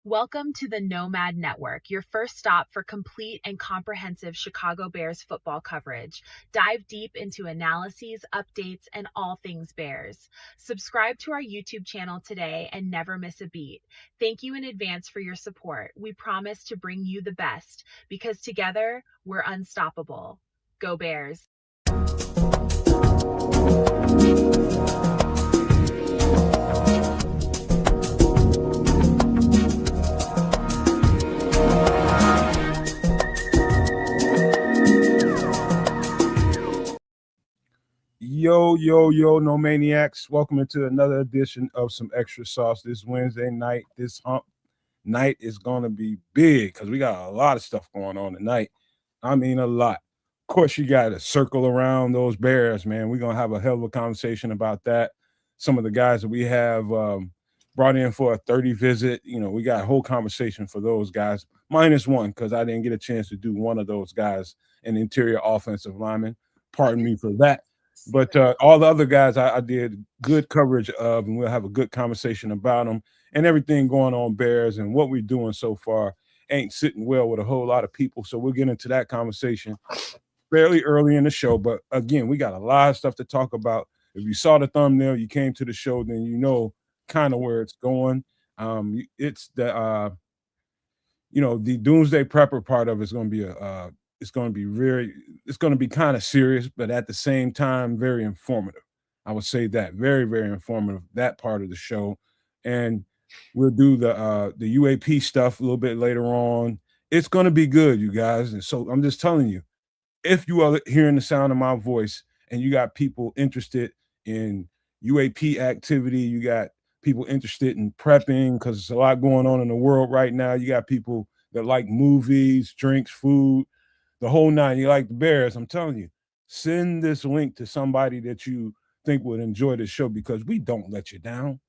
Welcome to the Nomad Network, your first stop for complete and comprehensive Chicago Bears football coverage. Dive deep into analyses, updates, and all things Bears. Subscribe to our YouTube channel today and never miss a beat. Thank you in advance for your support. We promise to bring you the best because together we're unstoppable. Go Bears! Yo, no maniacs. Welcome into another edition of Some Extra Sauce this Wednesday night. This hump night is going to be big because we got a lot of stuff going on tonight. I mean, a lot. Of course, you got to circle around those Bears, man. We're going to have a hell of a conversation about that. Some of the guys that we have brought in for a 30 visit, we got a whole conversation for those guys, minus one because I didn't get a chance to do one of those guys, an interior offensive lineman. Pardon me for that. But all the other guys I did good coverage of, and we'll have a good conversation about them and everything going on Bears and what we're doing so far ain't sitting well with a whole lot of people. So we'll get into that conversation fairly early in the show. But again, we got a lot of stuff to talk about. If you saw the thumbnail, you came to the show, then you know kind of where it's going. It's the the Doomsday Prepper part of it's going to be it's going to be kind of serious, but at the same time, very informative. I would say that very, very informative, that part of the show. And we'll do the UAP stuff a little bit later on. It's going to be good, you guys. And so I'm just telling you, if you are hearing the sound of my voice and you got people interested in UAP activity, you got people interested in prepping because there's a lot going on in the world right now. You got people that like movies, drinks, food, the whole nine. You like the Bears. I'm telling you, send this link to somebody that you think would enjoy this show because we don't let you down.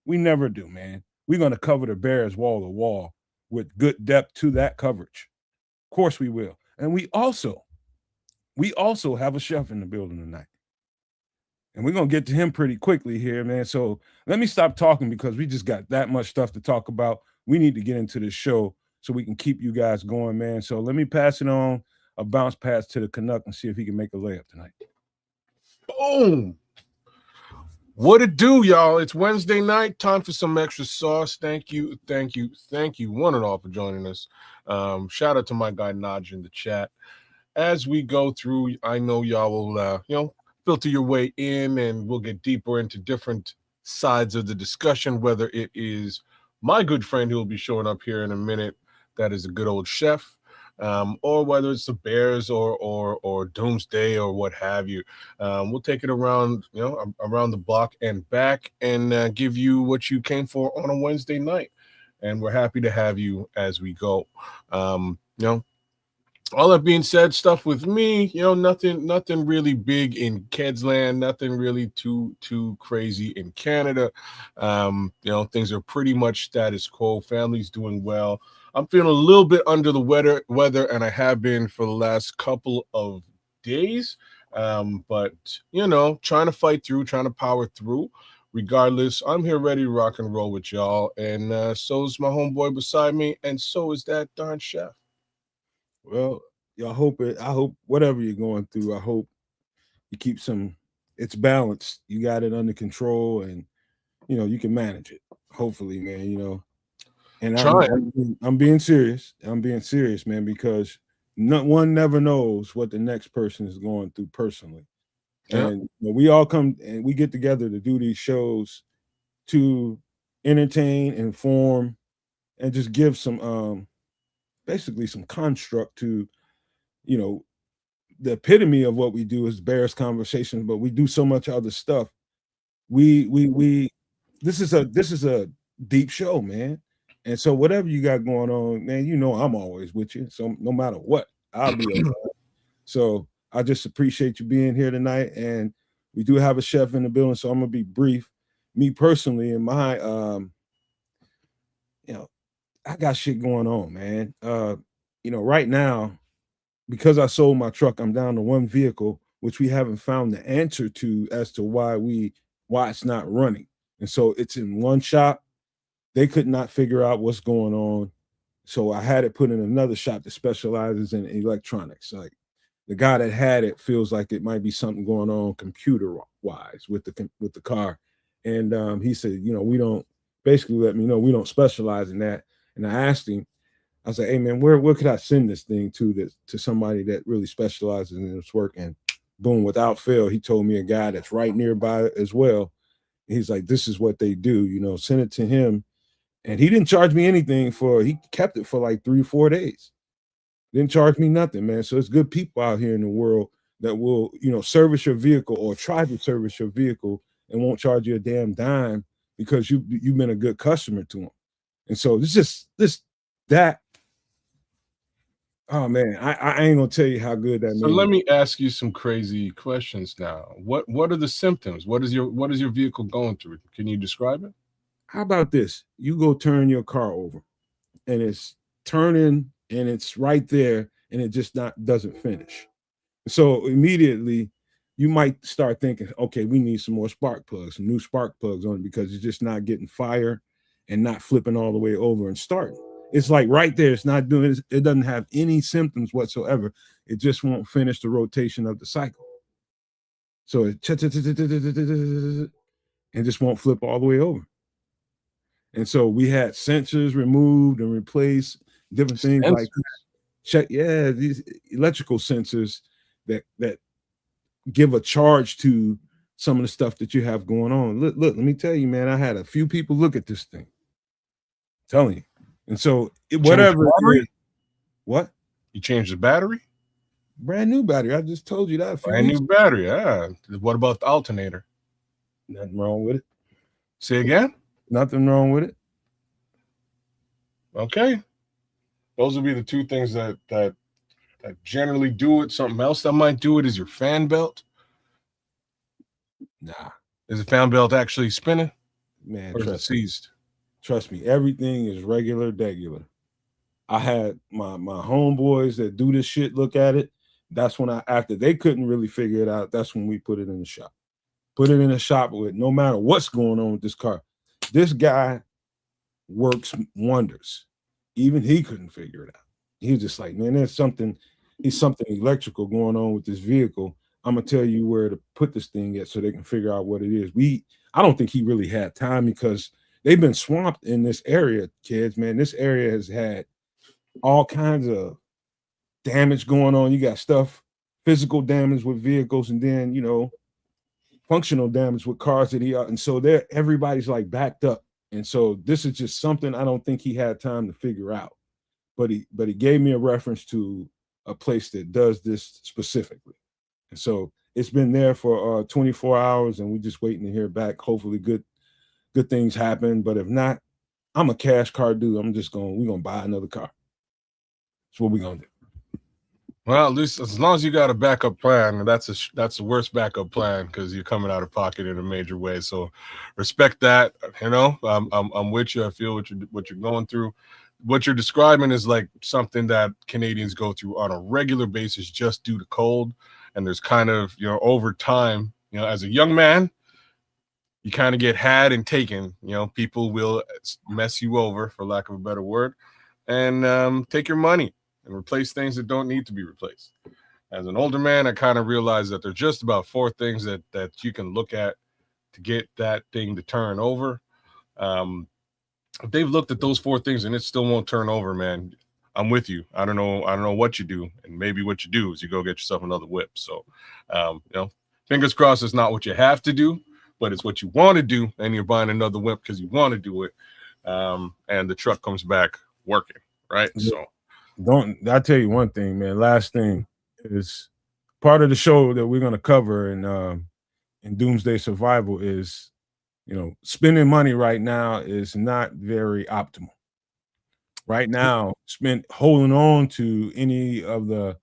We never do, man. We're going to cover the Bears wall to wall with good depth to that coverage. Of course we will. And we also have a chef in the building tonight. And we're going to get to him pretty quickly here, man. So let me stop talking because we just got that much stuff to talk about. We need to get into this show so we can keep you guys going, man. So let me pass it on, a bounce pass to the Canuck and see if he can make a layup tonight. Boom. What it do, y'all? It's Wednesday night. Time for some extra sauce. Thank you, one and all, for joining us. Shout out to my guy Naj in the chat. As we go through, I know y'all will, filter your way in, and we'll get deeper into different sides of the discussion, whether it is my good friend who will be showing up here in a minute, that is a good old chef, or whether it's the Bears or Doomsday or what have you. We'll take it around, around the block and back and give you what you came for on a Wednesday night. And we're happy to have you as we go. All that being said, stuff with me, nothing really big in Keds land, nothing really too crazy in Canada. Things are pretty much status quo. Family's doing well. I'm feeling a little bit under the weather, and I have been for the last couple of days. But trying to fight through, trying to power through. Regardless, I'm here ready to rock and roll with y'all. And so is my homeboy beside me, and so is that darn chef. Well, I hope whatever you're going through, I hope you keep it's balanced. You got it under control and, you can manage it. Hopefully, man, and I'm being serious. I'm being serious, man, because one never knows what the next person is going through personally. Yeah. And we all come and we get together to do these shows to entertain, inform, and just give some, basically some construct to, the epitome of what we do is Bears conversations, but we do so much other stuff. This is a deep show, man. And so whatever you got going on, man, I'm always with you. So no matter what, I'll be around. So I just appreciate you being here tonight. And we do have a chef in the building, so I'm gonna be brief. Me personally, in my I got shit going on, man. Right now, because I sold my truck, I'm down to one vehicle, which we haven't found the answer to as to why it's not running. And so it's in one shop. They could not figure out what's going on. So I had it put in another shop that specializes in electronics. Like the guy that had it feels like it might be something going on computer wise with the car. And he said, we don't, basically let me know we don't specialize in that. And I asked him, I said, hey man, where could I send this thing to somebody that really specializes in this work? And boom, without fail, he told me a guy that's right nearby as well. He's like, this is what they do, send it to him. And he didn't charge me anything he kept it for like 3-4 days. Didn't charge me nothing, man. So it's good people out here in the world that will, service your vehicle or try to service your vehicle and won't charge you a damn dime because you've been a good customer to them. And so it's just that. Oh man, I ain't gonna tell you how good that. So let me ask you some crazy questions now. What are the symptoms? What is your vehicle going through? Can you describe it? How about this? You go turn your car over, and it's turning, and it's right there, and it just doesn't finish. So immediately, you might start thinking, okay, we need some more spark plugs, some new spark plugs on it because it's just not getting fire and not flipping all the way over and starting. It's like right there. It's not doing it. It doesn't have any symptoms whatsoever. It just won't finish the rotation of the cycle. So it and just won't flip all the way over. And so we had sensors removed and replaced, different things like these electrical sensors that give a charge to some of the stuff that you have going on. Look, let me tell you, man, I had a few people look at this thing. I'm telling you. And so whatever it is, what? You changed the battery? Brand new battery. I just told you that. Brand new battery. Yeah. What about the alternator? Nothing wrong with it. Say again? Nothing wrong with it. Okay. Those would be the two things that generally do it. Something else that might do it is your fan belt. Nah. Is the fan belt actually spinning? Man, or is it seized? Trust me, everything is regular. I had my homeboys that do this shit look at it. That's when after they couldn't really figure it out, that's when we put it in the shop. Put it in the shop with no matter what's going on with this car. This guy works wonders. Even he couldn't figure it out. He was just like, man, there's something electrical going on with this vehicle. I'm gonna tell you where to put this thing at so they can figure out what it is. I don't think he really had time because they've been swamped in this area, kids, man. This area has had all kinds of damage going on. You got stuff, physical damage with vehicles, and then, functional damage with cars that and so everybody's like backed up. And so this is just something I don't think he had time to figure out. But he gave me a reference to a place that does this specifically. And so it's been there for 24 hours, and we're just waiting to hear back. Hopefully good things happen. But if not, I'm a cash car dude. We're gonna buy another car. That's what we're gonna do. Well, at least as long as you got a backup plan, that's the worst backup plan because you're coming out of pocket in a major way. So respect that. I'm with you. I feel what you're going through. What you're describing is like something that Canadians go through on a regular basis just due to cold. And there's kind of, over time, as a young man, you kind of get had and taken. People will mess you over, for lack of a better word, and take your money and replace things that don't need to be replaced. As an older man, I kind of realized that there's just about 4 things that you can look at to get that thing to turn over. If they've looked at those 4 things and it still won't turn over, man, I'm with you. I don't know what you do, and maybe what you do is you go get yourself another whip. So, fingers crossed, it's not what you have to do, but it's what you want to do, and you're buying another whip because you want to do it, and the truck comes back working, right? So, I'll tell you one thing, man. Last thing is part of the show that we're gonna cover in Doomsday Survival is, spending money right now is not very optimal. Right now, holding on to any of the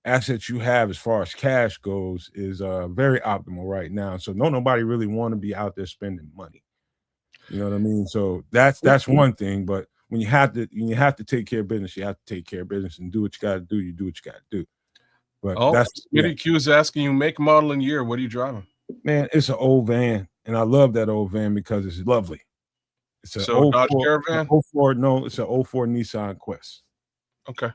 assets you have as far as cash goes is very optimal right now. So nobody really want to be out there spending money. You know what I mean? So that's one thing. But when you have to take care of business, you have to take care of business and do what you got to do. You do what you got to do. But that's Q is asking you make, model, and year. What are you driving? Man, it's an old van, and I love that old van because it's lovely. It's a So Dodge 04, Caravan? 04, no, it's a 04 Nissan Quest. Okay.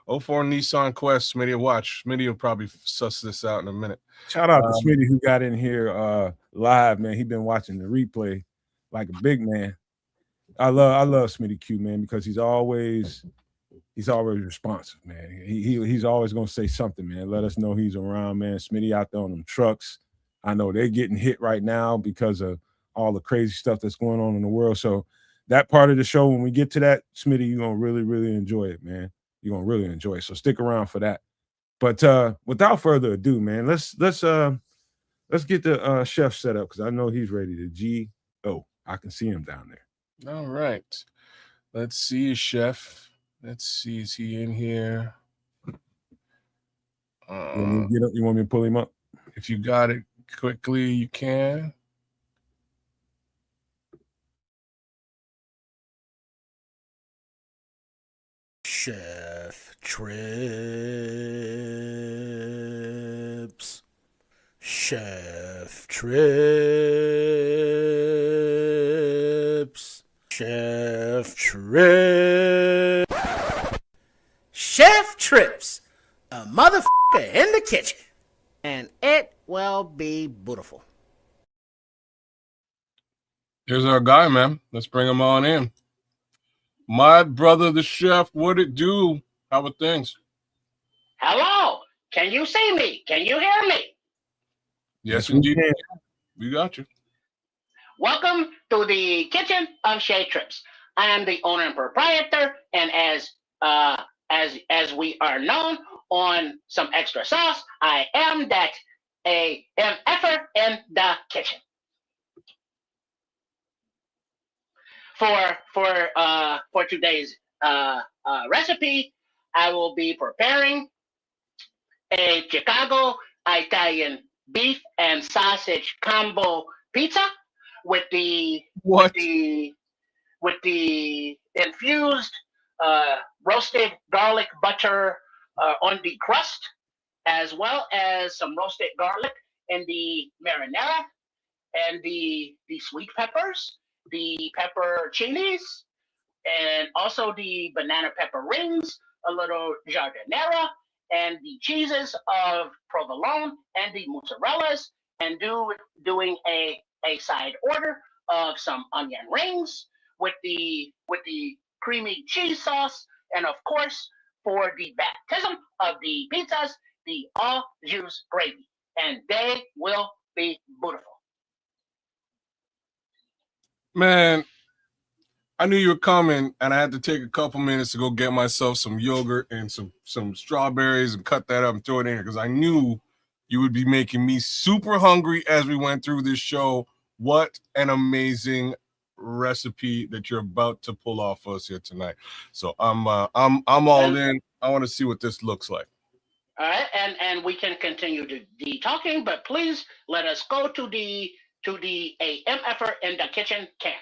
04 Nissan Quest. Smitty will watch. Smitty will probably suss this out in a minute. Shout out to Smitty who got in here live, man. He been watching the replay like a big man. I love Smitty Q, man, because he's always responsive, man. He's always gonna say something, man. Let us know he's around, man. Smitty out there on them trucks. I know they're getting hit right now because of all the crazy stuff that's going on in the world. So that part of the show, when we get to that, Smitty, you're gonna really, really enjoy it, man. You're gonna really enjoy it. So stick around for that. But without further ado, man, let's get the chef set up because I know he's ready to GO. I can see him down there. All right. Let's see, chef. Let's see. Is he in here? You want me to pull him up? If you got it quickly, you can. Chef Trips. Chef Trips. Chef Trips. Chef Trips. A motherfucker in the kitchen. And it will be beautiful. Here's our guy, man. Let's bring him on in. My brother, the chef, what it do? How are things? Hello, can you see me? Can you hear me? Yes, indeed. We got you. Welcome to the kitchen of Chef Trips. I am the owner and proprietor, and as we are known on some extra sauce, I am that a MFer in the kitchen. For today's recipe, I will be preparing a Chicago Italian beef and sausage combo pizza with the infused roasted garlic butter on the crust, as well as some roasted garlic and the marinara and the sweet peppers, the pepperoncinis, and also the banana pepper rings, a little giardiniera, and the cheeses of provolone and the mozzarellas, and doing a side order of some onion rings with the creamy cheese sauce, and of course for the baptism of the pizzas, the all juice gravy, and they will be beautiful. Man, I knew you were coming, and I had to take a couple minutes to go get myself some yogurt and some strawberries and cut that up and throw it in here because I knew you would be making me super hungry as we went through this show. What an amazing recipe that you're about to pull off for us here tonight. So I'm all in. I want to see what this looks like. All right, and we can continue the talking, but please let us go to the MFer in the kitchen can.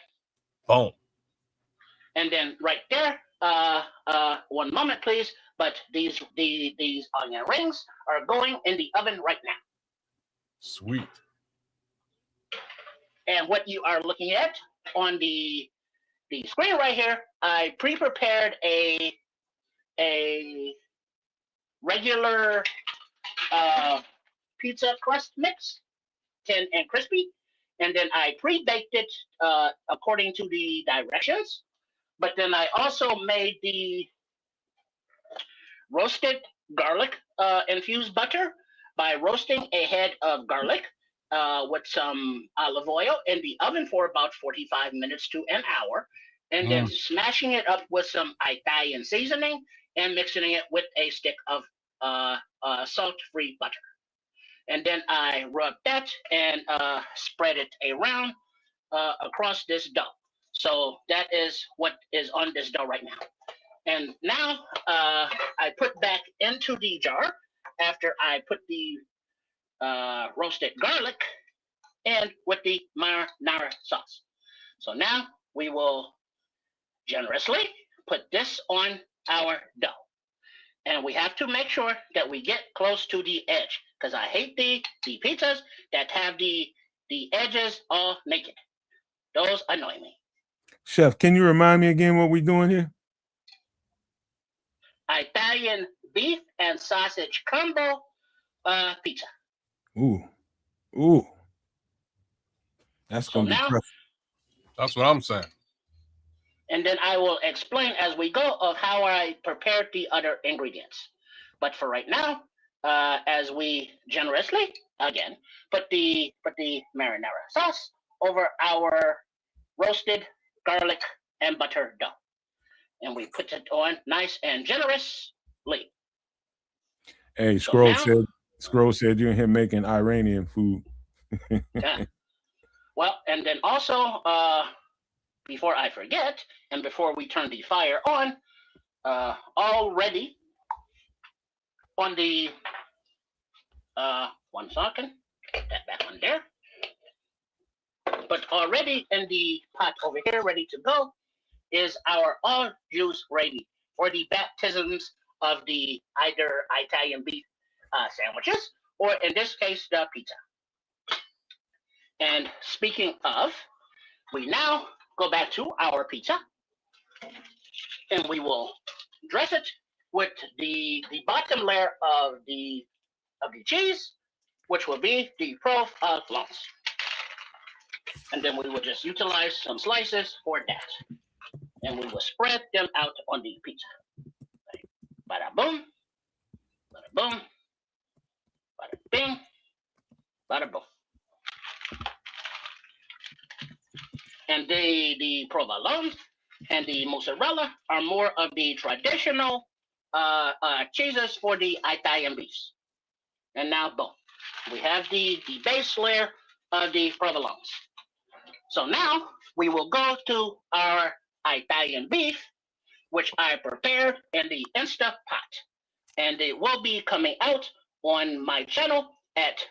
Boom. And then right there, one moment, please. But these onion rings are going in the oven right now. Sweet. And what you are looking at on the screen right here, I pre-prepared a regular pizza crust mix, thin and crispy, and then I pre-baked it according to the directions. But then I also made the roasted garlic infused butter by roasting a head of garlic with some olive oil in the oven for about 45 minutes to an hour, and then smashing it up with some Italian seasoning and mixing it with a stick of salt-free butter. And then I rubbed that and spread it around across this dough. So that is what is on this dough right now. And now I put back into the jar after I put the roasted garlic and with the marinara sauce. So now we will generously put this on our dough. And we have to make sure that we get close to the edge because I hate the pizzas that have the edges all naked. Those annoy me. Chef, can you remind me again what we're doing here? Italian beef and sausage combo pizza. Ooh. That's So gonna be now, tough. That's what I'm saying. and then I will explain as we go of how I prepared the other ingredients. But for right now, as we generously again put the marinara sauce over our roasted garlic and butter dough, and we put it on nice and generously. Hey, So now, Scroll said you're in here making Iranian food. well, and then also, before I forget, and before we turn the fire on, already on the 1 second, get that back on there. But already in the pot over here, ready to go, is our all juice ready for the baptisms of the either Italian beef sandwiches, or in this case, the pizza. And speaking of, we now go back to our pizza, and we will dress it with the bottom layer of the cheese, which will be the provolone. And then we will just utilize some slices for that. And we will spread them out on the pizza. Bada boom, bada boom, bada bing, bada boom. And the provolone and the mozzarella are more of the traditional cheeses for the Italian beefs. And now, boom, we have the base layer of the provolones. So now we will go to our Italian beef, which I prepared in the Insta Pot, and it will be coming out on my channel at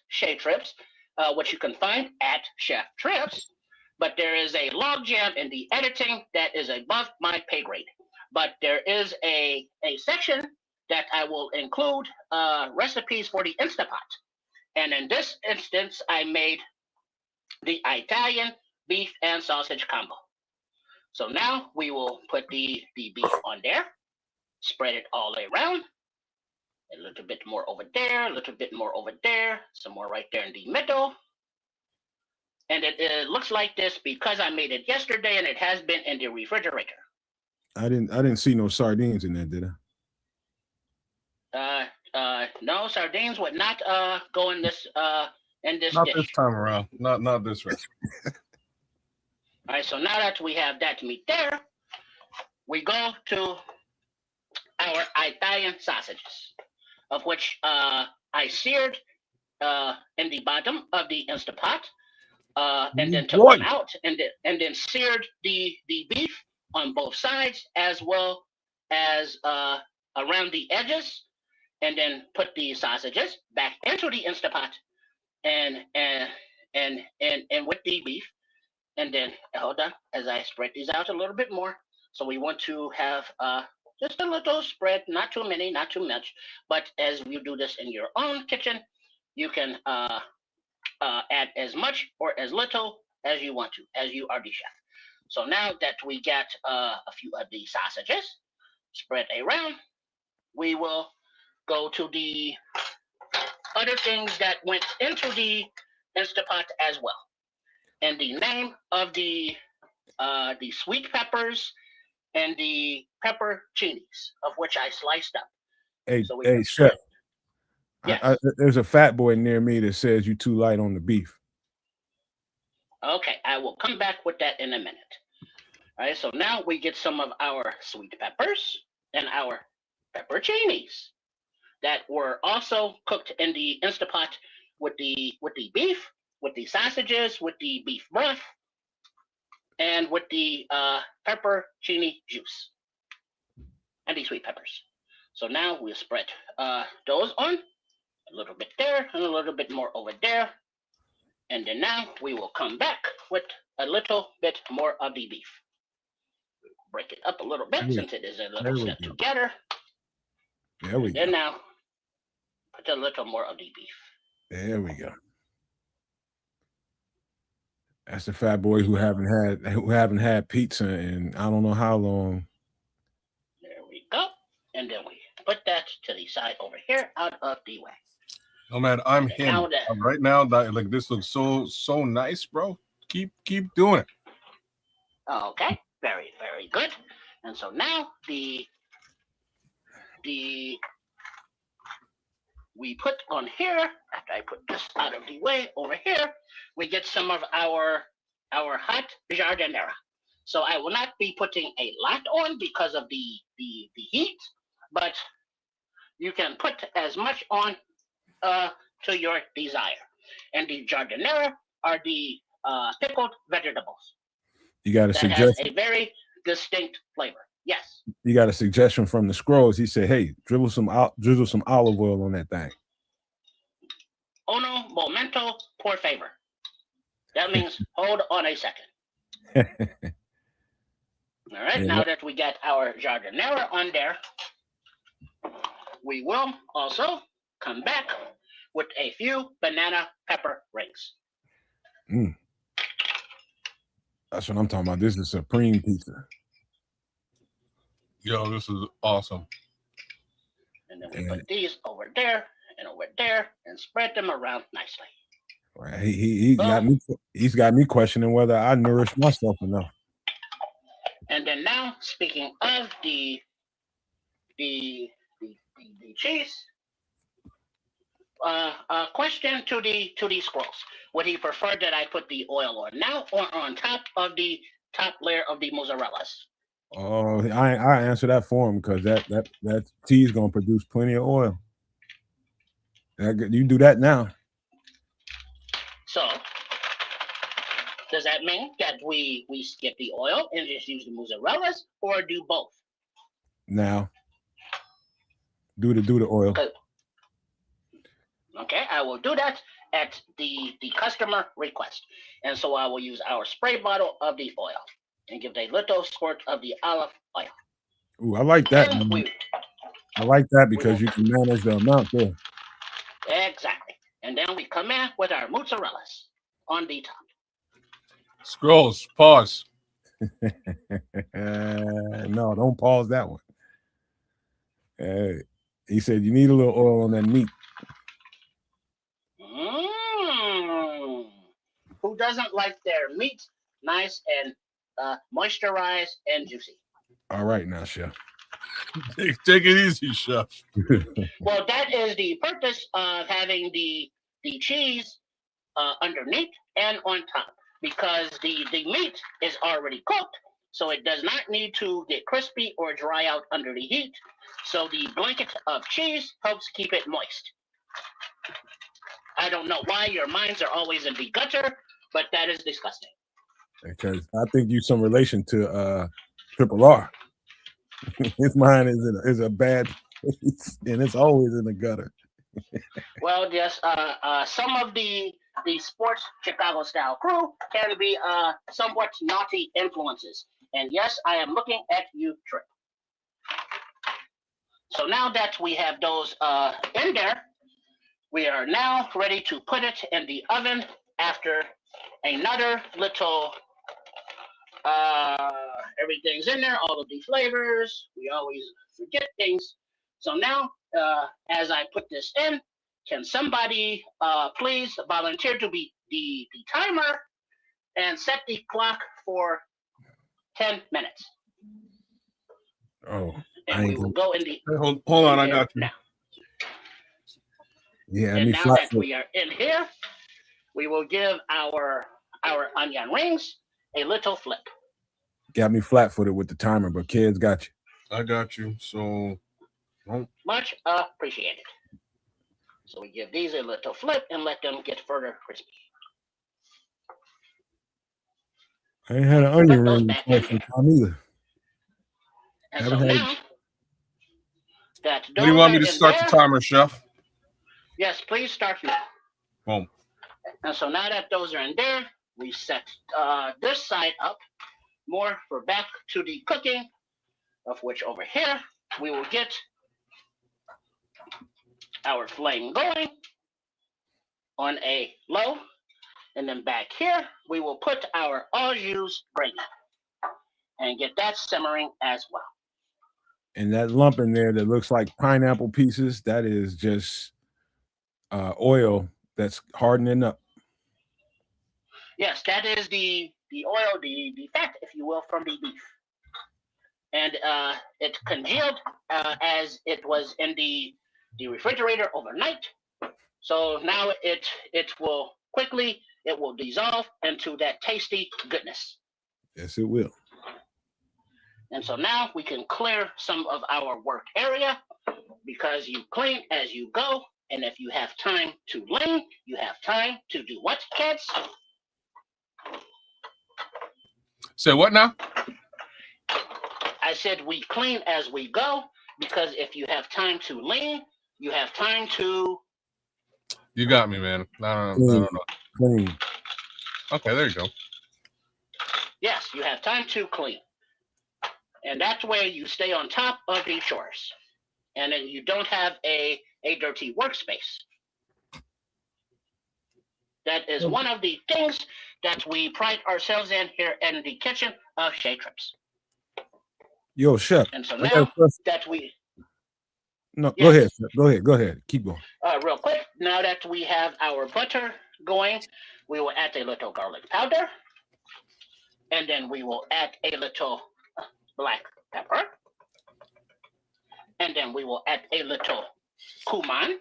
Chef Trips, which you can find at Chef Trips. But there is a log jam in the editing that is above my pay grade. But there is a section that I will include recipes for the Instapot. And in this instance, I made the Italian beef and sausage combo. So now we will put the beef on there, spread it all the way around, a little bit more over there, a little bit more over there, some more right there in the middle. And it looks like this because I made it yesterday and it has been in the refrigerator. I didn't see no sardines in there, did I? No, sardines would not go in this dish. Not this time around. Not this recipe. All right, so now that we have that meat there, we go to our Italian sausages, of which I seared in the bottom of the Instapot, and then took them out, and then seared the beef on both sides as well as around the edges, and then put the sausages back into the Instapot, and with the beef. And then, hold on, as I spread these out a little bit more. So we want to have just a little spread, not too many, not too much. But as you do this in your own kitchen, you can add as much or as little as you want to, as you are the chef. So now that we get a few of the sausages spread around, we will go to the other things that went into the Instapot as well. And the name of the sweet peppers and the pepperoncinis, of which I sliced up. Hey, chef. Yes. There's a fat boy near me that says you're too light on the beef. Okay, I will come back with that in a minute. All right, so now we get some of our sweet peppers and our pepperoncinis that were also cooked in the Instapot with the beef, with the sausages, with the beef broth, and with the pepperoncini juice and the sweet peppers. So now we'll spread those on, a little bit there and a little bit more over there. And then now we will come back with a little bit more of the beef. Break it up a little bit since it is a little stuck together. There we go. And now put a little more of the beef. There we go. That's the fat boy who haven't had pizza in I don't know how long. There we go. And then we put that to the side over here, out of the way. No man, I'm And him. now that- Right now, like this looks so nice, bro. Keep doing it. Okay, very, very good. And so now we put on here, after I put this out of the way over here, we get some of our hot jardinera. So I will not be putting a lot on because of the heat, but you can put as much on to your desire. And the jardinera are the pickled vegetables. You got a that has suggestion? a very distinct flavor. Yes. You got a suggestion from the scrolls. He said, "Hey, drizzle some olive oil on that thing." Uno momento, por favor. That means hold on a second. All right. Now that we got our jardinera on there, we will also come back with a few banana pepper rings. That's what I'm talking about. This is supreme pizza. Yo, this is awesome. And then we put these over there and over there and spread them around nicely. Right. He's got me questioning whether I nourish myself enough. And then now, speaking of the cheese, question to the scrolls: would he prefer that I put the oil on now or on top of the top layer of the mozzarellas? Oh, I answer that for him because that tea is gonna produce plenty of oil. You do that now. So does that mean that we skip the oil and just use the mozzarellas, or do both? Now, do the oil. Okay, I will do that at the customer request, and so I will use our spray bottle of the oil and give a little squirt of the olive oil. Ooh, I like that. I like that because you can manage the amount there. Exactly. And then we come in with our mozzarellas on the top. Scrolls, pause. No, don't pause that one. He said you need a little oil on that meat. Who doesn't like their meat nice and moisturized and juicy? All right now, chef. Take it easy, chef. Well, that is the purpose of having the cheese underneath and on top, because the meat is already cooked, so it does not need to get crispy or dry out under the heat. So the blanket of cheese helps keep it moist. I don't know why your minds are always in the gutter, but that is disgusting. Because I think you some relation to Triple R. His mind is a bad place, and it's always in the gutter. Well, yes, some of the sports Chicago style crew can be somewhat naughty influences. And yes, I am looking at you, Trip. So now that we have those in there, we are now ready to put it in the oven after another little, everything's in there, all of the flavors. We always forget things. So now, as I put this in, can somebody please volunteer to be the timer and set the clock for 10 minutes? Oh, and we will go in the. Hold on, I got you. Now. Yeah, and now that we are in here, we will give our onion rings a little flip. Got me flat-footed with the timer, but kids got you. I got you. So much appreciated. So we give these a little flip and let them get further crispy. I ain't had an onion ring before some time either. And so now that what do you want me to start the timer, chef? Yes, please start now. Boom. And so now that those are in there, we set this side up more for back to the cooking, of which over here we will get our flame going on a low, And then back here, we will put our au jus gravy and get that simmering as well. And that lump in there that looks like pineapple pieces, that is just oil that's hardening up. Yes, that is the oil, the fat, if you will, from the beef. And it congealed as it was in the refrigerator overnight. So now it will quickly, it will dissolve into that tasty goodness. Yes, it will. And so now we can clear some of our work area because you clean as you go. And if you have time to lean, you have time to do what, kids? Say what now? I said we clean as we go because if you have time to lean, you have time to... You got me, man. I don't know. Clean. Okay, there you go. Yes, you have time to clean. And that's where you stay on top of the chores. And then you don't have a dirty workspace. That is one of the things that we pride ourselves in here in the kitchen of Shea Trips. Yo, chef. And so now that we... No, Yes. Go ahead. Keep going. Real quick, now that we have our butter going, we will add a little garlic powder. And then we will add a little black pepper. And then we will add a little cumin.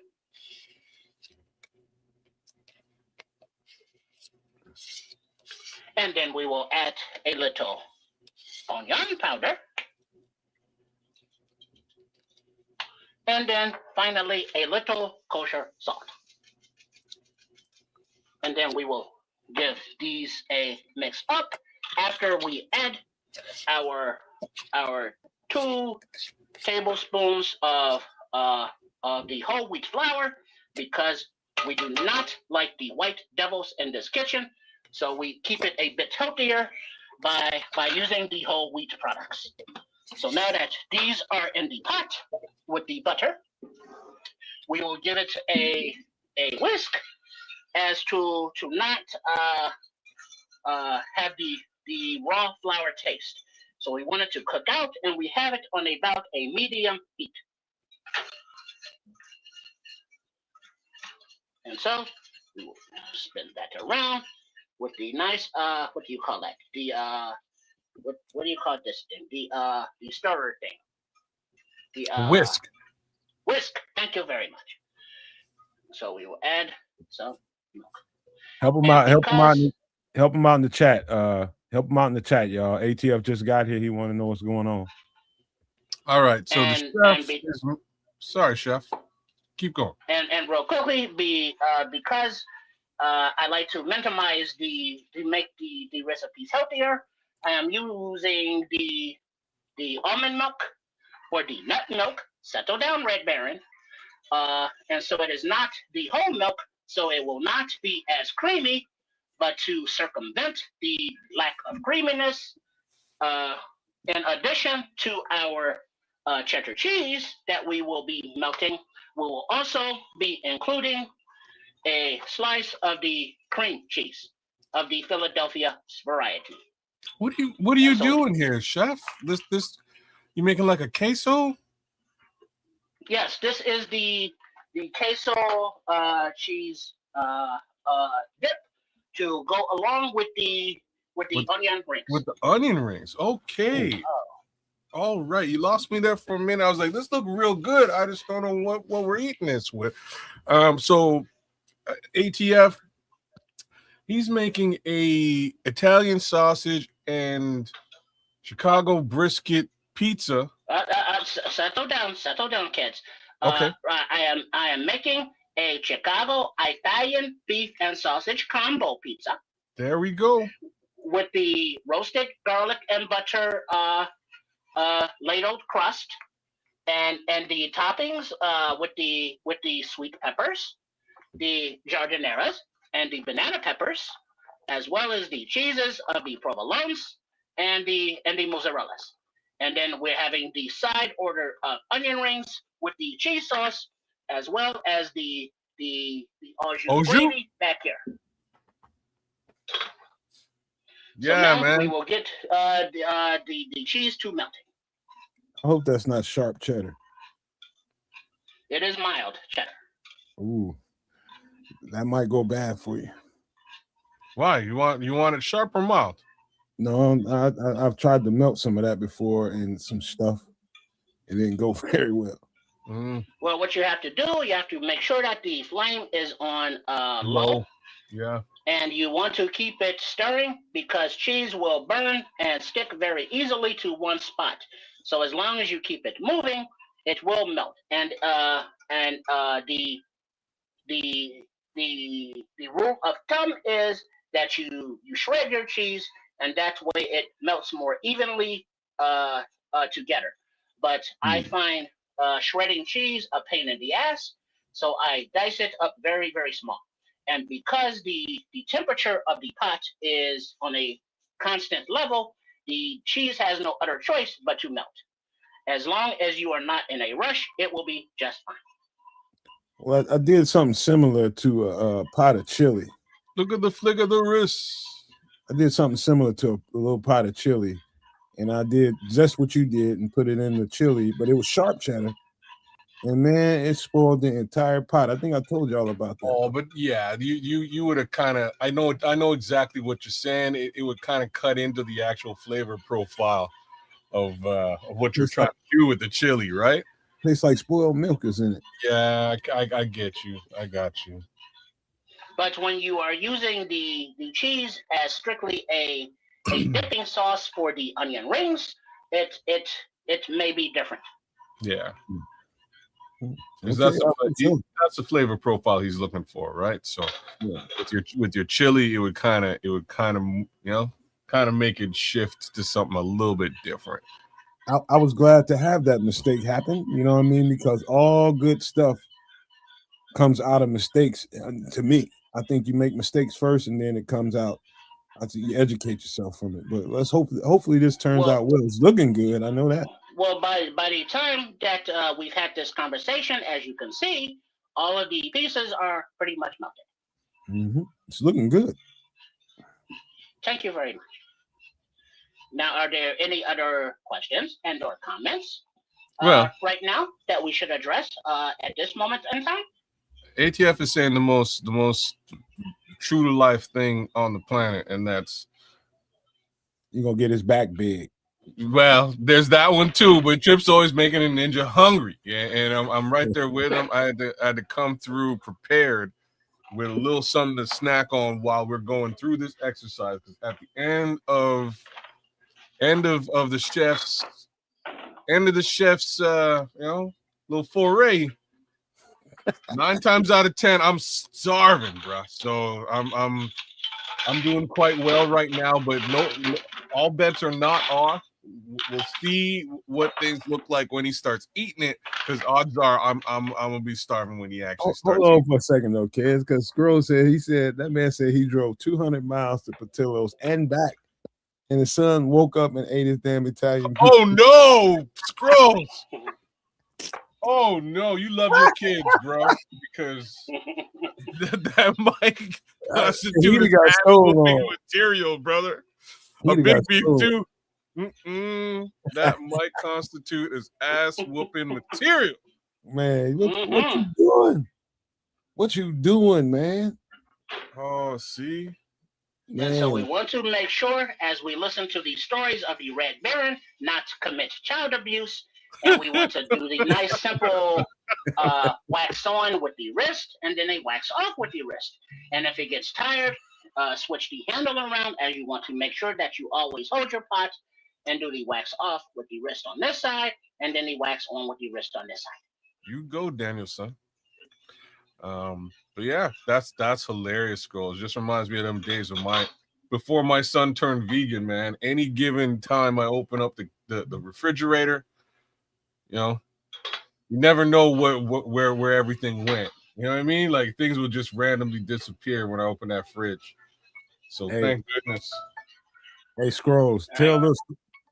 And then we will add a little onion powder. And then finally a little kosher salt. And then we will give these a mix up after we add our 2 tablespoons of the whole wheat flour because we do not like the white devils in this kitchen. So we keep it a bit healthier by using the whole wheat products. So now that these are in the pot with the butter, we will give it a whisk as to not have the raw flour taste. So we want it to cook out, and we have it on about a medium heat. And so we will spin that around with the nice what do you call that? The what do you call this thing? The stirrer thing. The Whisk. Whisk. Thank you very much. So we will add some milk. Help them out. Help them out in the chat. Help them out in the chat, y'all. ATF just got here. He want to know what's going on. All right. So the chef is, sorry, chef. Keep going. And real quickly, because I like to minimize to make the recipes healthier, I am using the almond milk or the nut milk. Settle down, Red Baron. And so it is not the whole milk, so it will not be as creamy, but to circumvent the lack of creaminess, in addition to our cheddar cheese that we will be melting, we will also be including a slice of the cream cheese of the Philadelphia variety. What are you doing here, chef? This you making like a queso? Yes, this is the queso cheese dip to go along with the onion rings. With the onion rings. Okay. All right. You lost me there for a minute. I was like, this look real good. I just don't know what we're eating this with. So ATF, he's making a Italian sausage and Chicago brisket pizza. Settle down, kids. Okay. I am making a Chicago Italian beef and sausage combo pizza. There we go. With the roasted garlic and butter ladled crust, and the toppings with the sweet peppers, the jardinieras, and the banana peppers, as well as the cheeses of the provolones and the mozzarellas. And then we're having the side order of onion rings with the cheese sauce, as well as the au jus gravy back here. Yeah, so now man. we will get the cheese to melting. I hope that's not sharp cheddar. It is mild cheddar. Ooh, that might go bad for you. Why? You want it sharp or mild? No, I've tried to melt some of that before and some stuff. It didn't go very well. Well, what you have to do, you have to make sure that the flame is on low. Yeah. And you want to keep it stirring because cheese will burn and stick very easily to one spot. So as long as you keep it moving, it will melt. And the rule of thumb is that you shred your cheese, and that way it melts more evenly together. But I find shredding cheese a pain in the ass, so I dice it up very, very small. And because the temperature of the pot is on a constant level, the cheese has no other choice but to melt. As long as you are not in a rush, it will be just fine. Well, I did something similar to a pot of chili. Look at the flick of the wrist. I did something similar to a little pot of chili, and I did just what you did and put it in the chili, but it was sharp cheddar. And man, it spoiled the entire pot. I think I told y'all about that. Oh, but yeah, you would have kind of. I know exactly what you're saying. It would kind of cut into the actual flavor profile of what you're trying to do with the chili, right? Tastes like spoiled milk, isn't it? Yeah, I get you. I got you. But when you are using the cheese as strictly a dipping sauce for the onion rings, it may be different. Yeah. Okay, That's the flavor profile he's looking for, right? So yeah. with your chili, it would kind of make it shift to something a little bit different. I was glad to have that mistake happen. You know what I mean? Because all good stuff comes out of mistakes. To me, I think you make mistakes first, and then it comes out. I think you educate yourself from it. But let's hopefully this turns out well. It's looking good. I know that. Well, by the time that we've had this conversation, as you can see, all of the pieces are pretty much melted. It's looking good. Thank you very much. Now, are there any other questions and or comments right now that we should address at this moment in time? ATF is saying the most true to life thing on the planet, and that's you're gonna get his back big. Well, there's that one too, but Trip's always making a ninja hungry. Yeah, and I'm right there with him. I had to come through prepared with a little something to snack on while we're going through this exercise. Because at the end of the chef's little foray, 9 times out of 10 I'm starving, bro. So I'm doing quite well right now, but no all bets are not off. We'll see what things look like when he starts eating it, because odds are I'm gonna be starving when he actually starts. Hold on for a second, though, kids, because Scroll said that man said he drove 200 miles to Patillo's and back, and his son woke up and ate his damn Italian. Oh no, Scrolls! Oh no, you love your kids, bro, because that might constitute material, brother. A big beef too. That might constitute as ass whooping material. Man, what you doing? What you doing, man? Oh, see? And so we want to make sure, as we listen to the stories of the Red Baron, not to commit child abuse. And we want to do the nice, simple wax on with the wrist, and then a wax off with the wrist. And if it gets tired, switch the handle around, as you want to make sure that you always hold your pot and do the wax off with the wrist on this side, and then the wax on with the wrist on this side. You go, Danielson. But yeah, that's hilarious, Scrolls. Just reminds me of them days of before my son turned vegan, man. Any given time I open up the refrigerator, you never know where everything went. You know what I mean? Like things would just randomly disappear when I open that fridge. So thank goodness. Hey, Scrolls, tell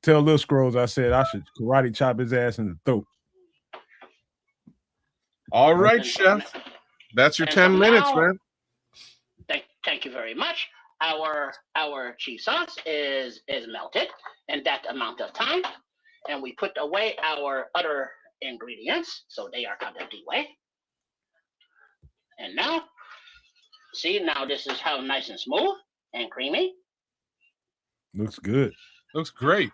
little Scrolls I said I should karate chop his ass in the throat. All right, chef. That's your 10 minutes, man. Thank you very much. our cheese sauce is melted in that amount of time, and we put away our other ingredients so they are out of the way. And now, see, now this is how nice and smooth and creamy. Looks good. Looks great.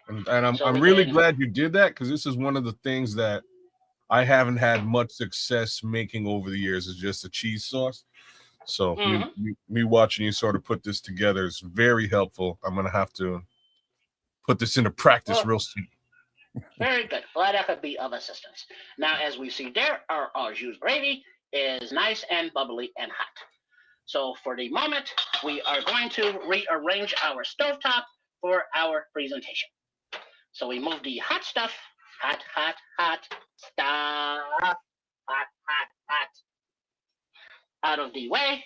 And So I'm really glad you did that, because this is one of the things that I haven't had much success making over the years, is just a cheese sauce. So me watching you sort of put this together is very helpful. I'm going to have to put this into practice real soon. Very good. Glad I could be of assistance. Now, as we see there, our au jus gravy is nice and bubbly and hot. So for the moment, we are going to rearrange our stovetop for our presentation. So we move the hot stuff, hot stuff, hot, out of the way.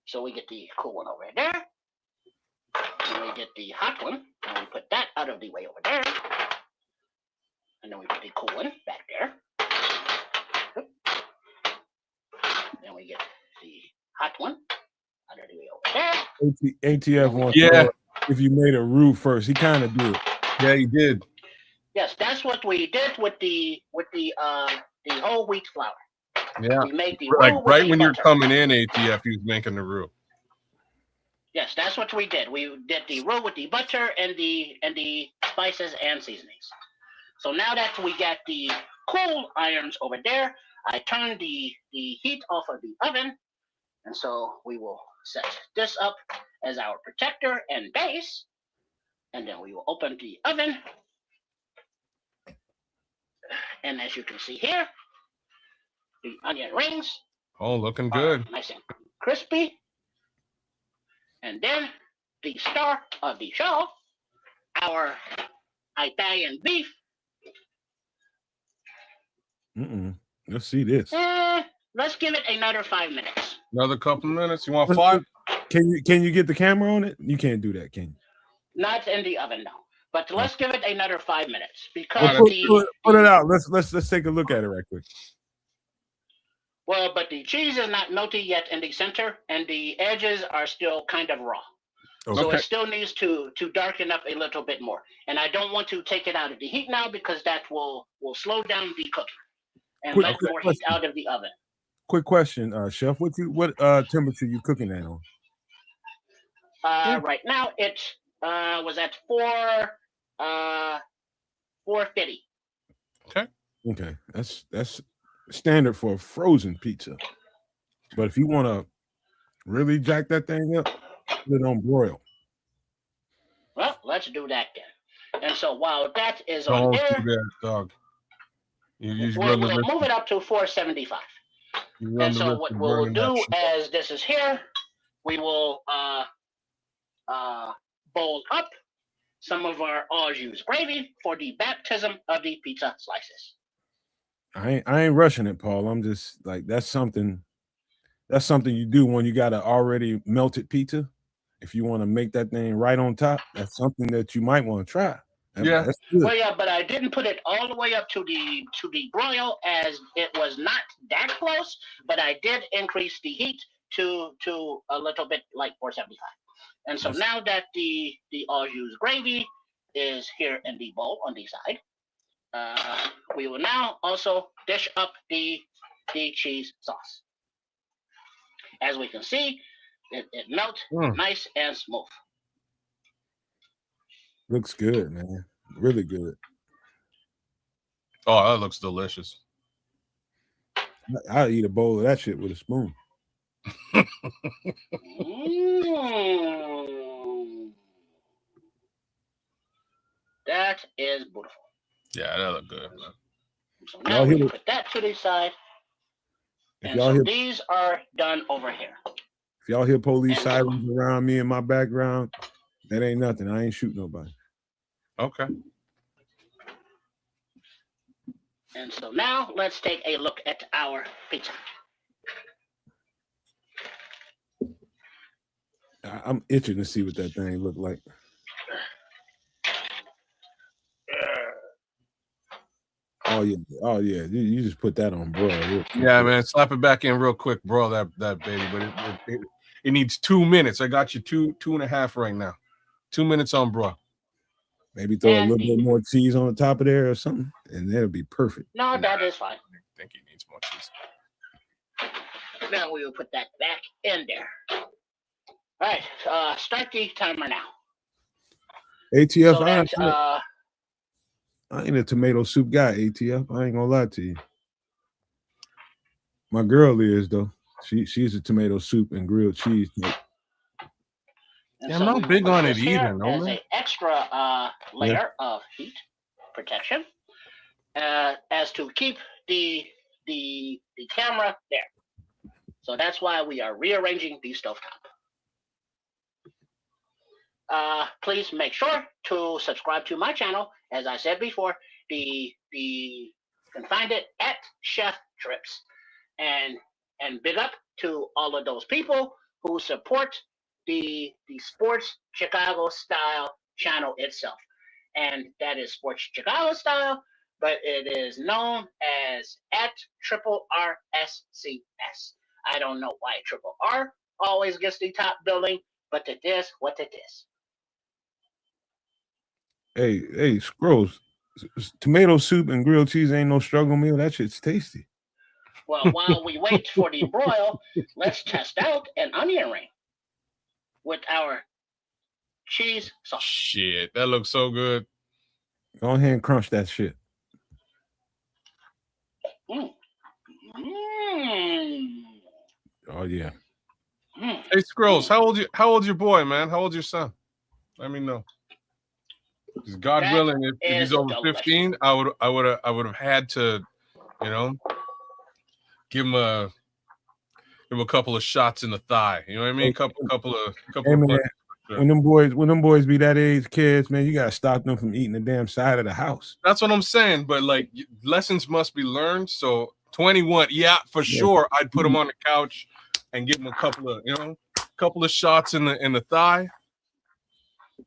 So we get the cool one over there. And we get the hot one, and we put that out of the way over there. And then we put the cool one back there. Then we get the hot one out of the way over there. ATF wants Yeah. to know if you made a roux first. He kind of did. Yeah, he did. Yes, that's what we did with the whole wheat flour. Yeah. We made the Like roux with right the when you're butter. coming in, ATF, he was making the roux. Yes, that's what we did. We did the roux with the butter and the spices and seasonings. So now that we got the cool irons over there, I turned the heat off of the oven, and so we will set this up as our protector and base, and then we will open the oven. And as you can see here, the onion rings Oh, looking are good. nice and crispy. And then the star of the show, our Italian beef. Let's see this. Let's give it another 5 minutes. Another couple minutes. You want 5? Can you get the camera on it? You can't do that, can you? Not in the oven, no. But let's give it another 5 minutes because Put it out. Let's take a look at it right quick. Well, but the cheese is not melty yet in the center, and the edges are still kind of raw. Okay. So it still needs to darken up a little bit more. And I don't want to take it out of the heat now because that will slow down the cooking and let more heat out of the oven. Quick question, Chef. What temperature you cooking that on? Right now it was at 450. Okay, that's standard for a frozen pizza. But if you want to really jack that thing up, put it on broil. Well, let's do that then. And so while that is Don't on do there, that, dog. we'll move it up to 475. And so what we'll do as this is here, we will bowl up some of our au jus gravy for the baptism of the pizza slices. I ain't rushing it, Paul. I'm just like that's something you do when you got an already melted pizza. If you want to make that thing right on top, that's something that you might want to try. Yeah. That's good. Well, yeah, but I didn't put it all the way up to the broil as it was not that close, but I did increase the heat to a little bit like 475. And so now that the au jus gravy is here in the bowl on the side, we will now also dish up the cheese sauce. As we can see, it melts nice and smooth. Looks good, man. Really good. Oh, that looks delicious. I'll eat a bowl of that shit with a spoon. That is beautiful. Yeah, that look good, man. So now we put that to the side. And so these are done over here. If y'all hear police sirens around me in my background, that ain't nothing. I ain't shoot nobody. Okay. And so now let's take a look at our pizza. I'm itching to see what that thing look like. Oh yeah. You just put that on broil. Yeah, man. Slap it back in real quick, bro. That baby, but it needs 2 minutes. I got you 2.5 right now. 2 minutes on broil. Maybe throw a little bit more cheese on the top of there or something, and that'll be perfect. No, that is fine. I think he needs more cheese. Now we will put that back in there. All right, start the timer now. ATF, So that, I ain't a tomato soup guy, ATF. I ain't gonna lie to you. My girl is though. She's a tomato soup and grilled cheese. Yeah, I'm not big on it either. No, as an extra layer of heat protection, as to keep the camera there. So that's why we are rearranging the stovetop. Please make sure to subscribe to my channel. As I said before, you can find it at Chef Trips, and big up to all of those people who support the Sports Chicago Style channel itself, and that is Sports Chicago Style, but it is known as at RRSCS. I don't know why Triple R always gets the top billing, but it is what it is. Hey, Scrolls, tomato soup and grilled cheese ain't no struggle meal. That shit's tasty. Well, while we wait for the broil, let's test out an onion ring with our cheese sauce. Shit, that looks so good. Go ahead and crunch that shit. Mm. Oh yeah. Hey, Scrolls, how old's your boy, man? How old's your son? Let me know. Because God willing, if he's over 15, I would have had to, give him a couple of shots in the thigh. You know what I mean? Couple of. Hey, man, when them boys be that age, kids, man, you gotta stop them from eating the damn side of the house. That's what I'm saying. But like, lessons must be learned. So 21, yeah, for sure, I'd put him on the couch and give him a couple of shots in the thigh,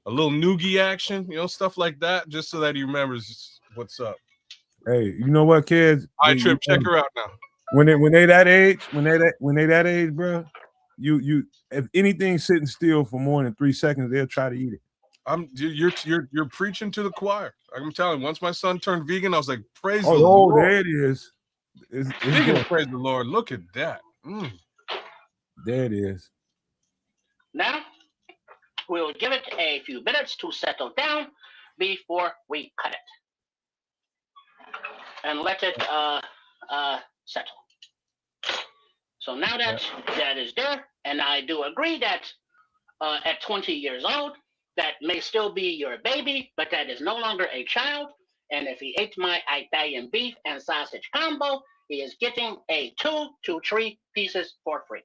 a little noogie action, stuff like that, just so that he remembers what's up. Hey, you know what, kids? Trip, check her out now. When they that age, bro, you if anything's sitting still for more than 3 seconds, they'll try to eat it. You're preaching to the choir. I'm telling you, once my son turned vegan, I was like, praise the Lord. Lord. There it is. Vegan, praise the Lord. Look at that. There it is. Now we'll give it a few minutes to settle down before we cut it, and let it settle. So now that is there, and I do agree that at 20 years old, that may still be your baby, but that is no longer a child. And if he ate my Italian beef and sausage combo, he is getting a 2 to 3 pieces for free.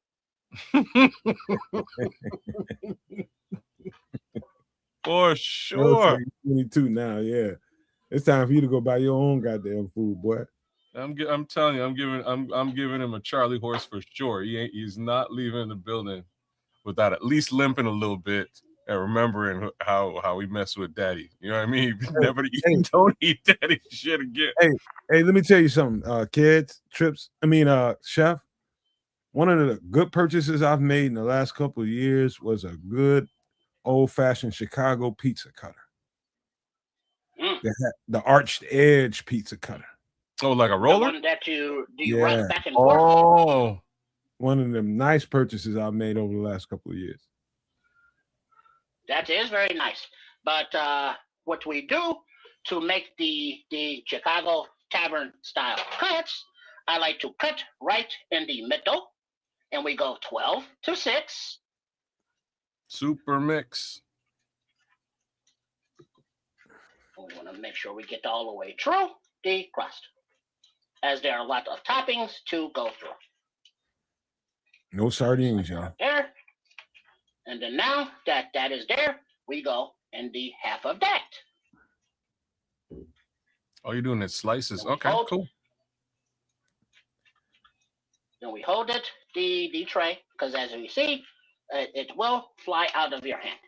For sure. 22 now, yeah. It's time for you to go buy your own goddamn food, boy. I'm telling you, I'm giving him a Charlie horse for sure. He's not leaving the building without at least limping a little bit and remembering how he messed with daddy. You know what I mean? Don't eat daddy shit again. Hey, let me tell you something, kids, Chef. One of the good purchases I've made in the last couple of years was a good old-fashioned Chicago pizza cutter. The arched edge pizza cutter. Oh, like a roller? The one that you run back and forth? Oh. One of them nice purchases I've made over the last couple of years. That is very nice. But what we do to make the Chicago tavern style cuts, I like to cut right in the middle, and we go 12 to 6. Super mix. We want to make sure we get all the way through the crust, as there are a lot of toppings to go through. No sardines, y'all. There. And then now that is there, we go in the half of that. Oh, you're doing it slices. Okay, cool. Then we hold it, the tray, because as we see, it will fly out of your hand.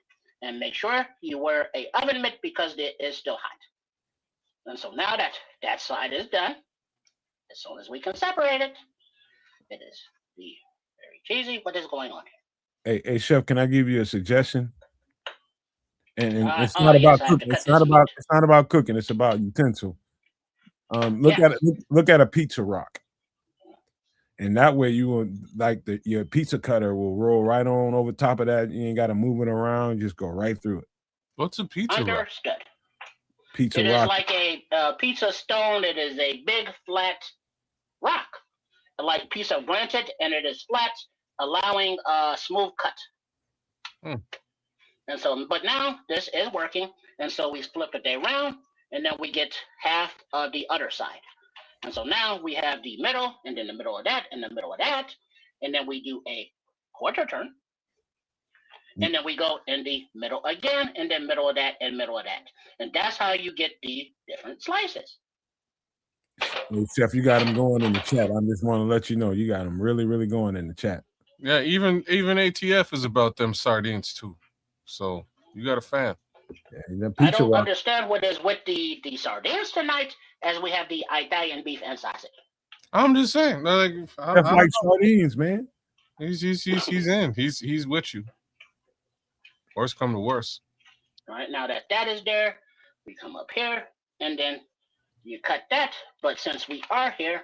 And make sure you wear an oven mitt because it is still hot. And so now that that side is done, as soon as we can separate it, it is the very cheesy. What is going on here? Hey, chef, can I give you a suggestion? And it's Oh not about yes, I have to cooking. cut this meat. It's not about cooking. It's about utensil. Look Yeah. at it. Look at a pizza rock, and that way you will like your pizza cutter will roll right on over top of that. You ain't got to move it around. Just go right through it. What's a pizza rock? Understood. Pizza It rock. is like a pizza stone. It is a big flat rock, like piece of granite, and it is flat, allowing a smooth cut. And so, but now this is working, and so we flip it around, and then we get half of the other side. And so now we have the middle, and then the middle of that, and the middle of that, and then we do a quarter turn, and then we go in the middle again, and then middle of that, and middle of that. And that's how you get the different slices. Hey, chef, you got them going in the chat. I just want to let you know you got them really, really going in the chat. Yeah, even ATF is about them sardines too. So you got a fan. Yeah, I don't understand what is with the sardines tonight, as we have the Italian beef and sausage. I'm just saying, like, that's like sardines, man. He's in. He's with you. Worst come to worst. All right, now that is there, we come up here, and then you cut that. But since we are here,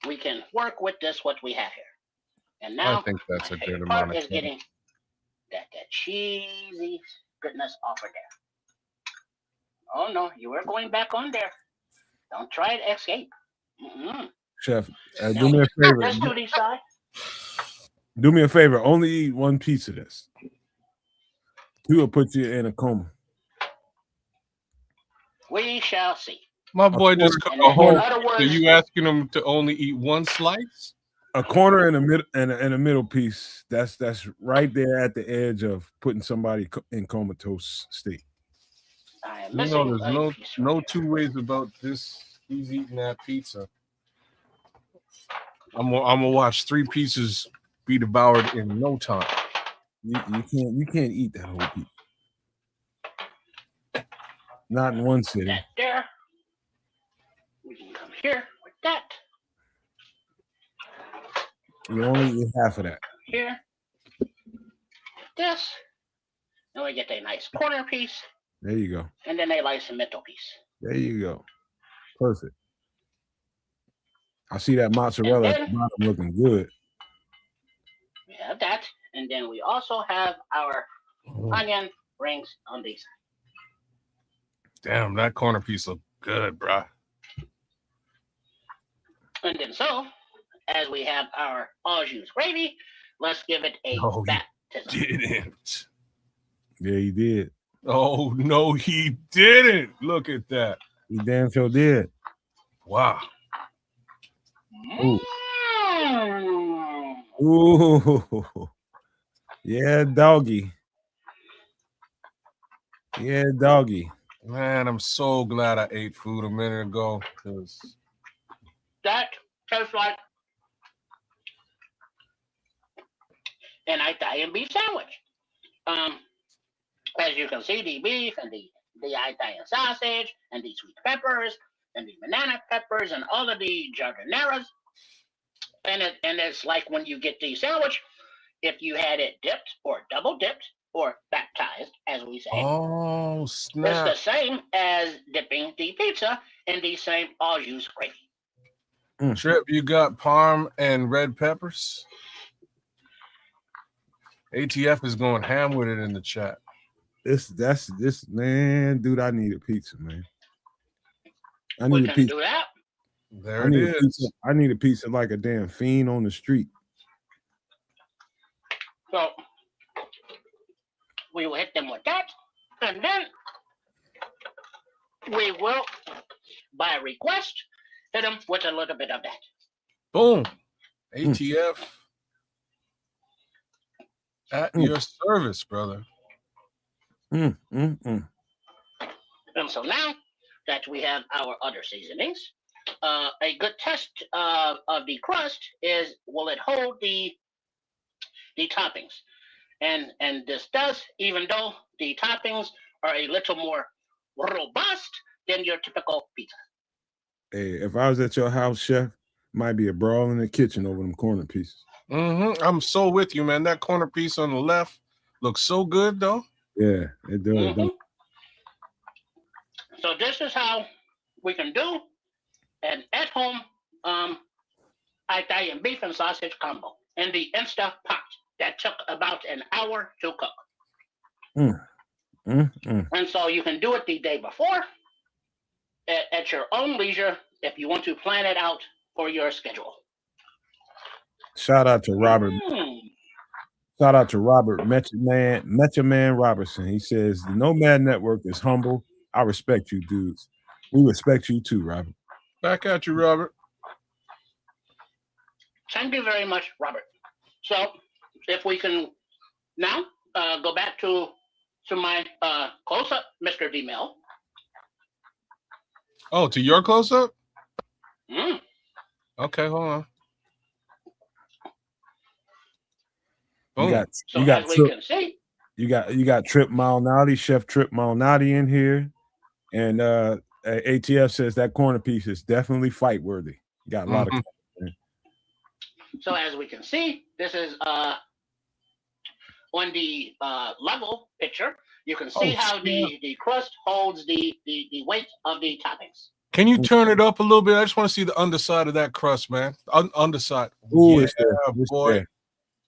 we can work with this what we have here. And now I think that's a good part amount of is getting that cheesy goodness off of there. Oh no, you were going back on there. Don't try to escape. Chef, do me a favor. Let's do these side. Do me a favor. Only eat one piece of this. He will put you in a coma. We shall see. My boy just cooked a whole. So you asking him to only eat one slice? A corner in the middle and a middle piece. That's right there at the edge of putting somebody in comatose state. I am You know, there's no two ways about this. He's eating that pizza. I'm gonna watch 3 pieces be devoured in no time. You can't eat that whole pizza. Not in one sitting. That there. We can come here with that. You only eat half of that. Here. This. Then we get a nice corner piece. There you go. And then a nice middle piece. There you go. Perfect. I see that mozzarella at the bottom looking good. We have that. And then we also have our onion rings on these. Damn, that corner piece look good, bruh. And then so, as we have our au jus gravy, let's give it a baptism. He didn't. Yeah, he did. Oh, no, he didn't. Look at that. He damn sure did. Wow. Ooh. Ooh. Yeah, doggy. Yeah, doggy. Man, I'm so glad I ate food a minute ago. That tastes like an Italian beef sandwich. As you can see, the beef and the Italian sausage and the sweet peppers and the banana peppers and all of the giardineras. And it's like when you get the sandwich, if you had it dipped or double dipped or baptized, as we say. Oh, snap. It's the same as dipping the pizza in the same au jus gravy. Trip, you got parm and red peppers? ATF is going ham with it in the chat. This man, dude. I need a pizza, man. I We need a can pizza. do that. There it is. I need a pizza like a damn fiend on the street. So we will hit them with that, and then we will, by request, hit them with a little bit of that. Boom. ATF at your service, brother. And so now that we have our other seasonings, a good test of the crust is, will it hold the toppings? And this does, even though the toppings are a little more robust than your typical pizza. Hey, if I was at your house, chef, might be a brawl in the kitchen over them corner pieces. I'm so with you, man. That corner piece on the left looks so good, though. Yeah, it does. So this is how we can do an at-home Italian beef and sausage combo in the Insta pot that took about an hour to cook. And so you can do it the day before at your own leisure if you want to plan it out for your schedule. Shout out to Robert. Shout out to Robert Metchaman Robertson. He says the Nomad Network is humble. I respect you, dudes. We respect you too, Robert. Back at you, Robert. Thank you very much, Robert. So if we can now go back to my close-up, Mr. D-Mill. Oh, to your close-up? Okay, hold on. You got Trip Malnati, Chef Trip Malnati in here, and ATF says that corner piece is definitely fight worthy. You got a lot of. So as we can see, this is on the level picture. You can see how the crust holds the weight of the toppings. Can you turn it up a little bit? I just want to see the underside of that crust, man. Underside. Ooh, yeah, it's there. It's boy. There.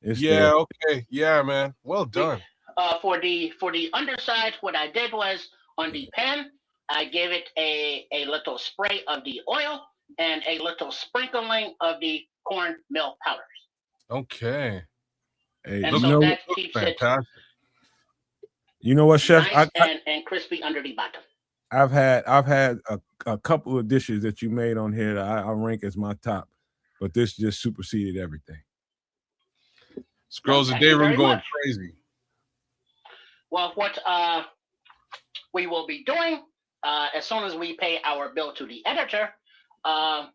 It's yeah, there. Okay. Yeah, man. Well done. For the underside, what I did was on the pan, I gave it a little spray of the oil and a little sprinkling of the cornmeal powders. Okay. Hey, and so that keeps fantastic. You know what, Chef? Nice and crispy under the bottom. I've had a couple of dishes that you made on here that I rank as my top, but this just superseded everything. Scrolls a day room going crazy. Well, what we will be doing as soon as we pay our bill to the editor, as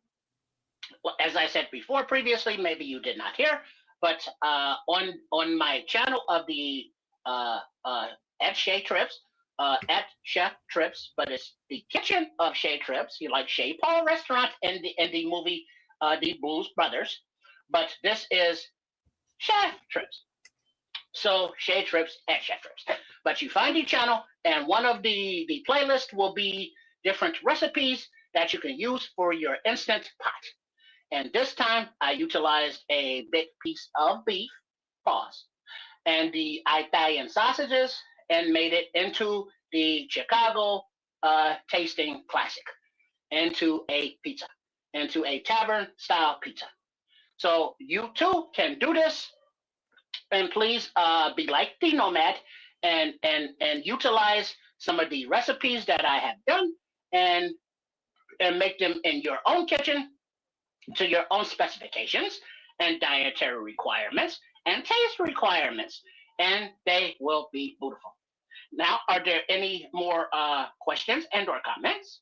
I said before previously, maybe you did not hear, but on my channel of the at Shea Trips, at Chef Trips, but it's the kitchen of Shea Trips. You like Shea Paul Restaurant in the movie The Blues Brothers, but this is Chef Trips. So Shea Trips at Chef Trips. But you find the channel, and one of the playlists will be different recipes that you can use for your instant pot. And this time I utilized a big piece of beef, and the Italian sausages, and made it into the Chicago tasting classic, into a pizza, into a tavern style pizza. So you too can do this, and please be like the Nomad and utilize some of the recipes that I have done and make them in your own kitchen to your own specifications and dietary requirements and taste requirements, and they will be beautiful. Now, are there any more questions and or comments?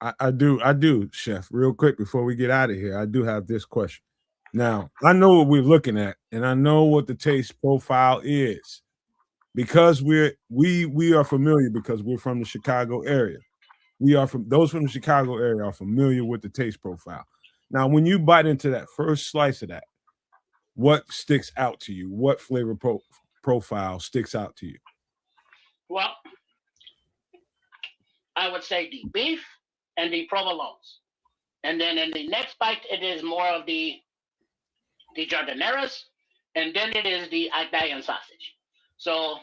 I do, Chef. Real quick before we get out of here, I do have this question. Now, I know what we're looking at, and I know what the taste profile is, because we are familiar because we're from the Chicago area. Those from the Chicago area are familiar with the taste profile. Now, when you bite into that first slice of that, what sticks out to you? What flavor profile sticks out to you? Well, I would say the beef and the provolones. And then in the next bite, it is more of the jardineras, and then it is the Italian sausage. So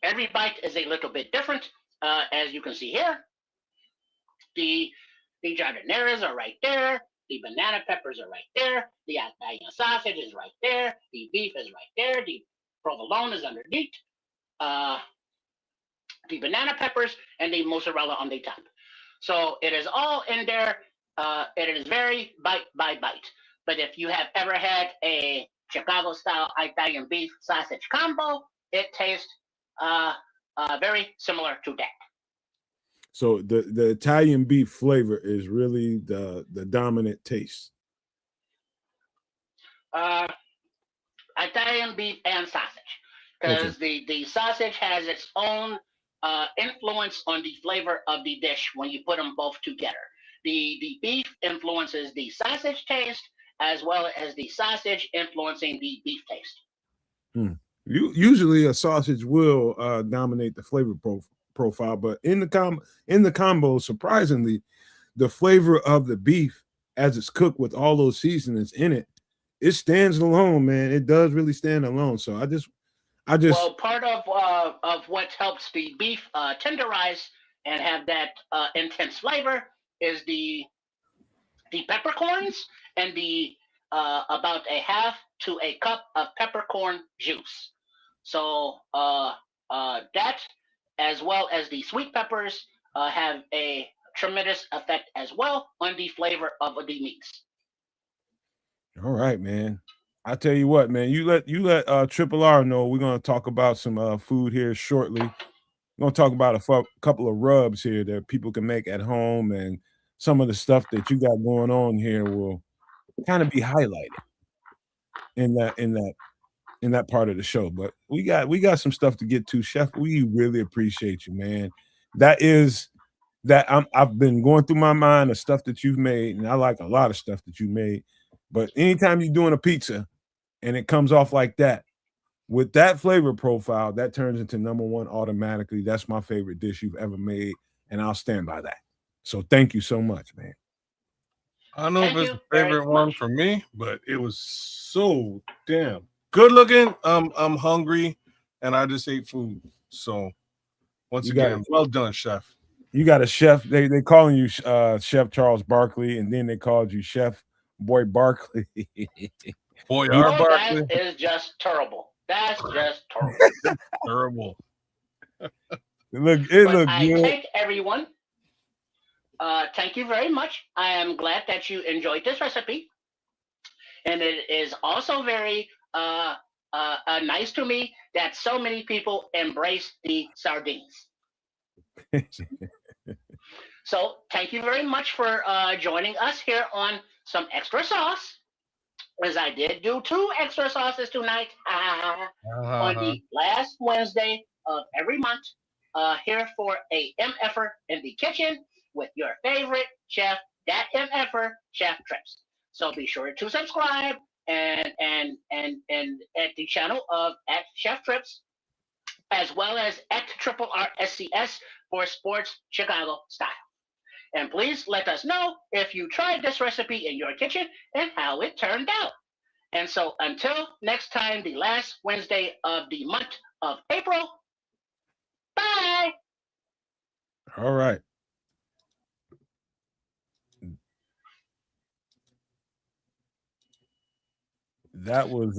every bite is a little bit different, as you can see here. The jardineras are right there. The banana peppers are right there. The Italian sausage is right there. The beef is right there. The provolone is underneath. The banana peppers and the mozzarella on the top. So it is all in there. It is very bite by bite. But if you have ever had a Chicago-style Italian beef sausage combo, it tastes very similar to that. So the Italian beef flavor is really the dominant taste. Italian beef and sausage, because the sausage has its own influence on the flavor of the dish when you put them both together. The beef influences the sausage taste as well as the sausage influencing the beef taste. Usually a sausage will dominate the flavor profile, but in the combo, surprisingly, the flavor of the beef as it's cooked with all those seasonings in it, it stands alone, man. It does really stand alone. So I just well, part of what helps the beef tenderize and have that intense flavor is the peppercorns and the about a half to a cup of peppercorn juice. So that, as well as the sweet peppers, have a tremendous effect as well on the flavor of the meats. all right, man. I tell you what, man. You let Triple R know we're gonna talk about some food here shortly. We're gonna talk about a couple of rubs here that people can make at home, and some of the stuff that you got going on here will kind of be highlighted in that part of the show. But we got some stuff to get to, Chef. We really appreciate you, man. I've been going through my mind of stuff that you've made, and I like a lot of stuff that you made. But anytime you're doing a pizza and it comes off like that, with that flavor profile, that turns into number one automatically. That's my favorite dish you've ever made, and I'll stand by that. So thank you so much, man. I don't know if it's a favorite one for me, but it was so damn good looking. I'm hungry, and I just ate food. So once again, well done, chef. You got a chef. They calling you Chef Charles Barkley, and then they called you Chef Boy Barkley. Boy, Barkley. That is just terrible. That's just terrible. Terrible. It looked good. I thank everyone. Thank you very much. I am glad that you enjoyed this recipe, and it is also very nice to me that so many people embrace the sardines. So thank you very much for joining us here on Some Extra Sauce, as I did do 2 extra sauces tonight on the last Wednesday of every month, here for a MFer in the kitchen with your favorite chef, that MFer, Chef Trips. So be sure to subscribe and at the channel of at Chef Trips, as well as at RRSCS for Sports Chicago Style. And please let us know if you tried this recipe in your kitchen and how it turned out. And so until next time, the last Wednesday of the month of April, bye. All right. That was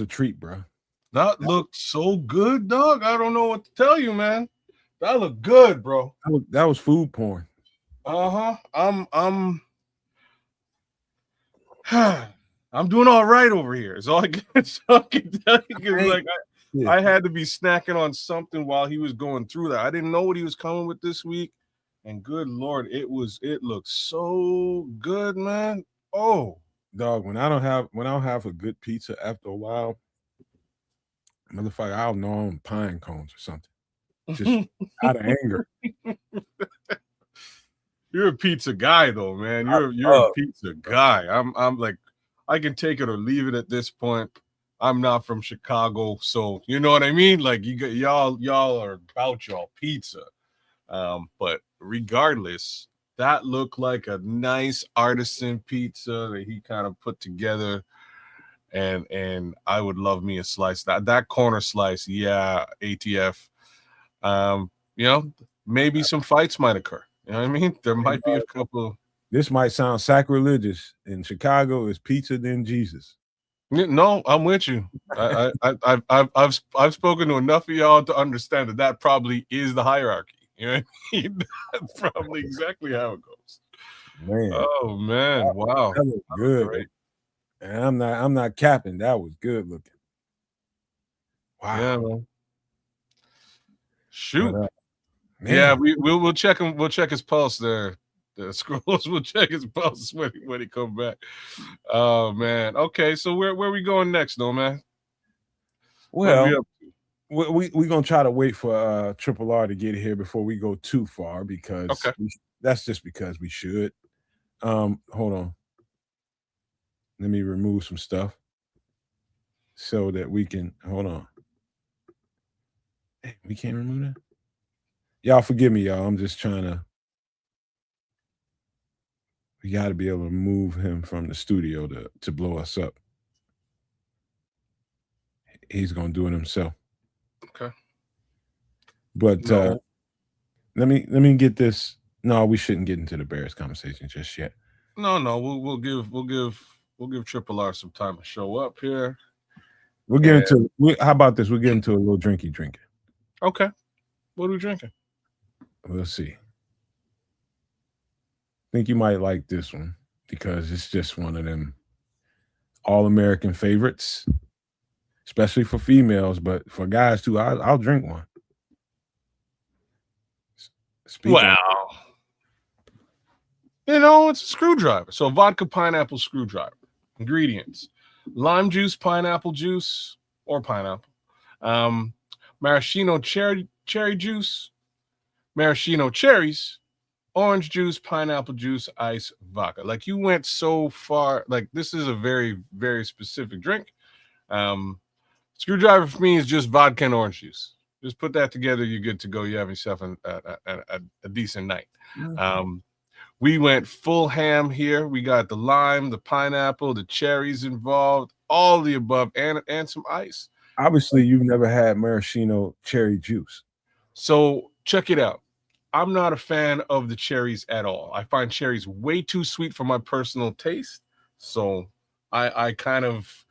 a treat, bro. That looked so good, dog. I don't know what to tell you, man. That looked good, bro. That was food porn. I'm I'm doing all right over here. So I can tell you, I had to be snacking on something while he was going through that. I didn't know what he was coming with this week, and good Lord, it looked so good, man. Oh, dog, when I don't have a good pizza after a while, motherfucker, I'll know on pine cones or something, just out of anger. You're a pizza guy, though, man. You're a pizza guy. I'm like, I can take it or leave it at this point. I'm not from Chicago, so you know what I mean. Like y'all are about y'all pizza. But regardless, that looked like a nice artisan pizza that he kind of put together, and I would love me a slice. That corner slice, yeah, ATF. Maybe some fights might occur. You know what I mean? There might be a couple. This might sound sacrilegious. In Chicago, it's pizza then Jesus. No, I'm with you. I've spoken to enough of y'all to understand that probably is the hierarchy. You know what I mean? That's probably exactly how it goes. Man. Oh man, wow. That looked good. Right? And I'm not capping. That was good looking. Wow. Yeah, man. Shoot. But, yeah, we'll check him. We'll check his pulse there. The scrolls will check his pulse when he come back. Oh man. Okay, so where we going next, though, man? Well, we're gonna try to wait for Triple R to get here before we go too far because Okay. that's just because we should. Hold on. Let me remove some stuff so that we can hold on. Hey, we can't remove that. Y'all forgive me, y'all. I'm just trying to. We got to be able to move him from the studio to blow us up. He's gonna do it himself. Okay. But No. let me get this. No, we shouldn't get into the Bears conversation just yet. No. We'll give Triple R some time to show up here. We'll get into. How about this? We'll get into a little drinking. Okay. What are we drinking? We'll see. I think you might like this one because it's just one of them all-American favorites, especially for females, but for guys too. I'll drink one. Wow. You know, it's a screwdriver. So vodka pineapple screwdriver. Ingredients: lime juice, pineapple juice, or pineapple. Maraschino cherry juice, maraschino cherries, orange juice, pineapple juice, ice, vodka. Like you went so far. Like this is a very, very specific drink. Screwdriver for me is just vodka and orange juice. Just put that together, you're good to go. You have yourself a decent night. We went full ham here. We got the lime, the pineapple, the cherries involved, all the above, and some ice. Obviously, you've never had maraschino cherry juice. So check it out. I'm not a fan of the cherries at all. I find cherries way too sweet for my personal taste. So I kind of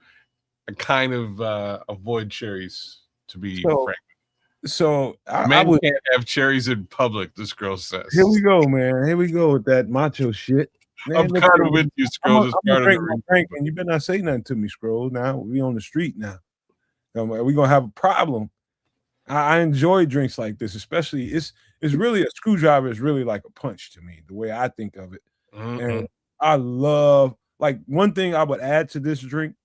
avoid cherries, to be frank. So Men can't have cherries in public, this girl says. Here we go, man. Here we go with that macho shit. Man, I'm kind of with you, Scrolls. I'm and you better not say nothing to me, Scrolls. Now we on the street now. We're gonna have a problem. I enjoy drinks like this, especially it's really a screwdriver is really like a punch to me, the way I think of it. And I love, like, one thing I would add to this drink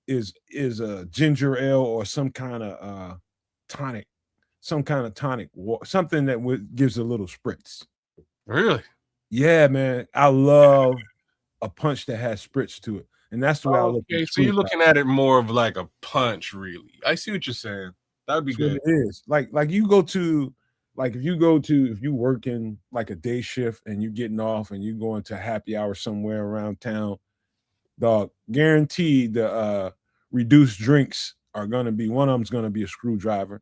is a ginger ale or some kind of tonic, something that gives a little spritz. Really? Yeah, man. I love a punch that has spritz to it. And that's the way I look at it. Okay, so you're looking at it more of like a punch, really. I see what you're saying. That would be good. It is. Like you go to, like if you working like a day shift and you getting off and you going to happy hour somewhere around town, dog, guaranteed the reduced drinks are gonna be, one of them's gonna be a screwdriver.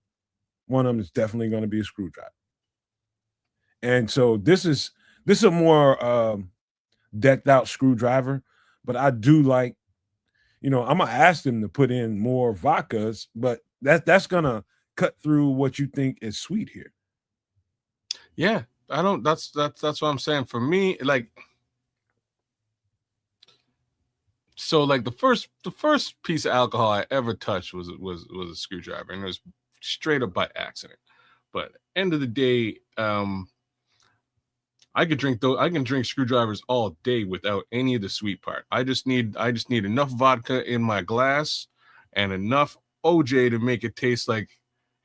One of them is definitely gonna be a screwdriver. And so this is a more decked out screwdriver, but I do like, I'm gonna ask them to put in more vodkas, but that's gonna cut through what you think is sweet here. Yeah, that's what I'm saying. For me, like, so like the first piece of alcohol I ever touched was a screwdriver, and it was straight up by accident. But end of the day, I can drink screwdrivers all day without any of the sweet part. I just need enough vodka in my glass and enough OJ to make it taste like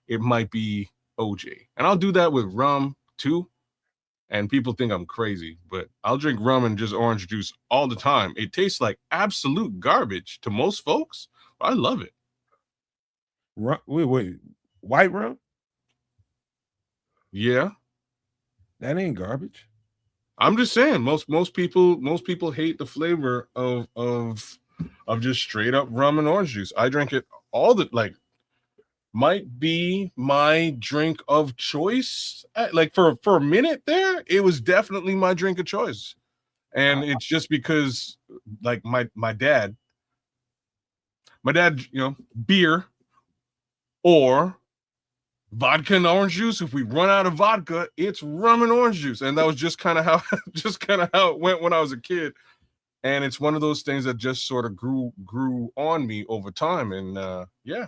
it might be OJ. And I'll do that with rum too. And people think I'm crazy, but I'll drink rum and just orange juice all the time. It tastes like absolute garbage to most folks, but I love it. Wait, white rum? Yeah. That ain't garbage. I'm just saying, most people hate the flavor of just straight up rum and orange juice. I drink it might be my drink of choice. Like for a minute there, it was definitely my drink of choice. And it's just because, like, my dad, beer or vodka and orange juice. If we run out of vodka, it's rum and orange juice. And that was just kind of how it went when I was a kid. And it's one of those things that just sort of grew on me over time. And yeah.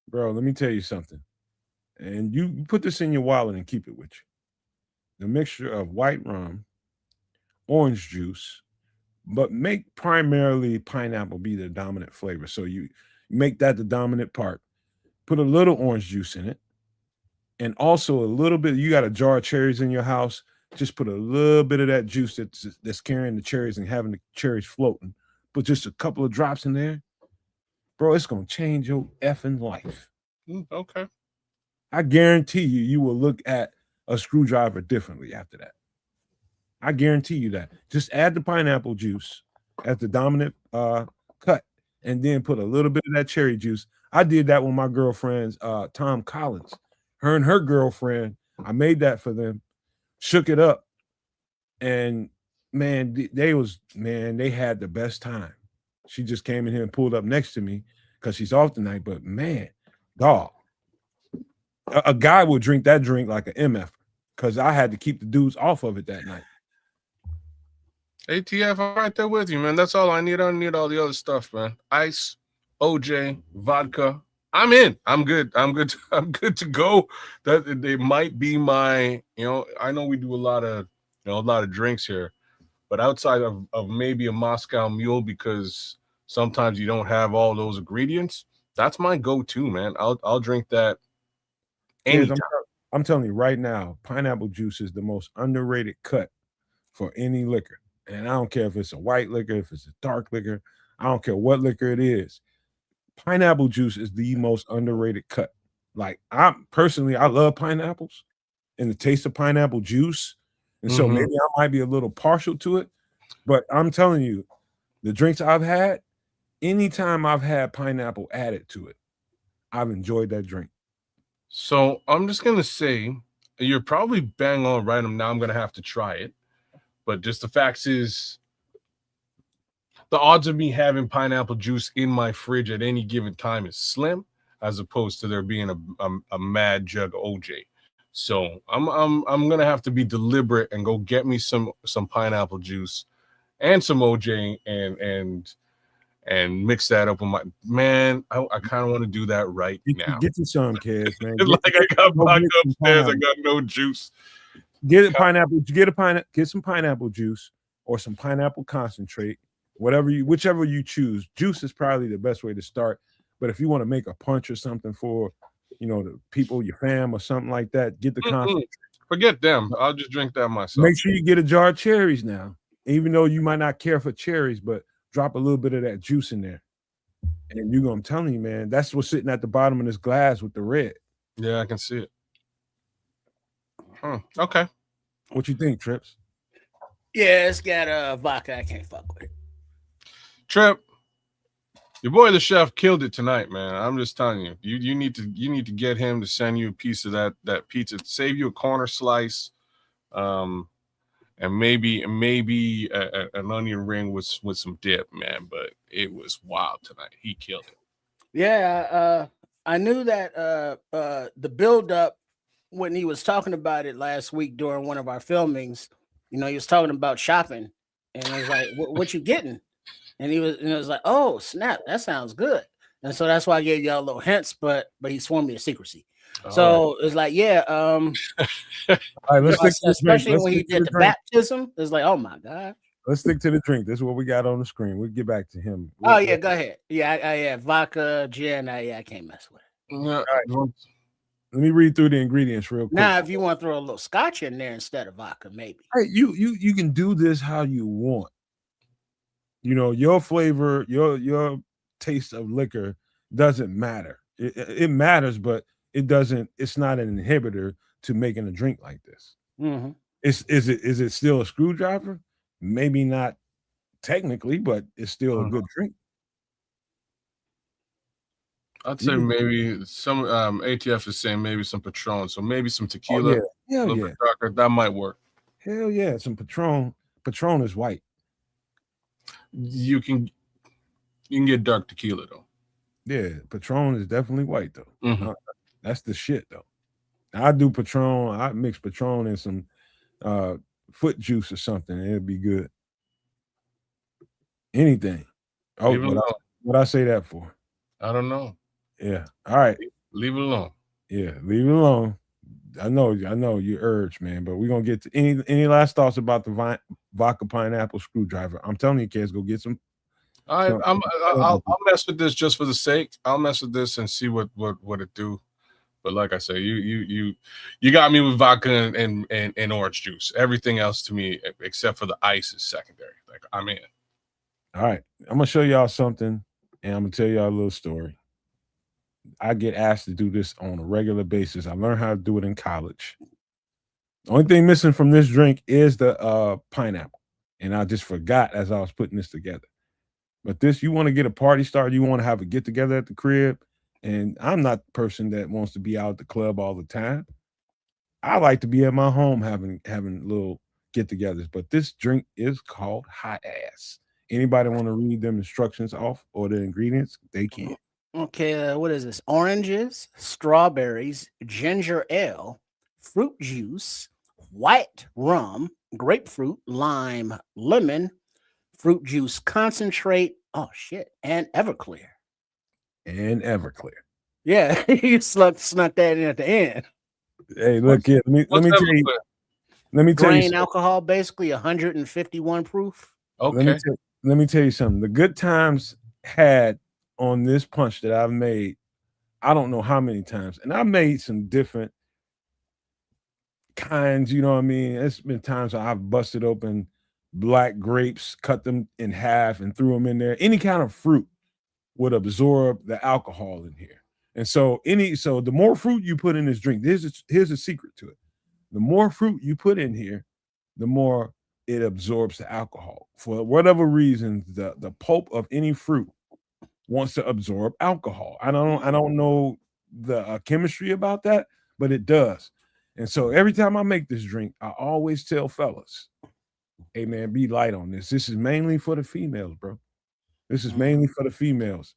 Bro, let me tell you something. And you put this in your wallet and keep it with you. The mixture of white rum, orange juice, but make primarily pineapple be the dominant flavor. So you make that the dominant part. put a little orange juice in it, and also a little bit. You got a jar of cherries in your house. Just put a little bit of that juice that's carrying the cherries and having the cherries floating. Put just a couple of drops in there, bro. It's gonna change your effing life. Okay. I guarantee you will look at a screwdriver differently after that. I guarantee you that. Just add the pineapple juice as the dominant cut, and then put a little bit of that cherry juice. I did that with my girlfriend's Tom Collins. Her and her girlfriend, I made that for them, shook it up, and man, they had the best time. She just came in here and pulled up next to me because she's off tonight. But man, dog, a guy would drink that drink like an MF because I had to keep the dudes off of it that night. ATF, I'm right there with you, man. That's all I need. I don't need all the other stuff, man. Ice, OJ, vodka. I'm in. I'm good. I'm good. I'm good to go. That they might be my, I know we do a lot of drinks here, but outside of maybe a Moscow Mule, because sometimes you don't have all those ingredients, that's my go-to, man. I'll drink that anytime. I'm telling you right now, pineapple juice is the most underrated cut for any liquor. And I don't care if it's a white liquor, if it's a dark liquor, I don't care what liquor it is. Pineapple juice is the most underrated cut. Like I love pineapples and the taste of pineapple juice. And so maybe I might be a little partial to it, but I'm telling you, the drinks I've had, anytime I've had pineapple added to it, I've enjoyed that drink. So I'm just going to say, you're probably bang on right. Now I'm going to have to try it. But just the facts is, the odds of me having pineapple juice in my fridge at any given time is slim, as opposed to there being a mad jug of OJ. So I'm gonna have to be deliberate and go get me some pineapple juice and some OJ and mix that up with my man. I kind of want to do that right now. Get you some, kids, man. I got vodka upstairs. I got no juice. Get some pineapple juice or some pineapple concentrate, whichever you choose. Juice is probably the best way to start. But if you want to make a punch or something for, the people, your fam or something like that, get the concentrate. Forget them. I'll just drink that myself. Make sure you get a jar of cherries now. Even though you might not care for cherries, but drop a little bit of that juice in there. And I'm telling you, man, that's what's sitting at the bottom of this glass with the red. Yeah, I can see it. Okay. What you think, Trips? Yeah, it's got vodka. I can't fuck with it. Trip, your boy the chef killed it tonight, man. I'm just telling you. You need to get him to send you a piece of that pizza. Save you a corner slice, and maybe an onion ring with some dip, man. But it was wild tonight. He killed it. Yeah, I knew that the build up when he was talking about it last week during one of our filmings, he was talking about shopping, and I was like, "What you getting?" And it was like, "Oh snap, that sounds good." And so that's why I gave y'all a little hints, but he swore me to secrecy. So it's like, yeah, all right, especially when he did the baptism, it's like, oh my god. Let's stick to the drink. This is what we got on the screen. We'll get back to him. Go ahead. Yeah, vodka, gin. I can't mess with it. All right. Let me read through the ingredients real quick. Now, if you want to throw a little scotch in there instead of vodka, maybe. Hey, you can do this how you want. Your flavor, your taste of liquor doesn't matter. It matters, but it doesn't. It's not an inhibitor to making a drink like this. Mm-hmm. Is it still a screwdriver? Maybe not technically, but it's still a good drink. I'd say maybe some ATF is saying maybe some Patron, so maybe some tequila. Oh, yeah. Hell yeah. Darker, that might work. Hell yeah, some Patron. Patron is white. You can get dark tequila though. Yeah, Patron is definitely white though. Mm-hmm. That's the shit though. I do Patron. I mix Patron and some foot juice or something. It'd be good. Anything. Oh, what I say that for? I don't know. Yeah. All right. Leave it alone. Yeah, leave it alone. I know you urge, man, but we're gonna get to any last thoughts about the vodka pineapple screwdriver. I'm telling you, kids, go get some I'll mess with this just for the sake. I'll mess with this and see what it do. But like I say, you got me with vodka and orange juice. Everything else to me, except for the ice, is secondary. Like, I'm in. All right, I'm gonna show y'all something, and I'm gonna tell y'all a little story. I get asked to do this on a regular basis. I learned how to do it in college. The only thing missing from this drink is the pineapple, and I just forgot as I was putting this together. But this, you want to get a party started, you want to have a get together at the crib, and I'm not the person that wants to be out at the club all the time. I like to be at my home having little get-togethers. But this drink is called Hot Ass. Anybody want to read them instructions off or the ingredients? They can. Okay, what is this? Oranges, strawberries, ginger ale, fruit juice, white rum, grapefruit, lime, lemon, fruit juice concentrate. Oh shit! And Everclear. And Everclear. Yeah, you snuck that in at the end. Hey, look here. Let me tell you. Let me tell you. Grain alcohol, basically 151 proof. Okay. Let me tell you something. The good times had on this punch that I've made, I don't know how many times, and I made some different kinds. You know what I mean? It's been times I've busted open black grapes, cut them in half, and threw them in there. Any kind of fruit would absorb the alcohol in here. And so the more fruit you put in this drink, here's a secret to it. The more fruit you put in here, the more it absorbs the alcohol. For whatever reason, the pulp of any fruit wants to absorb alcohol. I don't know the chemistry about that, but it does. And so every time I make this drink, I always tell fellas, hey man, be light on this. This is mainly for the females, bro. This is mainly for the females.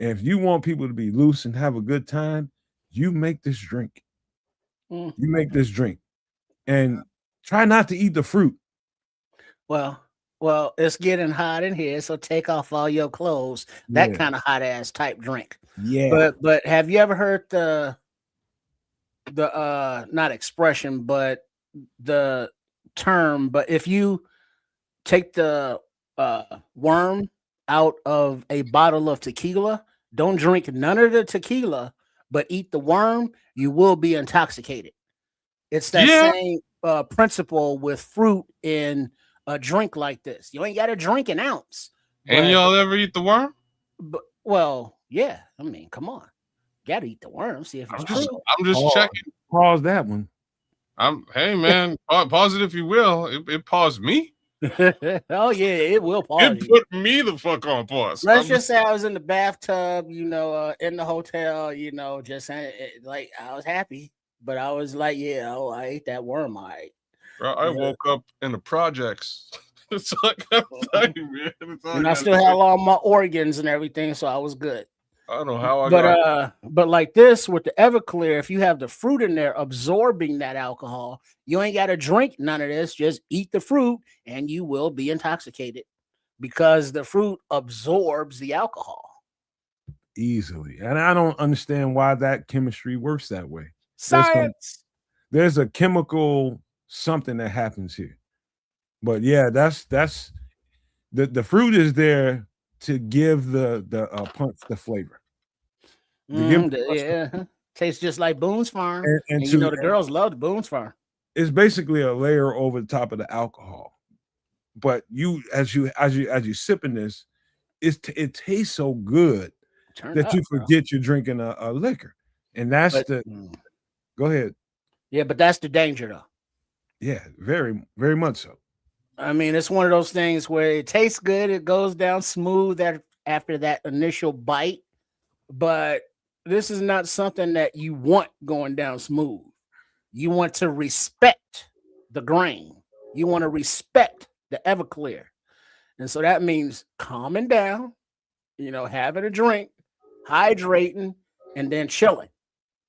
And if you want people to be loose and have a good time, you make this drink. You make this drink. And try not to eat the fruit. Well, it's getting hot in here, so take off all your clothes. That kind of hot ass type drink. Yeah. But have you ever heard the not expression, but the term, but if you take the worm out of a bottle of tequila, don't drink none of the tequila, but eat the worm, you will be intoxicated. It's that same principle with fruit in a drink like this. You ain't got to drink an ounce. And y'all ever eat the worm? But, well, yeah. I mean, come on. Got to eat the worm. See if it's true. I'm just checking. Pause that one. Hey, man. Pause it if you will. It paused me. Oh, yeah. It will pause. It put me the fuck on pause. Let's just say I was in the bathtub, in the hotel, just like I was happy. But I was like, I ate that worm. Bro, I woke up in the projects. It's like, I'm telling you, man. And I still had all my organs and everything, so I was good. I don't know how I got but like this with the Everclear, if you have the fruit in there absorbing that alcohol, you ain't got to drink none of this. Just eat the fruit and you will be intoxicated because the fruit absorbs the alcohol easily. And I don't understand why that chemistry works that way. Science. There's a chemical something that happens here. But yeah, that's the fruit is there to give the punch the flavor. Tastes just like Boone's Farm. And the girls love the Boone's Farm. It's basically a layer over the top of the alcohol. But as you sipping this, it tastes so good you forget you're drinking a liquor. And that's go ahead. Yeah, but that's the danger though. Yeah, very, very much so. I mean, it's one of those things where it tastes good, it goes down smooth after that initial bite, but this is not something that you want going down smooth. You want to respect the grain. You want to respect the Everclear. And so that means calming down, having a drink, hydrating, and then chilling.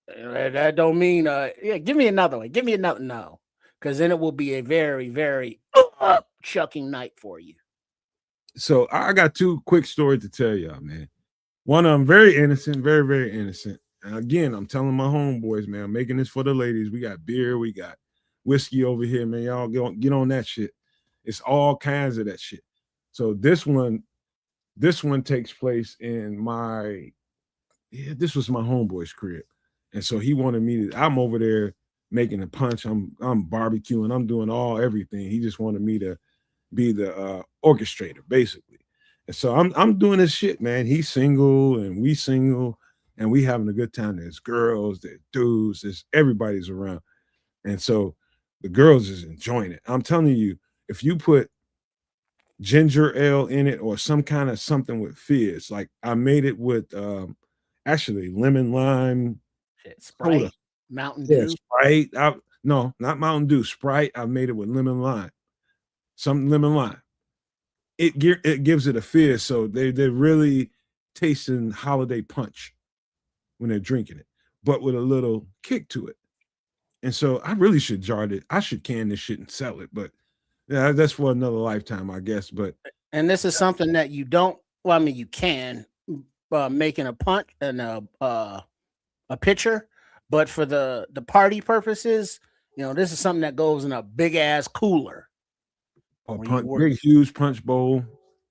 That don't mean, give me another one. Give me another. No, because then it will be a very, very chucking night for you. So I got two quick stories to tell y'all, man. One of them very innocent, very, very innocent. And again, I'm telling my homeboys, man, I'm making this for the ladies. We got beer, we got whiskey over here, man. Y'all get on that shit. It's all kinds of that shit. So this one, This one takes place in this was my homeboy's crib. And so he wanted me to, I'm over there making a punch. I'm barbecuing. I'm doing everything. He just wanted me to be the orchestrator, basically. And so I'm doing this shit, man. He's single and we single and we having a good time. There's girls, there's dudes, everybody's around. And so the girls is enjoying it. I'm telling you, if you put ginger ale in it or some kind of something with fizz, like I made it with actually lemon lime Sprite, soda. Mountain Yeah, Dew. Sprite. No, not Mountain Dew. Sprite. I made it with lemon lime. Some lemon lime. It gives it a fizz, so they're really tasting holiday punch when they're drinking it, but with a little kick to it. And so I really should jar it. I should can this shit and sell it, but yeah, that's for another lifetime, I guess. But And this is something that you don't. Well, I mean, you can making a punch and a pitcher, but for the party purposes, this is something that goes in a big ass cooler. Big huge punch bowl.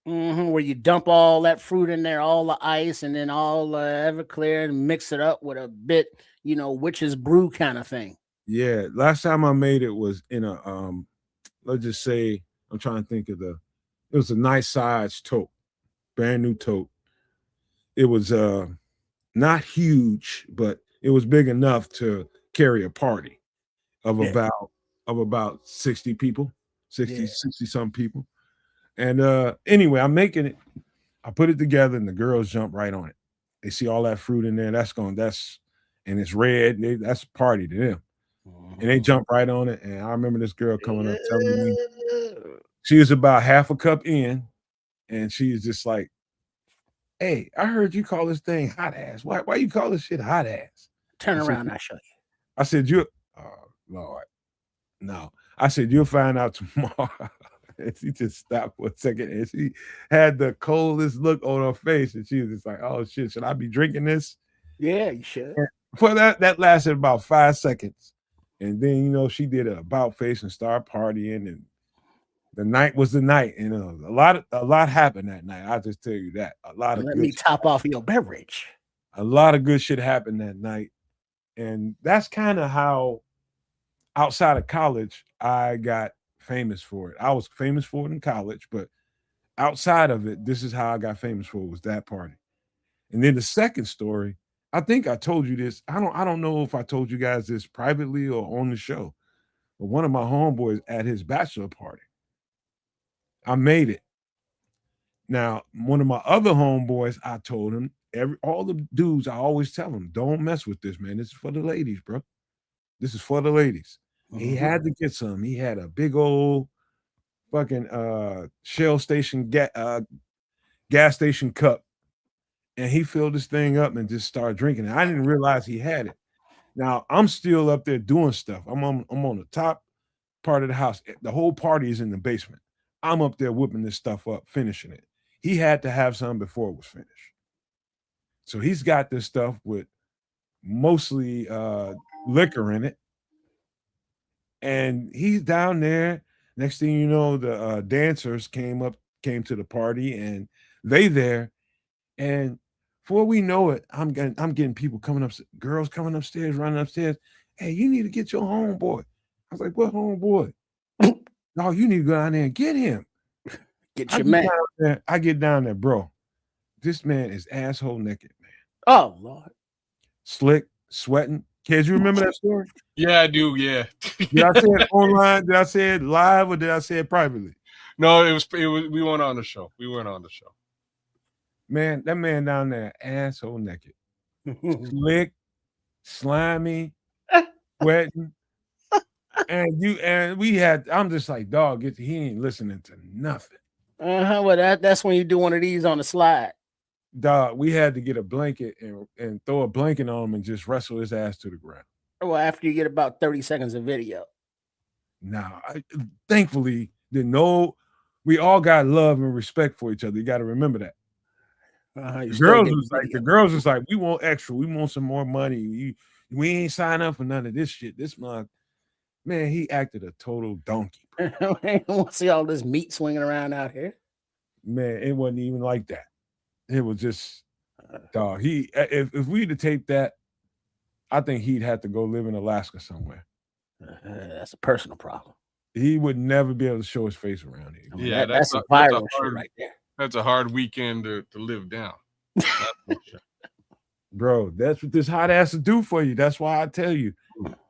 Where you dump all that fruit in there, all the ice, and then all the Everclear, and mix it up with a bit, witch's brew kind of thing. Yeah, last time I made it was in a let's just say, I'm trying to think of it was a nice size tote, brand new tote. It was not huge, but it was big enough to carry a party of about 60 people, 60 some people. And anyway, I'm making it. I put it together and the girls jump right on it. They see all that fruit in there. And it's red. That's a party to them. And they jump right on it. And I remember this girl coming up telling me she was about half a cup in. And she's just like, hey, I heard you call this thing hot ass. Why you call this shit hot ass? Turn around, I'll show you. I said, oh, Lord. No. I said, you'll find out tomorrow. And she just stopped for a second and she had the coldest look on her face. And she was just like, oh shit, should I be drinking this? Yeah, you should. And for that lasted about 5 seconds. And then, she did an about face and started partying. And the night was the night. And a lot happened that night. I'll just tell you that. Let me top off your beverage. A lot of good shit happened that night. And that's kind of how outside of college, I got famous for it. I was famous for it in college, but outside of it, this is how I got famous for it, was that party. And then the second story, I think I told you this. I don't know if I told you guys this privately or on the show, but one of my homeboys at his bachelor party, I made it. Now, one of my other homeboys, I told him, all the dudes, I always tell them, don't mess with this, man. This is for the ladies, bro. This is for the ladies. He had to get some. He had a big old fucking Shell station gas station cup, and he filled this thing up and just started drinking it. I didn't realize he had it. Now I'm still up there doing stuff. I'm on the top part of the house. The whole party is in the basement. I'm up there whipping this stuff up, finishing it. He had to have some before it was finished. So he's got this stuff with mostly liquor in it. And he's down there. Next thing you know, the dancers came to the party, and they there. And before we know it, I'm getting people coming up, girls coming upstairs, running upstairs. Hey, you need to get your homeboy. I was like, what homeboy? No, you need to go down there and get him. Get your man. I get down there, bro. This man is asshole naked, man. Oh Lord. Slick, sweating. Kids, you remember that story? Yeah, I do. Yeah. Did I say it online? Did I say it live, or did I say it privately? No, it was. We went on the show. Man, that man down there, asshole naked, slick, slimy, sweating, and we had. I'm just like, dog. He ain't listening to nothing. Well, that's when you do one of these on the slide. Dog, we had to get a blanket and throw a blanket on him and just wrestle his ass to the ground. Well, after you get about 30 seconds of video. Now, thankfully, we all got love and respect for each other. You got to remember that. The girls was like, we want extra. We want some more money. We ain't sign up for none of this shit. This month, man, he acted a total donkey. I don't see all this meat swinging around out here. Man, it wasn't even like that. It was just dog. If we'd have taped that, I think he'd have to go live in Alaska somewhere. That's a personal problem. He would never be able to show his face around here. I mean, that's a viral shit right there. That's a hard weekend to live down. Bro, that's what this hot ass will do for you. That's why I tell you,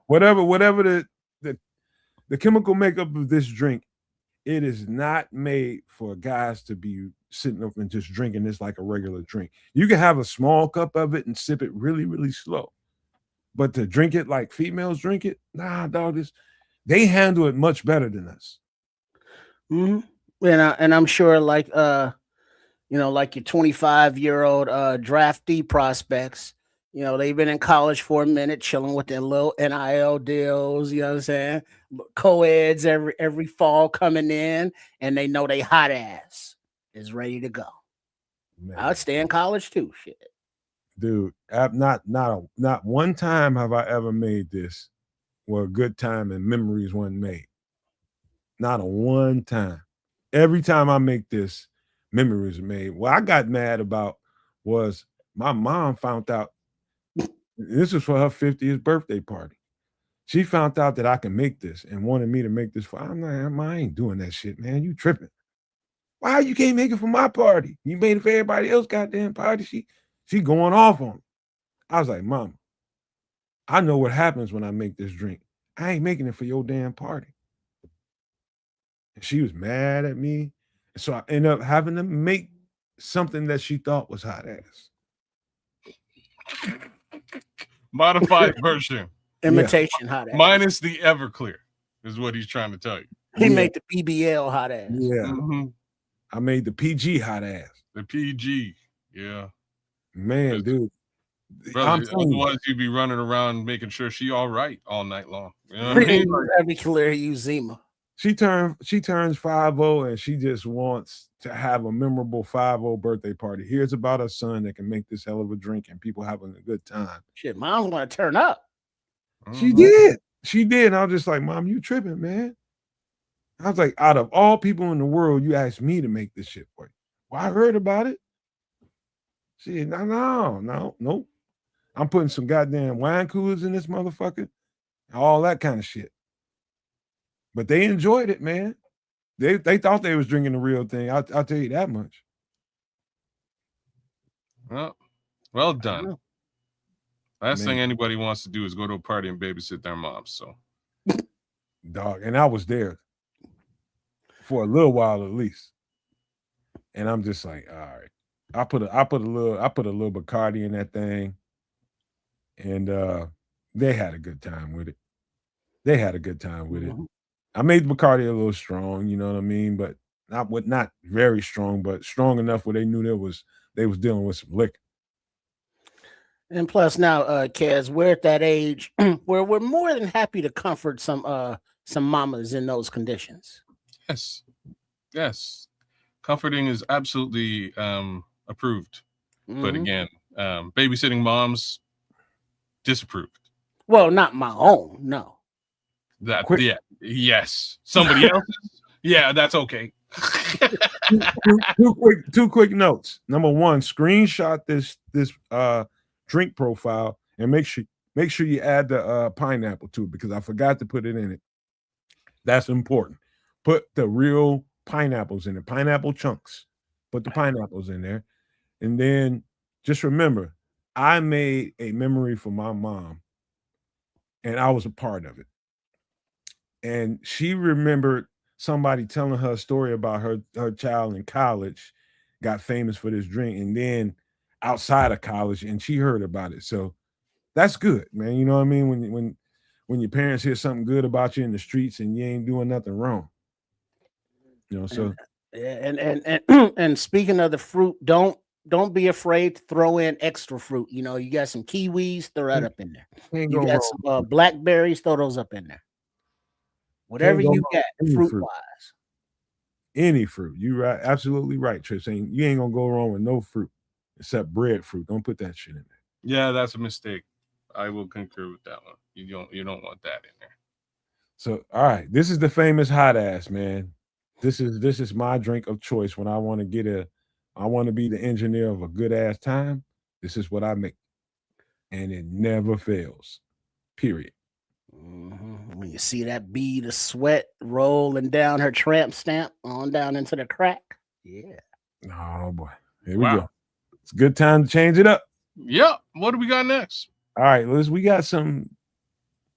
whatever the chemical makeup of this drink, it is not made for guys to be sitting up and just drinking this like a regular drink. You can have a small cup of it and sip it really, really slow. But to drink it like females drink it, nah, dog, they handle it much better than us. Mm-hmm. And I'm sure like like your 25-year-old draftee prospects, they've been in college for a minute, chilling with their little NIL deals, you know what I'm saying? Co-eds every fall coming in, and they know they hot ass is ready to go. Man. I'd stay in college too. Shit. Dude, not one time have I ever made this where a good time and memories weren't made. Not a one time. Every time I make this, memories are made. What I got mad about was my mom found out, this was for her 50th birthday party. She found out that I can make this and wanted me to make this for. I'm like, I ain't doing that shit, man. You tripping. Why you can't make it for my party? You made it for everybody else goddamn party. She going off on me. I was like, Mama, I know what happens when I make this drink. I ain't making it for your damn party. And she was mad at me. So I ended up having to make something that she thought was hot ass. Modified version. Imitation hot ass. Minus the Everclear is what he's trying to tell you. He made the PBL hot ass. Yeah. Mm-hmm. I made the PG hot ass. The PG. Yeah. Man, dude. Brother, otherwise you'd be running around making sure she all right all night long. You know what I mean? Everclear use Zima. She turns 50 and she just wants to have a memorable 50 birthday party. Here's about her son that can make this hell of a drink and people having a good time. Shit, Mom's want to turn up. She did. And I was just like, Mom, you tripping, man. I was like, out of all people in the world, you asked me to make this shit for you. Well, I heard about it. She said, no. I'm putting some goddamn wine coolers in this motherfucker. All that kind of shit. But they enjoyed it, man. They thought they was drinking the real thing. I'll tell you that much. Well done. Last thing anybody wants to do is go to a party and babysit their mom. So, dog, and I was there for a little while at least. And I'm just like, all right. I put a little Bacardi in that thing, and they had a good time with it. Mm-hmm. I made Bacardi a little strong, you know what I mean, but not very strong, but strong enough where they knew they was dealing with some liquor. And plus now, Kaz, we're at that age where we're more than happy to comfort some mamas in those conditions. Yes. Comforting is absolutely approved. Mm-hmm. But again, babysitting moms disapproved. Well, not my own, no. Yes. Somebody else's? Yeah, that's okay. two quick notes. Number one, screenshot this drink profile and make sure you add the pineapple to it because I forgot to put it in it. That's important. Put the real pineapples in it, pineapple chunks. Put the pineapples in there. And then just remember, I made a memory for my mom and I was a part of it. And she remembered somebody telling her a story about her child in college got famous for this drink and then outside of college and she heard about it. So that's good, man. You know what I mean? When your parents hear something good about you in the streets and you ain't doing nothing wrong. You know, so and speaking of the fruit, don't be afraid to throw in extra fruit. You know, you got some kiwis, throw that up in there. You got some blackberries, throw those up in there. Whatever you got, fruit wise. Any fruit. You're right, absolutely right, Trish. You ain't gonna go wrong with no fruit except breadfruit. Don't put that shit in there. Yeah, that's a mistake. I will concur with that one. You don't want that in there. So, all right, this is the famous hot ass, man. This is my drink of choice when I want to get I want to be the engineer of a good ass time. This is what I make. And it never fails. Period. When you see that bead of sweat rolling down her tramp stamp on down into the crack. Yeah. Oh boy. Here we go. It's a good time to change it up. Yep. What do we got next? All right, we got some.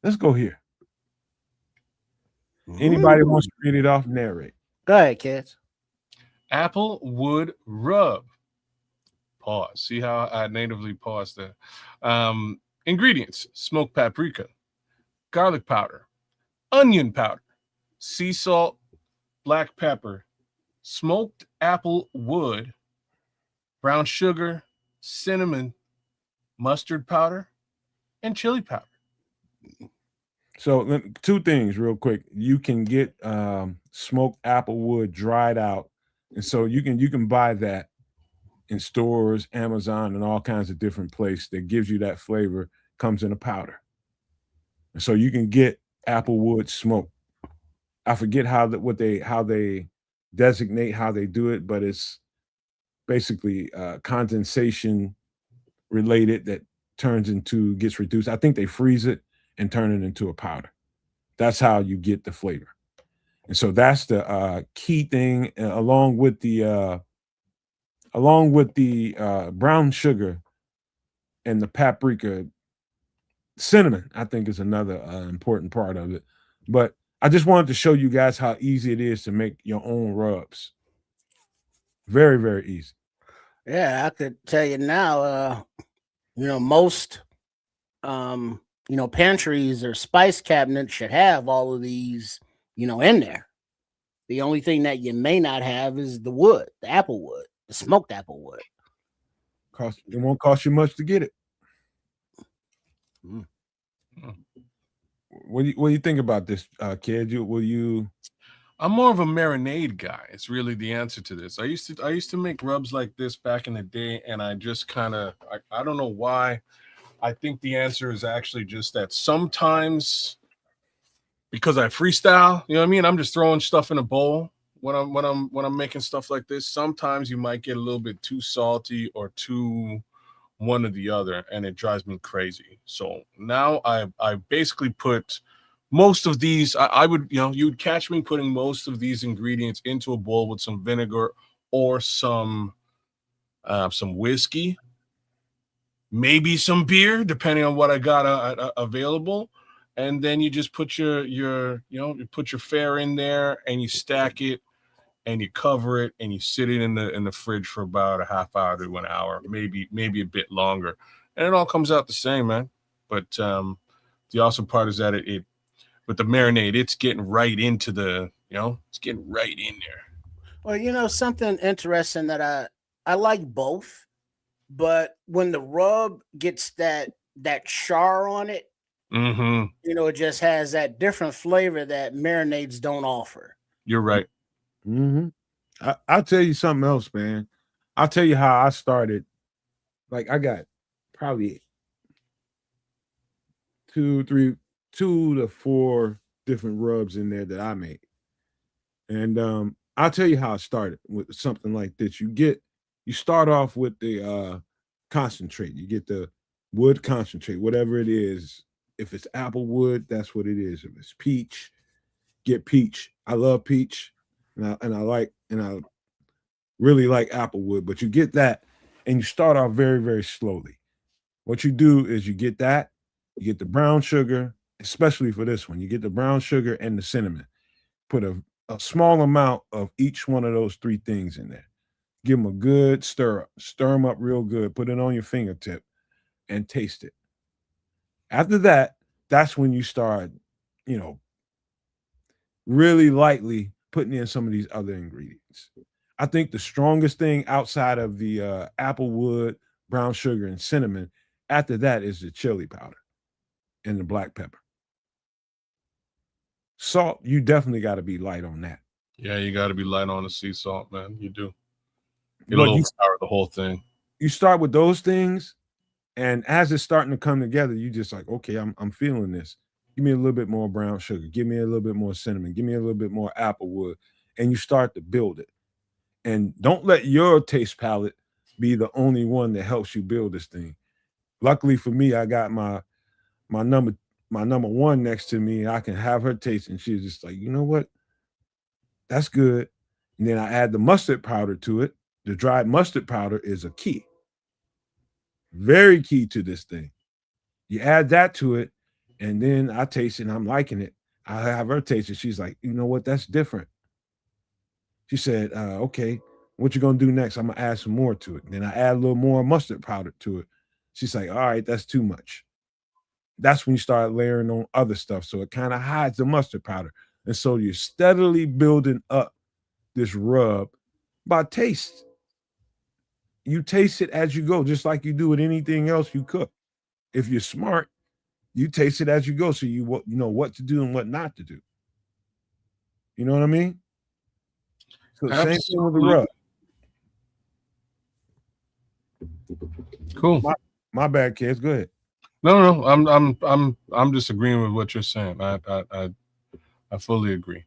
Let's go here. Anybody wants to read it off, narrate. Go ahead, kids. Apple wood rub. Pause. See how I natively paused there. Ingredients: smoked paprika, garlic powder, onion powder, sea salt, black pepper, smoked apple wood, brown sugar, cinnamon, mustard powder, and chili powder. So 2 things real quick. You can get smoked apple wood dried out, and so you can buy that in stores, Amazon, and all kinds of different places that gives you that flavor. Comes in a powder, and so you can get apple wood smoke. I forget how they designate how they do it, but it's basically condensation related that gets reduced. I think they freeze it and turn it into a powder. That's how you get the flavor. And so that's the key thing, along with the brown sugar and the paprika. Cinnamon, I think, is another important part of it. But I just wanted to show you guys how easy it is to make your own rubs. Very, very easy. Yeah, I could tell you now, most pantries or spice cabinets should have all of these, in there. The only thing that you may not have is the wood, the apple wood, the smoked apple wood. It won't cost you much to get it. What do you think about this, kid? I'm more of a marinade guy. It's really the answer to this. I used to make rubs like this back in the day, and I just kind of I don't know why. I think the answer is actually just that sometimes, because I freestyle, you know what I mean? I'm just throwing stuff in a bowl when I'm making stuff like this. Sometimes you might get a little bit too salty or too one or the other, and it drives me crazy. So now I basically put most of these. I would, you'd catch me putting most of these ingredients into a bowl with some vinegar or some whiskey, maybe some beer, depending on what I got available. And then you just put you put your fare in there, and you stack it, and you cover it, and you sit it in the fridge for about a half hour to an hour, maybe a bit longer, and it all comes out the same, man. But the awesome part is that it with the marinade, it's getting right into it's getting right in there. Well, something interesting that I like both, but when the rub gets that char on it, it just has that different flavor that marinades don't offer. You're right. I'll tell you something else, man. I'll tell you how I started. Like, I got probably 2 to 4 different rubs in there that I made. And I'll tell you how I started with something like this. You start off with the concentrate. You get the wood concentrate, whatever it is. If it's apple wood, that's what it is. If it's peach, get peach. I love peach, and I really like apple wood. But you get that, and you start off very, very slowly. What you do is you get that, you get the brown sugar, especially for this one. You get the brown sugar and the cinnamon. Put a small amount of each one of those 3 things in there. Give them a good stir up. Stir them up real good. Put it on your fingertip and taste it. After that, that's when you start, really lightly putting in some of these other ingredients. I think the strongest thing outside of the apple wood, brown sugar, and cinnamon, after that is the chili powder and the black pepper. Salt, you definitely got to be light on that. Yeah, you got to be light on the sea salt, man. You do. It'll overpower the whole thing. You start with those things, and as it's starting to come together, you just like, okay, I'm feeling this. Give me a little bit more brown sugar. Give me a little bit more cinnamon. Give me a little bit more apple wood. And you start to build it. And don't let your taste palette be the only one that helps you build this thing. Luckily for me, I got my number one next to me. I can have her taste, and she's just like, you know what? That's good. And then I add the mustard powder to it. The dried mustard powder is a key. Very key to this thing. You add that to it, and then I taste it and I'm liking it. I have her taste it. She's like, you know what? That's different. She said, okay, what you gonna do next? I'm gonna add some more to it. And then I add a little more mustard powder to it. She's like, all right, that's too much. That's when you start layering on other stuff. So it kind of hides the mustard powder. And so you're steadily building up this rub by taste. You taste it as you go, just like you do with anything else you cook. If you're smart, you taste it as you go, so you know what to do and what not to do. You know what I mean? So same thing with the rub. Cool. My bad, kids. Go ahead. No, I'm just agreeing with what you're saying. I fully agree.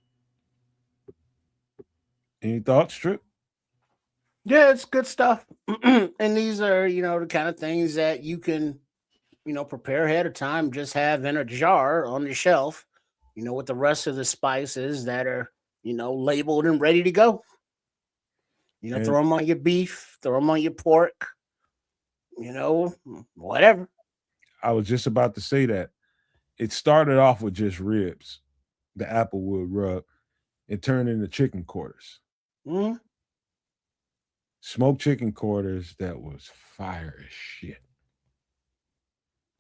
Any thoughts, Trip? Yeah, it's good stuff. And these are, the kind of things that you can, prepare ahead of time, just have in a jar on the shelf, with the rest of the spices that are, labeled and ready to go. And throw them on your beef, throw them on your pork, whatever. I was just about to say that. It started off with just ribs, the applewood rub. It turned into chicken quarters. Mm-hmm. Smoked chicken quarters that was fire as shit.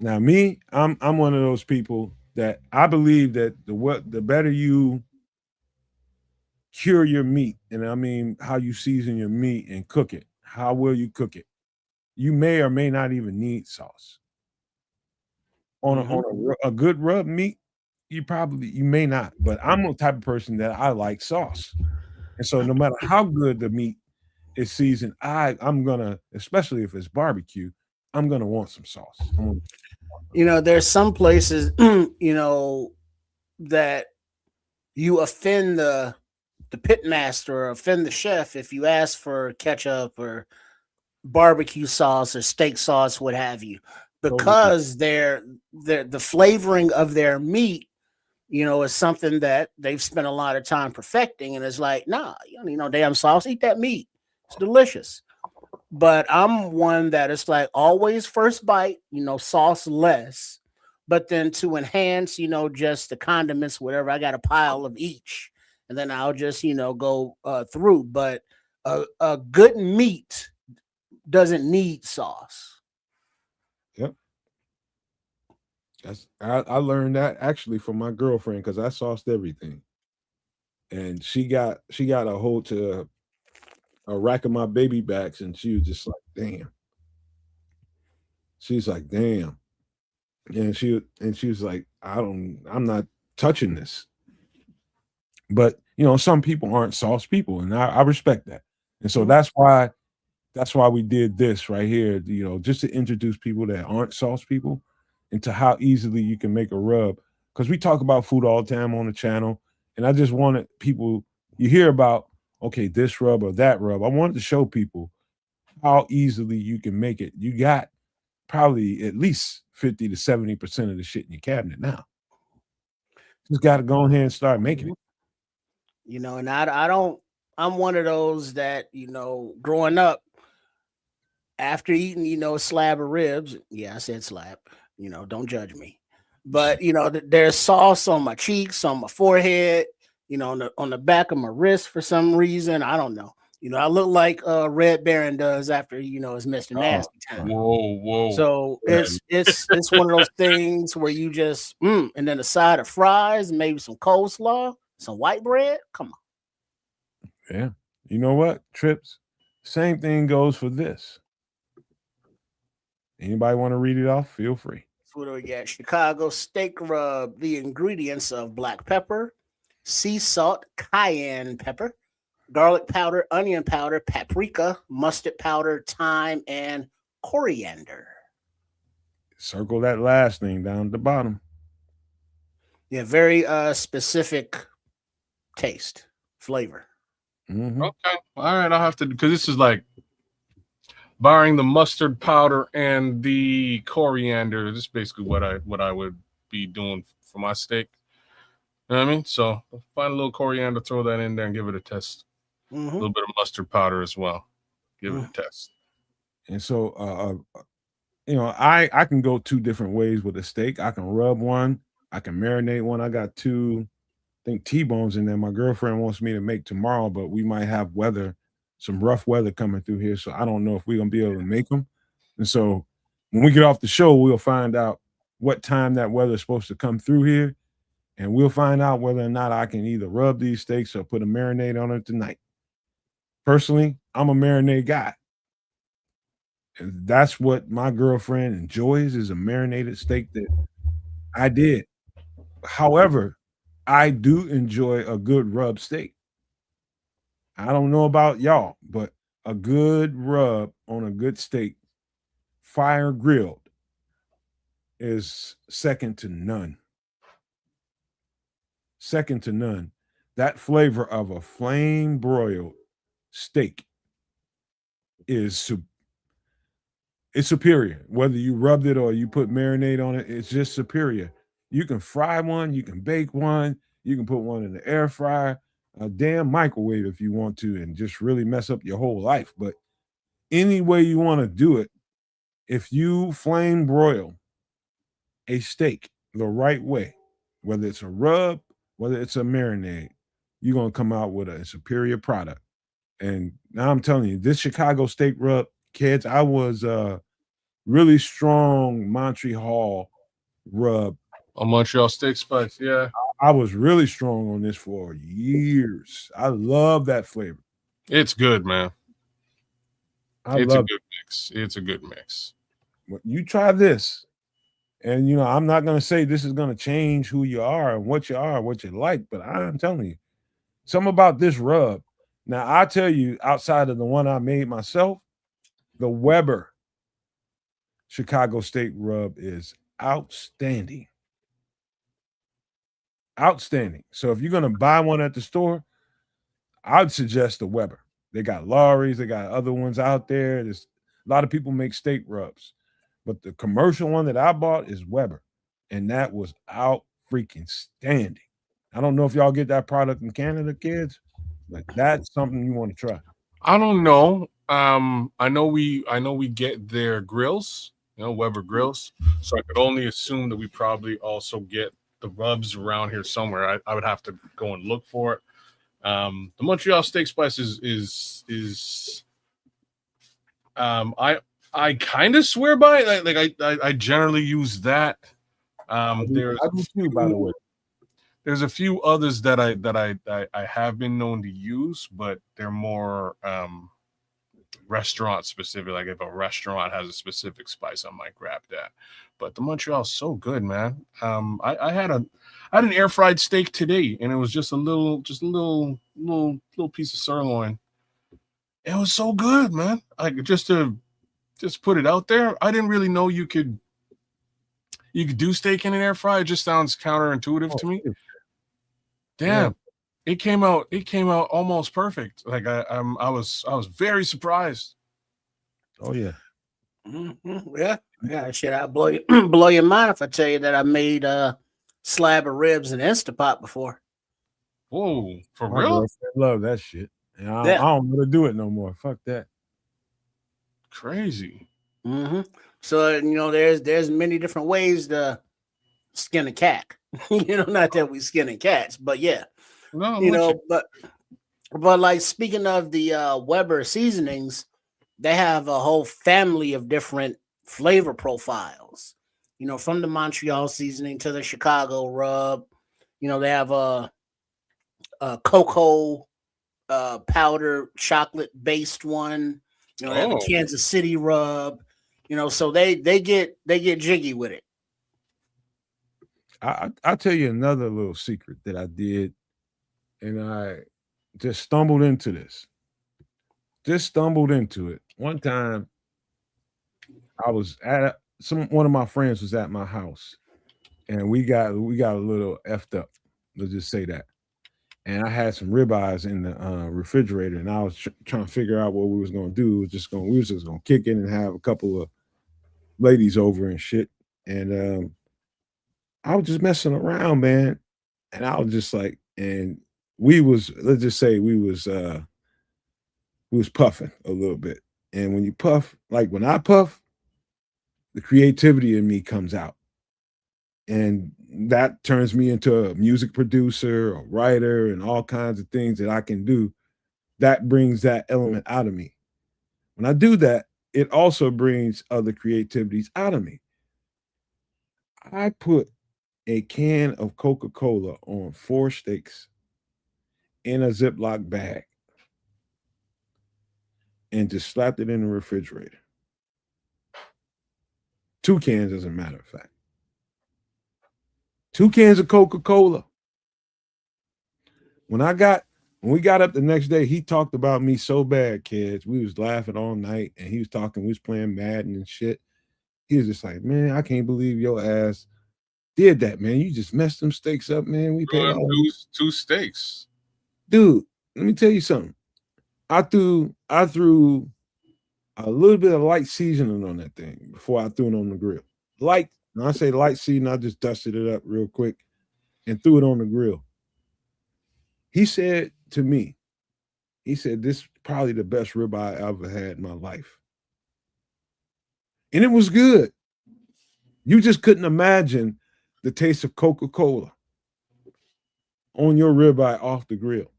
Now, me, I'm one of those people that I believe that the better you cure your meat, and I mean how you season your meat and cook it, how will you cook it? You may or may not even need sauce. On a good rub meat, you may not. But I'm the type of person that I like sauce, and so no matter how good the meat is seasoned, I'm gonna, especially if it's barbecue, I'm gonna want some sauce. There's some places, that you offend the pit master or offend the chef if you ask for ketchup or barbecue sauce or steak sauce, what have you, because the flavoring of their meat, is something that they've spent a lot of time perfecting, and it's like, nah, you don't need no damn sauce. Eat that meat. It's delicious. But I'm one that is like always first bite, sauce less, but then to enhance, just the condiments, whatever, I got a pile of each, and then I'll just, go through. But a good meat doesn't need sauce. Yep. I learned that actually from my girlfriend, because I sauced everything, and she got a hold to a rack of my baby backs, and she was just like, damn. She's like, damn. And she was like, I'm not touching this. But some people aren't sauce people, and I respect that. And so that's why we did this right here, just to introduce people that aren't sauce people into how easily you can make a rub. Because we talk about food all the time on the channel, and I just wanted people, you hear about, okay, this rub or that rub. I wanted to show people how easily you can make it. You got probably at least 50 to 70% of the shit in your cabinet now. Just got to go ahead and start making it. And I'm one of those that, growing up, after eating, a slab of ribs, yeah, I said slab, don't judge me. But, there's sauce on my cheeks, on my forehead, on the back of my wrist for some reason. I don't know. I look like Red Baron does after, his Mr. Nasty time. Whoa. So it's one of those things where you just, and then a side of fries, maybe some coleslaw, some white bread. Come on. Yeah. You know what, Trips? Same thing goes for this. Anybody want to read it off? Feel free. What do we got? Chicago steak rub. The ingredients of black pepper, sea salt, cayenne pepper, garlic powder, onion powder, paprika, mustard powder, thyme, and coriander. Circle that last thing down at the bottom. Yeah, very specific taste, flavor. Mm-hmm. Okay. All right. I'll have to, because this is like barring the mustard powder and the coriander. This is basically what I would be doing for my steak. You know what I mean? So find a little coriander, throw that in there, and give it a test. A little bit of mustard powder as well. Give it a test. And so, I can go two different ways with a steak. I can rub one. I can marinate one. I got two, I think T-bones in there. My girlfriend wants me to make tomorrow, but we might have some rough weather coming through here, so I don't know if we're gonna be able to make them. And so, when we get off the show, we'll find out what time that weather is supposed to come through here, and we'll find out whether or not I can either rub these steaks or put a marinade on it tonight. Personally, I'm a marinade guy. And that's what my girlfriend enjoys is a marinated steak that I did. However, I do enjoy a good rub steak. I don't know about y'all, but a good rub on a good steak, fire grilled, is second to none. Second to none. That flavor of a flame broiled steak is it's superior. Whether you rubbed it or you put marinade on it, it's just superior. You can fry one, you can bake one, you can put one in the air fryer, a damn microwave if you want to, and just really mess up your whole life. But any way you want to do it, if you flame broil a steak the right way, whether it's a rub, whether it's a marinade, you're gonna come out with a superior product. And now I'm telling you, this Chicago steak rub, kids, I was really strong Montreal rub. A Montreal steak spice, yeah. I was really strong on this for years. I love that flavor. It's good, man. It's a love good mix. It's a good mix. it. You try this, and I'm not gonna say this is gonna change who you are and what you are, what you like, but I'm telling you, something about this rub. Now I tell you, outside of the one I made myself, the Weber Chicago steak rub is outstanding. Outstanding. So if you're gonna buy one at the store, I'd suggest the Weber. They got Laurie's, they got other ones out there. There's a lot of people make steak rubs, but the commercial one that I bought is Weber, and that was out freaking standing. I don't know if y'all get that product in Canada, kids, but that's something you want to try. I don't know. I know we get their grills, Weber grills. So I could only assume that we probably also get the rubs around here somewhere. I would have to go and look for it. The Montreal steak spice is I kind of swear by it. Like I generally use that. I do too, by the way. There's a few others that I have been known to use, but they're more restaurant specific. Like if a restaurant has a specific spice, I might grab that. But the Montreal's so good, man. I had an air fried steak today, and it was just a little piece of sirloin. It was so good, man. Like just put it out there. I didn't really know you could do steak in an air fryer. It just sounds counterintuitive to me. Damn. Yeah. It came out almost perfect. Like I was very surprised. Oh yeah. Mm-hmm. Yeah. Shit, I'll blow your mind if I tell you that I made a slab of ribs in Instapot before. Whoa, for My real? girlfriend love that shit. And I don't want to do it no more. Fuck that. Crazy. Mm-hmm. So there's many different ways to skin a cat. Not that we skinning cats, but yeah. No, but like speaking of the Weber seasonings, they have a whole family of different flavor profiles. From the Montreal seasoning to the Chicago rub. They have a cocoa powder chocolate based one. They have a Kansas City rub. So they get jiggy with it. I'll tell you another little secret that I did, and I just stumbled into this. One time, I was at one of my friends was at my house, and we got a little effed up. Let's just say that. and I had some ribeyes in the refrigerator, and I was trying to figure out what we was gonna do. We was just gonna kick in and have a couple of ladies over and shit. And I was just messing around, man. And I was just like, and let's just say we was puffing a little bit. And when you puff, like when I puff, the creativity in me comes out. And that turns me into a music producer, a writer, and all kinds of things that I can do. That brings that element out of me. When I do that, it also brings other creativities out of me. I put a can of Coca-Cola on 4 steaks in a Ziploc bag and just slapped it in the refrigerator. 2 cans, as a matter of fact. 2 cans of Coca-Cola. When we got up the next day, he talked about me so bad, kids. We was laughing all night, and he was talking, we was playing Madden and shit. He was just like, man, I can't believe your ass did that, man. You just messed them steaks up, man. We paid all two steaks. Dude, let me tell you something. I threw a little bit of light seasoning on that thing before I threw it on the grill. Light, when I say light seasoning, I just dusted it up real quick and threw it on the grill. He said to me, this is probably the best ribeye I ever had in my life. And it was good. You just couldn't imagine the taste of Coca-Cola on your ribeye off the grill.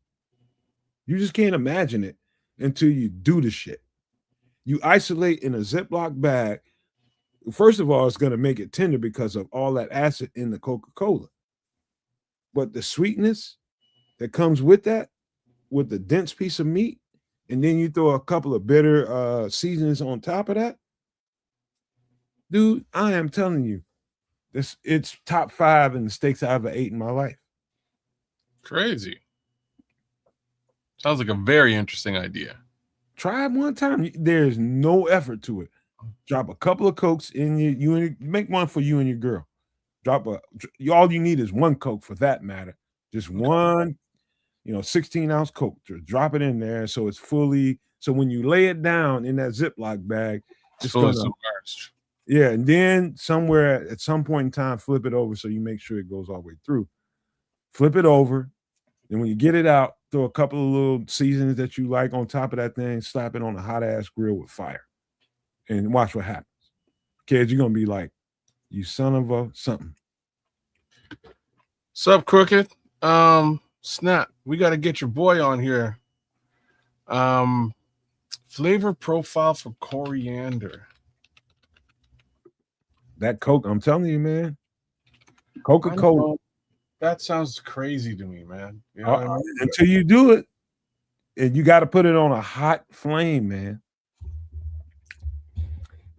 You just can't imagine it until you do the shit. You isolate in a Ziploc bag. First of all, it's going to make it tender because of all that acid in the Coca-Cola. But the sweetness that comes with that, with the dense piece of meat, and then you throw a couple of bitter seasonings on top of that, dude, I am telling you, it's top 5 in the steaks I ever ate in my life. Crazy. Sounds like a very interesting idea. Try it one time. There's no effort to it. Drop a couple of Cokes in you make one for you and your girl. All you need is 1 Coke for that matter. Just one, 16-ounce Coke. Just drop it in there so it's fully. So when you lay it down in that Ziploc bag, It's fully submerged. Yeah, and then somewhere at some point in time, flip it over so you make sure it goes all the way through. Flip it over. Then when you get it out, throw a couple of little seasonings that you like on top of that thing, slap it on a hot ass grill with fire, and watch what happens. Kids, you're gonna be like, you son of a something. Sup, Crooked? Snap. We got to get your boy on here. Flavor profile for coriander. That Coke, I'm telling you, man. Coca-Cola. That sounds crazy to me, man. You know what I mean? Until you do it, and you got to put it on a hot flame, man.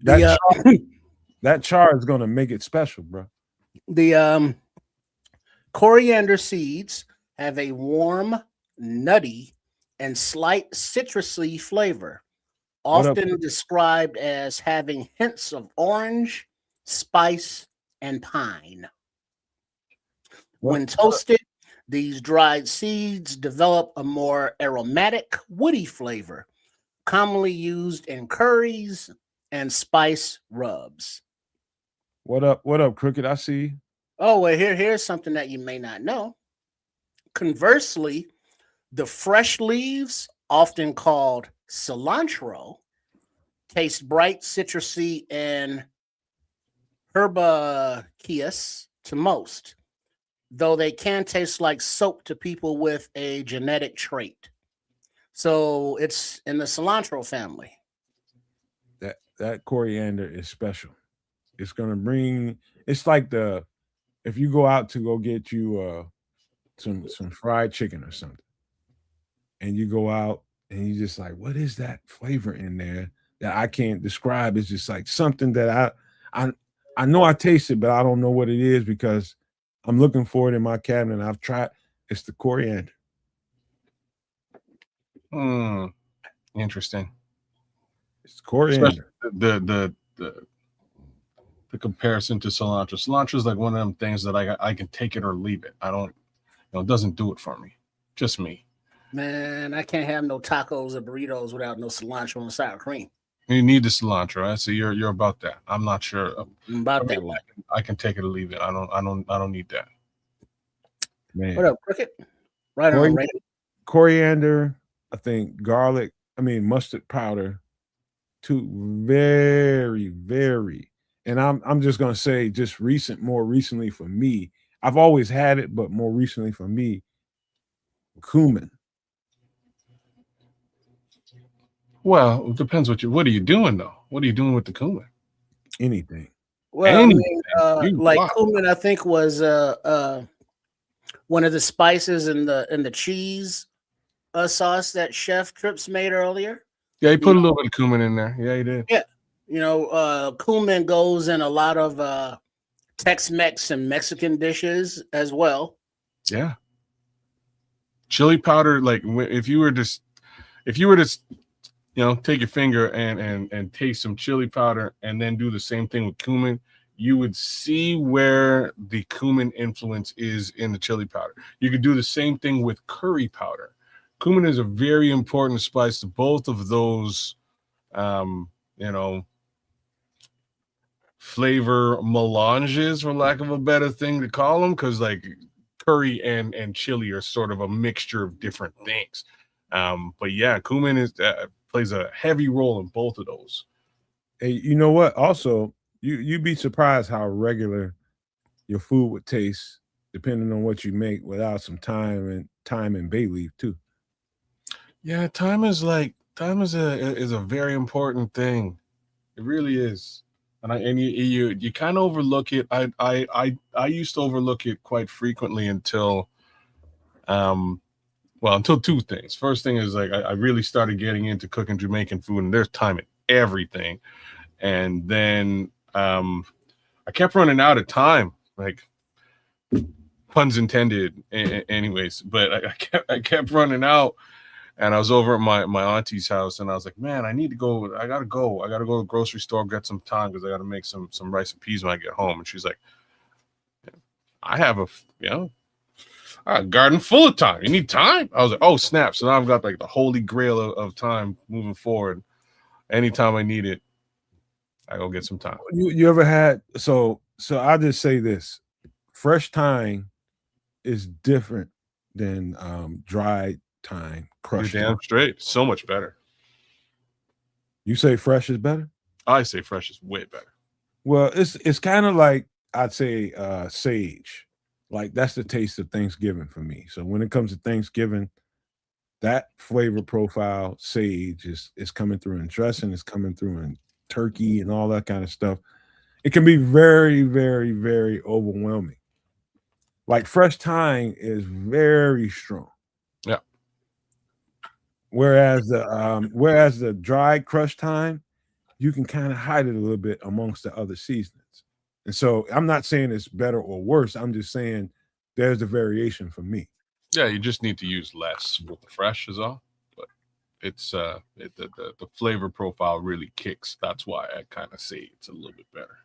That char is gonna make it special, bro. The coriander seeds have a warm, nutty, and slight citrusy flavor, often described as having hints of orange, spice, and pine. When toasted, these dried seeds develop a more aromatic, woody flavor, commonly used in curries and spice rubs. What up, Crooked? I see you. Oh, well, here's something that you may not know. Conversely, the fresh leaves, often called cilantro, taste bright, citrusy, and herbaceous to most, though they can taste like soap to people with a genetic trait. So it's in the cilantro family. That coriander is special. It's gonna bring. It's like if you go out to go get you some fried chicken or something, and you go out and you just like, what is that flavor in there that I can't describe? It's just like something that I know I tasted, but I don't know what it is because I'm looking for it in my cabinet. And I've tried. It's the coriander. Interesting. It's coriander. Especially the comparison to cilantro. Cilantro is like one of them things that I can take it or leave it. I don't, it doesn't do it for me. Just me. Man, I can't have no tacos or burritos without no cilantro and sour cream. You need the cilantro. I see you're about that. I'm not sure. I'm about I that mean, one. I can take it or leave it. I don't need that. Man. What up, Cricket? Right Cori- on, right. Coriander, I think garlic, mustard powder, two very, very, and I'm just gonna say just more recently for me. I've always had it, but more recently for me, cumin. Well, it depends what are you doing though? What are you doing with the cumin? Anything. Well, I Anything. mean, like cumin, I think was one of the spices in the cheese sauce that Chef Trips made earlier. Yeah, he put a little bit of cumin in there. Yeah, he did. Yeah, cumin goes in a lot of Tex-Mex and Mexican dishes as well. Yeah. Chili powder, like if you were to take your finger and taste some chili powder and then do the same thing with cumin, you would see where the cumin influence is in the chili powder. You could do the same thing with curry powder. Cumin is a very important spice to both of those, flavor melanges, for lack of a better thing to call them, because like curry and chili are sort of a mixture of different things. But yeah, cumin plays a heavy role in both of those. Hey, you know what? Also, you'd be surprised how regular your food would taste depending on what you make without some thyme and bay leaf too. Yeah, thyme is a very important thing. It really is. And you kind of overlook it. I used to overlook it quite frequently until two things. First thing is like I really started getting into cooking Jamaican food, and there's thyme in everything. And then I kept running out of time, like puns intended. Anyways, but I kept running out. And I was over at my auntie's house, and I was like, man, I gotta go to the grocery store, get some time because I gotta make some rice and peas when I get home. And she's like, I have a garden full of time. You need time? I was like, oh snap. So now I've got like the holy grail of time moving forward. Anytime I need it, I go get some time. You ever had so I'll just say this: fresh thyme is different than dried thyme, crushed. You're damn straight. So much better. You say fresh is better? I say fresh is way better. Well, it's kind of like I'd say sage. Like that's the taste of Thanksgiving for me. So when it comes to Thanksgiving, that flavor profile, sage, is coming through in dressing, it's coming through in turkey and all that kind of stuff. It can be very, very, very overwhelming. Like fresh thyme is very strong. Yeah. Whereas the dried crushed thyme, you can kind of hide it a little bit amongst the other seasonings. And so I'm not saying it's better or worse. I'm just saying there's a variation for me. Yeah, you just need to use less with the fresh is all. But it's the flavor profile really kicks. That's why I kind of say it's a little bit better.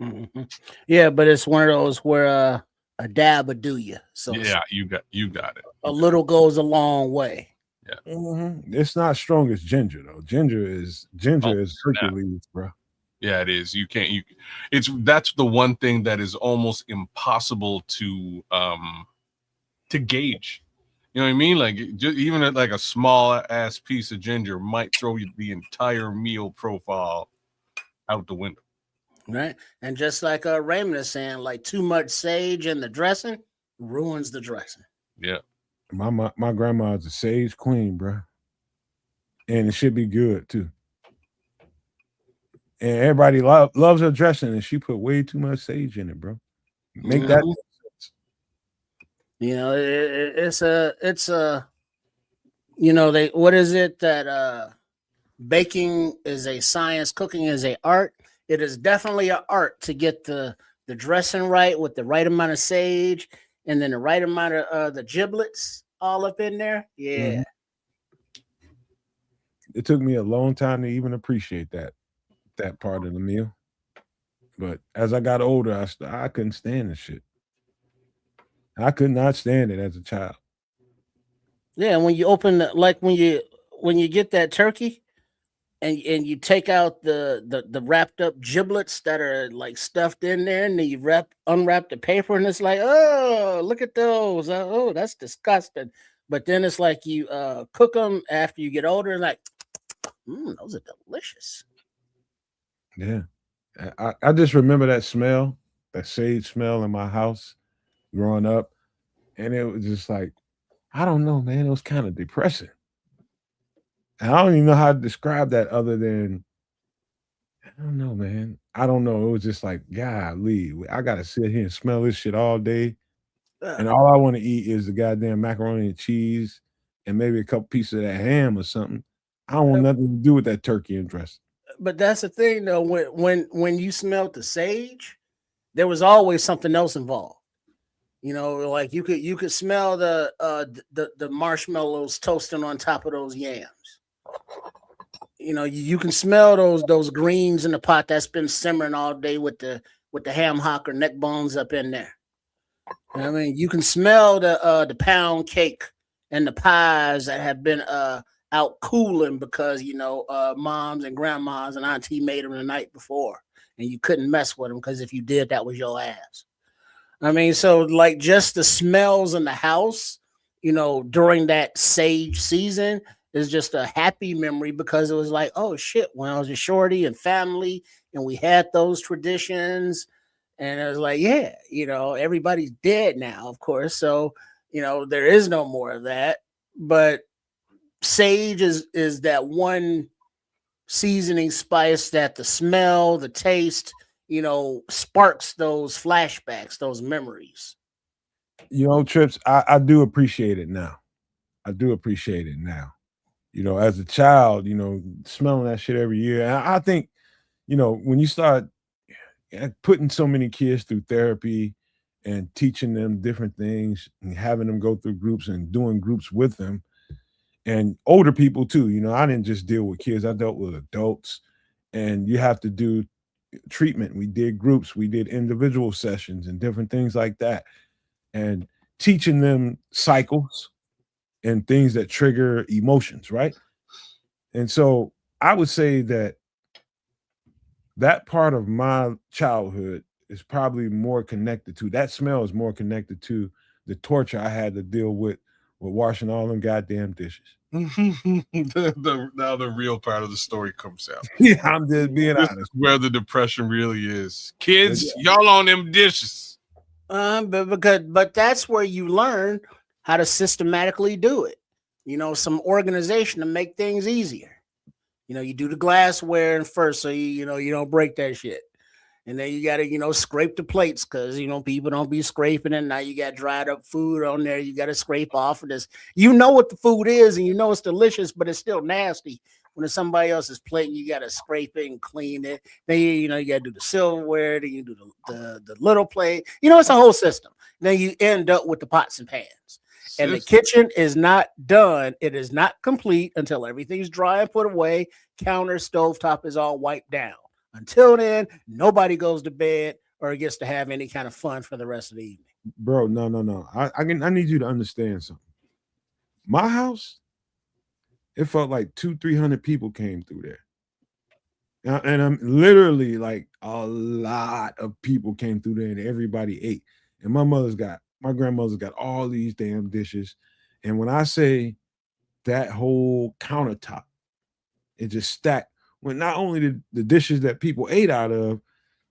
Mm-hmm. Yeah, but it's one of those where a dab will do you. So yeah, you got it. A little goes a long way. Yeah, It's not strong as ginger though. Ginger is Hercules, bro. Yeah, it is. That's the one thing that is almost impossible to gauge. You know what I mean? Like even like a small ass piece of ginger might throw you the entire meal profile out the window. Right. And just like Raymond is saying, like too much sage in the dressing ruins the dressing. Yeah. My grandma's a sage queen, bro. And it should be good too. And everybody loves her dressing, and she put way too much sage in it, bro. Make that sense. You know, it's a what is it that baking is a science, cooking is a art. It is definitely an art to get the dressing right with the right amount of sage and then the right amount of the giblets all up in there. Yeah. Mm-hmm. It took me a long time to even appreciate that part of the meal. But as I got older, I couldn't stand this shit. I could not stand it as a child. Yeah, when you open like when you get that turkey and you take out the wrapped up giblets that are like stuffed in there, and then you unwrap the paper, and it's like, oh, look at those. Oh, that's disgusting. But then it's like you cook them after you get older, and like, those are delicious. Yeah. I just remember that smell, that sage smell in my house growing up. And it was just like, I don't know, man. It was kind of depressing. And I don't even know how to describe that other than, I don't know, man. I don't know. It was just like, golly, I got to sit here and smell this shit all day. And all I want to eat is the goddamn macaroni and cheese and maybe a couple pieces of that ham or something. I don't want nothing to do with that turkey and dressing. But that's the thing, though. When you smelled the sage, there was always something else involved. You know, like you could smell the marshmallows toasting on top of those yams. You know, you can smell those greens in the pot that's been simmering all day with the ham hock or neck bones up in there. You know what I mean, you can smell the pound cake and the pies that have been out cooling because moms and grandmas and auntie made them the night before, and you couldn't mess with them because if you did, that was your ass. I mean, so like just the smells in the house, during that sage season is just a happy memory because it was like, oh shit, when I was a shorty and family and we had those traditions, and it was like, yeah, everybody's dead now, of course. So, there is no more of that. But sage is that one seasoning spice that the smell, the taste, sparks those flashbacks, those memories. Trips, I do appreciate it now. I do appreciate it now. As a child, smelling that shit every year. And I think, when you start putting so many kids through therapy and teaching them different things and having them go through groups and doing groups with them and older people too. I didn't just deal with kids, I dealt with adults, and you have to do treatment. We did groups, we did individual sessions and different things like that. And teaching them cycles and things that trigger emotions, right? And so I would say that part of my childhood is probably more connected to, that smell is more connected to the torture I had to deal with washing all them goddamn dishes. Now the real part of the story comes out. Yeah, I'm just being honest. Is where the depression really is. Kids, y'all on them dishes. But that's where you learn how to systematically do it. Some organization to make things easier. You do the glassware first, so you don't break that shit. And then you got to, scrape the plates because, people don't be scraping it. Now you got dried up food on there. You got to scrape off of this. You know what the food is and it's delicious, but it's still nasty. When it's somebody else's plate, you got to scrape it and clean it. Then, you got to do the silverware. Then you do the little plate. It's a whole system. Then you end up with the pots and pans. And the kitchen is not done. It is not complete until everything's dry and put away. Counter, stovetop is all wiped down. Until then, nobody goes to bed or gets to have any kind of fun for the rest of the evening. Bro, no. I need you to understand something. My house, it felt like 200-300 people came through there. And I'm literally like a lot of people came through there and everybody ate. And my grandmother's got all these damn dishes. And when I say that whole countertop, it just stacked. When not only the dishes that people ate out of,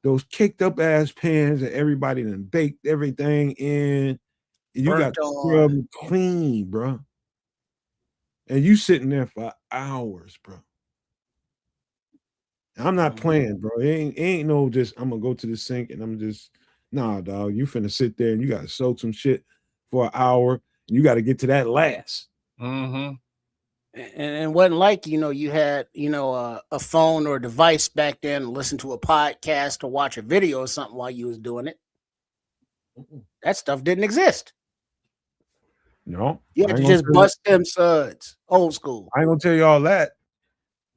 those kicked up ass pans that everybody done baked everything in. And you got to scrub them clean, bro. And you sitting there for hours, bro. I'm not playing, bro. It ain't no just I'm gonna go to the sink and I'm just nah, dog. You finna sit there and you gotta soak some shit for an hour. And you got to get to that last. Mm-hmm. And it wasn't like, you had, a phone or a device back then to listen to a podcast or watch a video or something while you was doing it. That stuff didn't exist. No. You had to just bust them suds. Old school. I ain't gonna tell you all that.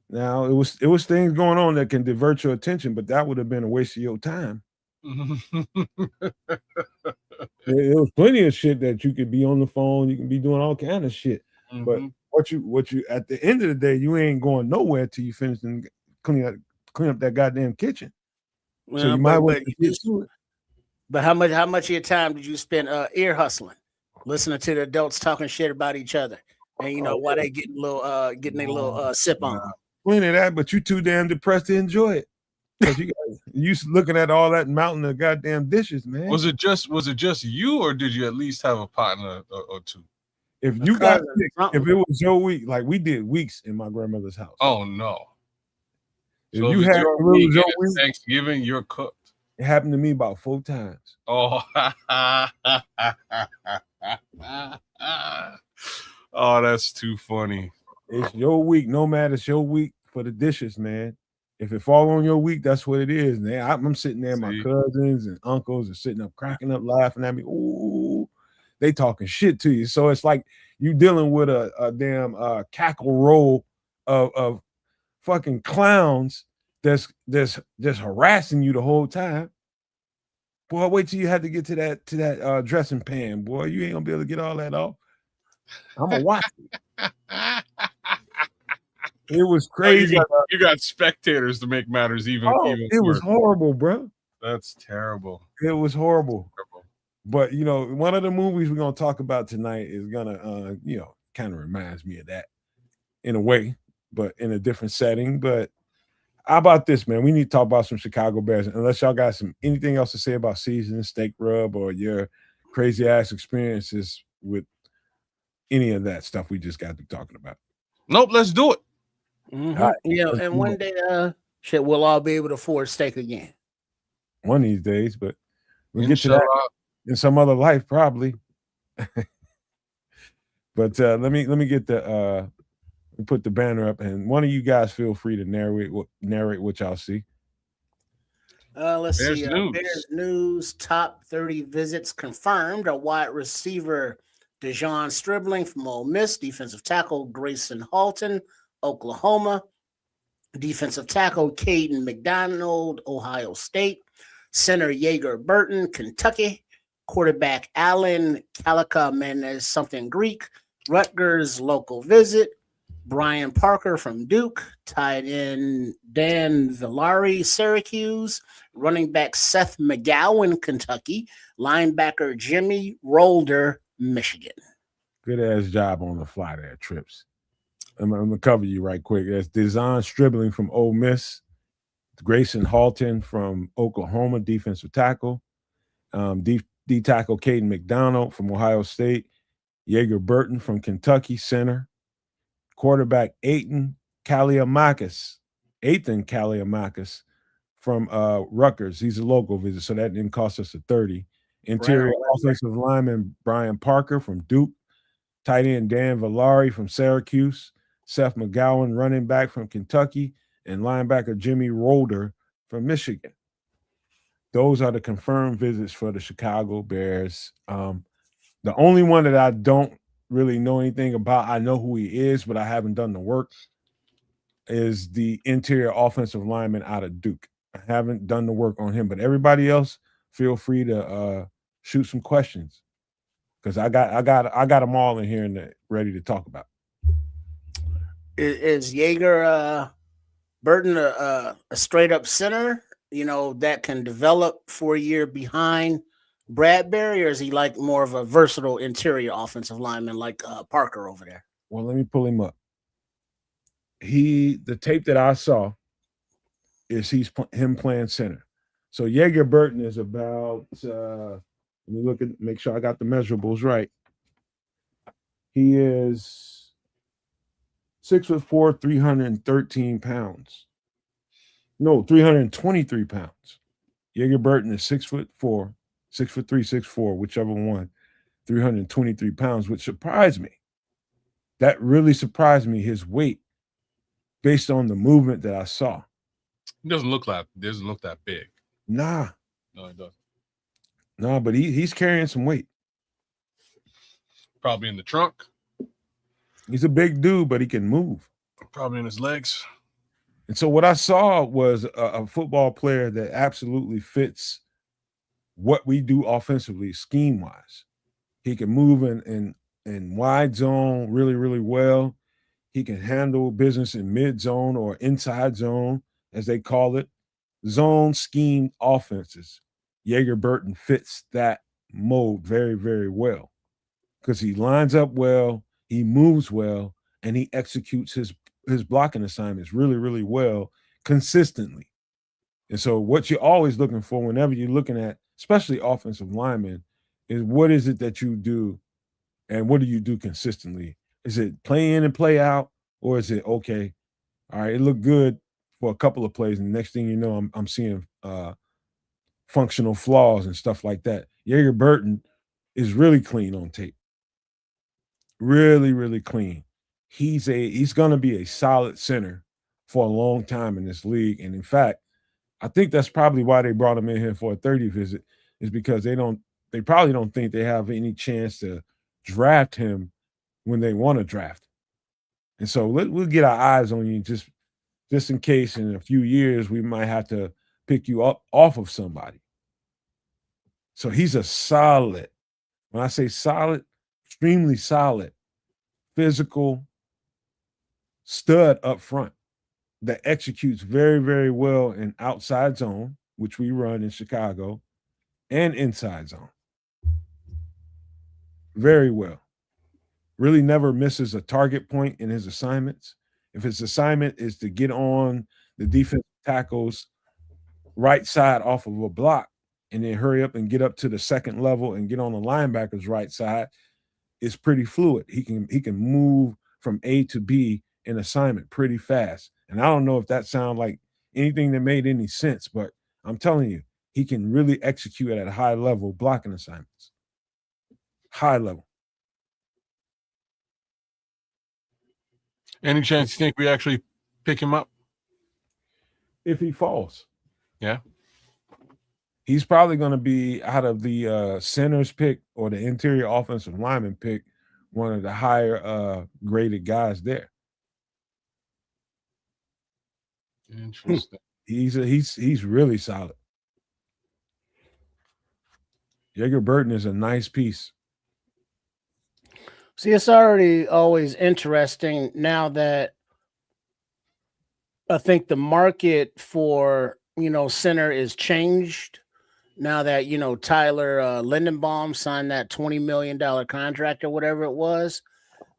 Now, it was things going on that can divert your attention, but that would have been a waste of your time. There was plenty of shit that you could be on the phone. You can be doing all kind of shit. But what you at the end of the day, you ain't going nowhere till you finish and clean up that goddamn kitchen. Well, so you might want to get to it. But how much of your time did you spend ear hustling, listening to the adults talking shit about each other, and while they getting their little sip on? Plenty of that, but you too damn depressed to enjoy it. Because you looking at all that mountain of goddamn dishes, man. Was it just you, or did you at least have a partner or two? If you got sick, if it was your week, like we did weeks in my grandmother's house. Oh no. If you had your week, Thanksgiving, you're cooked. It happened to me about 4 times. Oh, oh, that's too funny. It's your week. No matter, it's your week for the dishes, man. If it fall on your week, that's what it is, man. I'm sitting there, my cousins and uncles are sitting up, cracking up, laughing at me. Ooh, they talking shit to you. So it's like you dealing with a damn cackle roll of fucking clowns that's just harassing you the whole time. Boy, wait till you have to get to that dressing pan, boy. You ain't gonna be able to get all that off. I'm gonna watch it. It was crazy. You got spectators to make matters even. It was horrible, bro. That's terrible. It was horrible. But one of the movies we're gonna talk about tonight is gonna kind of reminds me of that in a way, but in a different setting. But how about this, man? We need to talk about some Chicago Bears. Unless y'all got anything else to say about season, steak rub, or your crazy ass experiences with any of that stuff we just got to talking about. Nope, let's do it. Mm-hmm. And one day, we'll all be able to afford steak again. One of these days, but we'll get to that in some other life, probably. But let me get put the banner up, and one of you guys feel free to narrate what y'all see. Let's see. Bears news: top 30 visits confirmed. A wide receiver, Dejon Stribling from Ole Miss. Defensive tackle Grayson Halton, Oklahoma. Defensive tackle Caden McDonald, Ohio State. Center Jaeger Burton, Kentucky. Quarterback Allen Kalakamenes, something Greek. Rutgers local visit. Brian Parker from Duke. Tight end Dan Villari, Syracuse. Running back Seth McGowan, Kentucky. Linebacker Jimmy Rolder, Michigan. Good ass job on the fly there, Trips. I'm gonna cover you right quick. That's Dejon Stribling from Ole Miss, Grayson Halton from Oklahoma, defensive tackle, D tackle Caden McDonald from Ohio State, Jaeger Burton from Kentucky, center, quarterback Ethan Kaliamakis from Rutgers. He's a local visit, so that didn't cost us a 30. Interior offensive lineman Brian Parker from Duke, tight end Dan Villari from Syracuse, Seth McGowan, running back from Kentucky, and linebacker Jimmy Rolder from Michigan. Those are the confirmed visits for the Chicago Bears. The only one that I don't really know anything about, I know who he is, but I haven't done the work, is the interior offensive lineman out of Duke. I haven't done the work on him, but everybody else, feel free to shoot some questions, because I got them all in here and ready to talk about. Is Jaeger Burton a straight up center, that can develop for a year behind Bradbury, or is he like more of a versatile interior offensive lineman like Parker over there? Well, let me pull him up. The tape that I saw is him playing center. So Jaeger Burton is about let me make sure I got the measurables right. He is 6'4", 313 pounds. No, 323 pounds. Jaeger Burton is 6'4", 6'3", 6'4", whichever one, 323 pounds, which surprised me. That really surprised me, his weight, based on the movement that I saw. It doesn't look that big. Nah. No, it doesn't. Nah, but he's carrying some weight. Probably in the trunk. He's a big dude, but he can move. Probably in his legs. And so what I saw was a football player that absolutely fits what we do offensively, scheme-wise. He can move in in wide zone really, really well. He can handle business in mid zone or inside zone, as they call it. Zone scheme offenses. Jaeger Burton fits that mode very, very well because he lines up well, he moves well, and he executes his blocking assignments really, really well consistently. And so, what you're always looking for whenever you're looking at, especially offensive linemen, is what is it that you do, and what do you do consistently? Is it play in and play out, or is it okay? All right, it looked good for a couple of plays, and the next thing you know, I'm seeing functional flaws and stuff like that. Jaeger Burton is really clean on tape, really, really clean. He's going to be a solid center for a long time in this league, and in fact, I think that's probably why they brought him in here for a 30 visit, is because they probably don't think they have any chance to draft him when they want to draft. And so we'll get our eyes on you just in case in a few years we might have to pick you up off of somebody. So he's a solid, when I say solid, extremely solid, physical stud up front that executes very, very well in outside zone, which we run in Chicago, and inside zone. Very well. Really never misses a target point in his assignments. If his assignment is to get on the defensive tackle's right side off of a block and then hurry up and get up to the second level and get on the linebacker's right side, it's pretty fluid. He can move from A to B in assignment pretty fast. And I don't know if that sounds like anything that made any sense, but I'm telling you, he can really execute at a high level blocking assignments. High level. Any chance you think we actually pick him up? If he falls. Yeah. He's probably going to be, out of the centers pick or the interior offensive lineman pick, one of the higher graded guys there. Interesting. He's really solid. Jaeger Burton is a nice piece. See, it's already always interesting now that I think the market for, center is changed. Now that, Tyler Lindenbaum signed that $20 million contract or whatever it was,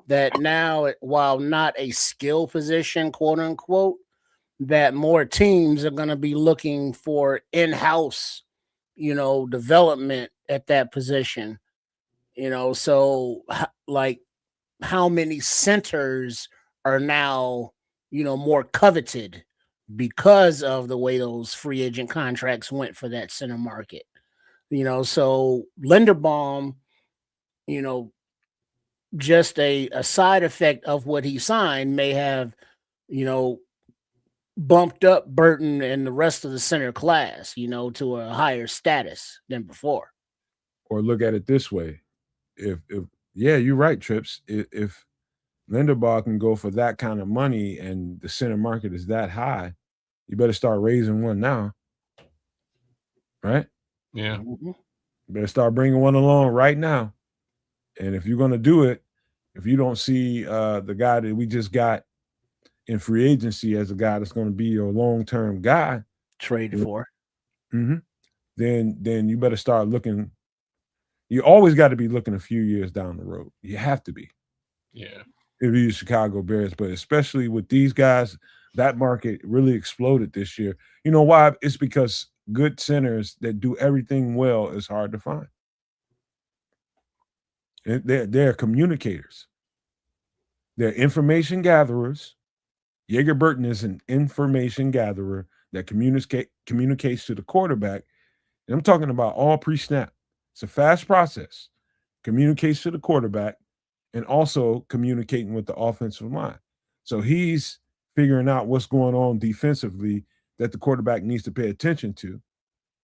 that now, while not a skill position, quote unquote, that more teams are going to be looking for in-house, development at that position. So like how many centers are now, more coveted because of the way those free agent contracts went for that center market. So Linderbaum, just a side effect of what he signed may have, bumped up Burton and the rest of the center class, to a higher status than before. Or look at it this way. If yeah, you're right, Trips. If Linderbaugh can go for that kind of money and the center market is that high, you better start raising one now. Right? Yeah. You better start bringing one along right now. And if you're going to do it, if you don't see the guy that we just got in free agency as a guy that's going to be your long-term guy, traded for, then you better start looking. You always got to be looking a few years down the road. You have to be. Yeah. If you're Chicago Bears, but especially with these guys, that market really exploded this year. You know why? It's because good centers that do everything well is hard to find. They're communicators. They're information gatherers. Jaeger Burton is an information gatherer that communicates to the quarterback. And I'm talking about all pre-snap. It's a fast process. Communicates to the quarterback and also communicating with the offensive line. So he's figuring out what's going on defensively that the quarterback needs to pay attention to.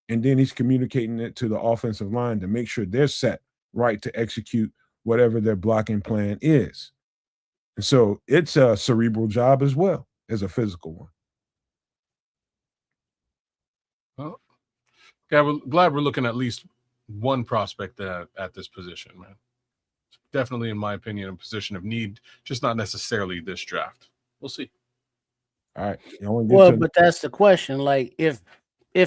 And then he's communicating it to the offensive line to make sure they're set right to execute whatever their blocking plan is. And so it's a cerebral job as well as a physical one. Well, yeah, we're glad we're looking at least one prospect at this position, man. definitely, in my opinion, a position of need, just not necessarily this draft. We'll see. All right. You want to get Well, to but that's the question. Like, if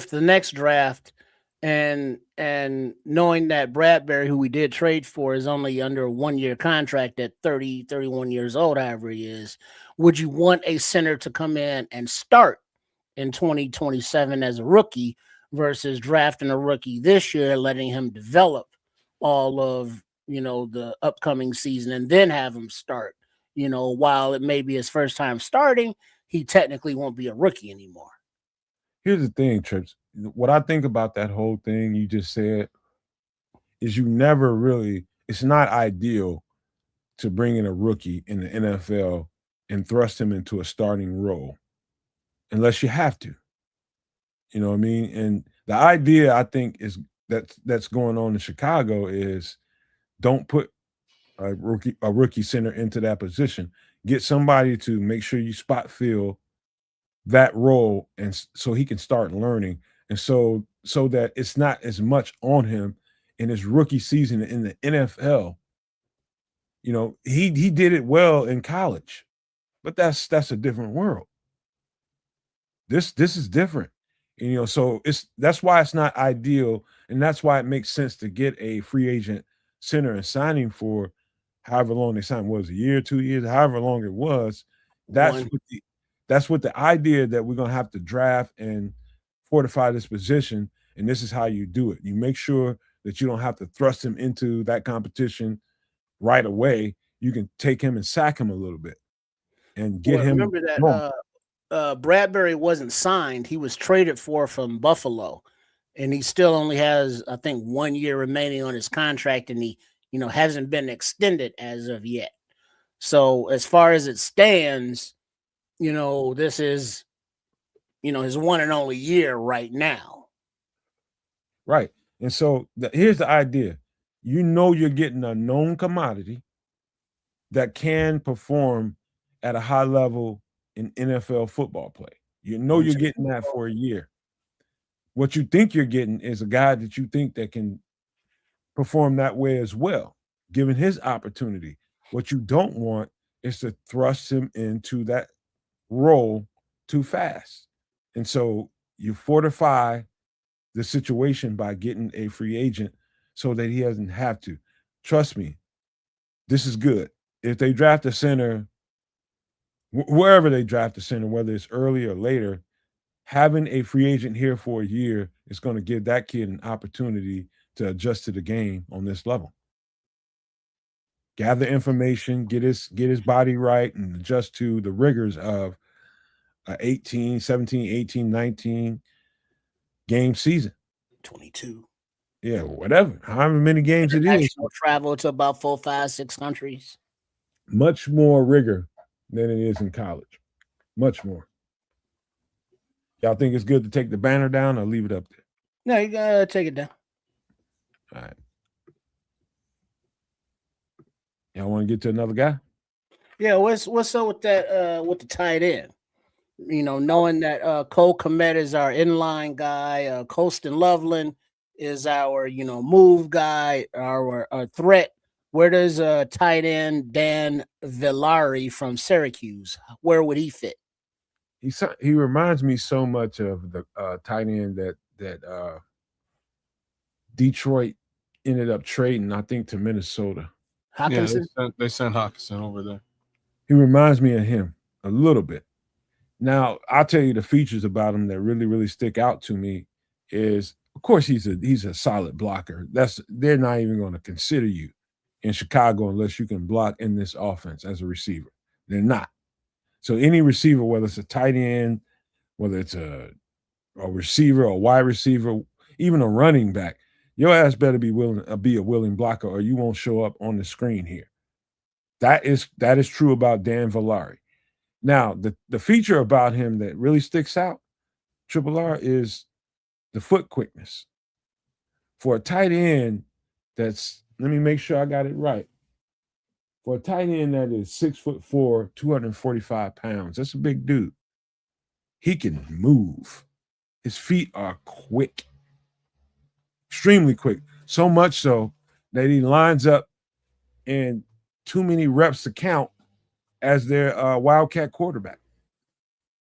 the next draft and knowing that Bradbury, who we did trade for, is only under a 1-year contract at 30, 31 years old, however he is, would you want a center to come in and start in 2027 as a rookie versus drafting a rookie this year, letting him develop all of, the upcoming season and then have him start? While it may be his first time starting, he technically won't be a rookie anymore. Here's the thing, Trips. What I think about that whole thing you just said is you never really, it's not ideal to bring in a rookie in the NFL and thrust him into a starting role unless you have to. You know what I mean? And the idea I think is that's going on in Chicago is don't put a rookie center into that position. Get somebody to make sure you spot fill that role, and so he can start learning, and so that it's not as much on him in his rookie season in the NFL. He did it well in college, but that's a different world. This is different. So that's why it's not ideal, and that's why it makes sense to get a free agent center and signing for however long they signed. Was a year, 2 years, however long it was. That's what the idea that we're gonna have to draft and fortify this position, and this is how you do it. You make sure that you don't have to thrust him into that competition right away. You can take him and sack him a little bit and get him. Remember that Bradbury wasn't signed; he was traded for from Buffalo, and he still only has, I think, 1 year remaining on his contract, and he, hasn't been extended as of yet. So as far as it stands, this is, his one and only year right now. Right. And so here's the idea. You're getting a known commodity that can perform at a high level in NFL football play. You're getting that for a year. What you think you're getting is a guy that you think that can perform that way as well, given his opportunity. What you don't want is to thrust him into that role too fast. And so you fortify the situation by getting a free agent so that he doesn't have to. Trust me, this is good. If they draft a center, wherever they draft a center, whether it's early or later, having a free agent here for a year is going to give that kid an opportunity to adjust to the game on this level. Gather information, get his body right, and adjust to the rigors of 18, 17, 18, 19 game season. 22. Yeah, whatever. However many games it is. Travel to about 4, 5, 6 countries. Much more rigor than it is in college. Much more. Y'all think it's good to take the banner down or leave it up there? No, you gotta take it down. All right. Y'all want to get to another guy? Yeah, what's up with that with the tight end? Knowing that Cole Kmet is our inline guy, Colston Loveland is our move guy, our threat. Where does tight end Dan Villari from Syracuse? Where would he fit? He reminds me so much of the tight end that Detroit ended up trading, I think, to Minnesota. Hockenson? Yeah, they sent Hockenson over there. He reminds me of him a little bit. Now, I'll tell you the features about him that really, really stick out to me is, of course, he's a solid blocker. They're not even going to consider you in Chicago unless you can block in this offense as a receiver. They're not. So any receiver, whether it's a tight end, whether it's a receiver, a wide receiver, even a running back, your ass better be a willing blocker, or you won't show up on the screen here. That is true about Dan Villari. Now, the feature about him that really sticks out, Triple R, is the foot quickness. For a tight end let me make sure I got it right. For a tight end that is 6'4", 245 pounds, that's a big dude. He can move. His feet are quick, extremely quick. So much so that he lines up and too many reps to count as their Wildcat quarterback.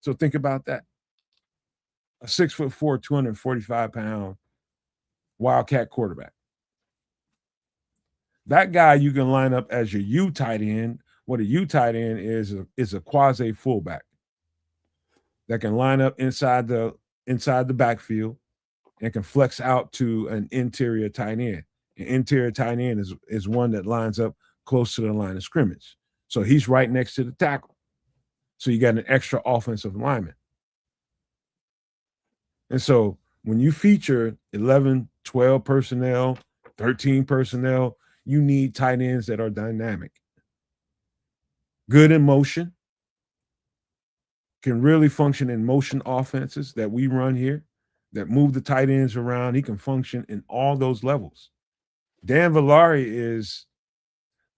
So think about that. A 6'4", 245-pound Wildcat quarterback. That guy you can line up as your U tight end. What a U tight end is a quasi fullback that can line up inside the backfield and can flex out to an interior tight end. An interior tight end is one that lines up close to the line of scrimmage. So he's right next to the tackle. So you got an extra offensive lineman. And so when you feature 11, 12 personnel, 13 personnel, you need tight ends that are dynamic, good in motion, can really function in motion offenses that we run here, that move the tight ends around. He can function in all those levels. Dan Villari is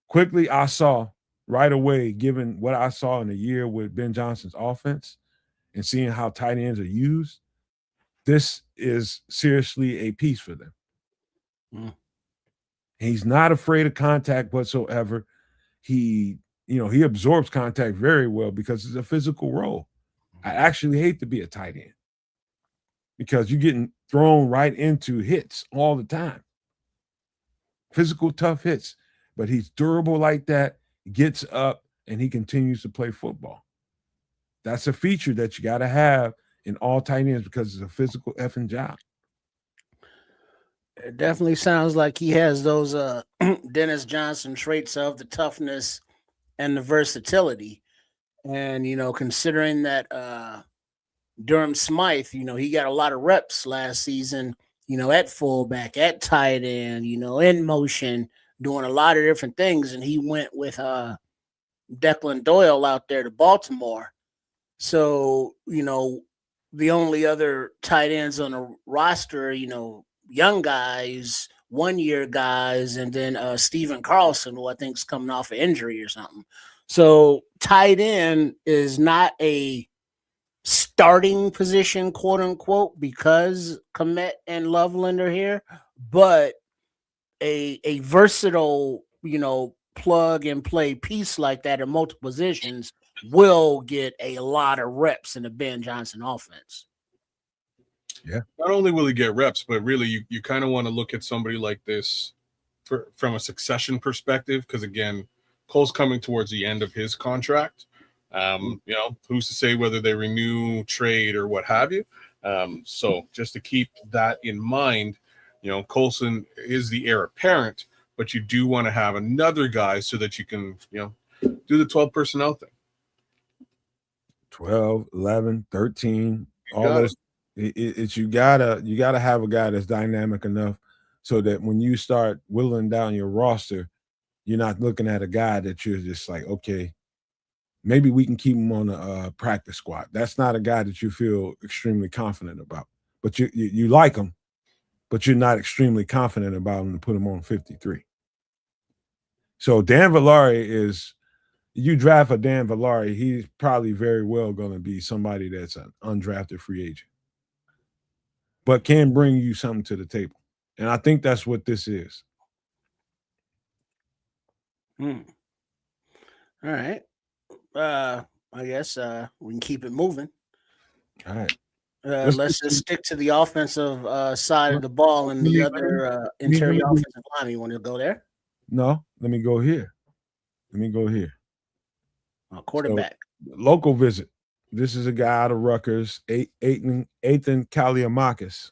quickly, I saw right away, given what I saw in a year with Ben Johnson's offense and seeing how tight ends are used, this is seriously a piece for them. He's not afraid of contact whatsoever. He absorbs contact very well because it's a physical role. I actually hate to be a tight end because you're getting thrown right into hits all the time. Physical, tough hits. But he's durable like that, gets up, and he continues to play football. That's a feature that you got to have in all tight ends because it's a physical effing job. It definitely sounds like he has those Dennis Johnson traits of the toughness and the versatility. And, considering that Durham Smythe, he got a lot of reps last season, at fullback, at tight end, in motion, doing a lot of different things. And he went with Declan Doyle out there to Baltimore. So, the only other tight ends on the roster, young guys, 1-year guys, and then Steven Carlson, who I think is coming off an injury or something. So tight end is not a starting position, quote unquote, because Kmet and Loveland are here, but a versatile, plug and play piece like that in multiple positions will get a lot of reps in the Ben Johnson offense. Yeah. Not only will he get reps, but really you kind of want to look at somebody like this from a succession perspective, because again, Cole's coming towards the end of his contract. Who's to say whether they renew, trade, or what have you. So just to keep that in mind, Colson is the heir apparent, but you do want to have another guy so that you can, do the 12 personnel thing. 12, 11, 13, all those. It's you gotta have a guy that's dynamic enough so that when you start whittling down your roster, you're not looking at a guy that you're just like, okay, maybe we can keep him on a practice squad. That's not a guy that you feel extremely confident about. But you like him, but you're not extremely confident about him to put him on 53. So Dan Villari is, you draft a Dan Villari, he's probably very well going to be somebody that's an undrafted free agent, but can bring you something to the table. And I think that's what this is. All right. I guess we can keep it moving. All right. Let's just stick to the offensive side of the ball and the other interior offensive line. You want to go there? No, let me go here. Quarterback. So, local visit. This is a guy out of Rutgers, Ethan Kaliakmanis.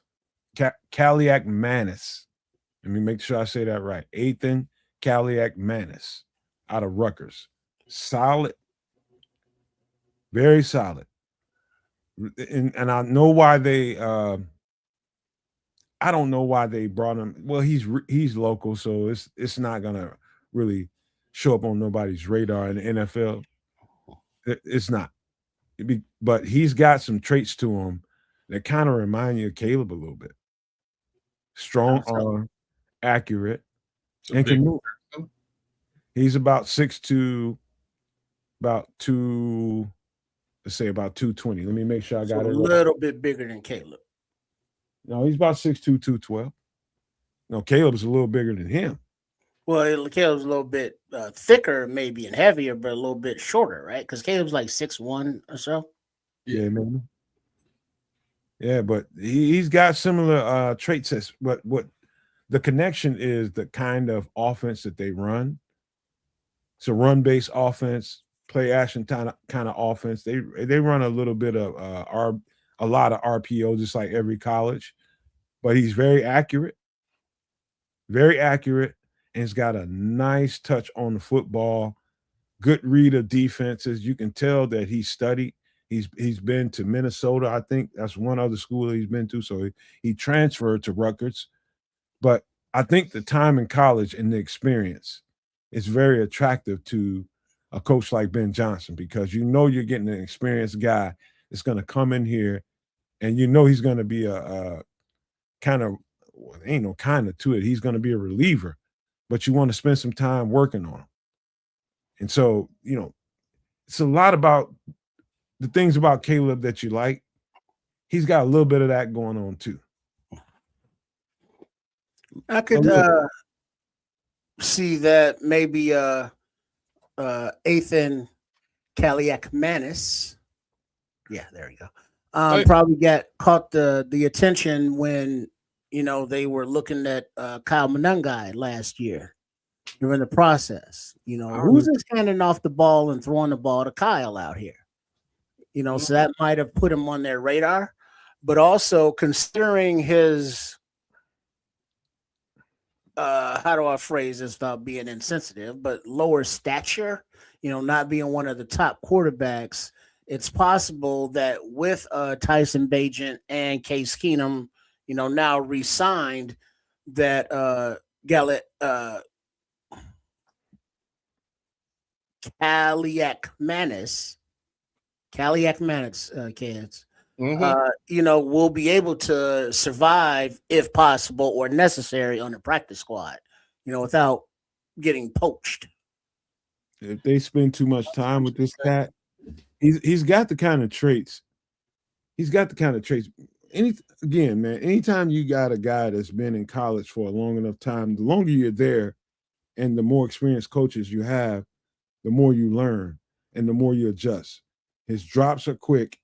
Let me make sure I say that right. Ethan Kaliakmanis out of Rutgers. Solid. Very solid. And I know why they I don't know why they brought him. Well, he's local, so it's not gonna really show up on nobody's radar in the NFL. It's not. But he's got some traits to him that kind of remind you of Caleb a little bit. Strong arm, accurate, and can move. He's about 6'2", about 220. Let me make sure I got it. A little bit bigger than Caleb. No, he's about 6'2", 212. No, Caleb's a little bigger than him. Well, Caleb's a little bit thicker, maybe, and heavier, but a little bit shorter, right? Because Caleb's like 6'1" or so. Yeah, man. Yeah, but he's got similar traits as but what the connection is the kind of offense that they run. It's a run-based offense, play action kind of offense. They run a little bit of a lot of RPO, just like every college. But he's very accurate, and he's got a nice touch on the football. Good read of defenses. You can tell that he studied. He's been to Minnesota. I think that's one other school he's been to. So he transferred to Rutgers. But I think the time in college and the experience is very attractive to a coach like Ben Johnson because you know you're getting an experienced guy that's going to come in here and you know he's going to be a kind of well, ain't no kind of to it. He's going to be a reliever, but you want to spend some time working on him. And so, it's a lot about the things about Caleb that you like. He's got a little bit of that going on too. I could see that maybe Ethan Kaliakmanis. Yeah, there you go. Probably caught the attention when they were looking at Kyle Monangai last year during the process. Who's just handing off the ball and throwing the ball to Kyle out here? So that might have put him on their radar, but also considering his how do I phrase this without being insensitive, but lower stature, not being one of the top quarterbacks, it's possible that with Tyson Bagent and Case Keenum, now re-signed, that Kaliakmanis kids, will be able to survive if possible or necessary on the practice squad, without getting poached. If they spend too much time with this cat, he's got the kind of traits. Again, man, anytime you got a guy that's been in college for a long enough time, the longer you're there and the more experienced coaches you have, the more you learn and the more you adjust. His drops are quick.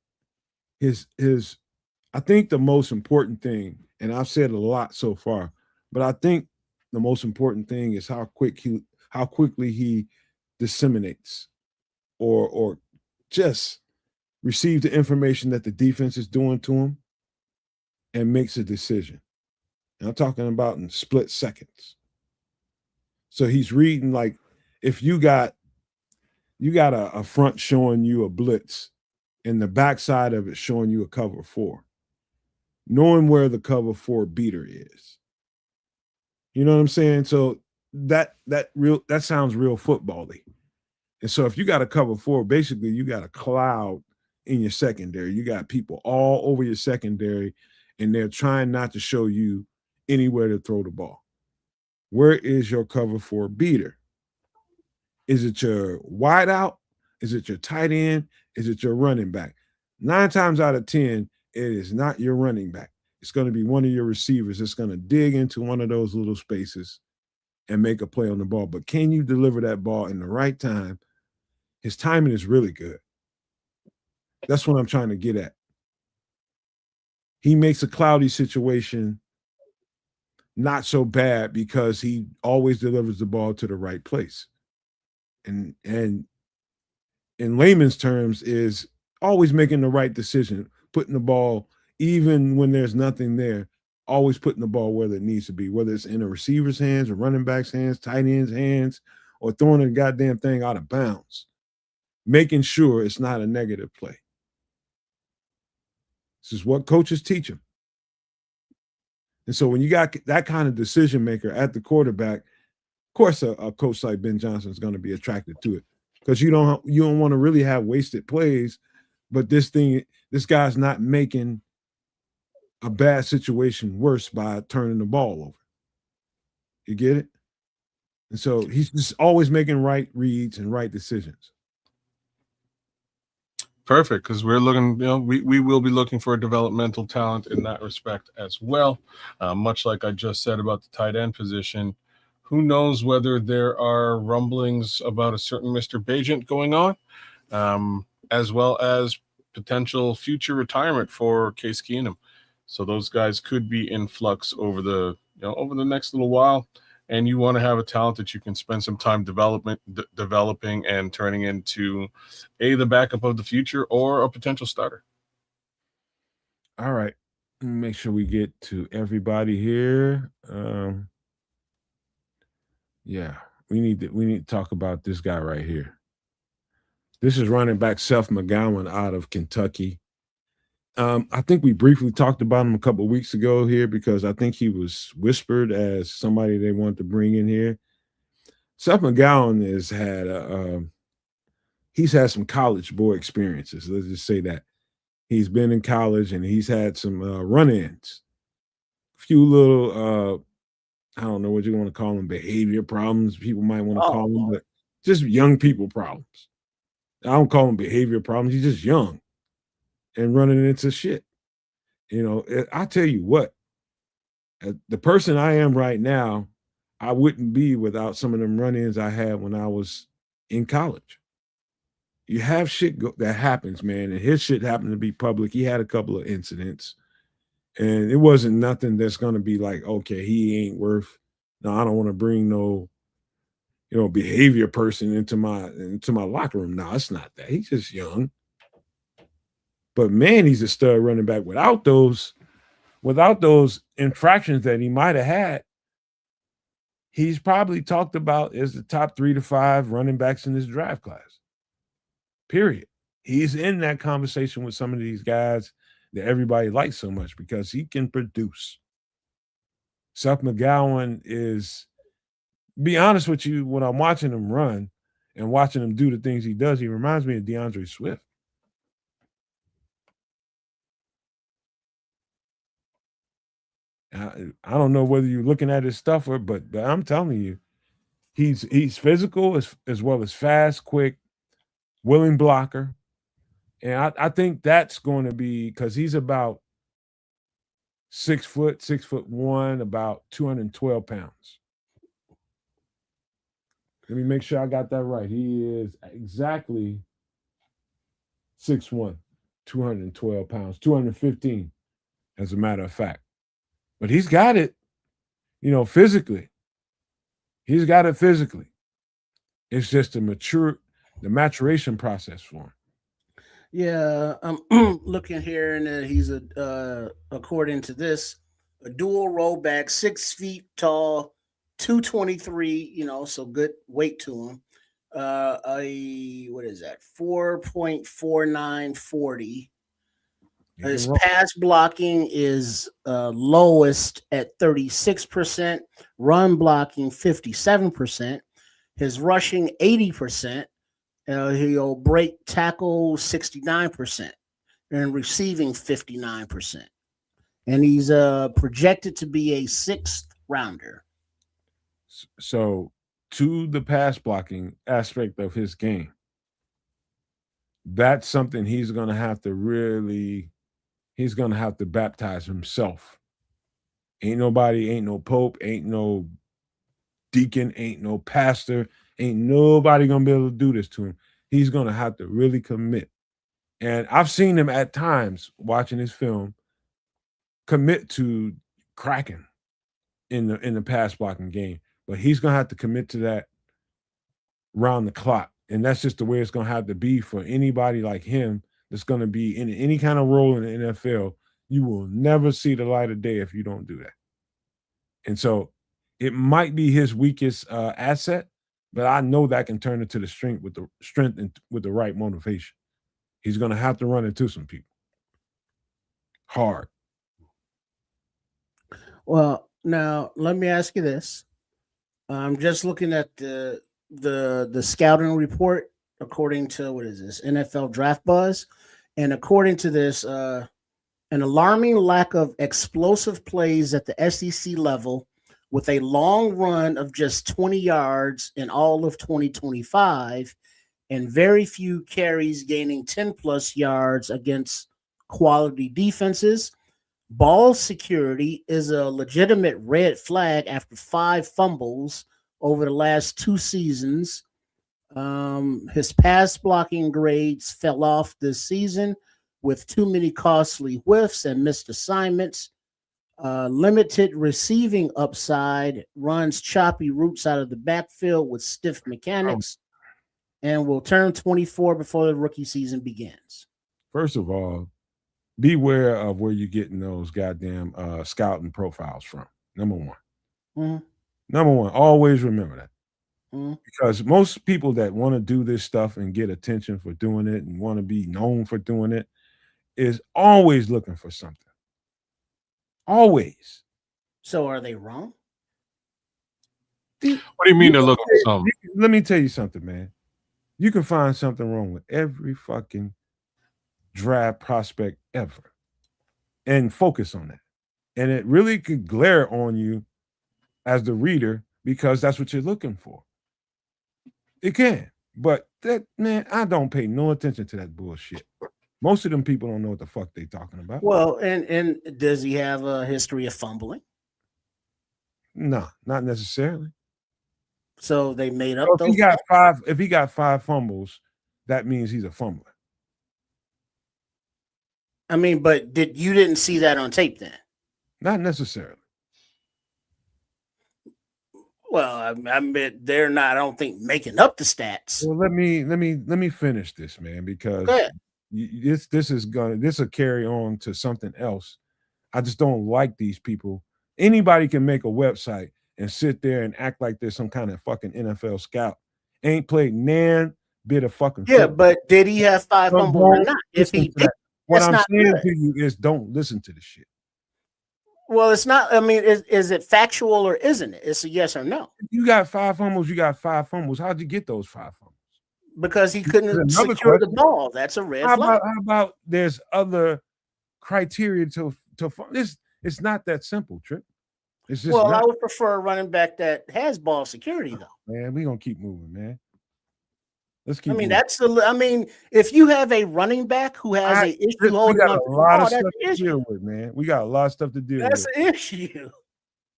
I think the most important thing, and I've said a lot so far, but I think the most important thing is how quickly he disseminates or just receives the information that the defense is doing to him and makes a decision. And I'm talking about in split seconds. So he's reading, like, if you got a front showing you a blitz and the backside of it showing you a cover 4, knowing where the cover 4 beater is. You know what I'm saying? So that sounds real football-y. And so if you got a cover 4, basically you got a cloud in your secondary. You got people all over your secondary, and they're trying not to show you anywhere to throw the ball. Where is your cover 4 beater? Is it your wide out? Is it your tight end? Is it your running back? 9 times out of 10, it is not your running back. It's going to be one of your receivers that's going to dig into one of those little spaces and make a play on the ball. But can you deliver that ball in the right time? His timing is really good. That's what I'm trying to get at. He makes a cloudy situation not so bad because he always delivers the ball to the right place. And in layman's terms is always making the right decision, putting the ball, even when there's nothing there, always putting the ball where it needs to be, whether it's in a receiver's hands or running back's hands, tight end's hands, or throwing the goddamn thing out of bounds, making sure it's not a negative play. This is what coaches teach them. And so when you got that kind of decision maker at the quarterback, of course a coach like Ben Johnson is going to be attracted to it because you don't want to really have wasted plays, but this guy's not making a bad situation worse by turning the ball over. You get it? And so he's just always making right reads and right decisions. Perfect, because we're looking, we will be looking for a developmental talent in that respect as well. Much like I just said about the tight end position, who knows whether there are rumblings about a certain Mr. Bajent going on, as well as potential future retirement for Case Keenum. So those guys could be in flux over the next little while. And you want to have a talent that you can spend some time developing and turning into the backup of the future or a potential starter. All right. Make sure we get to everybody here. Yeah, we need to talk about this guy right here. This is running back Seth McGowan out of Kentucky. I think we briefly talked about him a couple of weeks ago here because I think he was whispered as somebody they want to bring in here. Seth McGowan he's had some college boy experiences. Let's just say that he's been in college and he's had some run-ins, a few little I don't know what you want to call them, behavior problems. People might want to call them, but just young people problems. I don't call them behavior problems. He's just young and running into shit. I tell you what, the person I am right now, I wouldn't be without some of them run-ins I had when I was in college. You have shit that happens, man, and his shit happened to be public. He had a couple of incidents, and it wasn't nothing that's going to be like, okay, he ain't worth. No, I don't want to bring no, behavior person into my locker room. No, it's not that. He's just young. But man, he's a stud running back without those infractions that he might have had. He's probably talked about as the top 3 to 5 running backs in this draft class. Period. He's in that conversation with some of these guys that everybody likes so much because he can produce. Seth McGowan is, be honest with you, when I'm watching him run and watching him do the things he does, he reminds me of DeAndre Swift. I don't know whether you're looking at his stuff but I'm telling you, he's physical as well as fast, quick, willing blocker. And I think that's going to be because he's about 6'1", about 212 pounds. Let me make sure I got that right. He is exactly 6'1", 212 pounds, 215, as a matter of fact. But he's got it, physically. He's got it physically. It's just the maturation process for him. Yeah, I'm looking here, and he's according to this, a dual rollback, 6 feet tall, 223. So good weight to him. What is that? 4.4940. His pass blocking is lowest at 36%, run blocking 57%, his rushing 80%. He'll break tackle 69% and receiving 59%. And he's projected to be a 6th rounder. So to the pass blocking aspect of his game, that's something he's going to have to baptize himself. Ain't nobody, ain't no pope, ain't no deacon, ain't no pastor, ain't nobody going to be able to do this to him. He's going to have to really commit. And I've seen him at times watching his film commit to cracking in the pass blocking game. But he's going to have to commit to that round the clock. And that's just the way it's going to have to be for anybody like him that's going to be in any kind of role in the NFL. You will never see the light of day if you don't do that. And so it might be his weakest asset, but I know that can turn into the strength and with the right motivation. He's going to have to run into some people hard. Well, now let me ask you this. I'm just looking at the scouting report according to what is this, NFL Draft Buzz, and according to this, an alarming lack of explosive plays at the SEC level, with a long run of just 20 yards in all of 2025, and very few carries gaining 10 plus yards against quality defenses. Ball security is a legitimate red flag after 5 fumbles over the last 2 seasons. His pass blocking grades fell off this season with too many costly whiffs and missed assignments. Limited receiving upside, runs choppy routes out of the backfield with stiff mechanics, and will turn 24 before the rookie season begins. First of all, beware of where you're getting those goddamn scouting profiles from. Number one. Mm-hmm. Number one, always remember that. Mm-hmm. Because most people that want to do this stuff and get attention for doing it and want to be known for doing it is always looking for something. Always. So are they wrong? What do you mean they're looking for something? Let me tell you something, man. You can find something wrong with every fucking draft prospect ever and focus on that. And it really could glare on you as the reader because that's what you're looking for. It can. But that, man, I don't pay no attention to that bullshit. Most of them people don't know what the fuck they talking about. Well, and does he have a history of fumbling? No, not necessarily. So they made up So those. if he got 5 fumbles, that means he's a fumbler. I mean, but you didn't see that on tape then? Not necessarily. Well, I mean, they're not, I don't think, making up the stats. Well, let me finish this, man, because this will carry on to something else. I just don't like these people. Anybody can make a website and sit there and act like there's some kind of fucking NFL scout. Ain't played nan bit of fucking football. But did he have 5 fumbles or not? If he did, what I'm saying to you is don't listen to the shit. Well, it's not. I mean, is it factual or isn't it? It's a yes or no. You got 5 fumbles. You got 5 fumbles. How'd you get those 5 fumbles? Because he couldn't secure the ball. That's a red flag. How about there's other criteria to this? It's not that simple, Trip. It's just I would prefer a running back that has ball security, though. Man, we're gonna keep moving, man. Let's keep. I mean, moving. If you have a running back who has an issue holding on to the ball, that's an issue. Man. We got a lot of stuff to deal with. That's an issue.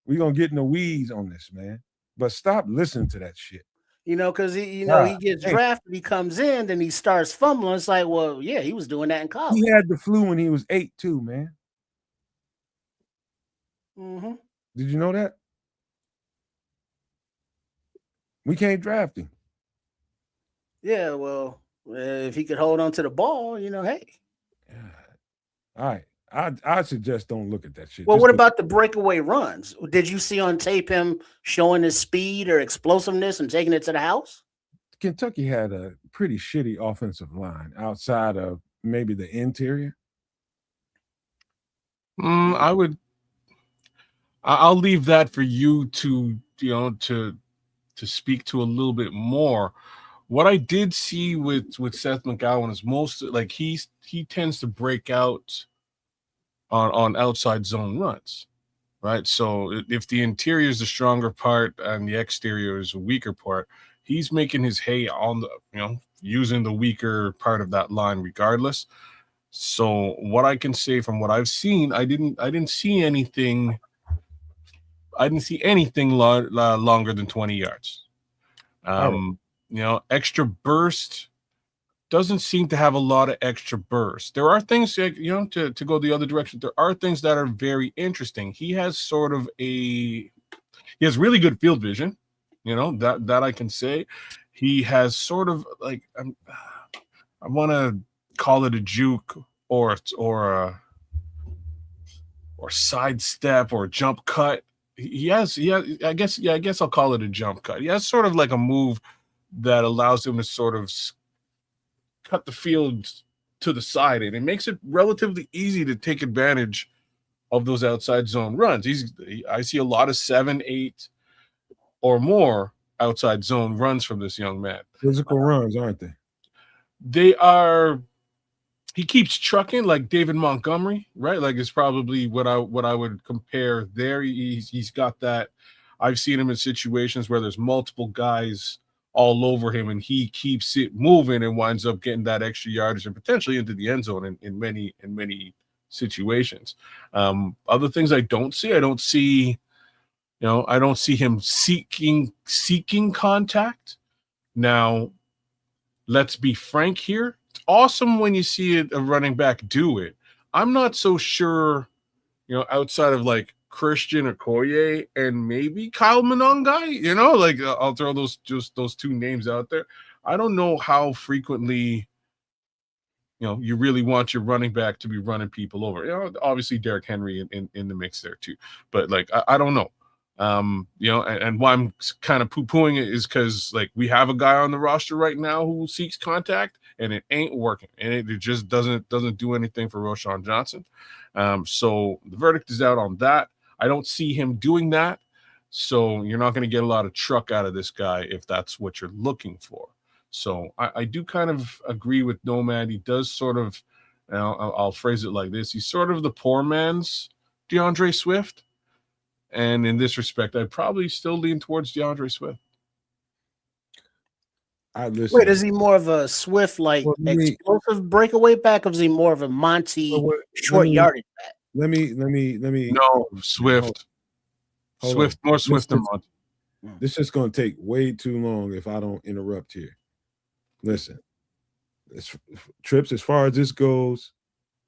We're gonna get in the weeds on this, man. But stop listening to that shit. Because he gets drafted, he comes in, then he starts fumbling. It's like, well, yeah, he was doing that in college. He had the flu when he was 8 too, man. Mm-hmm. Did you know that? We can't draft him. Yeah, well, if he could hold on to the ball, hey. Yeah. All right. I suggest don't look at that shit. Well, what about the breakaway runs? Did you see on tape him showing his speed or explosiveness and taking it to the house? Kentucky had a pretty shitty offensive line outside of maybe the interior. I'll leave that for you to speak to a little bit more. What I did see with Seth McGowan is most like he tends to break out on outside zone runs, right? So if the interior is the stronger part and the exterior is a weaker part, he's making his hay on the using the weaker part of that line regardless. So what I can say from what I've seen, I didn't see anything. I didn't see anything longer than 20 yards. Extra burst doesn't seem to have a lot of extra burst. There are things, to go the other direction. There are things that are very interesting. He has he has really good field vision, that I can say. He has sort of like, I want to call it a juke or sidestep or jump cut. I guess I'll call it a jump cut. He has sort of like a move that allows him to sort of cut the field to the side, and it makes it relatively easy to take advantage of those outside zone runs. I see a lot of 7, 8 or more outside zone runs from this young man. Physical runs, aren't they? They are. He keeps trucking like David Montgomery, right? Like it's probably what I would compare there. He's got that. I've seen him in situations where there's multiple guys all over him, and he keeps it moving and winds up getting that extra yardage and potentially into the end zone in many situations. Other things I don't see You know, I don't see him seeking contact. Now, let's be frank here. It's awesome when you see a running back do it. I'm not so sure, you know, outside of like Christian Okoye and maybe Kyle Monangai, you know, like I'll throw those two names out there. I don't know how frequently, you know, you really want your running back to be running people over. You know, obviously Derrick Henry in the mix there too, but like I don't know. You know, and why I'm kind of poo-pooing it is because like we have a guy on the roster right now who seeks contact and it ain't working, and it just doesn't do anything for Roschon Johnson. So the verdict is out on that. I don't see him doing that, so you're not going to get a lot of truck out of this guy if that's what you're looking for. So I do kind of agree with Nomad. He does sort of, you know, I'll phrase it like this: he's sort of the poor man's DeAndre Swift. And in this respect, I'd probably still lean towards DeAndre Swift. Wait, is he more of a Swift, like explosive breakaway back, or is he more of a Monty short yardage back? Let me. No, Swift. Swift, more Swift than Monty. This is going to take way too long if I don't interrupt here. Listen, Trips, as far as this goes,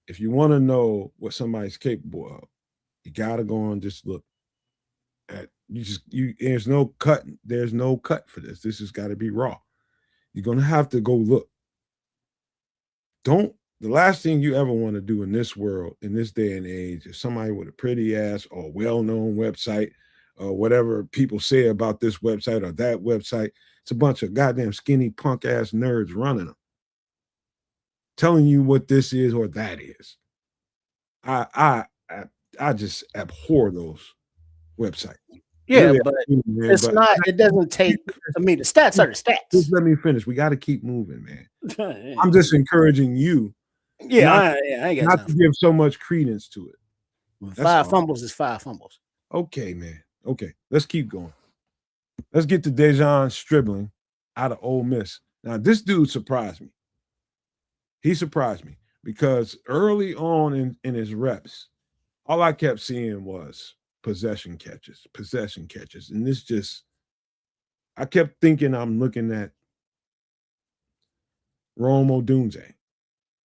if you want to know what somebody's capable of, you got to go and just look at there's no cut for this. This has got to be raw. You're going to have to go look. The last thing you ever want to do in this world, in this day and age, is somebody with a pretty ass or well-known website or whatever people say about this website or that website. It's a bunch of goddamn skinny punk ass nerds running them, telling you what this is or that is. I just abhor those websites. Yeah, really, but it's not. It doesn't take. I mean, the stats are the stats. Just let me finish. We got to keep moving, man. I'm just encouraging you. Yeah, I got not to give so much credence to it. Five fumbles is five fumbles. Okay, man. Okay, let's keep going. Let's get to Dejon Stribling out of Ole Miss. Now, this dude surprised me. He surprised me because early on in his reps, all I kept seeing was possession catches. And I kept thinking I'm looking at Rome Odunze,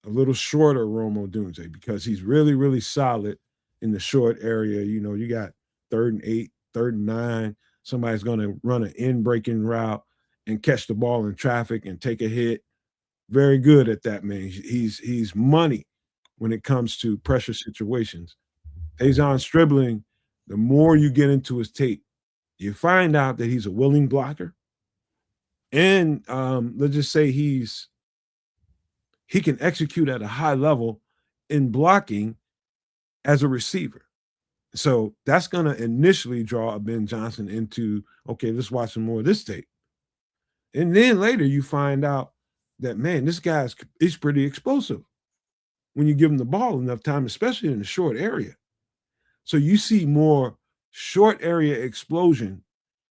a little shorter Rome Odunze, because he's really, really solid in the short area. You know, you got 3rd and 8, 3rd and 9. Somebody's going to run an in-breaking route and catch the ball in traffic and take a hit. Very good at that, man. He's money when it comes to pressure situations. Dejon Stribling, the more you get into his tape, you find out that he's a willing blocker. And let's just say he can execute at a high level in blocking as a receiver. So that's going to initially draw a Ben Johnson into, okay, let's watch some more of this tape. And then later you find out that, man, this guy's pretty explosive when you give him the ball enough time, especially in the short area. So you see more short area explosion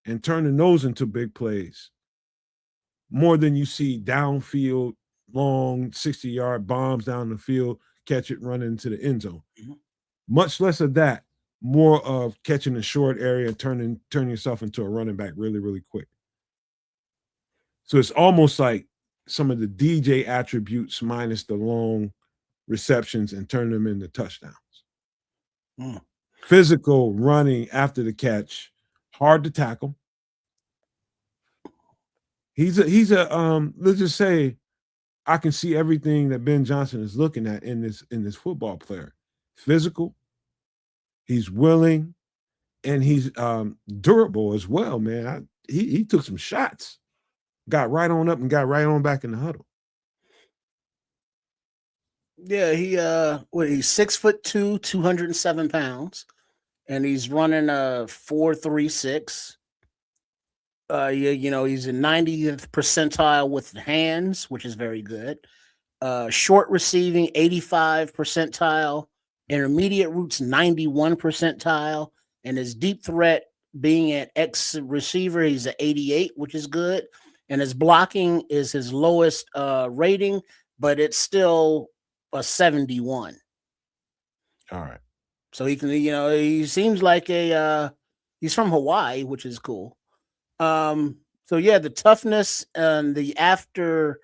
and turning those into big plays more than you see downfield, long 60-yard bombs down the field, catch it, run into the end zone. Mm-hmm. Much less of that, more of catching the short area, turning yourself into a running back really, really quick. So it's almost like some of the DJ attributes minus the long receptions and turn them into touchdowns. Mm. Physical, running after the catch, hard to tackle. He's a let's just say I can see everything that Ben Johnson is looking at in this football player. Physical, he's willing, and he's durable as well, man. He took some shots, got right on up and got right on back in the huddle. Yeah, he's 6'2", 207 pounds, and he's running a 4.36. He's in 90th percentile with hands, which is very good. Short receiving, 85 percentile. Intermediate routes, 91 percentile. And his deep threat being at X receiver, he's at 88, which is good. And his blocking is his lowest rating, but it's still a 71. All right. So he can, he seems like a He's from Hawaii, which is cool. So yeah, the toughness and the after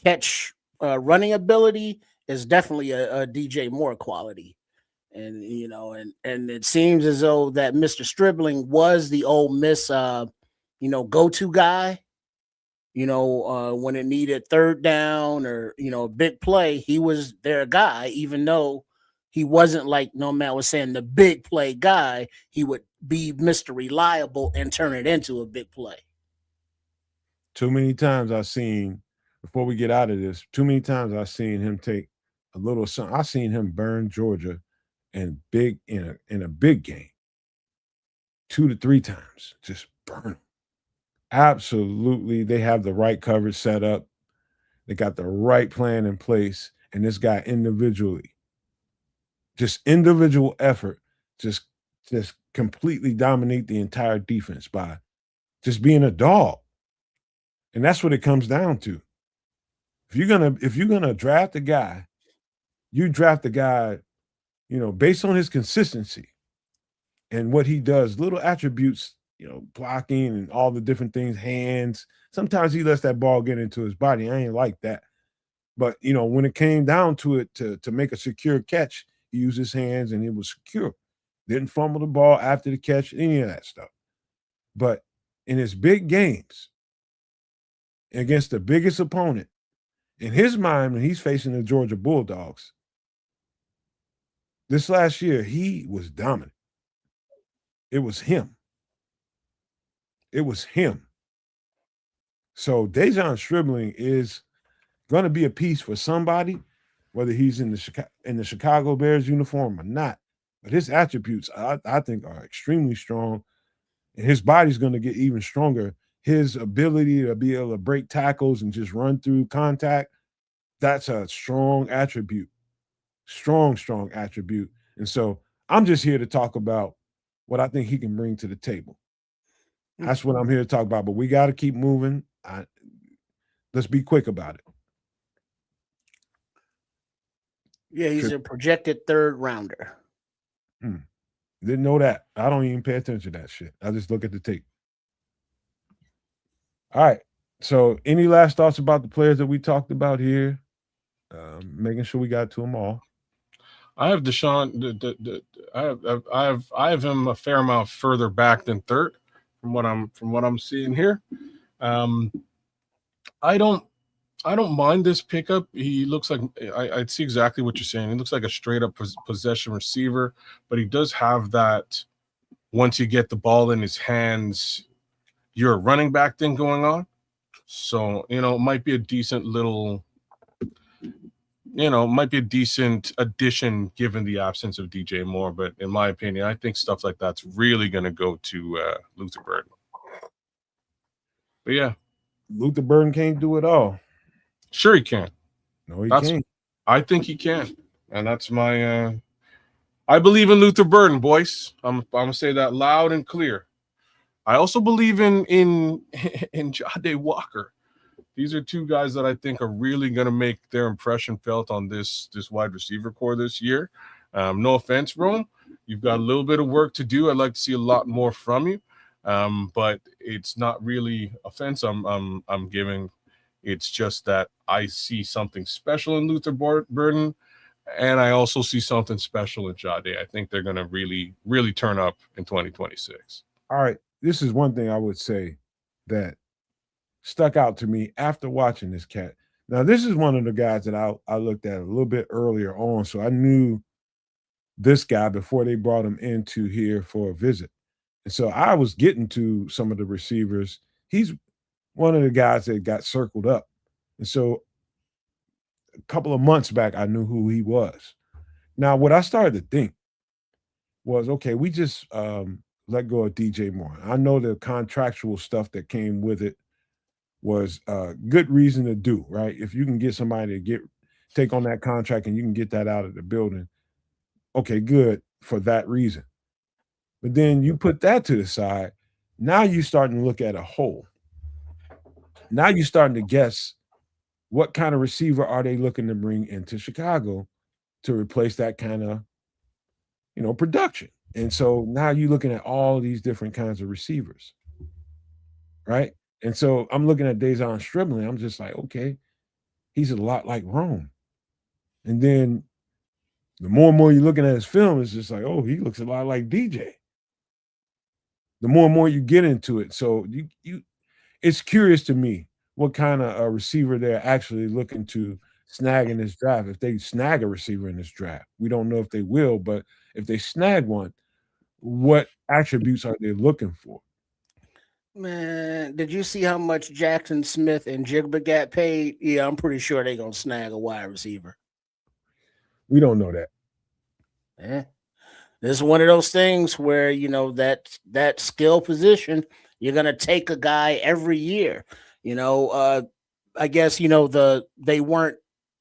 catch running ability is definitely a DJ Moore quality. And and it seems as though that Mr. Stribling was the Ole Miss go-to guy. When it needed third down or a big play, he was their guy, even though he wasn't like Nomad was saying the big play guy. He would be Mr. Reliable and turn it into a big play. Too many times I've seen, before we get out of this, too many times I've seen him take a little something. I've seen him burn Georgia in a big game 2 to 3 times. Just burn them. Absolutely. They have the right coverage set up. They got the right plan in place. And this guy individually, just individual effort, just completely dominate the entire defense by just being a dog. And that's what it comes down to. If you're gonna draft a guy, you draft the guy, based on his consistency and what he does, little attributes, blocking and all the different things, hands. Sometimes he lets that ball get into his body. I ain't like that. But when it came down to it, to make a secure catch, he used his hands and it was secure. Didn't fumble the ball after the catch, any of that stuff. But in his big games, against the biggest opponent, in his mind, when he's facing the Georgia Bulldogs, this last year, he was dominant. It was him. It was him. So Dejon Stribling is going to be a piece for somebody, whether he's in the Chicago Bears uniform or not. But his attributes, I think, are extremely strong, and his body's going to get even stronger. His ability to be able to break tackles and just run through contact, that's a strong attribute. Strong attribute. And so I'm just here to talk about what I think he can bring to the table. That's what I'm here to talk about. But we got to keep moving. Let's be quick about it. Yeah, he's a projected third rounder. Didn't know that. I don't even pay attention to that shit. I just look at the tape. All right. So any last thoughts about the players that we talked about here? Making sure we got to them all. I have Deshaun. I have him a fair amount further back than third, from what I'm seeing here. I don't mind this pickup. He looks like I see exactly what you're saying. He looks like a straight up possession receiver, but he does have that. Once you get the ball in his hands, you're a running back thing going on. So it might be a decent little. Might be a decent addition given the absence of DJ Moore, but in my opinion, I think stuff like that's really going to go to Luther Burden. But yeah, Luther Burden can't do it all. Sure, he can. No, he can't. I think he can, and that's my. I believe in Luther Burden, boys. I'm gonna say that loud and clear. I also believe in Jade Walker. These are two guys that I think are really going to make their impression felt on this wide receiver core this year. No offense, Rome. You've got a little bit of work to do. I'd like to see a lot more from you, but it's not really offense I'm giving. It's just that I see something special in Luther Burden, and I also see something special in Jade. I think they're going to really, really turn up in 2026. All right. This is one thing I would say that stuck out to me after watching this cat. Now, this is one of the guys that I looked at a little bit earlier on, so I knew this guy before they brought him into here for a visit. And so I was getting to some of the receivers. He's one of the guys that got circled up. And so a couple of months back, I knew who he was. Now, what I started to think was, okay, we just let go of DJ Moore. I know the contractual stuff that came with it was a good reason to do, right? If you can get somebody to take on that contract and you can get that out of the building, okay, good for that reason. But then you put that to the side. Now you're starting to look at a whole. Now you're starting to guess what kind of receiver are they looking to bring into Chicago to replace that kind of, production. And so now you're looking at all these different kinds of receivers, right? And so I'm looking at Dejon Stribling. I'm just like, okay, he's a lot like Rome. And then the more and more you're looking at his film, it's just like, oh, he looks a lot like DJ. The more and more you get into it, so it's curious to me what kind of a receiver they're actually looking to snag in this draft. If they snag a receiver in this draft, we don't know if they will, but if they snag one, what attributes are they looking for? Man, did you see how much Jackson Smith and Jigba got paid? Yeah, I'm pretty sure they're gonna snag a wide receiver. We don't know that. Yeah. This is one of those things where that skill position, you're gonna take a guy every year. I guess they weren't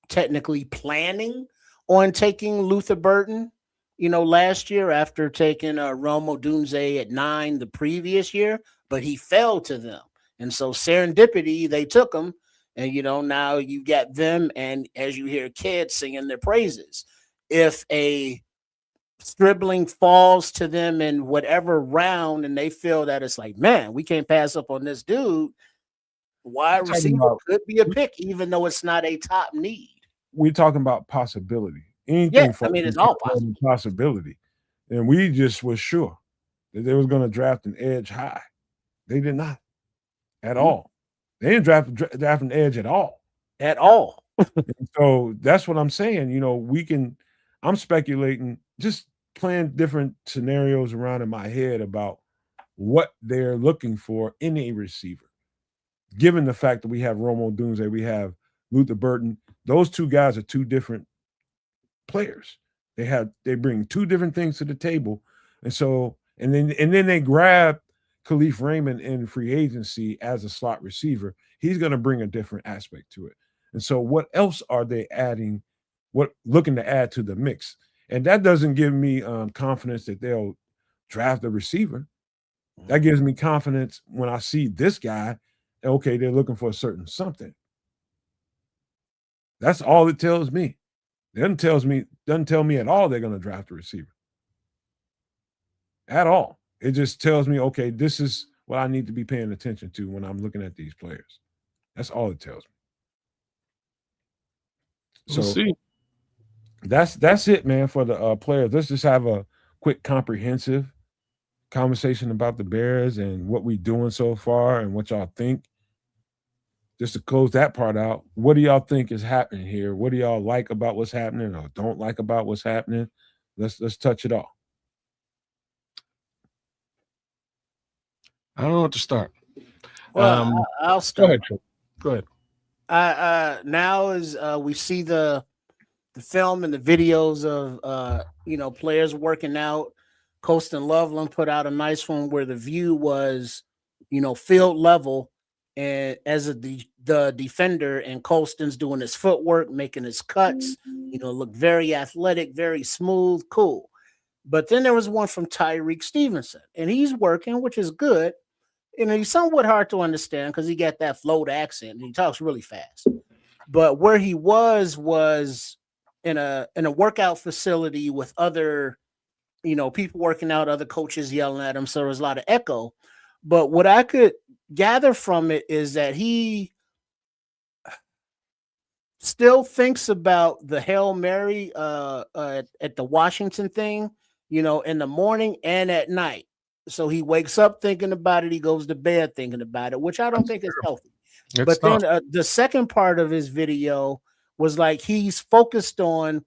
technically planning on taking Luther Burton, last year after taking Rome Odunze at 9 the previous year, but he fell to them. And so serendipity, they took him, and now you got them, and as you hear kids singing their praises. If a Stribling falls to them in whatever round and they feel that it's like, man, we can't pass up on this dude, wide receiver could be a pick, even though it's not a top need. We're talking about possibility. Anything it's all possibility. And we just were sure that they was going to draft an edge high. They did not at all. They didn't draft an edge at all. At all. So that's what I'm saying. I'm speculating, just playing different scenarios around in my head about what they're looking for in a receiver. Given the fact that we have Rome Odunze, we have Luther Burton, those two guys are two different players. They bring two different things to the table. And so, and then they grab Khalif Raymond in free agency as a slot receiver. He's going to bring a different aspect to it. And so what else are they looking to add to the mix? And that doesn't give me confidence that they'll draft a receiver. That gives me confidence when I see this guy, okay, they're looking for a certain something. That's all it tells me. It doesn't tell me at all they're going to draft a receiver. At all. It just tells me, okay, this is what I need to be paying attention to when I'm looking at these players. That's all it tells me. We'll see. That's it, man, for the players. Let's just have a quick, comprehensive conversation about the Bears and what we're doing so far and what y'all think. Just to close that part out, what do y'all think is happening here? What do y'all like about what's happening or don't like about what's happening? Let's touch it all. I don't know what to start. Well, I'll start. Go ahead. Now as we see the film and the videos of players working out, Colston Loveland put out a nice one where the view was field level, and as the defender, and Colston's doing his footwork, making his cuts, look very athletic, very smooth, cool. But then there was one from Tyreek Stevenson, and he's working, which is good. He's somewhat hard to understand because he got that float accent and he talks really fast. But where he was in a workout facility with other, people working out, other coaches yelling at him. So there was a lot of echo. But what I could gather from it is that he still thinks about the Hail Mary at the Washington thing, in the morning and at night. So he wakes up thinking about it. He goes to bed thinking about it, which I don't think is healthy. But then the second part of his video was like he's focused on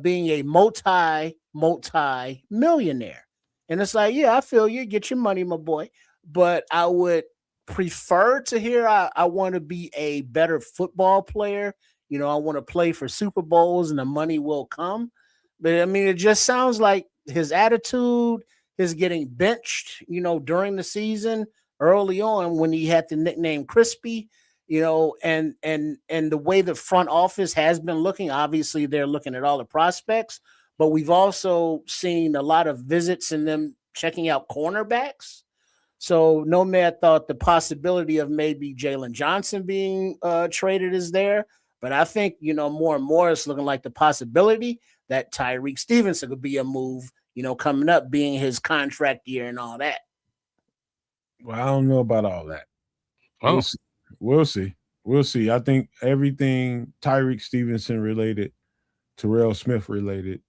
being a multi-millionaire. And it's like, yeah, I feel you. Get your money, my boy. But I would prefer to hear I want to be a better football player. I want to play for Super Bowls and the money will come. But I mean, it just sounds like his attitude is getting benched, during the season early on when he had the nickname Crispy, and the way the front office has been looking. Obviously, they're looking at all the prospects, but we've also seen a lot of visits in them checking out cornerbacks. So Nomad thought the possibility of maybe Jalen Johnson being traded is there. But I think, more and more it's looking like the possibility that Tyreek Stevenson could be a move coming up being his contract year and all that. Well, I don't know about all that. Oh. We'll see. We'll see. We'll see. I think everything Tyreek Stevenson related, Terrell Smith related,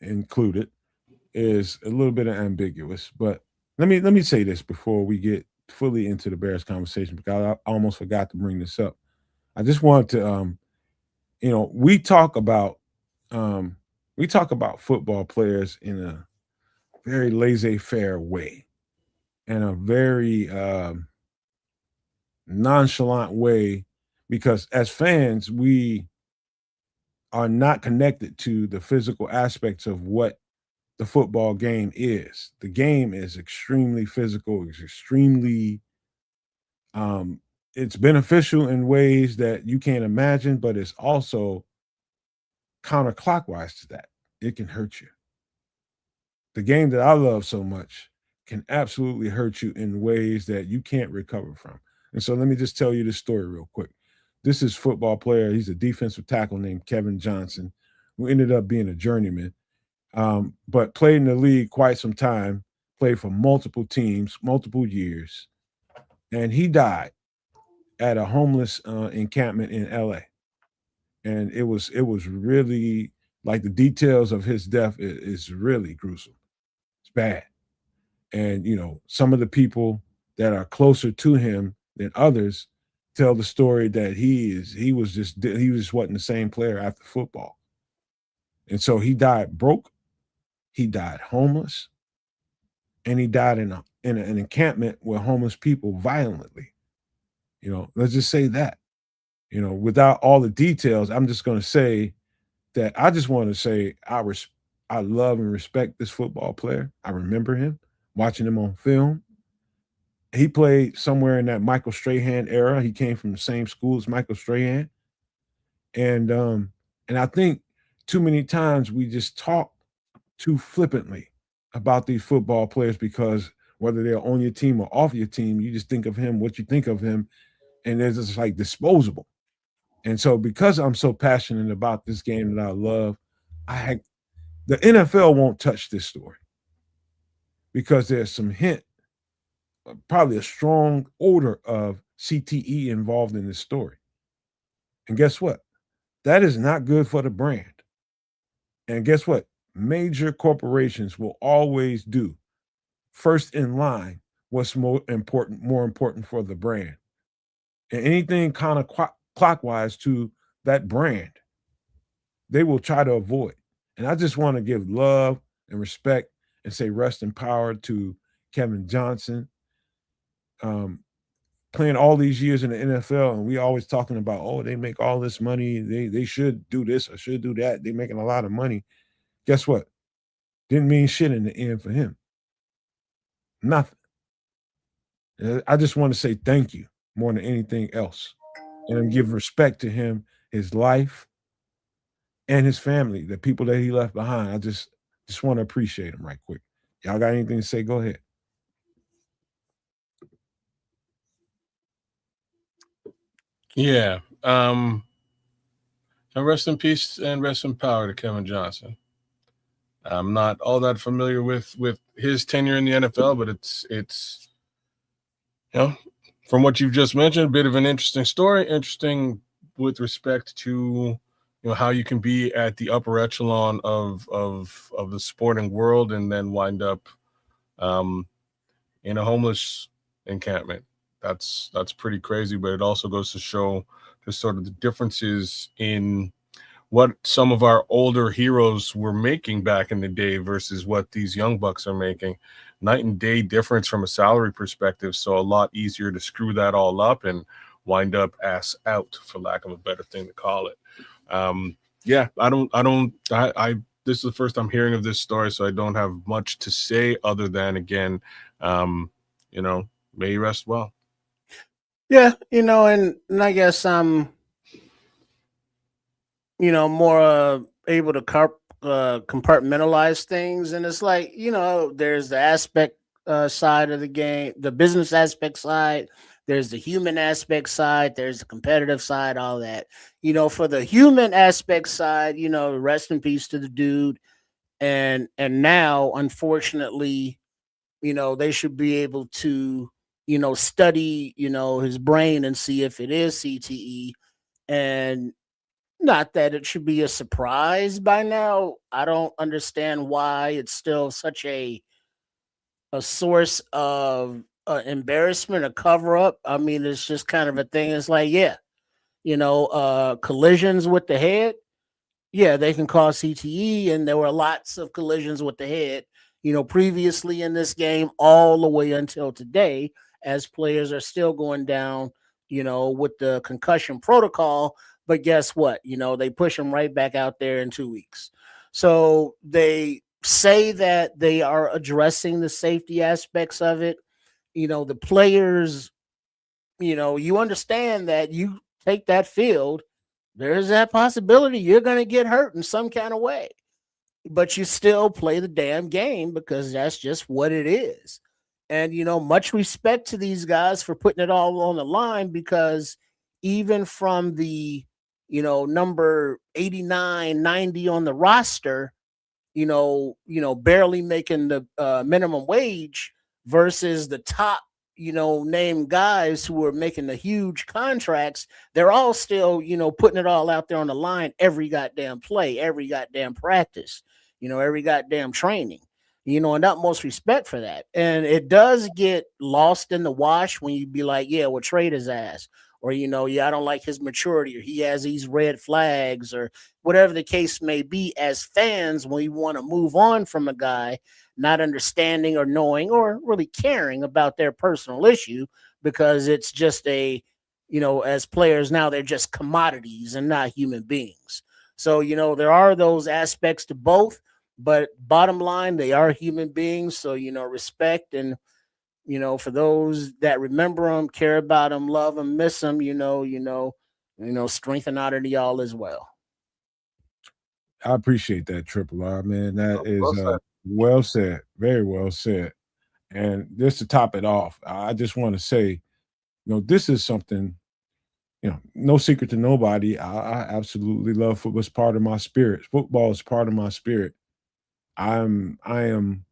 included, is a little bit ambiguous. But let me say this before we get fully into the Bears conversation, because I almost forgot to bring this up. I just want to we talk about football players in a very laissez-faire way, in a very nonchalant way, because as fans we are not connected to the physical aspects of what the football game is. The game is extremely physical, it's extremely it's beneficial in ways that you can't imagine, but it's also counterclockwise to that. It can hurt you. The game that I love so much can absolutely hurt you in ways that you can't recover from. And so let me just tell you this story real quick. This is football player. He's a defensive tackle named Kevin Johnson, who ended up being a journeyman, but played in the league quite some time, played for multiple teams, multiple years, and he died at a homeless encampment in LA. And it was really, like, the details of his death is really gruesome. It's bad. And some of the people that are closer to him than others tell the story that he just wasn't the same player after football. And so he died broke, he died homeless, and he died in an encampment with homeless people violently. Let's just say that. Without all the details, I'm just going to say that I just want to say I love and respect this football player. I remember him, watching him on film. He played somewhere in that Michael Strahan era. He came from the same school as Michael Strahan. And I think too many times we just talk too flippantly about these football players, because whether they're on your team or off your team, you just think of him what you think of him, and they're just like disposable. And so because I'm so passionate about this game that I love, the NFL won't touch this story, because there's some hint, probably a strong odor of CTE involved in this story. And guess what? That is not good for the brand. And guess what? Major corporations will always do first in line what's more important for the brand. And anything kind of clockwise to that brand, they will try to avoid. And I just want to give love and respect and say rest in power to Kevin Johnson, playing all these years in the NFL, and we always talking about, oh, they make all this money, they should do this or should do that, they're making a lot of money. Guess what? Didn't mean shit in the end for him. Nothing. I just want to say thank you more than anything else, and give respect to him, his life, and his family, the people that he left behind. I just want to appreciate him right quick. Y'all got anything to say? Go ahead. Yeah. So rest in peace and rest in power to Kevin Johnson. I'm not all that familiar with his tenure in the NFL, but it's from what you've just mentioned, a bit of an interesting story. Interesting with respect to how you can be at the upper echelon of the sporting world and then wind up in a homeless encampment. That's pretty crazy, but it also goes to show just sort of the differences in what some of our older heroes were making back in the day versus what these young bucks are making. Night and day difference from a salary perspective. So a lot easier to screw that all up and wind up ass out, for lack of a better thing to call it. This is the first I'm hearing of this story, so I don't have much to say other than, again, may you rest well. Yeah, and I guess I'm more able to compartmentalize things, and it's like, there's the aspect side of the game, the business aspect side, there's the human aspect side, there's the competitive side, all that. For the human aspect side, rest in peace to the dude. and now, unfortunately, they should be able to, study, his brain and see if it is CTE. And not that it should be a surprise by now. I don't understand why it's still such a source of embarrassment, a cover up. I mean, it's just kind of a thing. It's like, yeah, collisions with the head, yeah, they can cause CTE, and there were lots of collisions with the head, previously in this game, all the way until today, as players are still going down, with the concussion protocol. But guess what? They push them right back out there in 2 weeks. So they say that they are addressing the safety aspects of it. The players, you understand that you take that field, there's that possibility you're going to get hurt in some kind of way, but you still play the damn game because that's just what it is. And, much respect to these guys for putting it all on the line, because even from the, number 89, 90 on the roster, barely making the minimum wage versus the top, name guys who are making the huge contracts, they're all still, putting it all out there on the line every goddamn play, every goddamn practice, every goddamn training, and utmost respect for that. And it does get lost in the wash when you be like, yeah, we'll trade his ass. Or, yeah, I don't like his maturity, or he has these red flags, or whatever the case may be. As fans, when we want to move on from a guy, not understanding or knowing or really caring about their personal issue, because it's just as players now, they're just commodities and not human beings. So, there are those aspects to both, but bottom line, they are human beings. So, respect. And, for those that remember them, care about them, love them, miss them, strength and honor to y'all as well. I appreciate that, Triple R, man. That is Well said. well said. Very well said. And just to top it off, I just want to say, this is something, no secret to nobody. I absolutely love football. It's part of my spirit. Football is part of my spirit. I am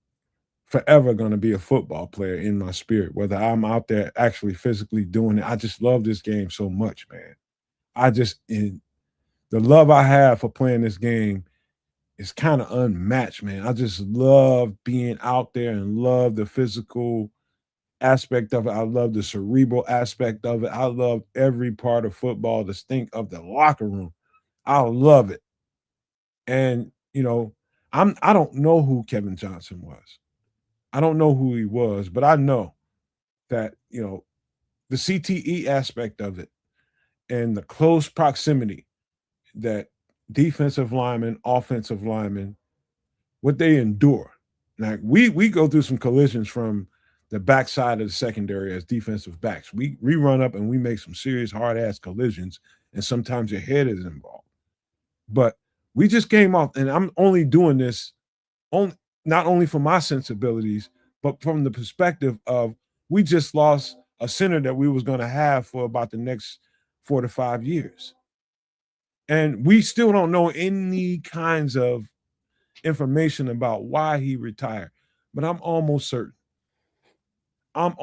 forever going to be a football player in my spirit, whether I'm out there actually physically doing it. I just love this game so much, man. The love I have for playing this game is kind of unmatched, man. I just love being out there and love the physical aspect of it. I love the cerebral aspect of it. I love every part of football, the stink of the locker room. I love it. And, I don't know who Kevin Johnson was. I don't know who he was, but I know that, the CTE aspect of it and the close proximity that defensive linemen, offensive linemen, what they endure. Now, we go through some collisions from the backside of the secondary as defensive backs. We run up and we make some serious hard-ass collisions, and sometimes your head is involved. But we just came off, and I'm only doing this not only for my sensibilities, but from the perspective of we just lost a center that we was going to have for about the next 4 to 5 years. And we still don't know any kinds of information about why he retired. But I'm almost certain. I'm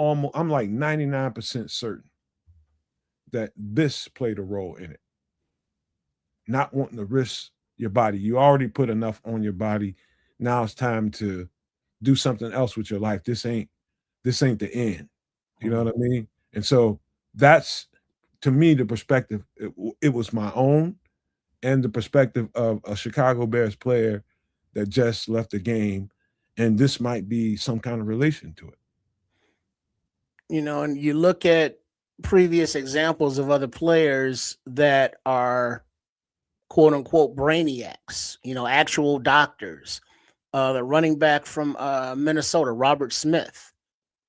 like 99% certain that this played a role in it. Not wanting to risk your body. You already put enough on your body. Now it's time to do something else with your life. This ain't the end. You know what I mean? And so that's, to me, the perspective. It was my own, and the perspective of a Chicago Bears player that just left the game, and this might be some kind of relation to it. And you look at previous examples of other players that are quote unquote brainiacs, actual doctors. The running back from Minnesota, Robert Smith,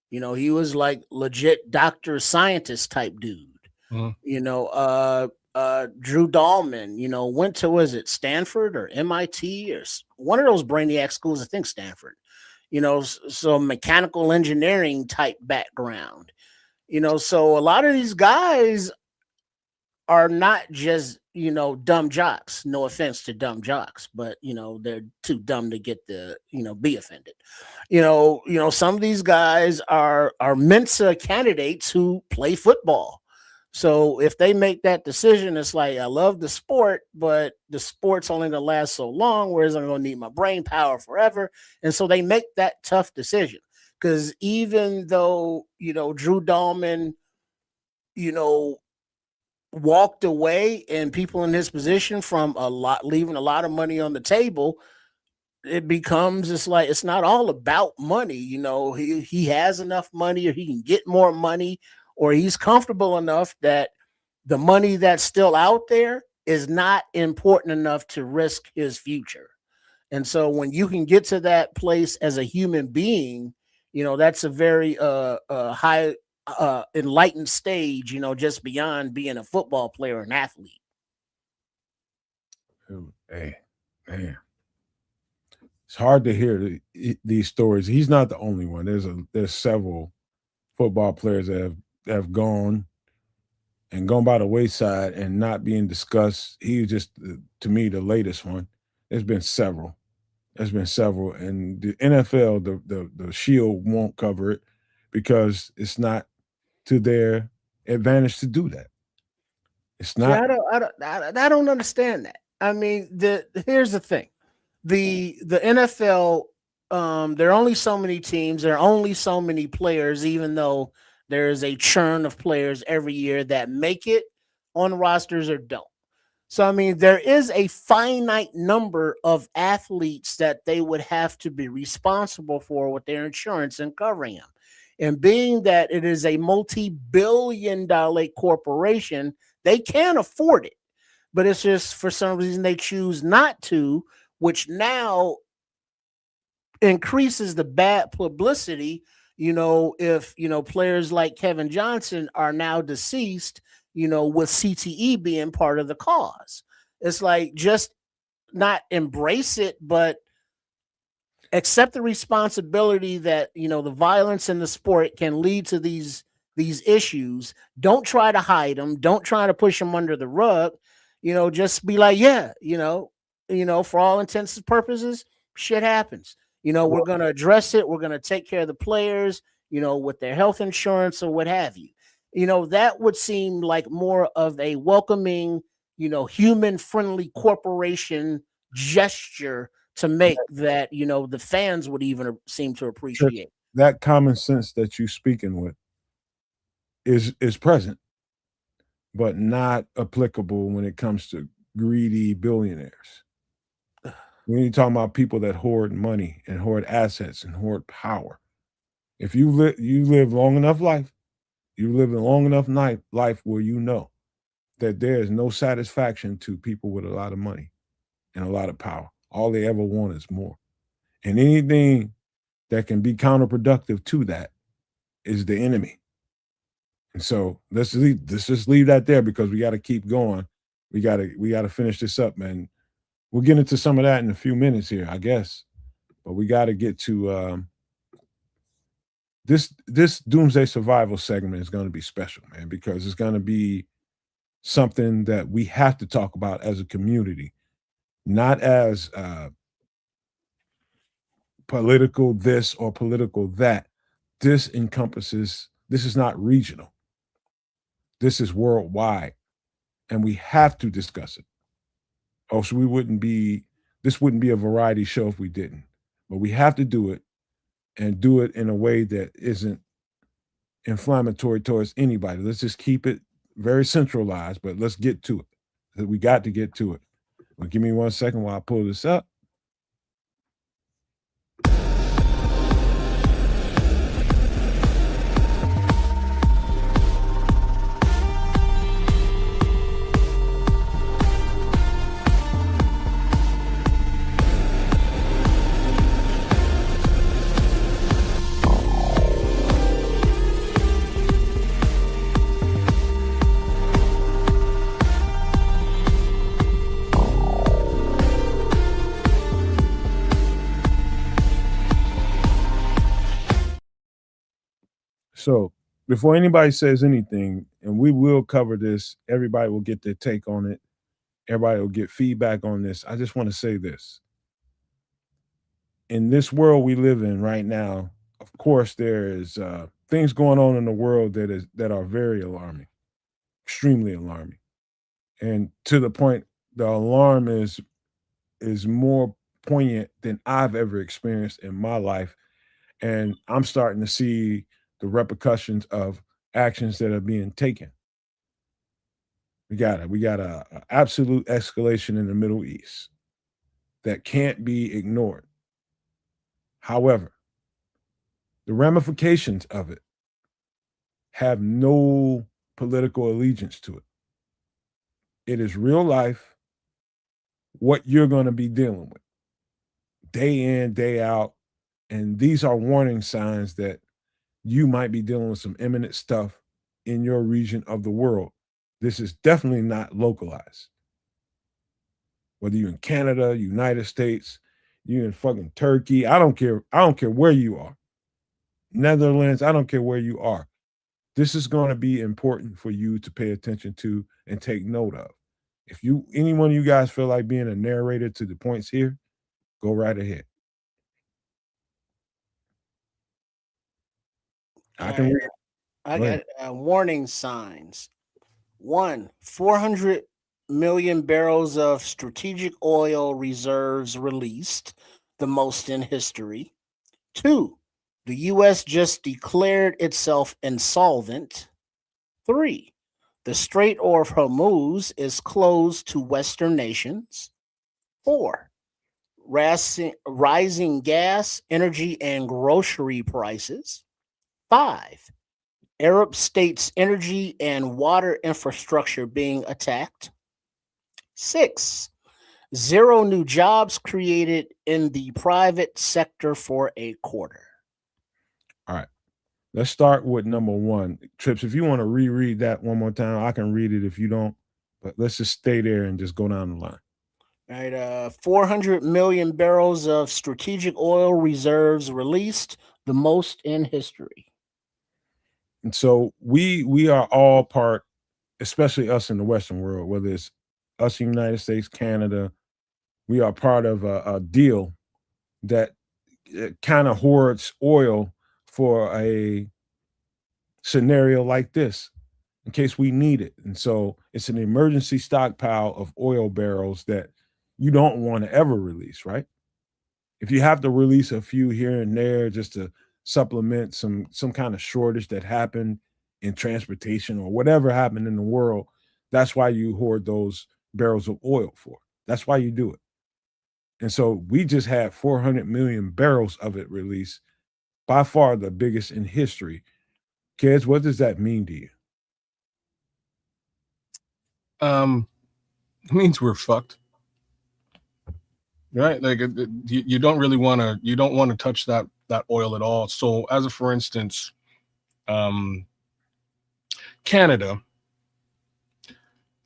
he was like legit doctor scientist type dude. Drew Dahlman, went to, was it Stanford or MIT or one of those brainiac schools? I think Stanford. So mechanical engineering type background. So a lot of these guys are not just dumb jocks. No offense to dumb jocks, but they're too dumb to get the be offended. Some of these guys are Mensa candidates who play football. So if they make that decision, it's like, I love the sport, but the sport's only gonna last so long, whereas I'm gonna need my brain power forever. And so they make that tough decision. Because even though, Drew Dahlman, walked away and people in his position from leaving a lot of money on the table, it becomes, it's like, it's not all about money. He has enough money, or he can get more money, or he's comfortable enough that the money that's still out there is not important enough to risk his future. And so when you can get to that place as a human being, that's a very high enlightened stage, just beyond being a football player or an athlete. Hey, man. It's hard to hear these stories. He's not the only one. There's several football players that have gone by the wayside and not being discussed. He just, to me, the latest one. There's been several. And the NFL, the Shield won't cover it because it's not to their advantage to do that. It's not. See, I don't understand that. I mean, here's the thing. The NFL, there are only so many teams, there are only so many players, even though there is a churn of players every year that make it on rosters or don't. So, I mean, there is a finite number of athletes that they would have to be responsible for with their insurance and covering them. And being that it is a multi-billion-dollar corporation, they can't afford it. But it's just, for some reason, they choose not to, which now increases the bad publicity. If players like Kevin Johnson are now deceased, with CTE being part of the cause. It's like, just not embrace it, but accept the responsibility that, the violence in the sport can lead to these issues. Don't try to hide them. Don't try to push them under the rug. Just be like, for all intents and purposes, shit happens. We're going to address it. We're going to take care of the players, with their health insurance or what have you. That would seem like more of a welcoming, human friendly corporation gesture to make that, the fans would even seem to appreciate. That common sense that you're speaking with is present, but not applicable when it comes to greedy billionaires. When you're talking about people that hoard money and hoard assets and hoard power, if you live long enough life, you live a long enough life where you know that there is no satisfaction to people with a lot of money and a lot of power. All they ever want is more. And anything that can be counterproductive to that is the enemy. And so let's just leave that there, because we got to keep going. We got to finish this up, man. We'll get into some of that in a few minutes here, I guess. But we got to get to this Doomsday Survival segment is going to be special, man, because it's going to be something that we have to talk about as a community, not as political this or political that. This is not regional. This is worldwide, and we have to discuss it. Oh, so this wouldn't be a variety show if we didn't. But we have to do it, and do it in a way that isn't inflammatory towards anybody. Let's just keep it very centralized, but let's get to it. We got to get to it. Well, give me 1 second while I pull this up. So before anybody says anything, and we will cover this, everybody will get their take on it. everybody will get feedback on this. I just want to say this. In this world we live in right now, of course, there is things going on in the world that are very alarming, extremely alarming. And to the point, the alarm is more poignant than I've ever experienced in my life. And I'm starting to see the repercussions of actions that are being taken. We got a absolute escalation in the Middle East that can't be ignored. However, the ramifications of it have no political allegiance to it. It is real life, what you're going to be dealing with day in, day out. And these are warning signs that you might be dealing with some imminent stuff in your region of the world. This is definitely not localized. Whether you're in Canada, United States, you're in fucking Turkey, I don't care. I don't care where you are. Netherlands, I don't care where you are. This is going to be important for you to pay attention to and take note of. If any one of you guys feel like being a narrator to the points here, go right ahead. I can read. I Go got ahead. warning signs. 1, 400 million barrels of strategic oil reserves released, the most in history. 2, the U.S. just declared itself insolvent. 3, the Strait of Hormuz is closed to Western nations. 4, rising gas, energy, and grocery prices. 5, Arab states' energy and water infrastructure being attacked. 6, 0 new jobs created in the private sector for a quarter. All right. Let's start with number 1. Trips, if you want to reread that one more time, I can read it if you don't. But let's just stay there and just go down the line. All right, 400 million barrels of strategic oil reserves released, the most in history. And so we are all part, especially us in the Western world, whether it's us in the United States, Canada, we are part of a deal that kind of hoards oil for a scenario like this in case we need it. And so it's an emergency stockpile of oil barrels that you don't want to ever release, right? If you have to release a few here and there just to supplement some kind of shortage that happened in transportation or whatever happened in the world, that's why you hoard those barrels of oil for. That's why you do it. And so we just had 400 million barrels of it released, by far the biggest in history. Kids, what does that mean to you? It means we're fucked, right? Like you don't really want to. You don't want to touch that oil at all. So, as a for instance, Canada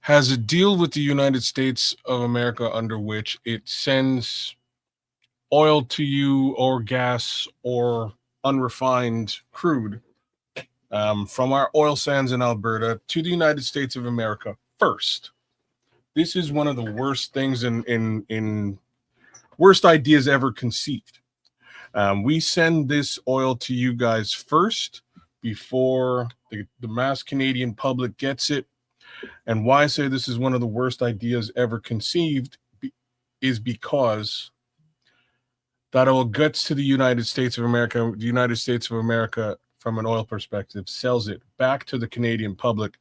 has a deal with the United States of America under which it sends oil to you or gas or unrefined crude from our oil sands in Alberta to the United States of America first. This is one of the worst things in worst ideas ever conceived. We send this oil to you guys first before the mass Canadian public gets it. And why I say this is one of the worst ideas ever conceived is because that oil gets to the United States of America. The United States of America, from an oil perspective, sells it back to the Canadian public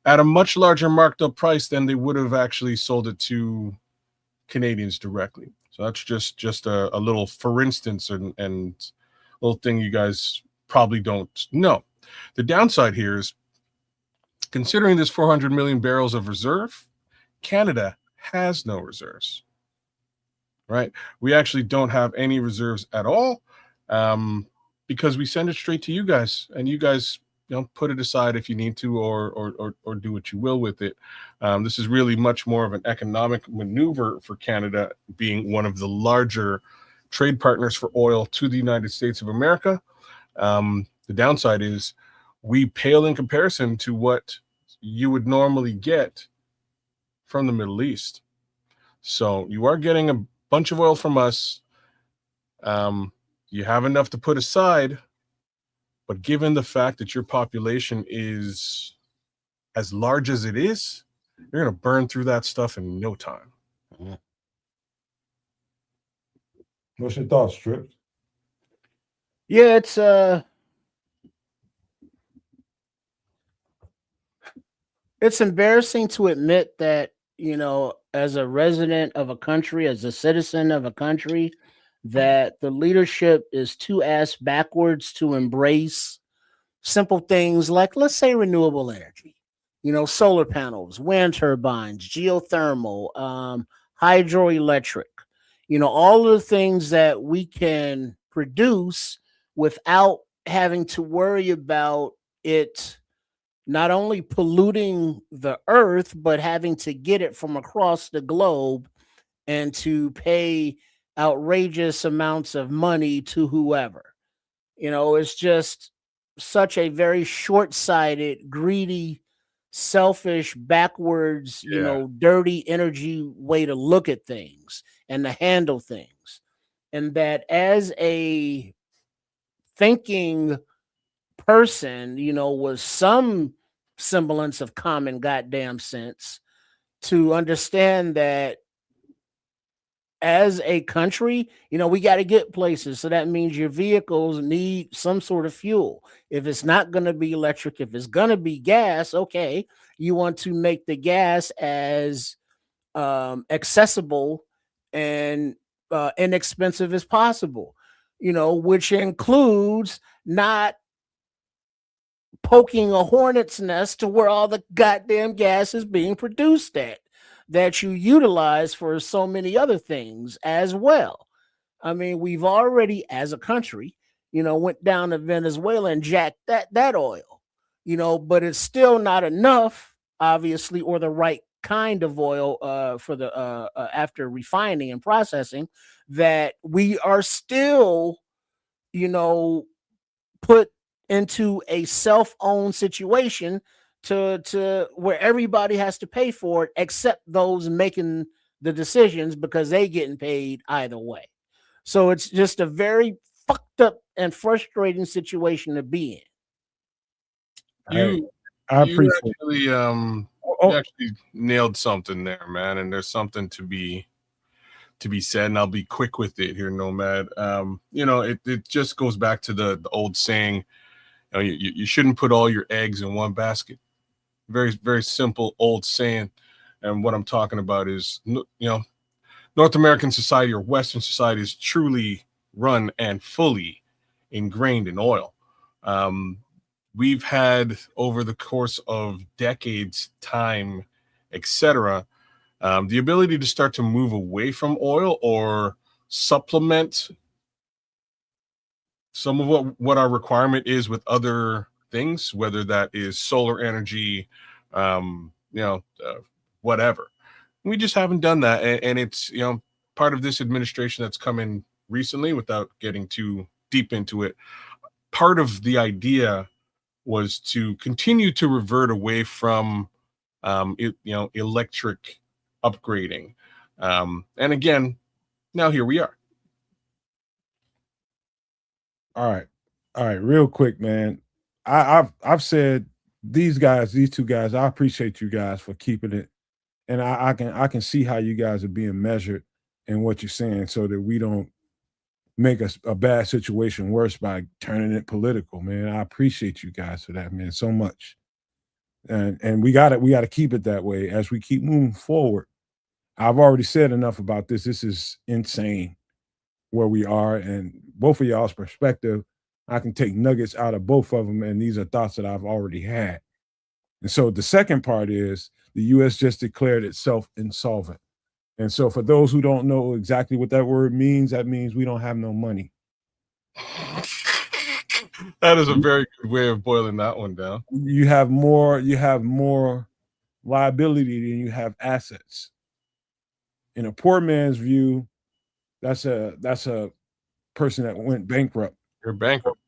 at a much larger marked up price than they would have actually sold it to Canadians directly. So that's just a little for instance and little thing you guys probably don't know. The downside here is, considering this 400 million barrels of reserve, Canada has no reserves, right? We actually don't have any reserves at all because we send it straight to you guys, and you guys, put it aside if you need to, or do what you will with it. This is really much more of an economic maneuver for Canada, being one of the larger trade partners for oil to the United States of America. The downside is we pale in comparison to what you would normally get from the Middle East. So you are getting a bunch of oil from us. You have enough to put aside, but given the fact that your population is as large as it is, you're going to burn through that stuff in no time. What's your thoughts, Trips? Yeah, it's embarrassing to admit that, as a resident of a country, as a citizen of a country, that the leadership is too ass backwards to embrace simple things like, let's say, renewable energy, solar panels, wind turbines, geothermal, hydroelectric, all of the things that we can produce without having to worry about it not only polluting the earth, but having to get it from across the globe and to pay outrageous amounts of money to whoever. It's just such a very short-sighted, greedy, selfish, backwards, dirty energy way to look at things and to handle things. And that as a thinking person, with some semblance of common goddamn sense, to understand that as a country, we got to get places. So that means your vehicles need some sort of fuel. If it's not going to be electric, if it's going to be gas, okay, you want to make the gas as accessible and inexpensive as possible, which includes not poking a hornet's nest to where all the goddamn gas is being produced at, that you utilize for so many other things as well. I mean, we've already, as a country, went down to Venezuela and jacked that oil, but it's still not enough, obviously, or the right kind of oil for the after refining and processing, that we are still, put into a self-owned situation to where everybody has to pay for it except those making the decisions, because they getting paid either way. So it's just a very fucked up and frustrating situation to be You I you appreciate actually it. you actually nailed something there, man. And there's something to be said, and I'll be quick with it here, Nomad. It just goes back to the old saying, you shouldn't put all your eggs in one basket. Very, very simple old saying. And what I'm talking about is, North American society or Western society is truly run and fully ingrained in oil. We've had, over the course of decades, time, etc., the ability to start to move away from oil or supplement some of what our requirement is with other things, whether that is solar energy, whatever. We just haven't done that. And it's, part of this administration that's come in recently, without getting too deep into it. Part of the idea was to continue to revert away from, electric upgrading. And again, now here we are. All right, real quick, man. I've said these two guys, I appreciate you guys for keeping it, and I can see how you guys are being measured in what you're saying, so that we don't make a bad situation worse by turning it political, man. I appreciate you guys for that, man, so much. And we gotta keep it that way as we keep moving forward. I've already said enough about this. This is insane where we are, and both of y'all's perspective, I can take nuggets out of both of them, and these are thoughts that I've already had. And so the second part is the U.S. just declared itself insolvent. And so for those who don't know exactly what that word means, that means we don't have no money. That is a very good way of boiling that one down. You have more liability than you have assets. In a poor man's view, that's a person that went bankrupt. You're bankrupt.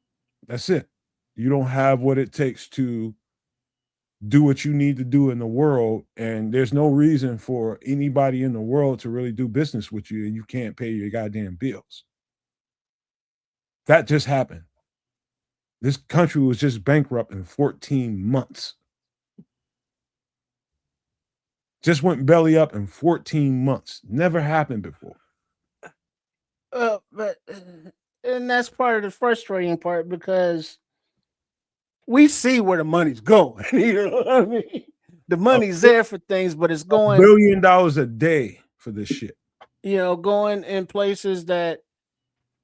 That's it. You don't have what it takes to do what you need to do in the world, and there's no reason for anybody in the world to really do business with you, and you can't pay your goddamn bills. That just happened. This country was just bankrupt in 14 months. Just went belly up in 14 months. Never happened before. But and that's part of the frustrating part, because we see where the money's going. You know what I mean? The money's there for things, but it's going $1 billion a day for this shit. You know, going in places that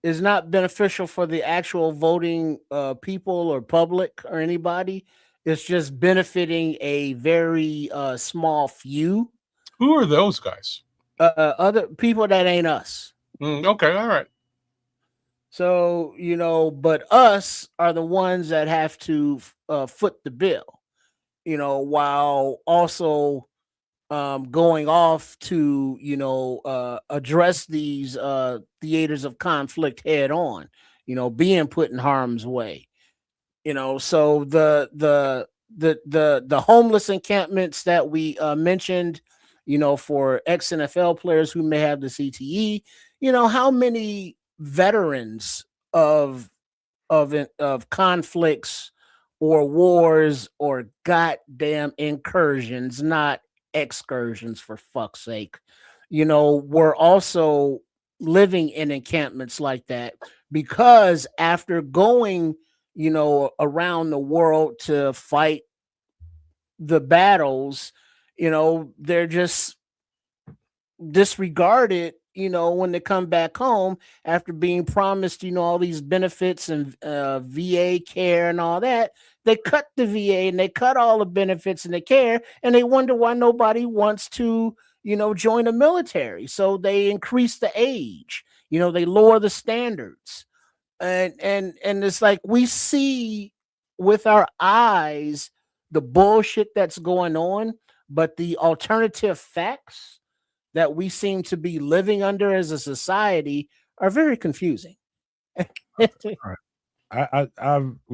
is not beneficial for the actual voting people or public or anybody. It's just benefiting a very small few. Who are those guys? Other people that ain't us. Okay, all right. So, you know, but us are the ones that have to foot the bill, you know, while also going off to, you know, address these theaters of conflict head on, you know, being put in harm's way, you know. So the homeless encampments that we mentioned, you know, for ex-NFL players who may have the CTE, you know, how many veterans of conflicts or wars or goddamn incursions, not excursions for fuck's sake, you know, were also living in encampments like that, because after going, you know, around the world to fight the battles, you know, they're just disregarded, you know, when they come back home after being promised, you know, all these benefits and VA care and all that. They cut the VA and they cut all the benefits and the care, and they wonder why nobody wants to, you know, join the military. So they increase the age, you know, they lower the standards. And it's like we see with our eyes the bullshit that's going on, but the alternative facts that we seem to be living under as a society are very confusing. We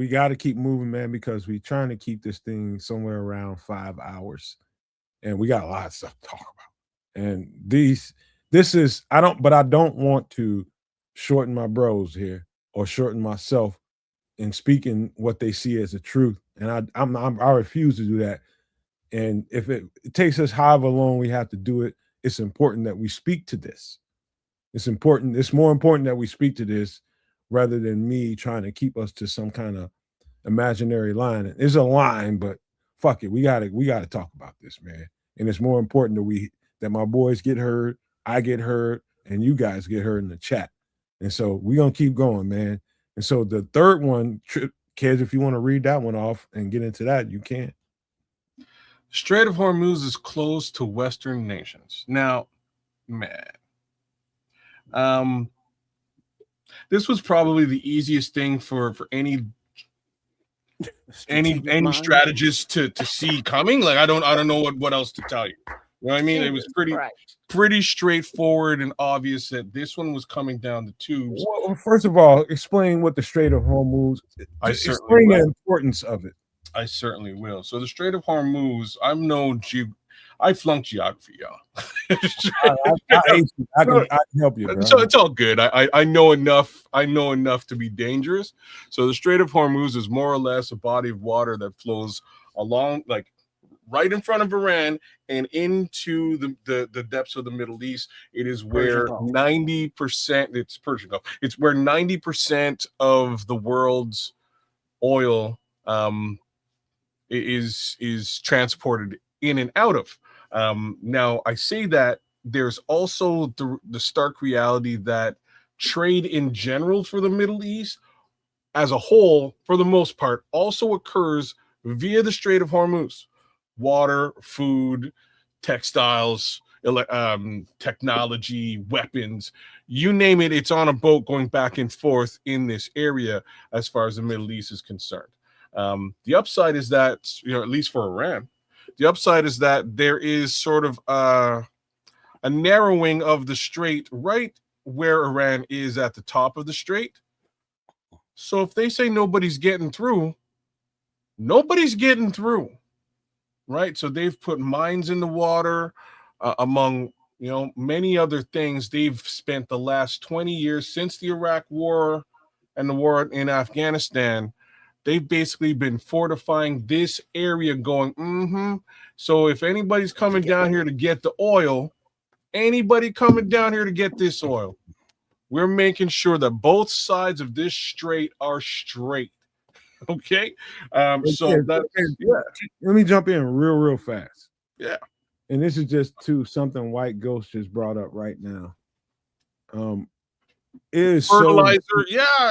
got to keep moving, man, because we're trying to keep this thing somewhere around 5 hours, and we got a lot of stuff to talk about. And I don't want to shorten my bros here or shorten myself in speaking what they see as the truth, and I refuse to do that. And if it takes us however long we have to do it, it's important that we speak to this. It's important. It's more important that we speak to this rather than me trying to keep us to some kind of imaginary line. It's a line, but fuck it. We gotta talk about this, man. And it's more important that my boys get heard, I get heard, and you guys get heard in the chat. And so we're gonna keep going, man. And so the third one, kids, if you want to read that one off and get into that, you can. Strait of Hormuz is closed to Western nations. Now, man, this was probably the easiest thing for any strategist to see coming. Like, I don't know what else to tell you. You know what I mean? It was pretty straightforward and obvious that this one was coming down the tubes. Well, first of all, explain what the Strait of Hormuz. Explain the importance of it. I certainly will. So the Strait of Hormuz, I flunked geography, y'all. I can help you, bro. So it's all good. I know enough. I know enough to be dangerous. So the Strait of Hormuz is more or less a body of water that flows along, like, right in front of Iran and into the depths of the Middle East. It is where 90%. It's Persian Gulf. It's where 90% of the world's oil is transported in and out of. Now, I say that there's also the stark reality that trade in general for the Middle East as a whole, for the most part, also occurs via the Strait of Hormuz. Water, food, textiles, technology, weapons, you name it, it's on a boat going back and forth in this area as far as the Middle East is concerned. The upside is that, at least for Iran, the upside is that there is sort of a narrowing of the strait right where Iran is at the top of the strait. So if they say nobody's getting through, nobody's getting through. right? So they've put mines in the water, among many other things. They've spent the last 20 years since the Iraq War and the war in Afghanistan. They've basically been fortifying this area, going, So if anybody's coming down here to get the oil, anybody coming down here to get this oil, we're making sure that both sides of this strait are straight. Okay. So that's, yeah. Let me jump in real fast. Yeah. And this is just something White Ghost just brought up right now. It is fertilizer.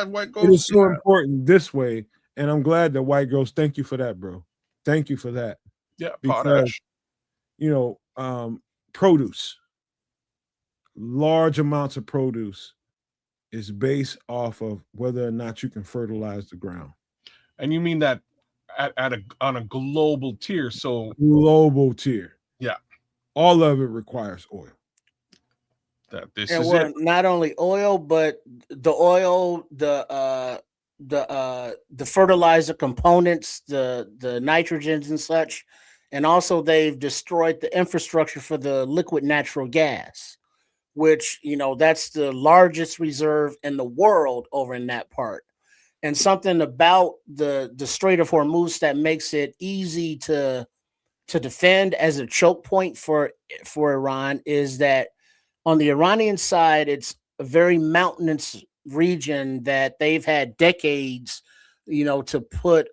White Ghost. It is so important this way. And I'm glad that White Ghost, thank you for that, bro. Thank you for that. Yeah, because, produce, large amounts of produce is based off of whether or not you can fertilize the ground. And you mean that on a global tier? So global tier. Yeah. All of it requires oil. Not only oil, but the oil, the fertilizer components, the nitrogens and such, and also they've destroyed the infrastructure for the liquid natural gas, which that's the largest reserve in the world over in that part. And something about the Strait of Hormuz that makes it easy to defend as a choke point for Iran is that on the Iranian side, it's a very mountainous region that they've had decades, to put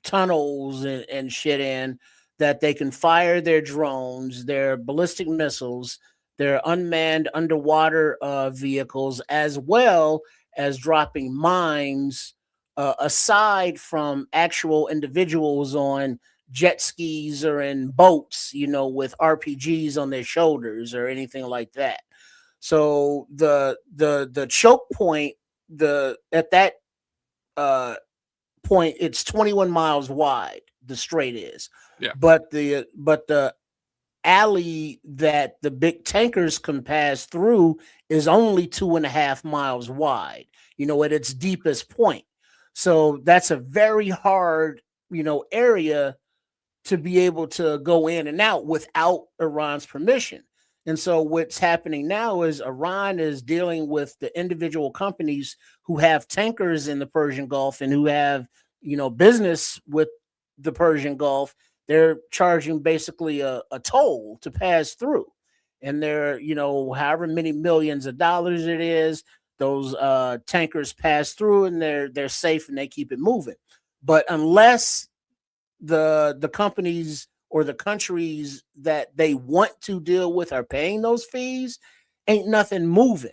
tunnels and shit in, that they can fire their drones, their ballistic missiles, their unmanned underwater vehicles, as well as dropping mines, aside from actual individuals on jet skis or in boats, with RPGs on their shoulders or anything like that. So the choke point, at that point, it's 21 miles wide. The strait is, but the alley that the big tankers can pass through is only 2.5 miles wide. At its deepest point. So that's a very hard, area to be able to go in and out without Iran's permission. And so what's happening now is Iran is dealing with the individual companies who have tankers in the Persian Gulf and who have, business with the Persian Gulf. They're charging basically a toll to pass through. And they're, however many millions of dollars it is, those tankers pass through and they're safe and they keep it moving. But unless the companies or the countries that they want to deal with are paying those fees, ain't nothing moving.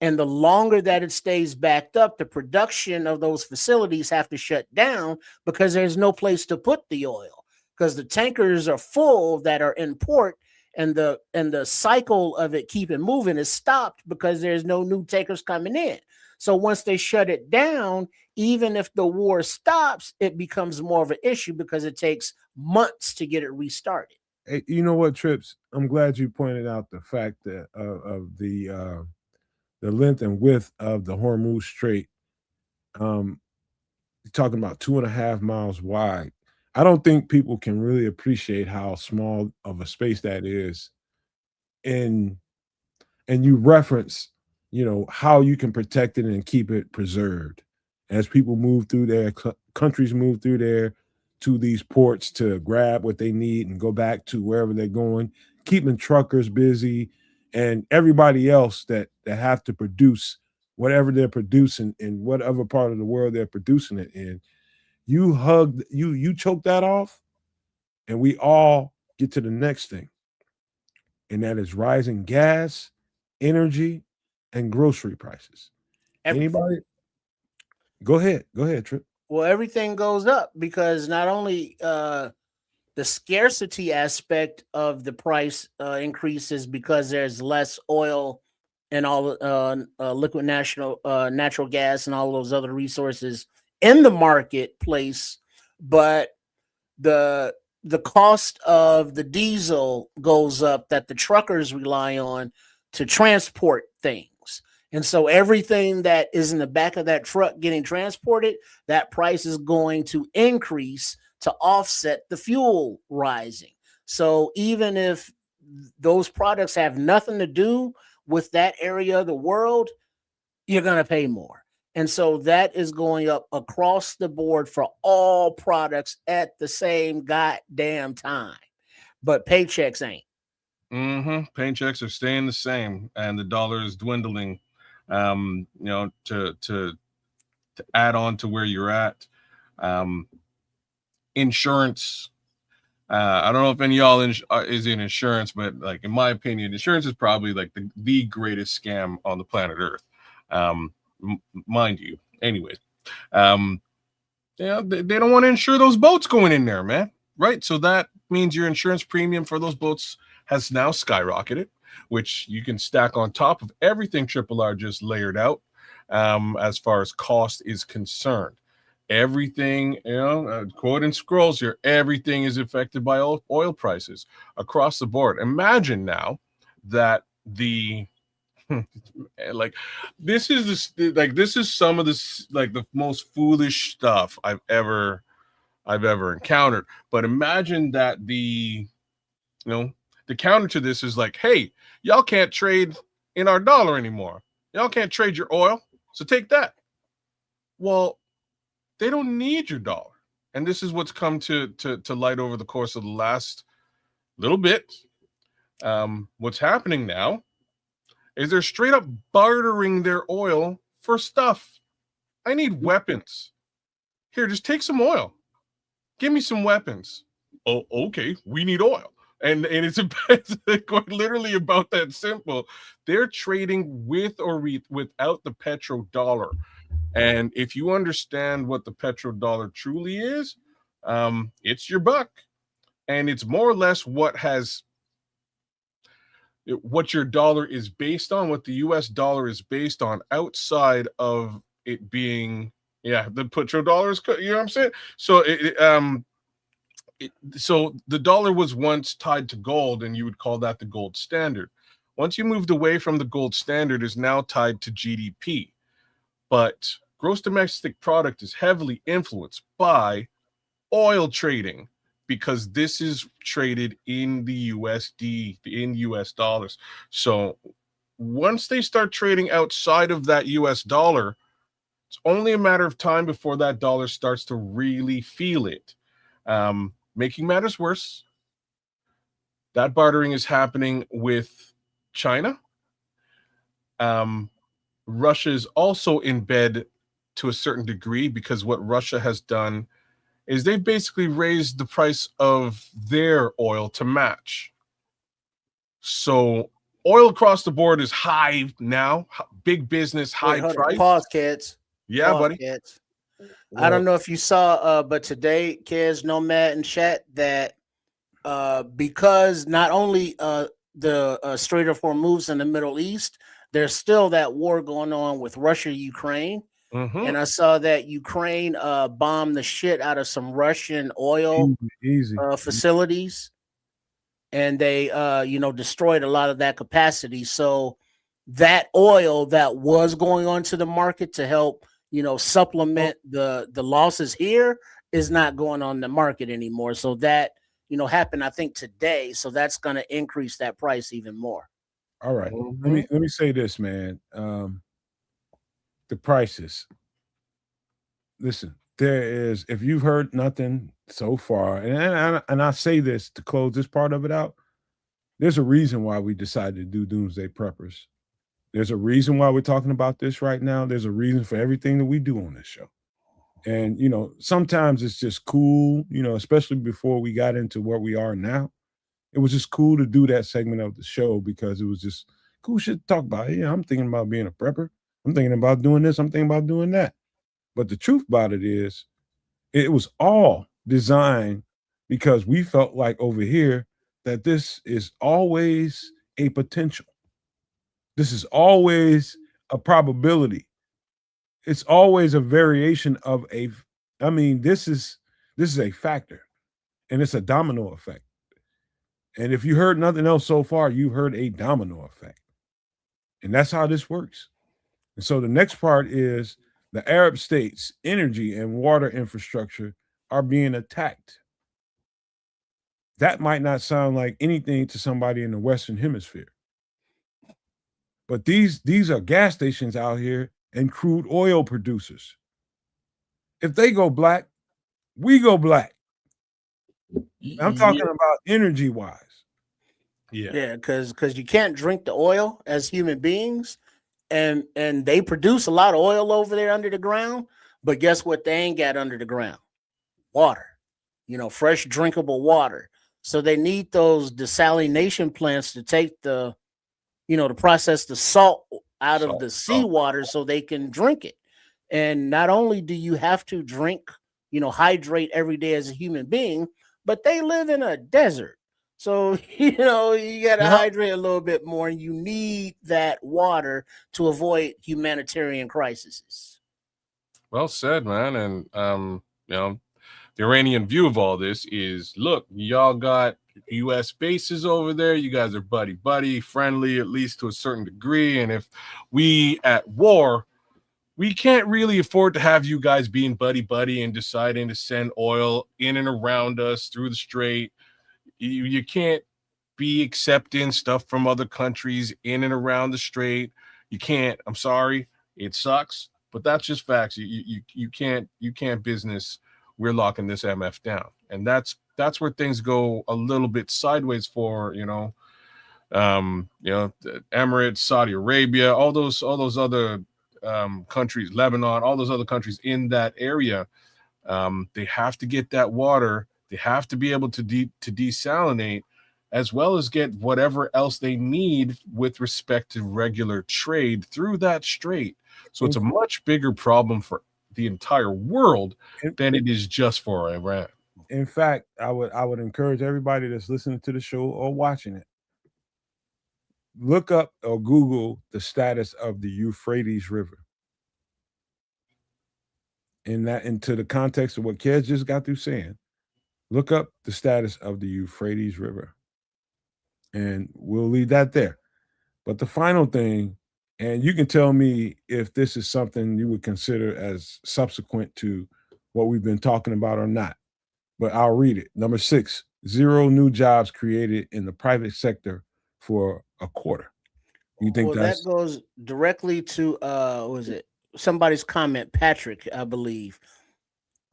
And the longer that it stays backed up, the production of those facilities have to shut down because there's no place to put the oil, because the tankers are full that are in port, and the cycle of it keeping moving is stopped because there's no new tankers coming in. So once they shut it down, even if the war stops, it becomes more of an issue because it takes months to get it restarted. Hey, you know what, Trips? I'm glad you pointed out the fact that of the length and width of the Hormuz Strait. You're talking about 2.5 miles wide. I don't think people can really appreciate how small of a space that is. And you reference, how you can protect it and keep it preserved as people move through there, countries move through there to these ports to grab what they need and go back to wherever they're going, keeping truckers busy and everybody else that have to produce whatever they're producing in whatever part of the world they're producing it in. You choke that off, and we all get to the next thing. And that is rising gas, energy, and grocery prices. Anybody? Go ahead, Trip. Well, everything goes up because not only the scarcity aspect of the price increases because there's less oil and all liquid natural gas and all those other resources in the marketplace, but the cost of the diesel goes up that the truckers rely on to transport things. And so everything that is in the back of that truck getting transported, that price is going to increase to offset the fuel rising. So even if those products have nothing to do with that area of the world, you're going to pay more. And so that is going up across the board for all products at the same goddamn time. But paychecks ain't. Paychecks are staying the same, and the dollar is dwindling. To add on to where you're at, insurance. I don't know if any of y'all is in insurance, but like in my opinion, insurance is probably like the greatest scam on the planet Earth. Mind you. Anyways, they don't want to insure those boats going in there, man. Right? So that means your insurance premium for those boats has now skyrocketed, which you can stack on top of everything Triple R just layered out as far as cost is concerned. Everything, quoting scrolls here, everything is affected by oil prices across the board. Imagine now that this is some of this, like the most foolish stuff I've ever encountered. But imagine that the counter to this is like, hey, y'all can't trade in our dollar anymore. Y'all can't trade your oil, so take that. Well, they don't need your dollar. And this is what's come to light over the course of the last little bit. What's happening now is they're straight up bartering their oil for stuff. I need weapons. Here, just take some oil. Give me some weapons. Oh, okay. We need oil. And it's literally about that simple. They're trading with or without the petrodollar. And if you understand what the petrodollar truly is, it's your buck. And it's more or less what your dollar is based on, what the US dollar is based on, outside of it being, the petrodollar is, you know what I'm saying? So so the dollar was once tied to gold, and you would call that the gold standard. Once you moved away from the gold standard, is now tied to GDP. But gross domestic product is heavily influenced by oil trading, because this is traded in the USD, in US dollars. So once they start trading outside of that US dollar, it's only a matter of time before that dollar starts to really feel it. Making matters worse, that bartering is happening with China. Russia is also in bed to a certain degree, because what Russia has done is they've basically raised the price of their oil to match. So oil across the board is high now, big business, high price. Pause, kids. Yeah, Pause, buddy. Kids. I don't know if you saw, but today, Kids, Nomad, and Chat, that because not only the Strait of Hormuz in the Middle East, there's still that war going on with Russia, Ukraine. And I saw that Ukraine bombed the shit out of some Russian oil facilities, and they destroyed a lot of that capacity. So that oil that was going onto the market to help supplement the losses here is not going on the market anymore. So that happened, I think, today. So that's going to increase that price even more. All right. Let me say this, man. The prices. Listen, there is, if you've heard nothing so far, and I say this to close this part of it out, there's a reason why we decided to do Doomsday Preppers. There's a reason why we're talking about this right now. There's a reason for everything that we do on this show. And, sometimes it's just cool, especially before we got into where we are now. It was just cool to do that segment of the show, because it was just cool shit to talk about. Yeah, I'm thinking about being a prepper. I'm thinking about doing this. I'm thinking about doing that. But the truth about it is, it was all designed because we felt like over here that this is always a potential. This is always a probability. It's always a variation of this is a factor, and it's a domino effect. And if you heard nothing else so far, you heard a domino effect. And that's how this works. And so the next part is the Arab states' energy and water infrastructure are being attacked. That might not sound like anything to somebody in the Western Hemisphere. But these are gas stations out here and crude oil producers. If they go black, we go black. I'm talking about energy wise. Yeah, because you can't drink the oil as human beings, and they produce a lot of oil over there under the ground. But guess what? They ain't got under the ground water. Fresh drinkable water. So they need those desalination plants to take to process the salt out of the seawater so they can drink it. And not only do you have to drink, hydrate every day as a human being, but they live in a desert. So, you got to hydrate a little bit more, and you need that water to avoid humanitarian crises. Well said, man. And, the Iranian view of all this is, look, y'all got U.S. bases over there. You guys are buddy, friendly, at least to a certain degree. And if we at war, we can't really afford to have you guys being buddy and deciding to send oil in and around us through the strait. You can't be accepting stuff from other countries in and around the strait. You can't. I'm sorry. It sucks, but that's just facts. You can't business. We're locking this MF down. And that's where things go a little bit sideways for, the Emirates, Saudi Arabia, all those other countries, Lebanon, all those other countries in that area. They have to get that water. They have to be able to desalinate, as well as get whatever else they need with respect to regular trade through that strait. So it's a much bigger problem for the entire world than it is just for Iran. In fact, I would encourage everybody that's listening to the show or watching it, look up or Google the status of the Euphrates River. Into the context of what Kez just got through saying, look up the status of the Euphrates River. And we'll leave that there. But the final thing, and you can tell me if this is something you would consider as subsequent to what we've been talking about or not, but I'll read it. Number 6, 0 new jobs created in the private sector for a quarter. You think that goes directly to what was it? Somebody's comment, Patrick, I believe,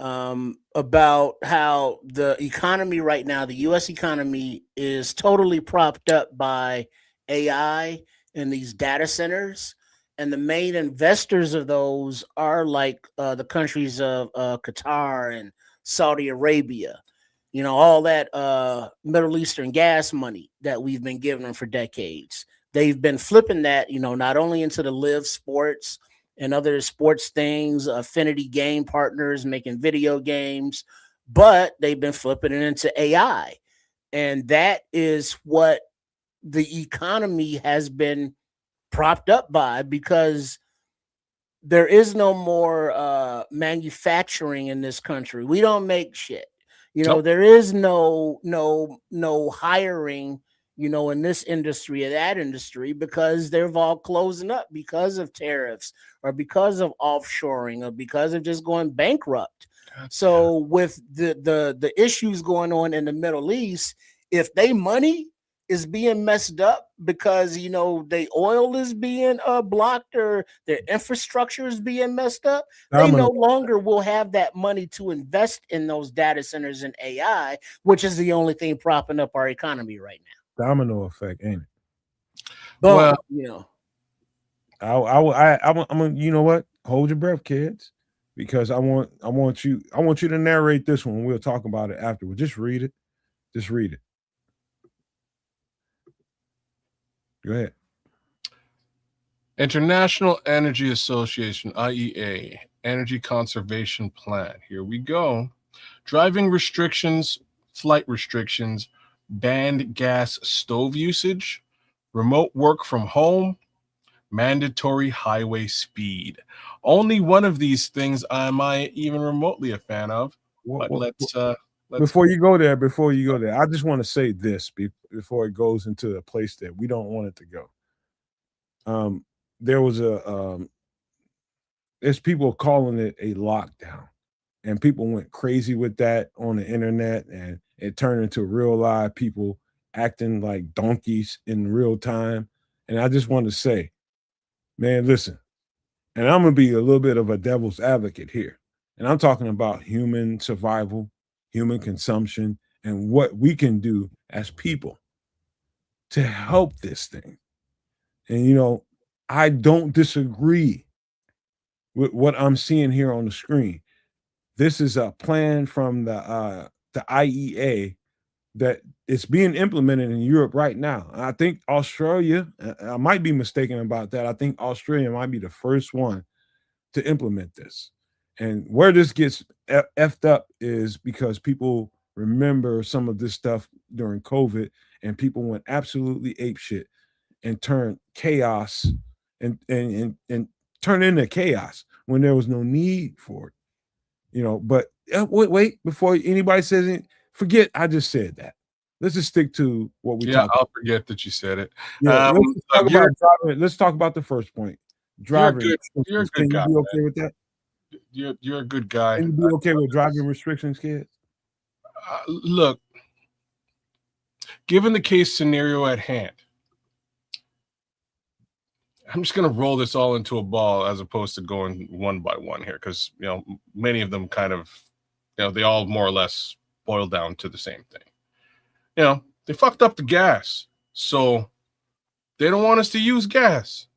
about how the economy right now, the U.S. economy, is totally propped up by AI and these data centers, and the main investors of those are like the countries of Qatar and Saudi Arabia. All that Middle Eastern gas money that we've been giving them for decades. They've been flipping that, not only into the live sports and other sports things, affinity game partners making video games, but they've been flipping it into AI. And that is what the economy has been propped up by, because there is no more manufacturing in this country. We don't make shit. There is no hiring, in this industry or that industry, because they're all closing up because of tariffs or because of offshoring or because of just going bankrupt. So with the issues going on in the Middle East, if they money is being messed up because their oil is being blocked or their infrastructure is being messed up, they no longer will have that money to invest in those data centers and AI, which is the only thing propping up our economy right now. Domino effect, ain't it? But I'm you know what? Hold your breath, kids, because I want you to narrate this one. We'll talk about it afterward. Just read it. Go ahead. International Energy Association, IEA, Energy Conservation Plan. Here we go. Driving restrictions, flight restrictions, banned gas stove usage, remote work from home, mandatory highway speed. Only one of these things am I even remotely a fan of. But let's before you go there, I just want to say this before it goes into a place that we don't want it to go. There was there's people calling it a lockdown. and people went crazy with that on the internet, and it turned into real live people acting like donkeys in real time. And I just want to say, man, listen, and I'm going to be a little bit of a devil's advocate here. And I'm talking about human survival, human consumption, and what we can do as people to help this thing. And, you know, I don't disagree with what I'm seeing here on the screen. This is a plan from the IEA that it's being implemented in Europe right now. I think Australia, I might be mistaken about that. I think Australia might be the first one to implement this. And where this gets effed up is because people remember some of this stuff during COVID, and people went absolutely apeshit and turned chaos and turned into chaos when there was no need for it. You know, but wait, before anybody says it, forget I just said that. Let's just stick to what we talked. I'll forget that you said it. Yeah, let's talk about the first point. Driving. You're a good guy. Can you be okay with that? You're a good guy. Can you be okay with driving restrictions, kids? Look, given the case scenario at hand, I'm just going to roll this all into a ball as opposed to going one by one here, because, you know, many of them kind of, you know, they all more or less boil down to the same thing. You know, they fucked up the gas, so they don't want us to use gas.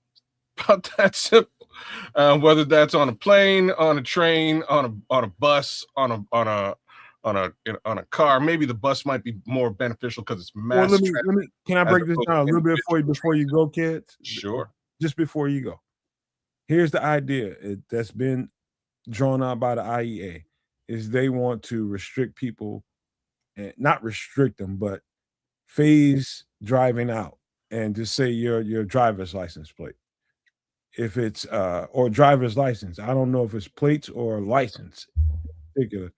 About that simple. Whether that's on a plane, on a train, on a bus, on a car. Maybe the bus might be more beneficial because it's mass. Well, can I break this down a little bit before you go, kids? Sure. Just before you go. Here's the idea that's been drawn out by the IEA is they want to restrict people, and not restrict them, but phase driving out and just say your driver's license plate. If it's or driver's license, I don't know if it's plates or license in particular,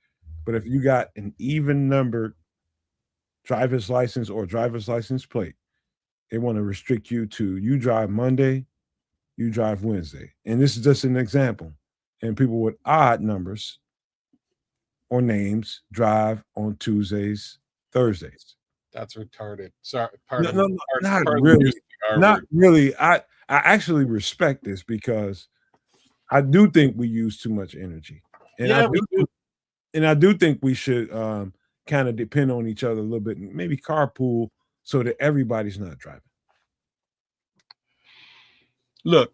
but if you got an even numbered driver's license or driver's license plate, they want to restrict you to you drive Monday, you drive Wednesday. And this is just an example. And people with odd numbers or names drive on Tuesdays, Thursdays. That's retarded. Sorry, pardon. No, not really. Not really. I actually respect this because I do think we use too much energy. And I do think we should kind of depend on each other a little bit, and maybe carpool so that everybody's not driving. Look,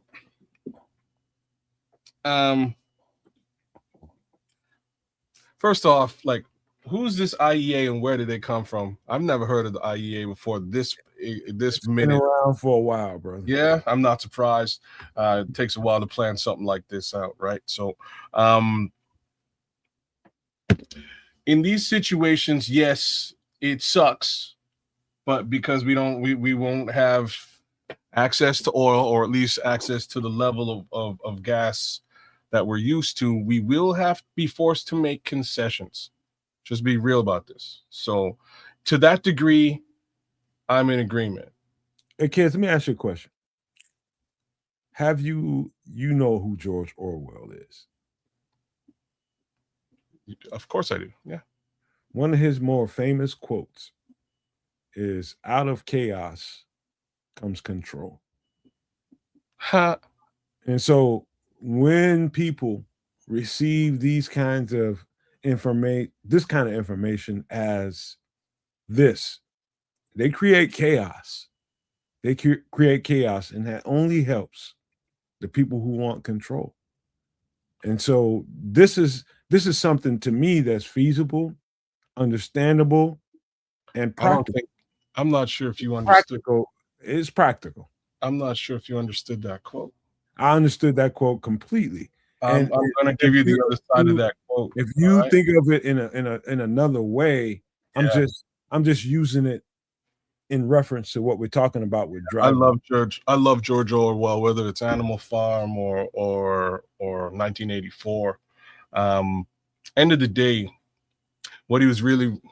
first off, like, who's this IEA and where did they come from? I've never heard of the IEA before this It's minute. been around for a while, brother. Yeah, I'm not surprised. It takes a while to plan something like this out, right? So, in these situations, yes, it sucks, but because we won't have access to oil, or at least access to the level of gas that we're used to, we will have to be forced to make concessions. Just be real about this. So to that degree, I'm in agreement. Hey, kids, let me ask you a question. Have you know who George Orwell is? Of course I do. Yeah. One of his more famous quotes is, "Out of chaos comes control." Ha. And so when people receive these kinds of information as this, they create chaos. They create chaos, and that only helps the people who want control. And so this is something to me that's feasible, understandable, and practical. I'm not sure if you understood. It's practical. I'm not sure if you understood that quote. I understood that quote completely. And I'm going to give you the other side of that quote. If you think of it in another way, I'm just using it in reference to what we're talking about with driving. I love George Orwell, whether it's Animal Farm or 1984. End of the day, what he was referring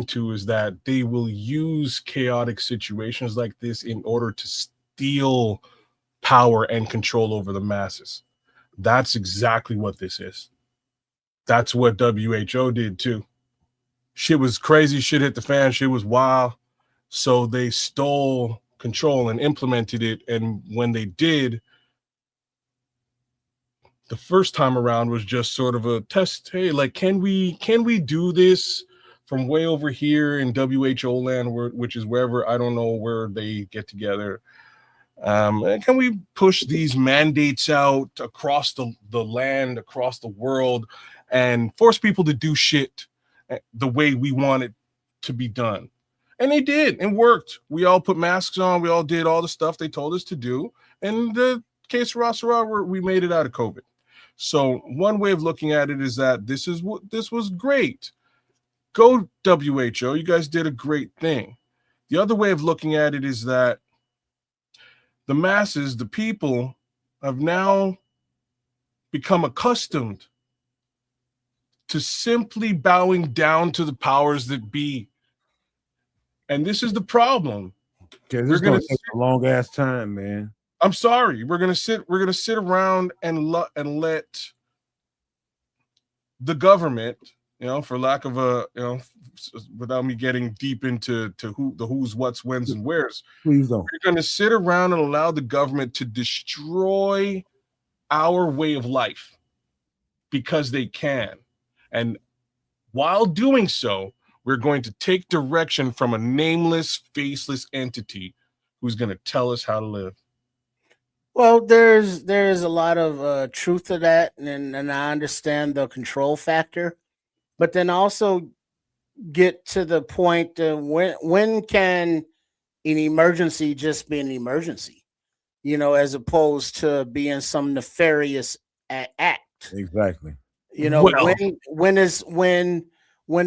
to is that they will use chaotic situations like this in order to steal power and control over the masses. That's exactly what this is. That's what WHO did too. Shit was crazy. Shit hit the fan. Shit was wild. So they stole control and implemented it. And when they did, the first time around was just sort of a test. Hey, like, can we do this from way over here in WHO land, which is wherever, I don't know where they get together. And can we push these mandates out across the land, across the world, and force people to do shit the way we want it to be done? And they did. It worked. We all put masks on. We all did all the stuff they told us to do. And the case Sarah, we made it out of COVID. So one way of looking at it is that this was great. Go WHO. You guys did a great thing. The other way of looking at it is that the masses, the people, have now become accustomed to simply bowing down to the powers that be. And this is the problem. Okay, this is going to take a long ass time, man. I'm sorry. We're gonna sit around and let the government, for lack of a, without me getting deep into who's, what's, when's, and where's. Please don't. We're gonna sit around and allow the government to destroy our way of life because they can. And while doing so, we're going to take direction from a nameless, faceless entity who's going to tell us how to live. Well, there's a lot of truth to that, and I understand the control factor, but then also get to the point when can an emergency just be an emergency, as opposed to being some nefarious act. Exactly. When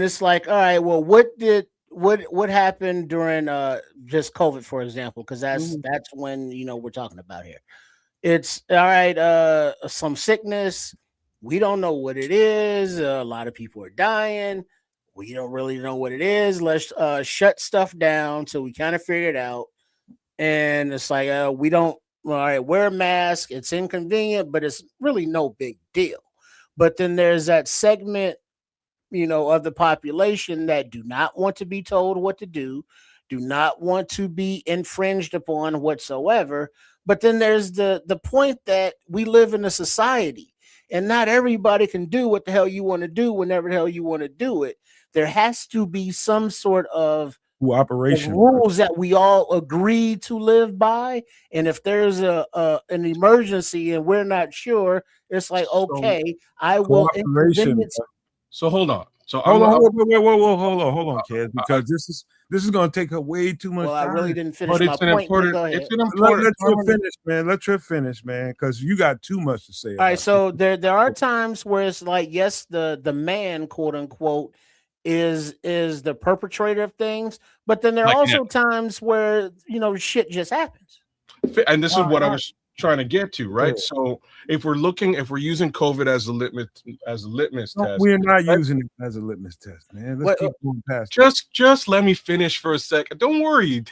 it's like, all right, well, what happened during just COVID, for example, because that's when we're talking about here. It's all right, some sickness, we don't know what it is, a lot of people are dying, we don't really know what it is, let's shut stuff down till we kind of figure it out. And it's like, we don't, all right, wear a mask, it's inconvenient, but it's really no big deal. But then there's that segment of the population that do not want to be told what to do not want to be infringed upon whatsoever. But then there's the point that we live in a society and not everybody can do what the hell you want to do whenever the hell you want to do it. There has to be some sort of cooperation rules that we all agree to live by. And if there's an emergency and we're not sure, it's like, okay, I will inconvenience. So hold on. So hold on, Kez, because this is going to take way too much time. I really didn't finish my point. Go ahead. Let her finish, man, because you got too much to say. All right, so there are times where it's like, yes, the man, quote unquote, is the perpetrator of things, but then there are also times where shit just happens. And this is what I was trying to get to, right? Yeah. So if we're using COVID as a litmus test, we're not using it as a litmus test, man. Let's keep going past. Just let me finish for a second. Don't worry.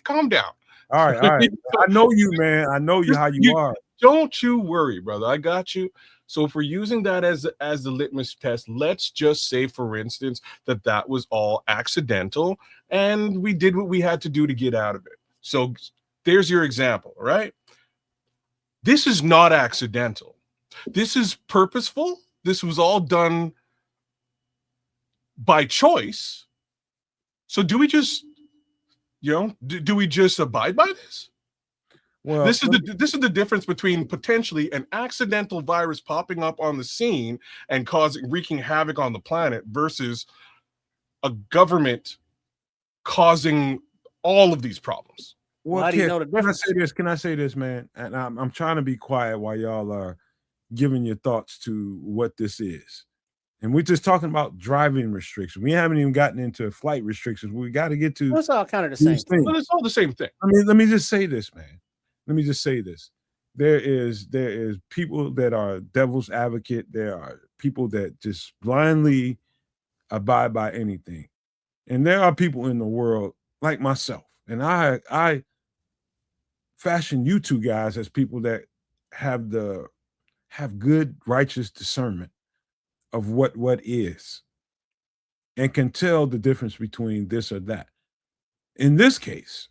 Calm down. All right. I know you, man. I know you how you are. Don't you worry, brother. I got you. So if we're using that as the litmus test, let's just say, for instance, that was all accidental and we did what we had to do to get out of it. So there's your example, right? This is not accidental. This is purposeful. This was all done by choice. So do we just, do we just abide by this? Well, this is the difference between potentially an accidental virus popping up on the scene and wreaking havoc on the planet versus a government causing all of these problems. Well, how do you know the difference? Can I say this, man? And I'm trying to be quiet while y'all are giving your thoughts to what this is. And we're just talking about driving restrictions. We haven't even gotten into flight restrictions. We got to get to. It's all kind of the same thing. Well, it's all the same thing. I mean, let me just say this, man. Let me just say this. There is people that are devil's advocate. There are people that just blindly abide by anything. And there are people in the world like myself. And I fashion you two guys as people that have good, righteous discernment. of what is and can tell the difference between this or that. In this case,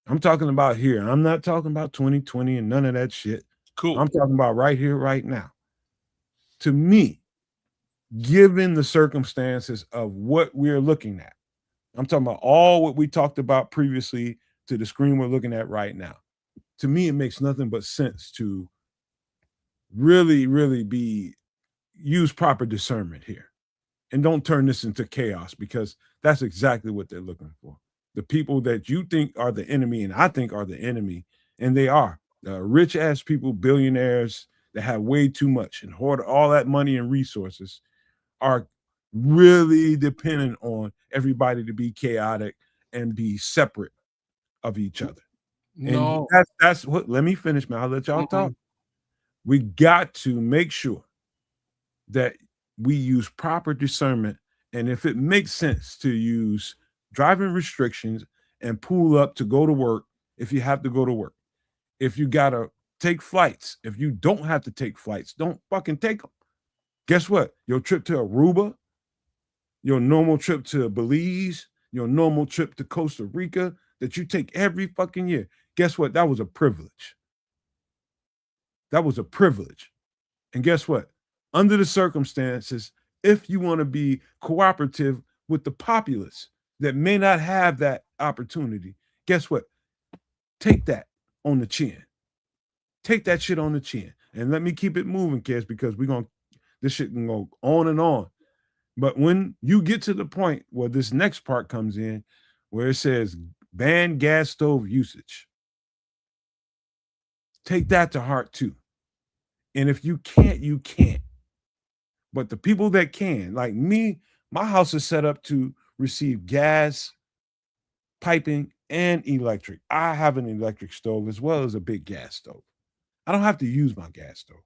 I'm talking about here. I'm not talking about 2020 and none of that shit. Cool. I'm talking about right here, right now. To me, given the circumstances of what we're looking at, I'm talking about all what we talked about previously to the screen we're looking at right now. To me, it makes nothing but sense to really, really use proper discernment here. And don't turn this into chaos, because that's exactly what they're looking for. The people that you think are the enemy and I think are the enemy, and they are rich ass people, billionaires that have way too much and hoard all that money and resources, are really dependent on everybody to be chaotic and be separate of each other. No. And that's what, let me finish, man. I'll let y'all talk. We got to make sure that we use proper discernment. And if it makes sense to use driving restrictions and pull up to go to work, if you have to go to work, if you got to take flights, if you don't have to take flights, don't fucking take them. Guess what? Your trip to Aruba, your normal trip to Belize, your normal trip to Costa Rica that you take every fucking year. Guess what? That was a privilege. That was a privilege. And guess what? Under the circumstances, if you want to be cooperative with the populace that may not have that opportunity, guess what? Take that on the chin. Take that shit on the chin. And let me keep it moving, kids, because this shit can go on and on. But when you get to the point where this next part comes in, where it says ban gas stove usage, take that to heart too. And if you can't, you can't. But the people that can, like me, my house is set up to receive gas, piping, and electric. I have an electric stove as well as a big gas stove. I don't have to use my gas stove.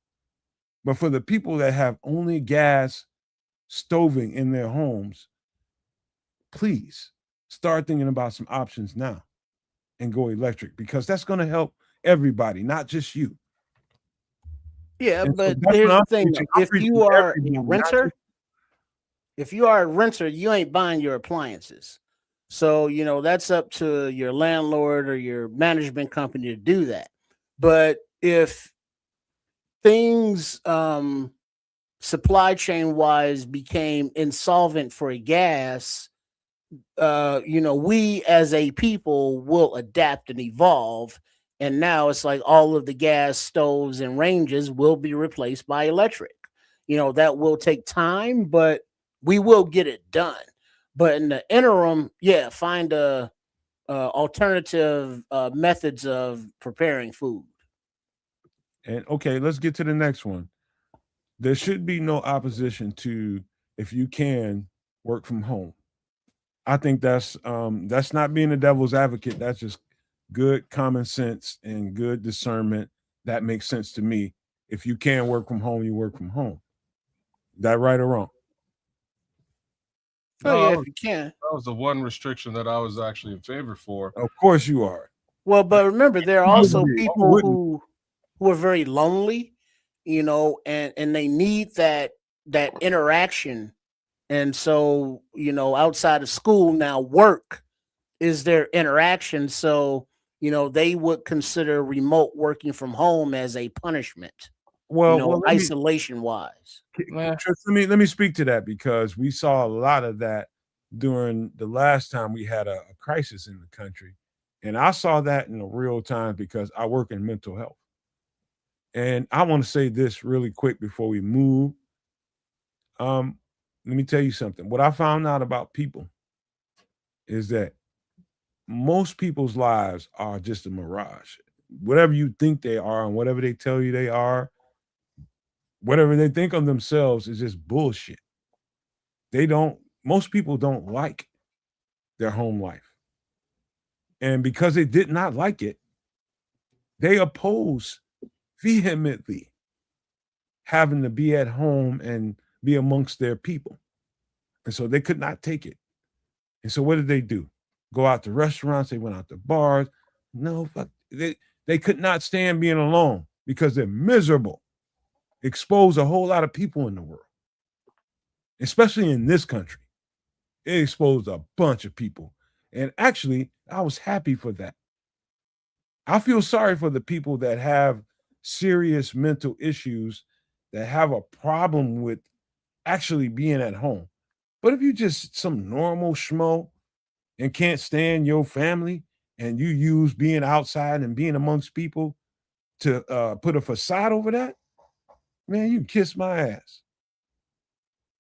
But for the people that have only gas stoving in their homes, please start thinking about some options now and go electric, because that's going to help everybody, not just you. Yeah, And but that's here's what I'm the thing: preaching. I'm if preaching you to are a everybody, not renter, just- if you are a renter, you ain't buying your appliances. So, that's up to your landlord or your management company to do that. But if things supply chain wise became insolvent for gas, we as a people will adapt and evolve. And now it's like all of the gas stoves and ranges will be replaced by electric. That will take time, but we will get it done. But in the interim, yeah, find alternative methods of preparing food. And okay, let's get to the next one. There should be no opposition to, if you can, work from home. I think that's not being a devil's advocate. That's just good common sense and good discernment. That makes sense to me. If you can work from home, you work from home. That right or wrong? Oh No, yeah, if you can. that was the one restriction that I was actually in favor for. Of course you are. Well, but remember, there are also people wouldn't. who are very lonely, and they need that interaction. And so, outside of school now, work is their interaction. So, they would consider remote working from home as a punishment, Well, isolation wise. Let me speak to that, because we saw a lot of that during the last time we had a crisis in the country. And I saw that in real time because I work in mental health. And I want to say this really quick before we move. Let me tell you something. What I found out about people is that most people's lives are just a mirage. Whatever you think they are and whatever they tell you they are, whatever they think of themselves is just bullshit. Most people don't like their home life. And because they did not like it, they oppose vehemently having to be at home and be amongst their people. And so they could not take it. And so what did they do? Go out to restaurants, they went out to bars. No, fuck. They could not stand being alone because they're miserable. Expose a whole lot of people in the world. especially in this country. It exposed a bunch of people. And actually, I was happy for that. I feel sorry for the people that have serious mental issues, that have a problem with actually being at home. But if you just some normal schmo and can't stand your family and you use being outside and being amongst people to put a facade over that, man, you can kiss my ass.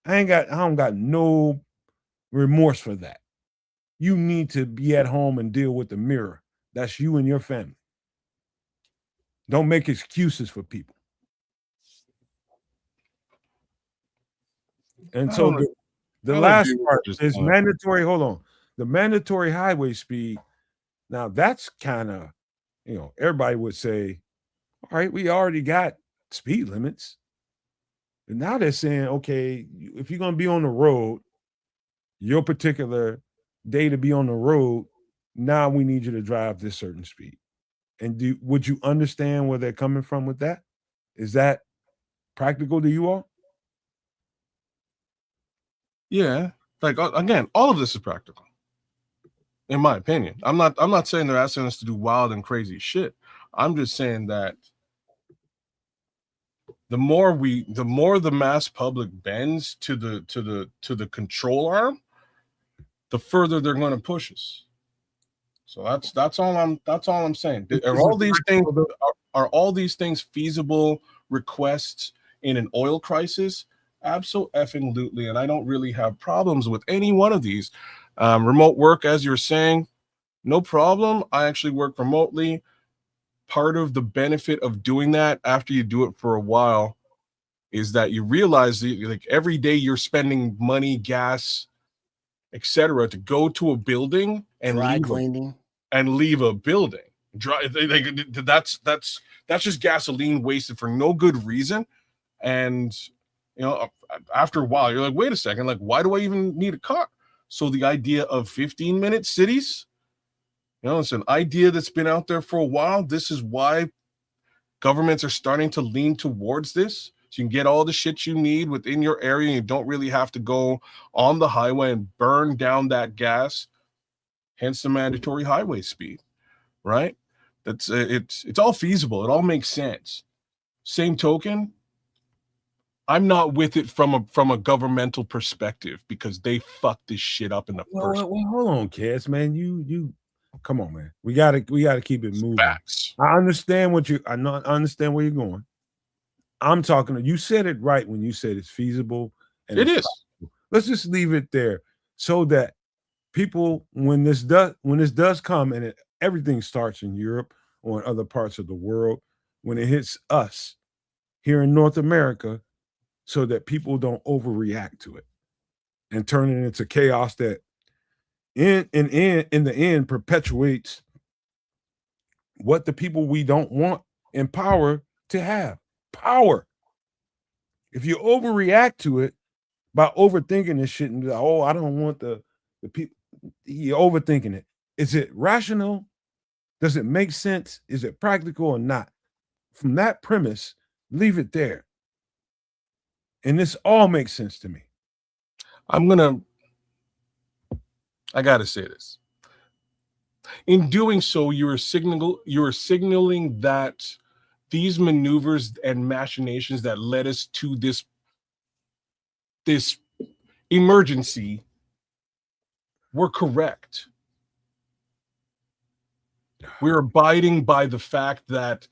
I don't got no remorse for that. You need to be at home and deal with the mirror. That's you and your family. Don't make excuses for people. And so the last part is mandatory. Hold on. The mandatory highway speed. Now that's kind of, everybody would say, all right, we already got speed limits. And now they're saying, okay, if you're going to be on the road, your particular day to be on the road, now we need you to drive this certain speed. And would you understand where they're coming from with that? Is that practical to you all? Yeah. Like, again, all of this is practical, in my opinion. I'm not saying they're asking us to do wild and crazy shit. I'm just saying that the more the mass public bends to the control arm, the further they're going to push us. So that's all I'm saying. Are all these things feasible requests in an oil crisis? Absolutely. And I don't really have problems with any one of these. Remote work, as you're saying, no problem. I actually work remotely. Part of the benefit of doing that after you do it for a while is that you realize that, like, every day you're spending money, gas, etc., to go to a building and leave a building. That's just gasoline wasted for no good reason. And after a while, you're like, wait a second, like, why do I even need a car? So the idea of 15-minute cities, it's an idea that's been out there for a while. This is why governments are starting to lean towards this. So you can get all the shit you need within your area. You don't really have to go on the highway and burn down that gas. Hence the mandatory highway speed, right? That's it's all feasible. It all makes sense. Same token, I'm not with it from a governmental perspective because they fucked this shit up in the first. Well, hold on, kids, man. You come on, man. We gotta keep it moving. Facts. I understand I understand where you're going. I'm talking to you. Said it right when you said it's feasible, and it is. Possible. Let's just leave it there so that people, when this does come, and everything starts in Europe or in other parts of the world, when it hits us here in North America, so that people don't overreact to it and turn it into chaos that in the end perpetuates what the people we don't want in power to have. Power. If you overreact to it by overthinking this shit and be like, oh, I don't want the people, you're overthinking it. Is it rational? Does it make sense? Is it practical or not? From that premise, leave it there. And this all makes sense to me. I gotta say this. In doing so, you are signaling that these maneuvers and machinations that led us to this emergency were correct. We're abiding by the fact that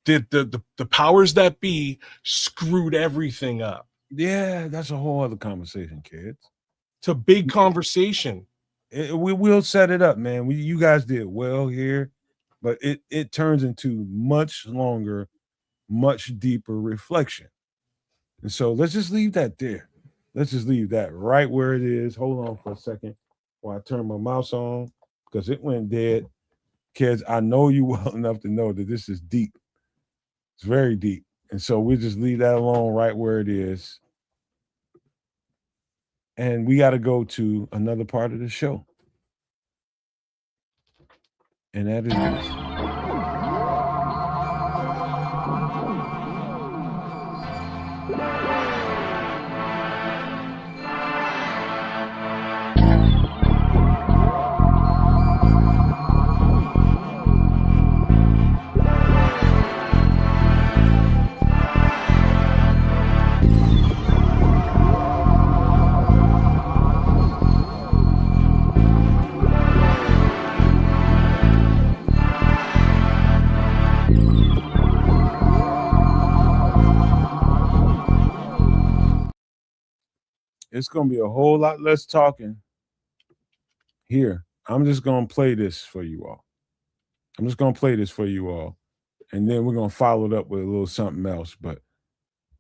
the powers that be screwed everything up. Yeah, that's a whole other conversation, kids. It's a big conversation. We will set it up, man. You guys did well here, but it turns into much longer, much deeper reflection. And so let's just leave that there. Let's just leave that right where it is. Hold on for a second while I turn my mouse on because it went dead. Kids, I know you well enough to know that this is deep. It's very deep. And so we'll just leave that alone right where it is. And we got to go to another part of the show. And that is this. it's going to be a whole lot less talking here. I'm just going to play this for you all. And then we're going to follow it up with a little something else. But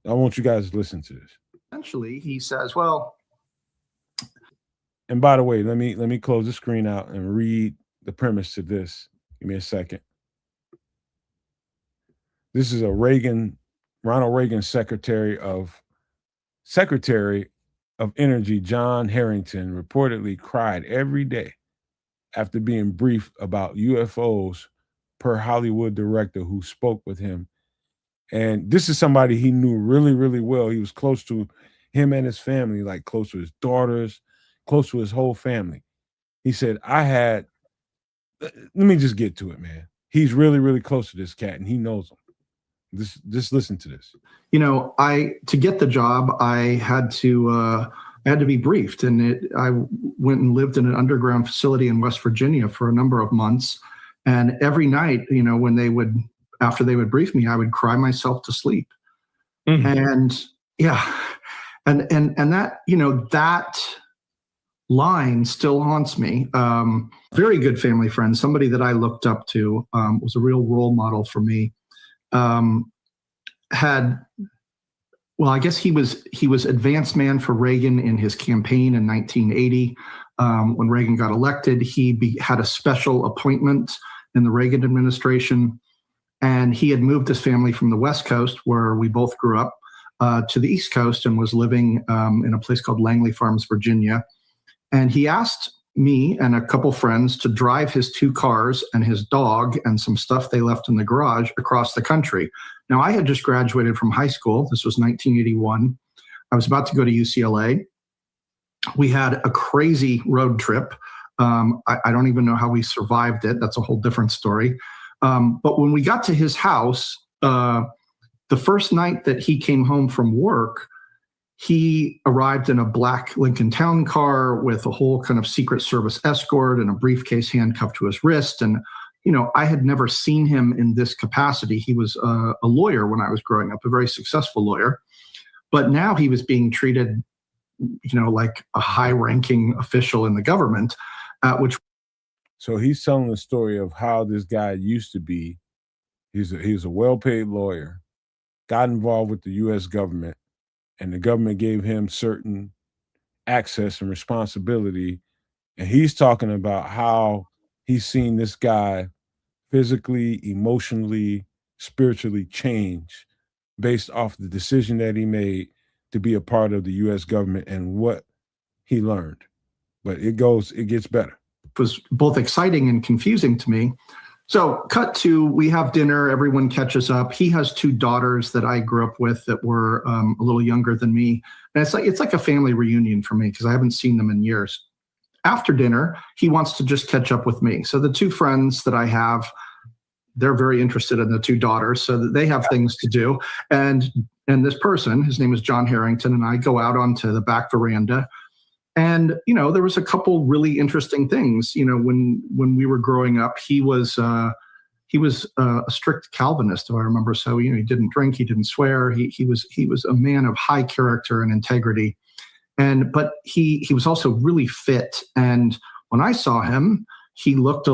I want you guys to listen to this. Essentially, he says, well. And by the way, let me close the screen out and read the premise to this. Give me a second. This is Ronald Reagan Secretary of Energy, John Harrington, reportedly cried every day after being briefed about UFOs per Hollywood director who spoke with him. And this is somebody he knew really, really well. He was close to him and his family, like close to his daughters, close to his whole family. He said, let me just get to it, man. He's really, really close to this cat and he knows him. Just listen to this. You know, to get the job, I had to be briefed, and I went and lived in an underground facility in West Virginia for a number of months. And every night, you know, after they would brief me, I would cry myself to sleep. Mm-hmm. And yeah, and that, you know, that line still haunts me. Very good family friend, somebody that I looked up to, was a real role model for me. I guess he was advance man for Reagan in his campaign in 1980. When Reagan got elected, he had a special appointment in the Reagan administration, and he had moved his family from the West Coast, where we both grew up, to the East Coast, and was living in a place called Langley Farms, Virginia. And he asked me and a couple friends to drive his 2 cars and his dog and some stuff they left in the garage across the country. Now, I had just graduated from high school. This was 1981. I was about to go to UCLA. We had a crazy road trip. I don't even know how we survived it. That's a whole different story. But when we got to his house, the first night that he came home from work, he arrived in a black Lincoln Town car with a whole kind of Secret Service escort and a briefcase handcuffed to his wrist. And, you know, I had never seen him in this capacity. He was a lawyer when I was growing up, a very successful lawyer. But now he was being treated, you know, like a high-ranking official in the government, So he's telling the story of how this guy used to be. He's a well-paid lawyer, got involved with the U.S. government, and the government gave him certain access and responsibility. And he's talking about how he's seen this guy physically, emotionally, spiritually change based off the decision that he made to be a part of the U.S. government and what he learned. But it gets better. It was both exciting and confusing to me. So cut to, we have dinner, everyone catches up. He has 2 daughters that I grew up with that were a little younger than me. And it's like a family reunion for me because I haven't seen them in years. After dinner, he wants to just catch up with me. So the 2 friends that I have, they're very interested in the 2 daughters, so that they have things to do. And this person, his name is John Harrington, and I go out onto the back veranda. And, you know, there was a couple really interesting things. You know, when we were growing up, he was a strict Calvinist, if I remember. So, you know, he didn't drink, he didn't swear. He was a man of high character and integrity. But he was also really fit. And when I saw him, he looked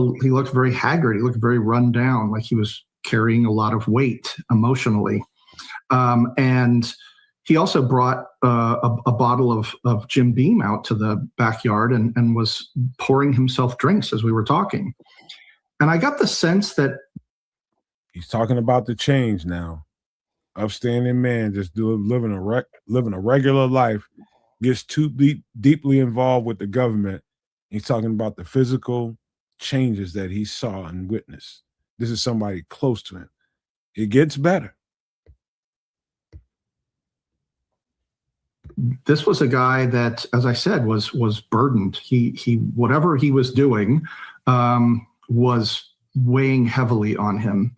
very haggard. He looked very run down, like he was carrying a lot of weight emotionally. And he also brought a bottle of Jim Beam out to the backyard and was pouring himself drinks as we were talking. And I got the sense that he's talking about the change now. Upstanding man, just living a regular life, gets too deeply involved with the government. He's talking about the physical changes that he saw and witnessed. This is somebody close to him. It gets better. This was a guy that, as I said, was burdened. He whatever he was doing was weighing heavily on him.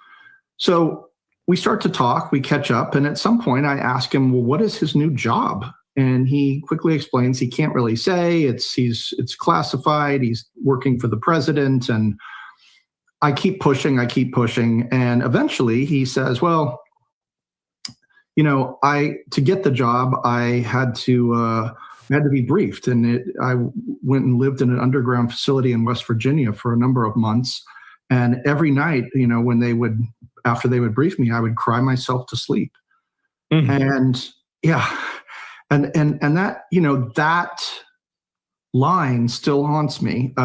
So we start to talk, we catch up, and at some point I ask him, well, what is his new job? And he quickly explains he can't really say. It's classified. He's working for the president. And I keep pushing. And eventually he says, well, you know, to get the job, I had to I had to be briefed, and I went and lived in an underground facility in West Virginia for a number of months. And every night, when after they would brief me, I would cry myself to sleep. Mm-hmm. And yeah, and that, that line still haunts me,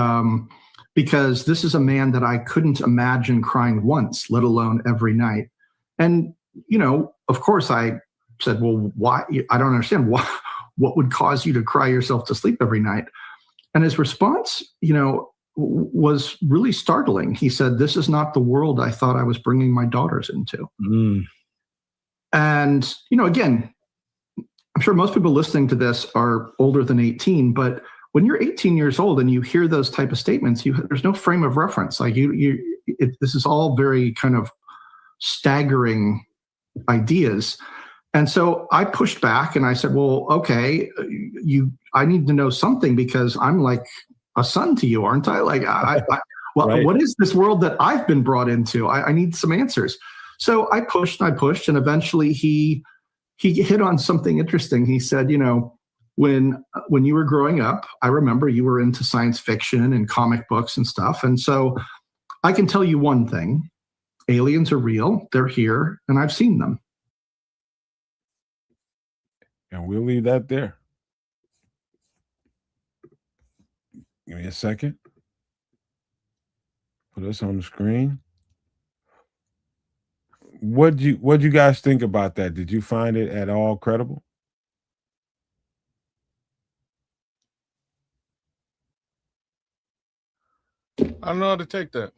because this is a man that I couldn't imagine crying once, let alone every night. And, of course I said, well, why? I don't understand what would cause you to cry yourself to sleep every night? And his response, was really startling. He said, "This is not the world I thought I was bringing my daughters into." Mm. And, again, I'm sure most people listening to this are older than 18, but when you're 18 years old and you hear those type of statements, there's no frame of reference. Like this is all very kind of staggering ideas. And so I pushed back and I said, well, okay, I need to know something because I'm like a son to you, aren't I? Like, well, right. What is this world that I've been brought into? I need some answers. So I pushed and eventually he hit on something interesting. He said, when you were growing up, I remember you were into science fiction and comic books and stuff. And so I can tell you one thing, aliens are real, they're here, and I've seen them. And we'll leave that there. Give me a second. Put us on the screen. What'd you guys think about that? Did you find it at all credible? I don't know how to take that.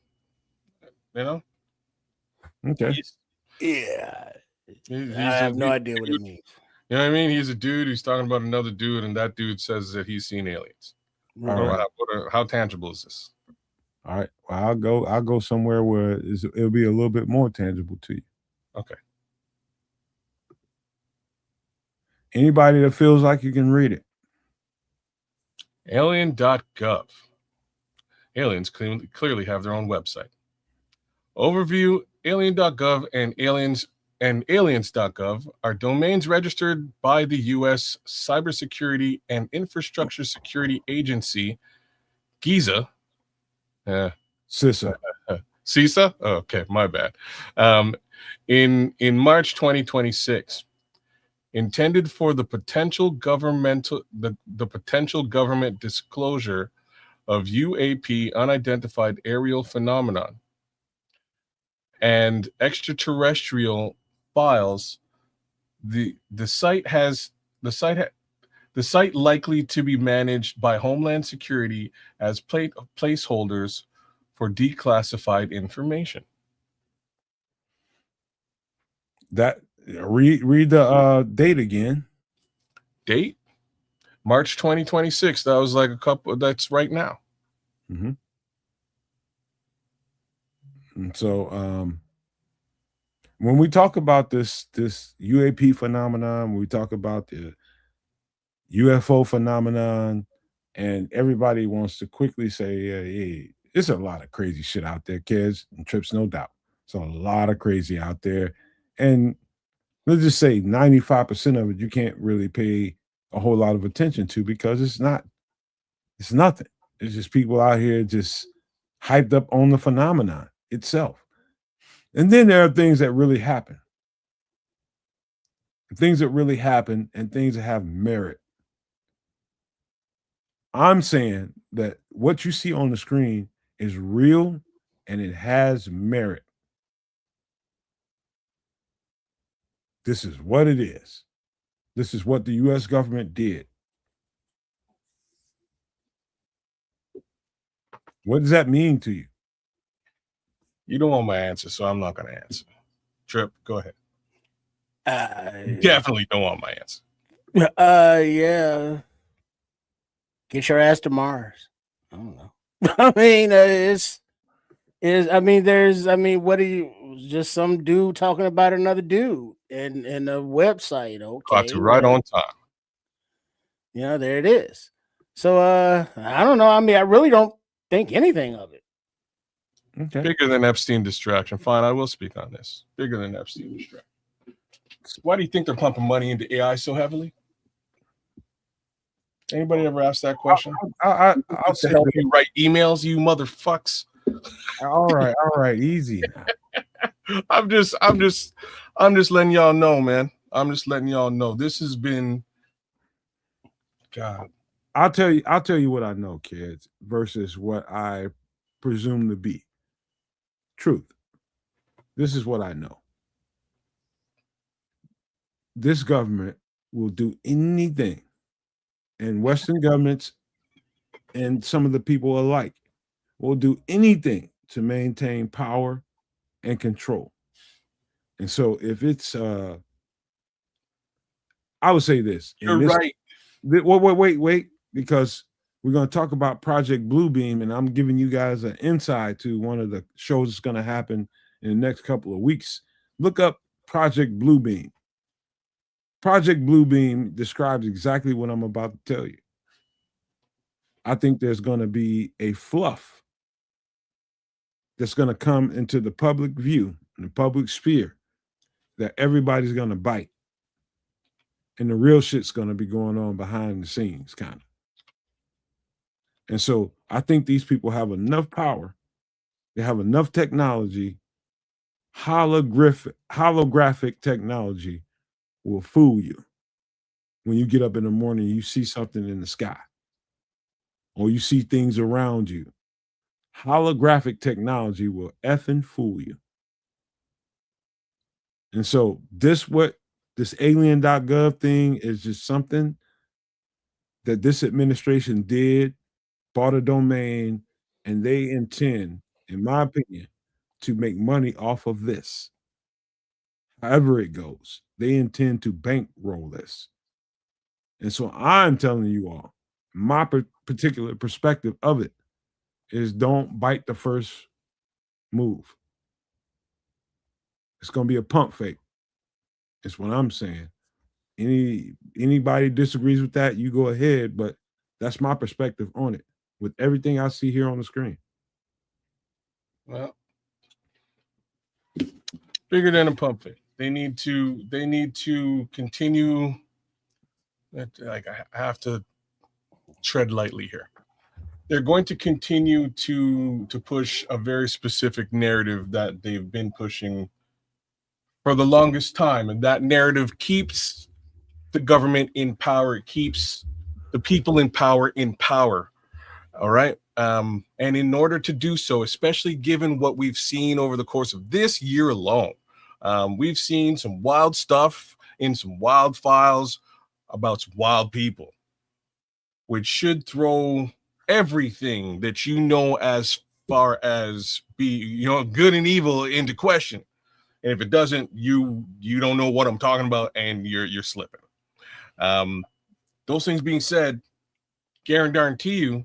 Okay. I have no idea what it means. You know what I mean? He's a dude who's talking about another dude, and that dude says that he's seen aliens. Right. How tangible is this? All right. Well, I'll go somewhere where it'll be a little bit more tangible to you. Okay. Anybody that feels like you can read it. Alien.Gov. Aliens clearly have their own website. Overview: Alien.Gov and Aliens.Gov are domains registered by the U.S. Cybersecurity and Infrastructure Security Agency, GISA. CISA. CISA? Oh, okay, my bad. In March 2026, intended for the potential government disclosure of UAP, unidentified aerial phenomenon, and extraterrestrial files. The site likely to be managed by Homeland Security as placeholders for declassified information. That read the date again. Date? March 2026. That was like that's right now. Mm-hmm. And so when we talk about this UAP phenomenon, when we talk about the UFO phenomenon, and everybody wants to quickly say, hey, there's a lot of crazy shit out there, kids, and trips, no doubt. It's a lot of crazy out there. And let's just say 95% of it you can't really pay a whole lot of attention to because it's nothing. It's just people out here just hyped up on the phenomenon itself. And then there are things that really happen. Things that really happen and things that have merit. I'm saying that what you see on the screen is real and it has merit. This is what it is. This is what the U.S. government did. What does that mean to you? You don't want my answer, so I'm not going to answer. Trip, go ahead. Definitely don't want my answer. Yeah. Get your ass to Mars. I don't know. I mean, what are you? Just some dude talking about another dude in a website. Okay, got to right on time. Yeah, there it is. So I don't know. I mean, I really don't think anything of it. Okay. Bigger than Epstein distraction. Fine, I will speak on this. Bigger than Epstein distraction. Why do you think they're pumping money into AI so heavily? Anybody ever asked that question? I'll To say help that. you write emails, you motherfucks. All right, easy now. I'm just letting y'all know, man. I'm just letting y'all know. This has been, God. I'll tell you what I know, kids, versus what I presume to be truth. This is what I know. This government will do anything, and Western governments and some of the people alike will do anything to maintain power and control. And so if it's I would say this. You're right. Wait, because we're going to talk about Project Bluebeam, and I'm giving you guys an insight to one of the shows that's going to happen in the next couple of weeks. Look up Project Bluebeam. Project Bluebeam describes exactly what I'm about to tell you. I think there's going to be a fluff that's going to come into the public view, in the public sphere, that everybody's going to bite. And the real shit's going to be going on behind the scenes, kind of. And so I think these people have enough power, they have enough technology, holographic technology will fool you. When you get up in the morning, you see something in the sky, or you see things around you. Holographic technology will effing fool you. And so this Alien.Gov thing is just something that this administration did, bought a domain, and they intend, in my opinion, to make money off of this. However it goes, they intend to bankroll this. And so I'm telling you all, my particular perspective of it is don't bite the first move. It's going to be a pump fake. It's what I'm saying. Anybody disagrees with that, you go ahead, but that's my perspective on it with everything I see here on the screen. Well, bigger than a pump fake. They need to continue. Like, I have to tread lightly here. They're going to continue to push a very specific narrative that they've been pushing for the longest time, and that narrative keeps the government in power. It keeps the people in power. All right. And in order to do so, especially given what we've seen over the course of this year alone, we've seen some wild stuff in some wild files about some wild people, which should throw everything that you know as far as good and evil into question. And if it doesn't, you don't know what I'm talking about, and you're slipping. Those things being said, guarantee you,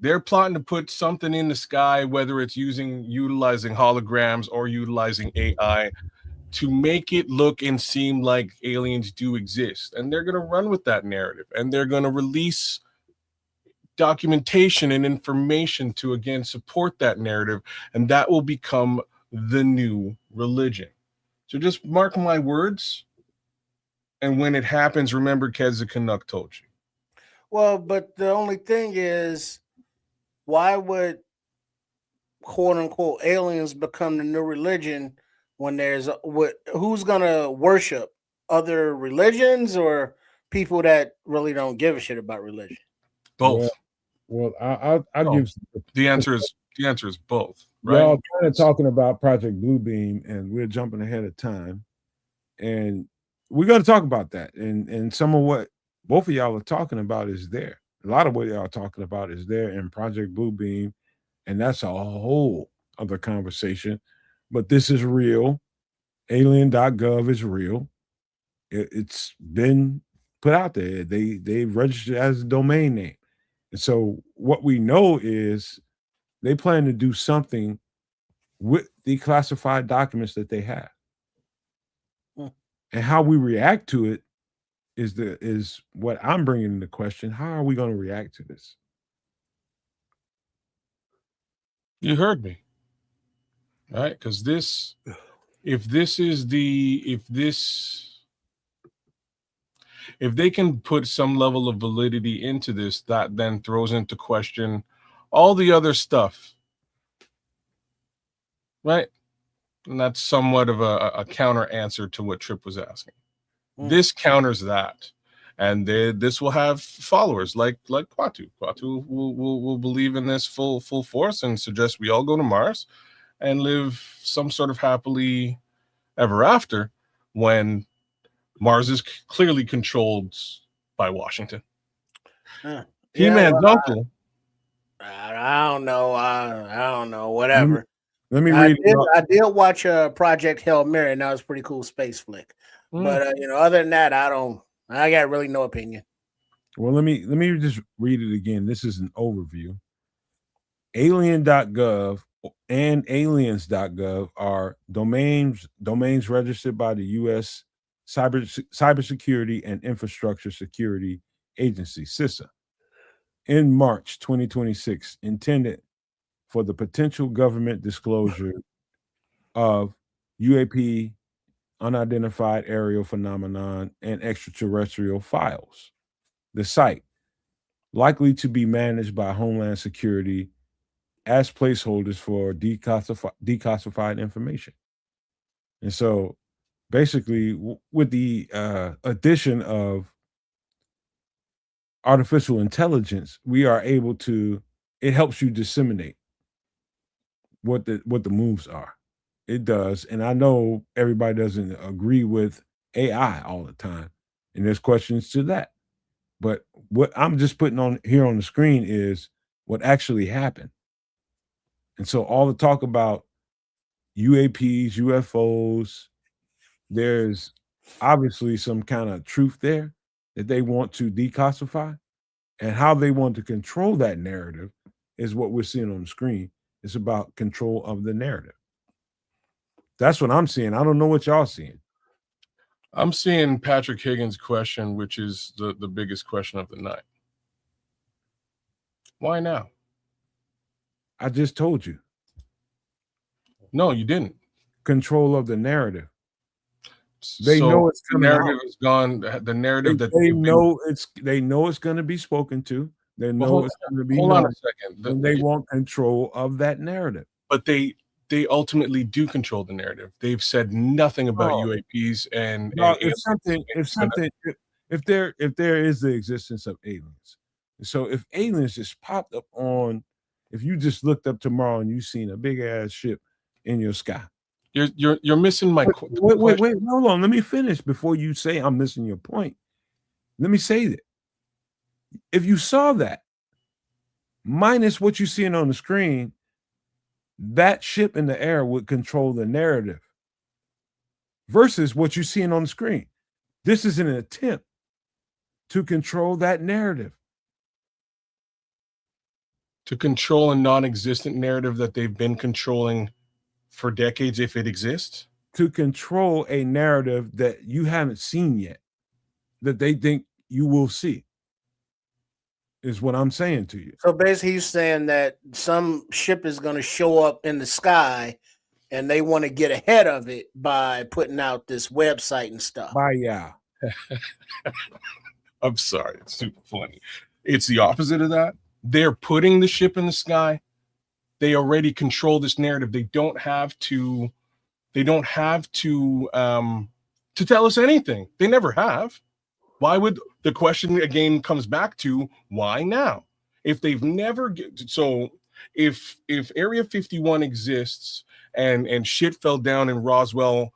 they're plotting to put something in the sky, whether it's utilizing holograms or utilizing AI, to make it look and seem like aliens do exist. And they're going to run with that narrative, and they're going to release documentation and information to, again, support that narrative. And that will become the new religion. So just mark my words. And when it happens, remember Kez the Canuck told you. Well, but the only thing is, why would quote unquote aliens become the new religion when there's who's gonna worship other religions or people that really don't give a shit about religion? Both. Well, I'll give the answer is both. Right? Y'all kind of talking about Project Bluebeam, and we're jumping ahead of time, and we're going to talk about that, and some of what both of y'all are talking about is there. A lot of what y'all are talking about is there in Project Bluebeam, and that's a whole other conversation. But this is real. Alien.gov is real. It's been put out there. They've registered as a domain name. And so what we know is they plan to do something with the classified documents that they have. And how we react to it is what I'm bringing into question. How are we going to react to this? You heard me. All right, because if this if they can put some level of validity into this, that then throws into question all the other stuff, right? And that's somewhat of a counter answer to what Tripp was asking. This counters that, and this will have followers like Quatu. Quatu will believe in this full force and suggest we all go to Mars and live some sort of happily ever after when Mars is clearly controlled by Washington. He-Man's uncle. I don't know. I don't know. Whatever. Let me read it. I did watch Project Hail Mary, and that was a pretty cool space flick. But other than that, I got really no opinion. Well, let me just read it again. This is an overview. Alien.Gov and aliens.gov are domains registered by the U.S. Cybersecurity and Infrastructure Security Agency, CISA, in March 2026, intended for the potential government disclosure of UAP, unidentified aerial phenomenon, and extraterrestrial files. The site, likely to be managed by Homeland Security as placeholders for declassified information. And so basically, with the addition of artificial intelligence, we are able to, it helps you disseminate what the moves are. It does. And I know everybody doesn't agree with AI all the time. And there's questions to that. But what I'm just putting on here on the screen is what actually happened. And so all the talk about UAPs, UFOs, there's obviously some kind of truth there that they want to declassify. And how they want to control that narrative is what we're seeing on the screen. It's about control of the narrative. That's what I'm seeing. I don't know what y'all seeing. I'm seeing Patrick Higgins' question, which is the biggest question of the night. Why now? I just told you. No, you didn't. Control of the narrative. They know it's the narrative is gone. The narrative they know it's going to be spoken to. They know it's going to be. Hold on a second. And they want control of that narrative. But they ultimately do control the narrative. They've said nothing about UAPs and if there is the existence of aliens. So if aliens just popped up on, if you just looked up tomorrow and you seen a big ass ship in your sky. You're missing my wait, hold on. Let me finish before you say I'm missing your point. Let me say that if you saw that, minus what you're seeing on the screen, that ship in the air would control the narrative versus what you're seeing on the screen. This is an attempt to control that narrative. To control a non-existent narrative that they've been controlling for decades, if it exists? To control a narrative that you haven't seen yet, that they think you will see, is what I'm saying to you. So basically, he's saying that some ship is going to show up in the sky, and they want to get ahead of it by putting out this website and stuff. I'm sorry, it's super funny. It's the opposite of that. They're putting the ship in the sky. They already control this narrative. They don't have to tell us anything. They never have. Why would the question again comes back to why now? If they've never if Area 51 exists and shit fell down in Roswell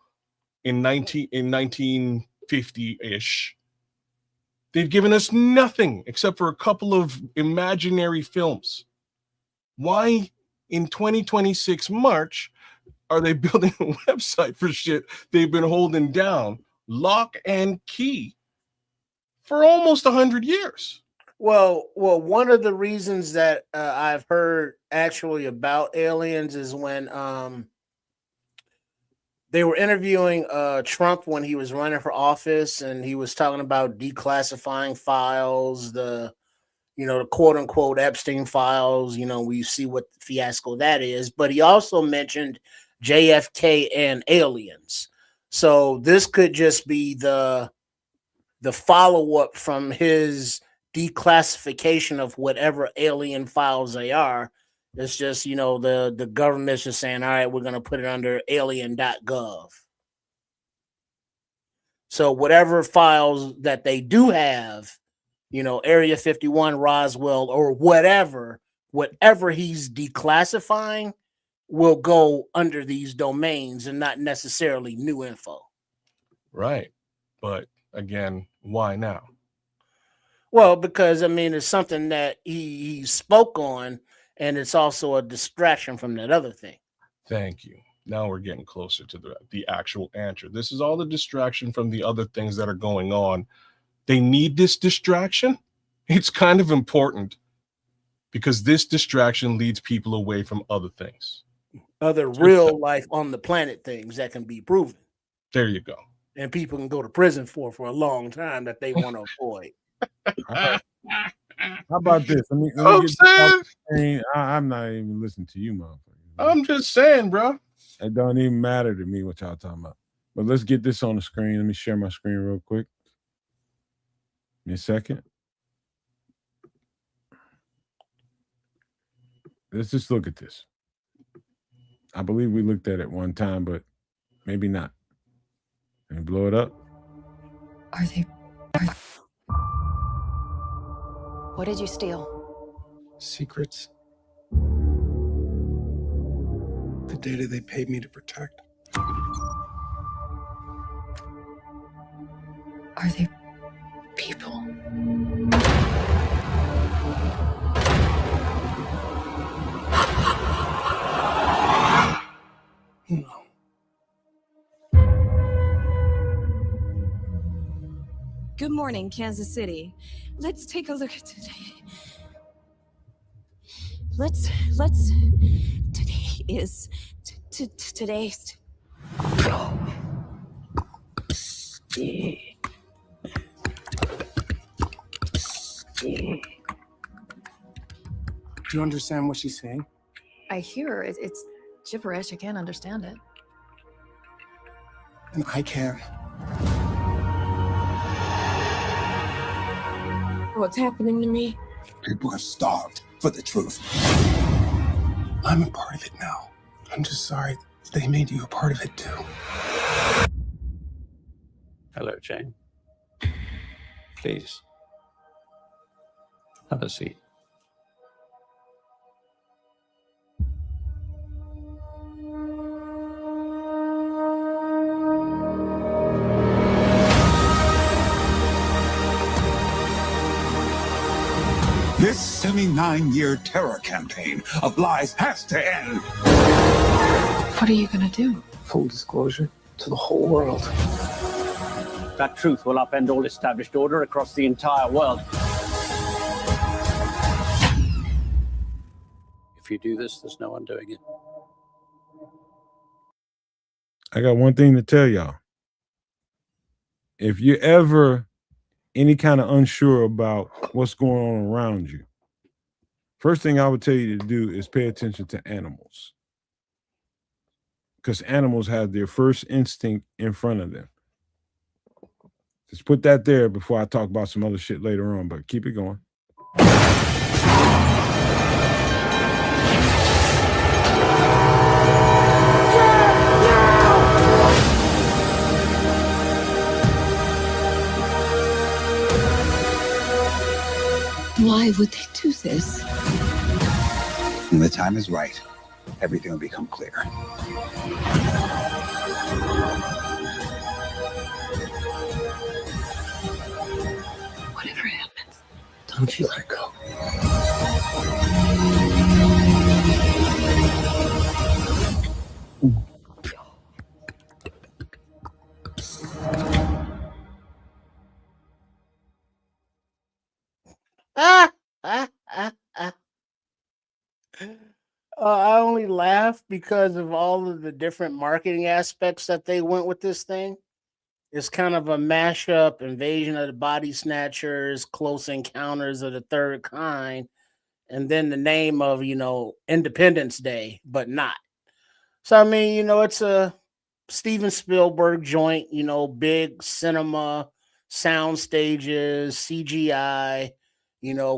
in 1950-ish, they've given us nothing except for a couple of imaginary films. Why in 2026 March are they building a website for shit they've been holding down lock and key for almost 100 years? Well, one of the reasons that I've heard actually about aliens is when they were interviewing Trump when he was running for office, and he was talking about declassifying files, the quote unquote Epstein files. We see what fiasco that is, but he also mentioned JFK and aliens. So this could just be the the follow-up from his declassification of whatever alien files they are. It's just, the government's just saying, all right, we're going to put it under Alien.Gov. So whatever files that they do have, Area 51, Roswell, or whatever he's declassifying will go under these domains and not necessarily new info. Right. But again, why now? Well, because it's something that he spoke on, and it's also a distraction from that other thing. Thank you. Now we're getting closer to the actual answer. This is all the distraction from the other things that are going on. They need this distraction. It's kind of important because this distraction leads people away from other things. Other real life on the planet things that can be proven. There you go. And people can go to prison for a long time that they want to avoid. How about this? Let me get this off the screen. I'm not even listening to you, motherfucker. I'm just saying, bro. It don't even matter to me what y'all talking about. But let's get this on the screen. Let me share my screen real quick. Give me a second. Let's just look at this. I believe we looked at it one time, but maybe not. Let me blow it up. What did you steal? Secrets. The data they paid me to protect. Are they people? No. Good morning, Kansas City. Let's take a look at today. Today is today's. Do you understand what she's saying? I hear her. It's gibberish. I can't understand it. And I can. What's happening to me? People are starved for the truth. I'm a part of it now. I'm just sorry they made you a part of it too. Hello, Jane. Please, have a seat. This 79-year terror campaign of lies has to end. What are you gonna do? Full disclosure to the whole world. That truth will upend all established order across the entire world. If you do this, there's no undoing it. I got one thing to tell y'all. If you're ever any kind of unsure about what's going on around you, first thing I would tell you to do is pay attention to animals. Because animals have their first instinct in front of them. Just put that there before I talk about some other shit later on, but keep it going. Why would they do this? When the time is right, everything will become clear. Whatever happens, Don't you let go. I only laugh because of all of the different marketing aspects that they went with this thing. It's kind of a mashup, Invasion of the Body Snatchers, Close Encounters of the Third Kind, and then the name of, Independence Day, but not. So, it's a Steven Spielberg joint, big cinema, sound stages, CGI,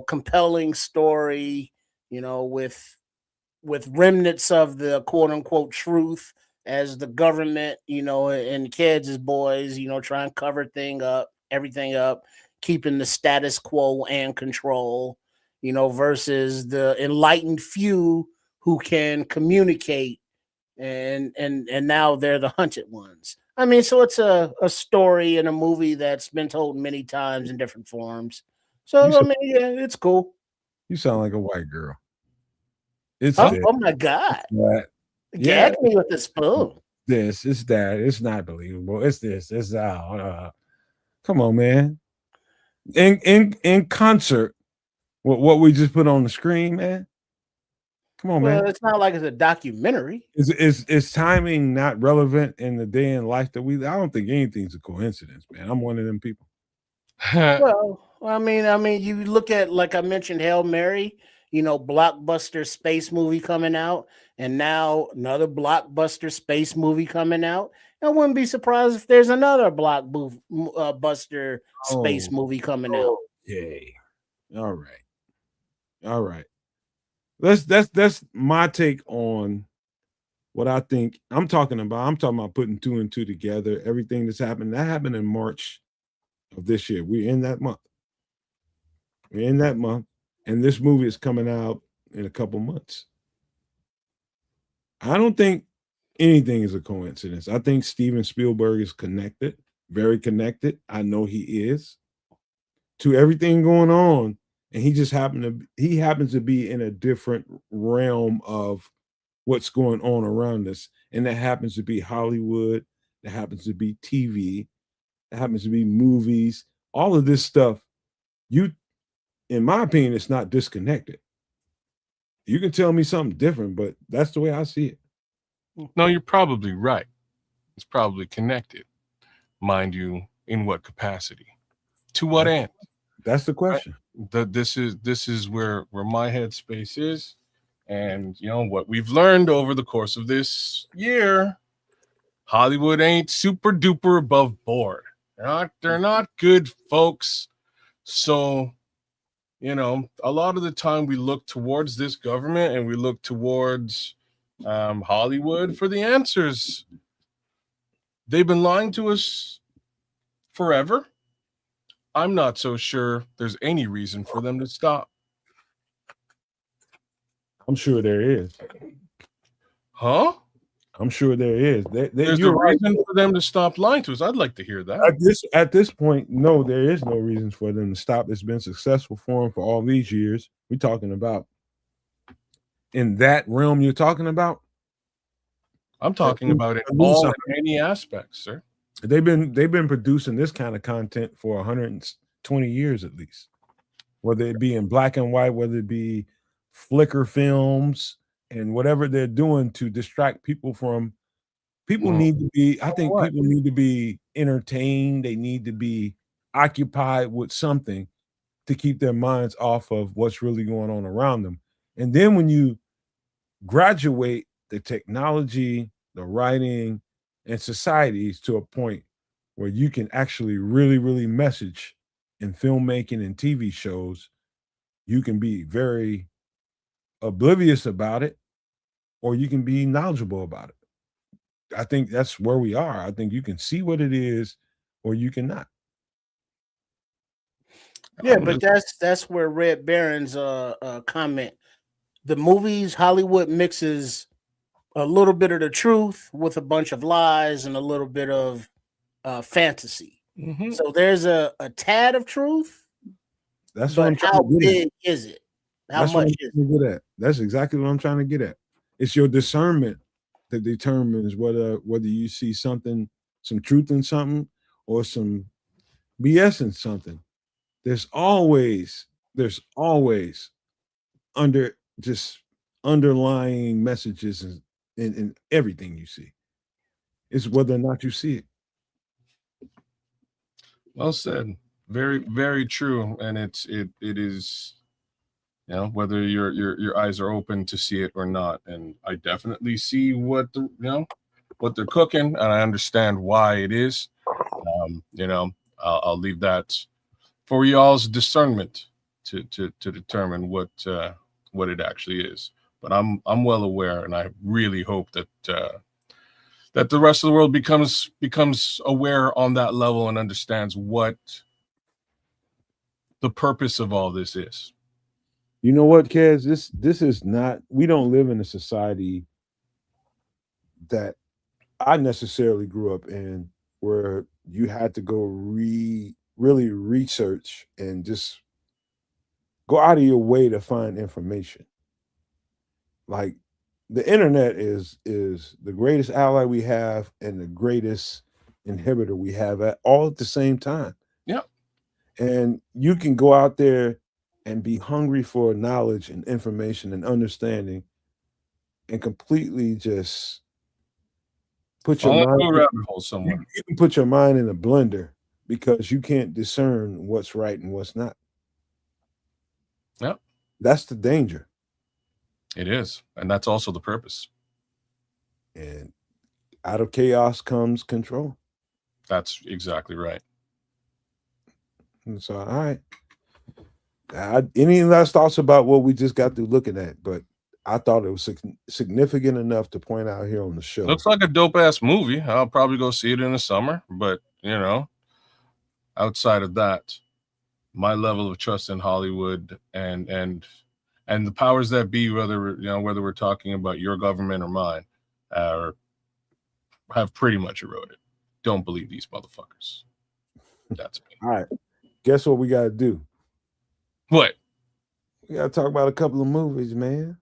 compelling story, with remnants of the quote unquote truth as the government, and kids as boys, try and cover everything up, keeping the status quo and control, versus the enlightened few who can communicate and now they're the hunted ones. I mean, so it's a story and a movie that's been told many times in different forms. So I mean, yeah, it's cool. You sound like a white girl. It's oh my God. Gag me with the spoon. It's that. It's not believable. It's this. It's come on, man. In concert with what we just put on the screen, man. Come on, man. It's not like it's a documentary. Is timing not relevant in the day and life that I don't think anything's a coincidence, man. I'm one of them people. Well, I mean, you look at, like I mentioned, Hail Mary, blockbuster space movie coming out, and now another blockbuster space movie coming out. I wouldn't be surprised if there's another blockbuster space movie coming out. Yay. All right. That's my take on what I think I'm talking about. I'm talking about putting 2 and 2 together. Everything that's happened. That happened in March of this year. We're in that month. And this movie is coming out in a couple months. I don't think anything is a coincidence. I think Steven Spielberg is connected, very connected. I know he is, to everything going on. And he happens to be in a different realm of what's going on around us. And that happens to be Hollywood. That happens to be TV. That happens to be movies. All of this stuff, in my opinion, it's not disconnected. You can tell me something different, but that's the way I see it. No, you're probably right. It's probably connected. Mind you, in what capacity? To what end? That's the question. This is where my headspace is. And what we've learned over the course of this year, Hollywood ain't super duper above board. They're not good folks. So, a lot of the time we look towards this government and we look towards Hollywood for the answers. They've been lying to us forever. I'm not so sure there's any reason for them to stop. I'm sure there is. Huh? I'm sure there is. There's a reason for them to stop lying to us. I'd like to hear that. At this point, no, there is no reason for them to stop. It's been successful for them for all these years. We're talking about in that realm you're talking about. I'm talking about it all in many aspects, sir. They've been producing this kind of content for 120 years at least, whether it be in black and white, whether it be flicker films and whatever they're doing to distract people from. People need to be. I think people need to be entertained. They need to be occupied with something to keep their minds off of what's really going on around them. And then when you graduate the technology, the writing, and societies to a point where you can actually really, really message in filmmaking and TV shows, you can be very oblivious about it, or you can be knowledgeable about it. I think that's where we are. I think you can see what it is, or you cannot. Yeah, but that's where Red Baron's comment. The movies, Hollywood mixes a little bit of the truth with a bunch of lies and a little bit of fantasy. Mm-hmm. So there's a tad of truth. That's what I'm trying how to get big at. is it? How That's much what is I'm trying to get at. That's exactly what I'm trying to get at. It's your discernment that determines whether you see something, some truth in something, or some BS in something. There's always underlying messages in everything you see. It's whether or not you see it. Well said. Very, very true. And it is, whether your eyes are open to see it or not. And I definitely see what they're cooking, and I understand why it is. I'll leave that for y'all's discernment to determine what it actually is. But I'm well aware, and I really hope that that the rest of the world becomes aware on that level and understands what the purpose of all this is. You know what, Kaz? This is not. We don't live in a society that I necessarily grew up in, where you had to go really research and just go out of your way to find information. Like the internet is the greatest ally we have and the greatest inhibitor we have all at the same time. Yeah. And you can go out there and be hungry for knowledge and information and understanding and completely just put your mind a rabbit hole somewhere. You can put your mind in a blender because you can't discern what's right and what's not. Yeah. That's the danger. It is. And that's also the purpose. And out of chaos comes control. That's exactly right. And so, all right. Any last thoughts about what we just got through looking at? But I thought it was significant enough to point out here on the show. Looks like a dope ass movie. I'll probably go see it in the summer. But outside of that, my level of trust in Hollywood and the powers that be, whether we're talking about your government or mine, have pretty much eroded. Don't believe these motherfuckers. That's me. All right. Guess what we got to do? What? We got to talk about a couple of movies, man.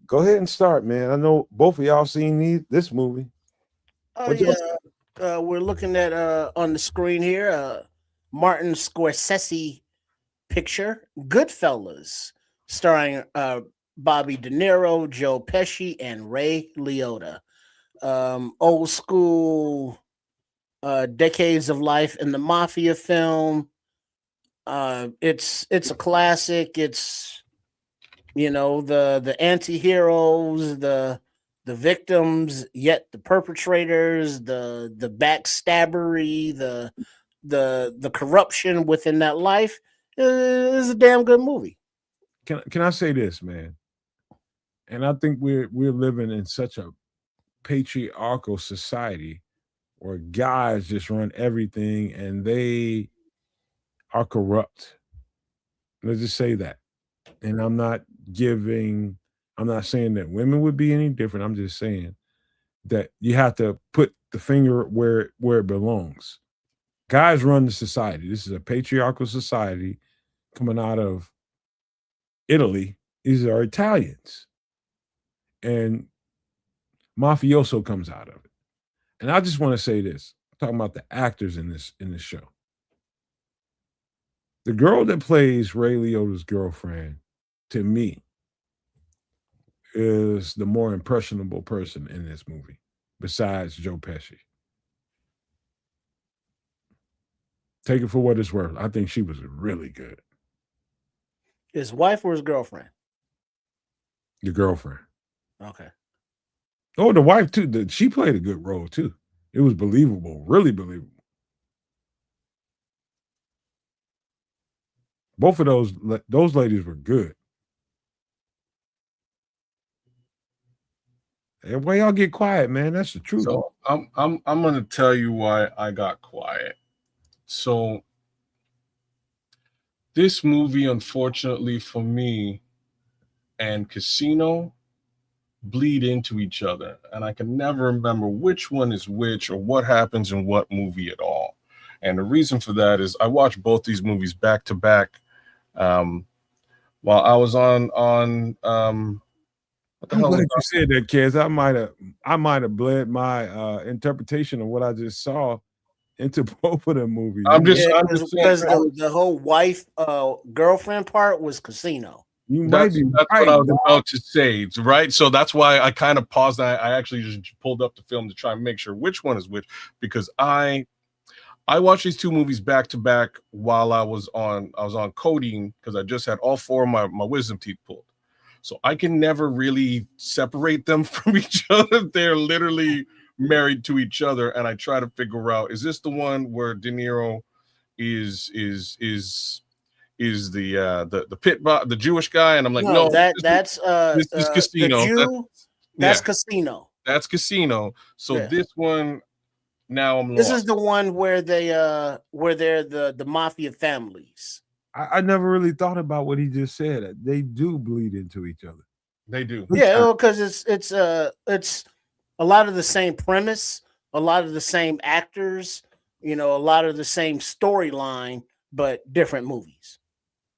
Go ahead and start, man. I know both of y'all seen this movie. Oh, yeah. We're looking at on the screen here Martin Scorsese picture, Goodfellas, starring Bobby De Niro, Joe Pesci, and Ray Liotta. Old school decades of life in the mafia film. It's a classic. It's the anti-heroes, the victims, yet the perpetrators, the backstabbery, the corruption within that life is a damn good movie. Can I say this, man? And I think we're living in such a patriarchal society where guys just run everything and they are corrupt. Let's just say that. And I'm not saying that women would be any different. I'm just saying that you have to put the finger where it belongs. Guys run the society. This is a patriarchal society coming out of Italy. These are Italians. And mafioso comes out of it. And I just want to say this, talking about the actors in this show. The girl that plays Ray Liotta's girlfriend, to me, is the more impressionable person in this movie, besides Joe Pesci. Take it for what it's worth. I think she was really good. His wife or his girlfriend? The girlfriend. Okay. Oh, the wife too. She played a good role too. It was believable, really believable. Both of those ladies were good. And why y'all get quiet, man? That's the truth. So I'm gonna tell you why I got quiet. So this movie, unfortunately for me, and Casino bleed into each other, and I can never remember which one is which or what happens in what movie at all. And the reason for that is I watched both these movies back to back while I was on I'm glad you said that, Kez. I might have bled my interpretation of what I just saw into both of them movies. I'm just because the whole wife girlfriend part was Casino. That's right, what I was about to say, right? So that's why I kind of paused. I actually just pulled up the film to try and make sure which one is which, because I I watched these two movies back to back while I was on codeine because I just had all four of my wisdom teeth pulled. So I can never really separate them from each other. They're literally married to each other, and I try to figure out, is this the one where De Niro is the the Jewish guy? And I'm like, no, that's this is Casino. The Jew, that's Casino. That's Casino. So this one, now I'm lost. This is the one where they're the mafia families. I never really thought about what he just said. They do bleed into each other. They do. Yeah, because it's a lot of the same premise, a lot of the same actors, a lot of the same storyline, but different movies.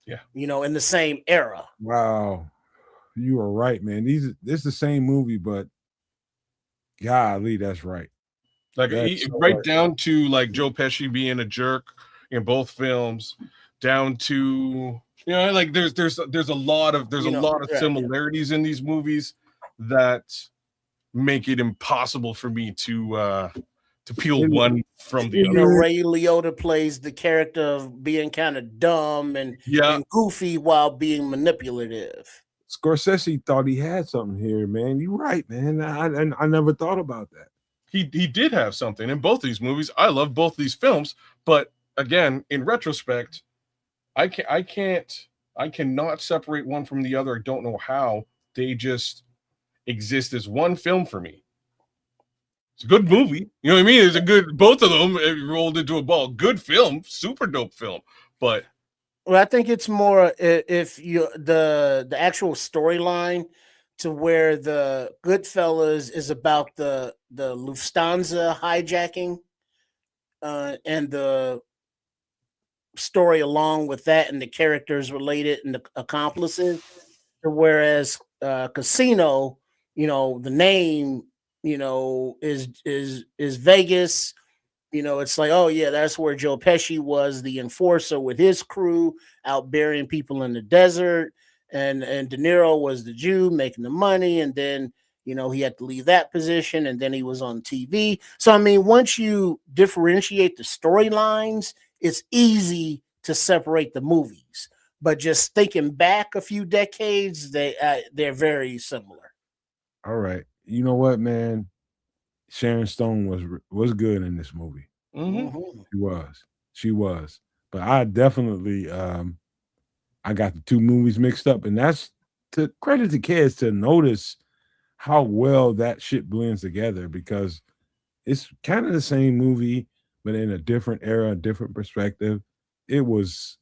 Yeah. In the same era. Wow. You are right, man. This is the same movie, but golly, that's right. Like right down to like Joe Pesci being a jerk in both films, down to like there's a lot of similarities in these movies that make it impossible for me to peel one from the other. Ray Liotta plays the character of being kind of dumb and goofy while being manipulative. Scorsese thought he had something here, man. You're right, man. I never thought about that. He did have something in both these movies. I love both these films, but again, in retrospect, I cannot separate one from the other. I don't know how. They just exist as one film for me. It's a good movie. You know what I mean? It's a good, both of them rolled into a ball. Good film, super dope film. But I think it's more if you the actual storyline to where the Goodfellas is about the Lufthansa hijacking and the story along with that and the characters related and the accomplices, whereas Casino, the name, is Vegas. It's like, oh yeah, that's where Joe Pesci was the enforcer with his crew out burying people in the desert, and De Niro was the Jew making the money, and then he had to leave that position, and then he was on TV. So I mean, once you differentiate the storylines, it's easy to separate the movies. But just thinking back a few decades, they're very similar. All right, you know what, man? Sharon Stone was good in this movie. Mm-hmm. She was. But I definitely I got the two movies mixed up, and that's to credit to kids to notice how well that shit blends together, because it's kind of the same movie, but in a different era, a different perspective. It was,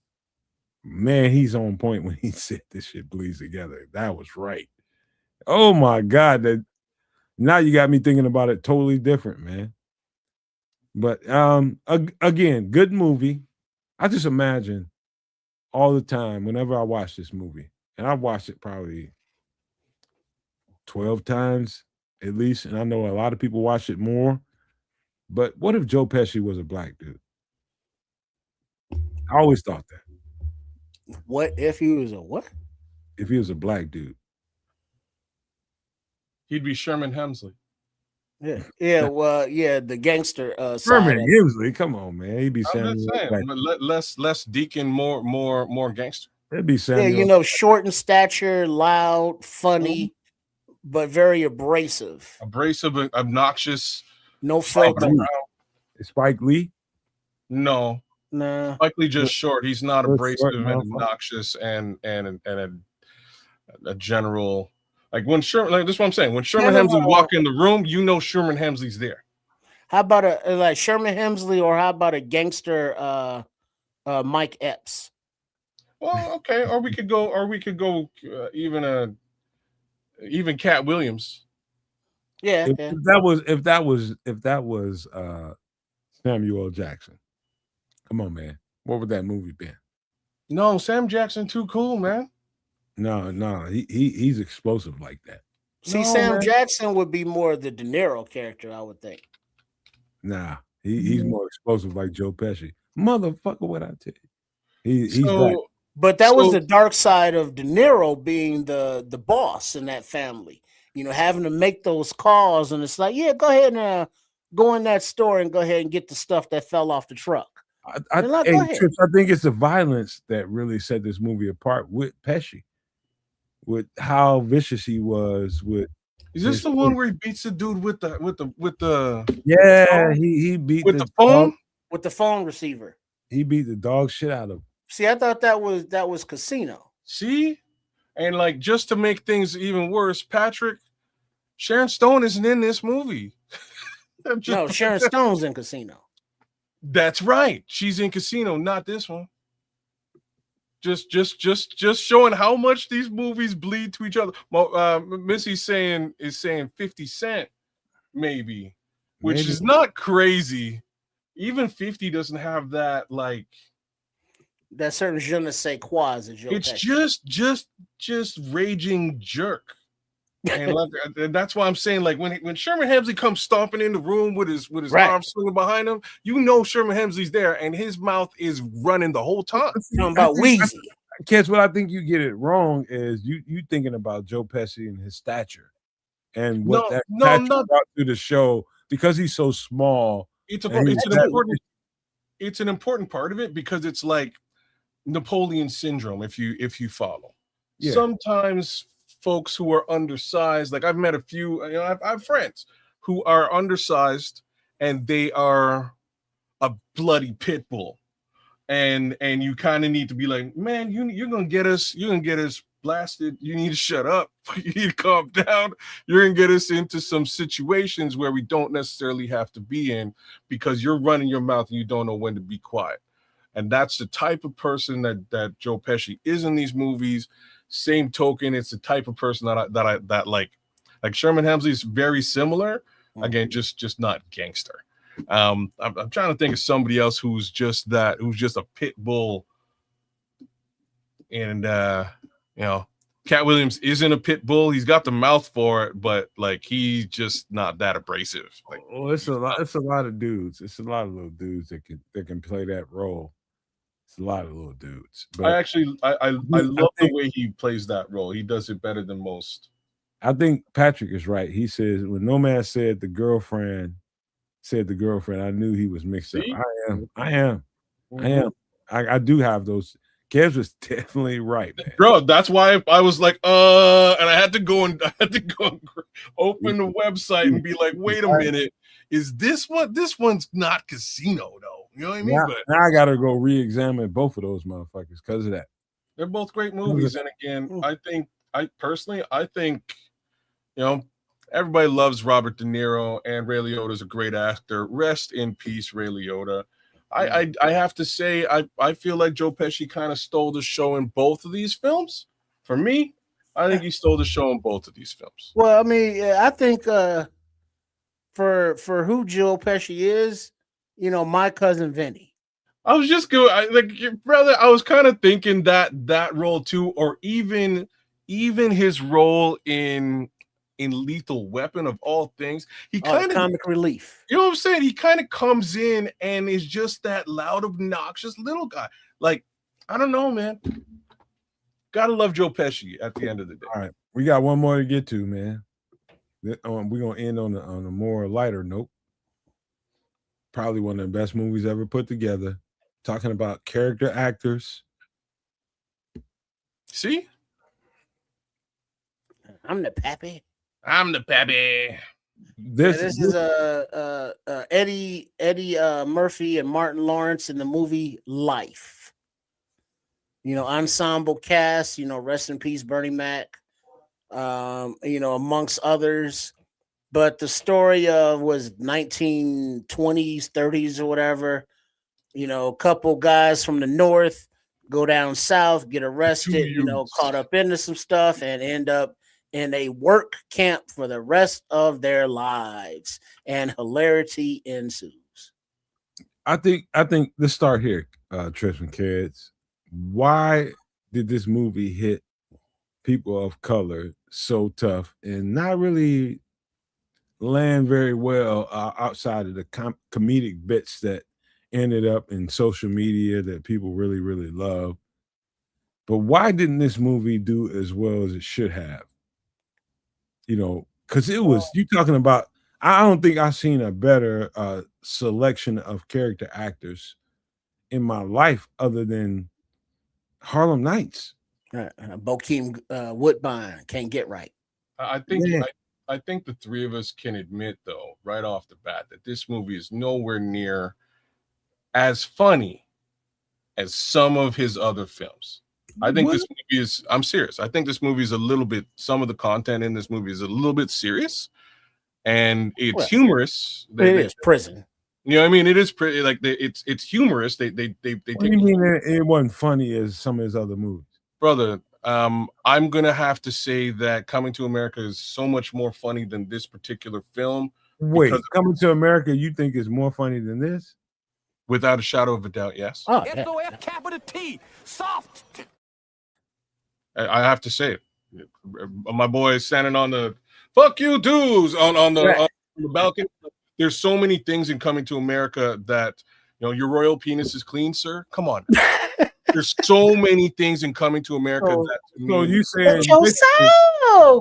man, he's on point when he said this shit bleeds together. That was right. Oh my God, now you got me thinking about it totally different, man. But again, good movie. I just imagine all the time whenever I watch this movie, and I've watched it probably 12 times at least, and I know a lot of people watch it more. But what if Joe Pesci was a black dude? I always thought that. What if he was a what? If he was a black dude. He'd be Sherman Hemsley. Yeah, well, the gangster Sherman Hemsley, come on, man. He'd be saying less Deacon, more gangster. It'd be Samuel. Yeah, short in stature, loud, funny, but very abrasive. Abrasive, obnoxious. No filter. Spike Lee? No. Nah. Spike Lee just short. He's not abrasive and obnoxious and a general. Like when Sherman, like this is what I'm saying. When Sherman Hemsley walk in the room, Sherman Hemsley's there. How about a Sherman Hemsley, or how about a gangster Mike Epps? Well, okay, or we could go even Cat Williams. Yeah, if that was Samuel L. Jackson. Come on, man. What would that movie been? No, Sam Jackson too cool, man. No, he's explosive like that. See, Sam Jackson would be more of the De Niro character, I would think. Nah, he's more explosive like Joe Pesci. Motherfucker, what I tell you. He's right. But that was the dark side of De Niro being the boss in that family. Having to make those calls, and it's like, yeah, go ahead and go in that store and go ahead and get the stuff that fell off the truck. Hey, go ahead. Trips, I think it's the violence that really set this movie apart with Pesci, with how vicious he was. With Is this the one where he beats the dude with the yeah, phone? he beat with the the phone dog, with the phone receiver. he beat the dog shit out of him. See, I thought that was Casino. See, and like just to make things even worse, Patrick, Sharon Stone isn't in this movie. No, Sharon Stone's in Casino. That's right. She's in Casino, not this one. Just showing how much these movies bleed to each other. Missy's saying 50 Cent, maybe, which is not crazy. Even 50 doesn't have that like that certain je ne sais quoi. It's just raging jerk. And that's why I'm saying, like, when Sherman Hemsley comes stomping in the room with his arms swinging behind him, you know Sherman Hemsley's there, and his mouth is running the whole time. Talking about Wheezy. Kids, what I think you get it wrong is you thinking about Joe Pesci and his stature, and what stature brought to the show because he's so small. It's an important part of it because it's like Napoleon syndrome. If you follow, sometimes folks who are undersized, like I've met a few, I have friends who are undersized and they are a bloody pit bull, and you kind of need to be like, man, you're gonna get us blasted. You need to shut up. You need to calm down. You're gonna get us into some situations where we don't necessarily have to be in because you're running your mouth and you don't know when to be quiet. And that's the type of person that Joe Pesci is in these movies. Same token, it's the type of person that like Sherman Hemsley is very similar. Again, just not gangster. I'm trying to think of somebody else who's just a pit bull. And Cat Williams isn't a pit bull. He's got the mouth for it, but like he's just not that abrasive. Like, it's a lot of dudes. It's a lot of little dudes that can play that role. It's a lot of little dudes. But I love the way he plays that role. He does it better than most. I think Patrick is right. He says when No Man said the girlfriend, I knew he was mixed up. I am. I do have those. Kev was definitely right, man. Bro, that's why I was like, and I had to go and open the website and be like, wait a minute, is this one? This one's not Casino though. You know what I mean? Now I gotta go re-examine both of those motherfuckers because of that. They're both great movies, and again, I think everybody loves Robert De Niro, and Ray Liotta is a great actor. Rest in peace, Ray Liotta. I have to say, I feel like Joe Pesci kind of stole the show in both of these films. For me, I think he stole the show in both of these films. Well, I mean, I think for who Joe Pesci is, My Cousin Vinny. I was just going, brother. I was kind of thinking that role too, or even his role in Lethal Weapon of all things. He kind of comic relief. You know what I'm saying? He kind of comes in and is just that loud, obnoxious little guy. Like, I don't know, man. Gotta love Joe Pesci at the end of the day. All right, we got one more to get to, man. We're gonna end on a more lighter note. Probably one of the best movies ever put together. Talking about character actors. See? I'm the pappy. This is Eddie Murphy and Martin Lawrence in the movie Life. Ensemble cast. Rest in peace, Bernie Mac. Amongst others. But the story was 1920s, 30s, or whatever. A couple guys from the north go down south, get arrested. Caught up into some stuff, and end up in a work camp for the rest of their lives, and hilarity ensues. I think let's start here, Trish and kids. Why did this movie hit people of color so tough and not really land very well outside of the comedic bits that ended up in social media that people really, really love? But why didn't this movie do as well as it should have? Because it was, you talking about I don't think I've seen a better selection of character actors in my life other than Harlem Nights. Bokeem Woodbine can't get right. I think the three of us can admit, though, right off the bat, that this movie is nowhere near as funny as some of his other films. I think this movie is, I'm serious. I think this movie is a little bit, some of the content in this movie is a little bit serious and it's humorous. It is prison. You know what I mean? It is pretty, like, it's humorous. They take it wasn't funny as some of his other movies. Brother, I'm gonna have to say that Coming to America is so much more funny than this particular film. Wait, Coming to America, you think is more funny than this? Without a shadow of a doubt, yes. Oh, S-O-F capital T, soft. I have to say it. My boy is standing on the "fuck you dudes" on the balcony. There's so many things in Coming to America that, you know, your royal penis is clean, sir. Come on. There's so many things in Coming to America that so you saying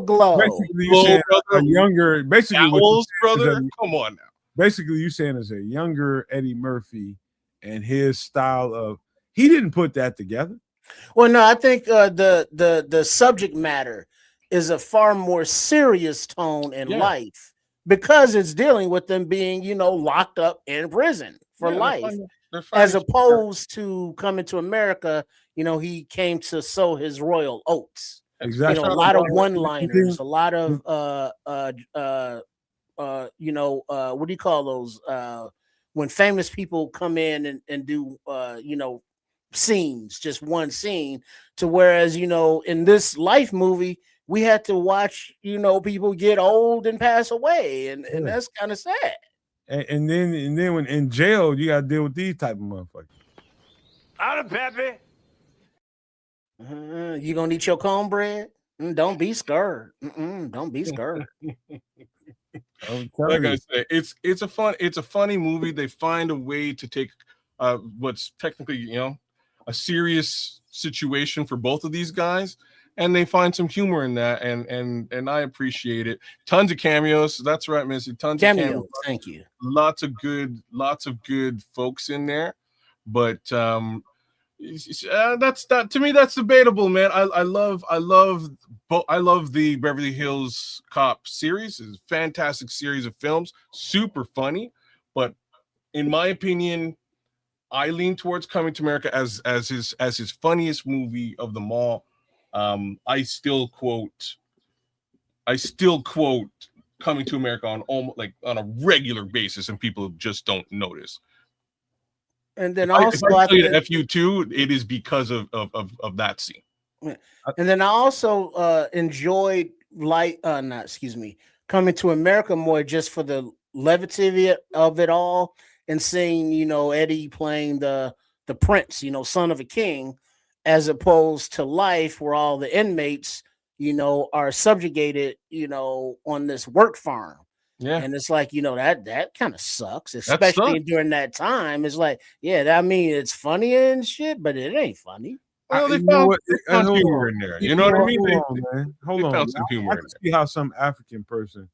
glow. Basically, you saying a younger, brother. Come on now. Basically, you saying as a younger Eddie Murphy and his style of, he didn't put that together. Well, no, I think the subject matter is a far more serious tone in life because it's dealing with them being, you know, locked up in prison for life. As opposed to Coming to America, you know, he came to sow his royal oats. Exactly. You know, a lot of one-liners, a lot of you know, what do you call those? When famous people come in and do you know, scenes, just one scene, to whereas, you know, in this Life movie, we had to watch, you know, people get old and pass away, and that's kind of sad. And then when in jail, you gotta deal with these type of motherfuckers. Out of Pepe. You gonna eat your cornbread? Don't be scared. Don't be scared. Like I said, it's a funny movie. They find a way to take what's technically, you know, a serious situation for both of these guys, and they find some humor in that, and I appreciate it. Tons of cameos. That's right, Missy. Tons of cameos. Thank you. Lots of good folks in there, but that's to me, that's debatable, man. I love the Beverly Hills Cop series. It's a fantastic series of films, super funny, but in my opinion, I lean towards Coming to America as his funniest movie of them all. I still quote Coming to America on a regular basis, and people just don't notice. And then if I tell you to F you too, it is because of that scene. And then I also enjoyed Coming to America more just for the levity of it all, and seeing, you know, Eddie playing the prince, you know, son of a king, as opposed to Life, where all the inmates, you know, are subjugated, you know, on this work farm. Yeah. And it's like, you know, that kind of sucks, especially during that time. It's like, yeah, I mean, it's funny and shit, but it ain't funny. Well, they found humor in there. You know what I mean? Hold on. Found some humor I can see how some African person,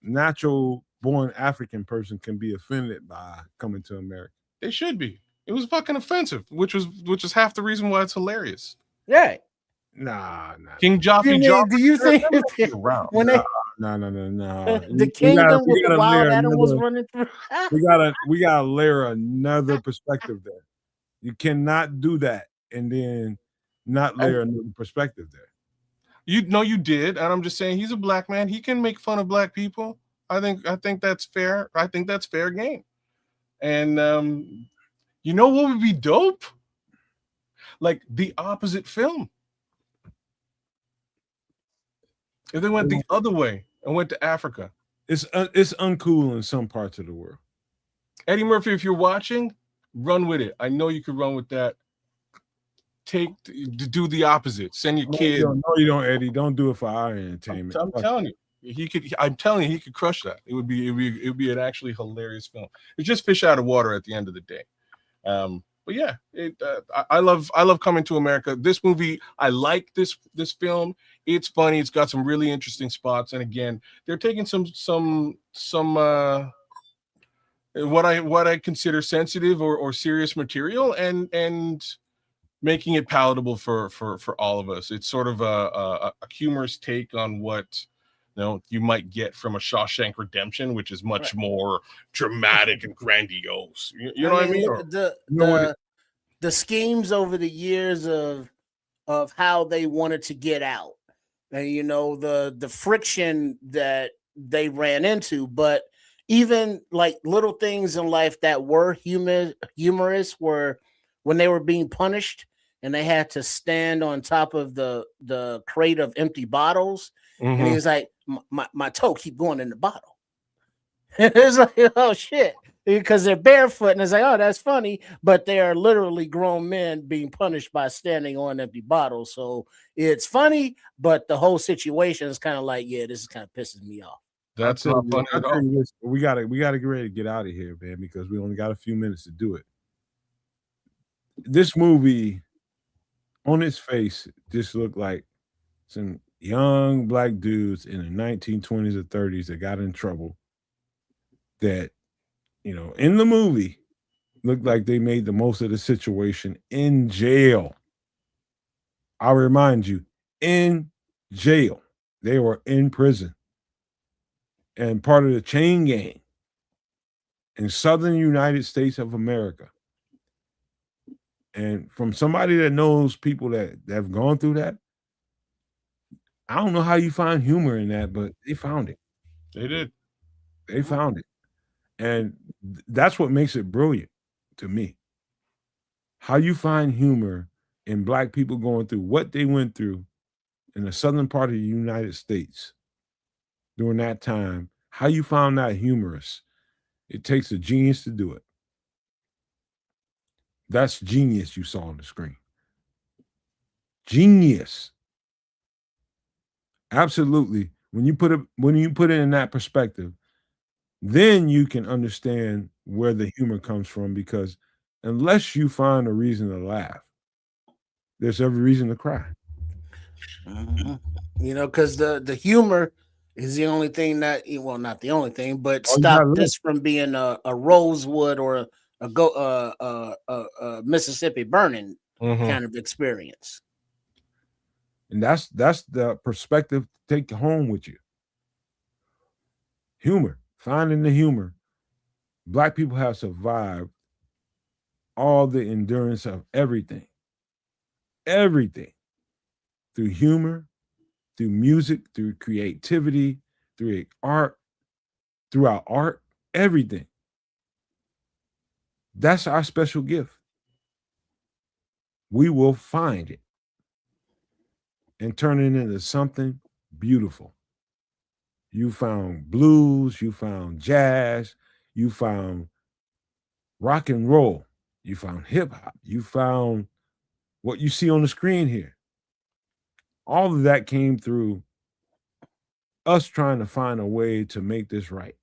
natural born African person, can be offended by Coming to America. They should be. It was fucking offensive, which is half the reason why it's hilarious. Yeah. Nah. King Joffrey. Do you think when they the kingdom with the wild animals running through? we gotta layer another perspective there. You cannot do that and then not layer another perspective there. You did, and I'm just saying, he's a black man. He can make fun of black people. I think that's fair. I think that's fair game. And you know what would be dope? Like the opposite film. If they went the other way and went to Africa. It's uncool in some parts of the world. Eddie Murphy, if you're watching, run with it. I know you could run with that. Do the opposite. Send your kid. No, you don't, Eddie. Don't do it for our entertainment. I'm telling you, he could. I'm telling you, he could crush that. It would be an actually hilarious film. It's just fish out of water at the end of the day. but yeah, I love Coming to America. This movie, I like this film. It's funny. It's got some really interesting spots, and again, they're taking some what I consider sensitive or serious material and making it palatable for all of us. It's sort of a humorous take on what you might get from a Shawshank Redemption, which is much more dramatic and grandiose. You know what I mean? The schemes over the years of how they wanted to get out, and the friction that they ran into, but even like little things in life that were humorous were when they were being punished and they had to stand on top of the crate of empty bottles, and he was like, my toe keep going in the bottle. It's like, oh shit, because they're barefoot, and it's like, oh, that's funny, but they are literally grown men being punished by standing on empty bottles. So it's funny, but the whole situation is kind of like, yeah, this is kind of pisses me off. That's not funny at all. We gotta get ready to get out of here, man, because we only got a few minutes to do it. This movie, on its face, just looked like some young black dudes in the 1920s or 30s that got in trouble. That, in the movie, looked like they made the most of the situation in jail. I'll remind you, in jail. They were in prison and part of the chain gang in southern United States of America. And from somebody that knows people that have gone through that, I don't know how you find humor in that, but they found it. They did. They found it. And that's what makes it brilliant to me. How you find humor in black people going through what they went through in the southern part of the United States during that time, how you found that humorous. It takes a genius to do it. That's genius you saw on the screen. Genius. Absolutely. When you put it in that perspective, then you can understand where the humor comes from, because unless you find a reason to laugh, there's every reason to cry. Because the humor is the only thing that, well, not the only thing, but stop this from being a Rosewood or a Mississippi Burning kind of experience. And that's the perspective to take home with you. Humor, finding the humor. Black people have survived all the endurance of everything. Everything. Through humor, through music, through creativity, through art, throughout art, everything. That's our special gift. We will find it and turn it into something beautiful. You found blues, you found jazz, you found rock and roll, you found hip hop, you found what you see on the screen here. All of that came through us trying to find a way to make this right.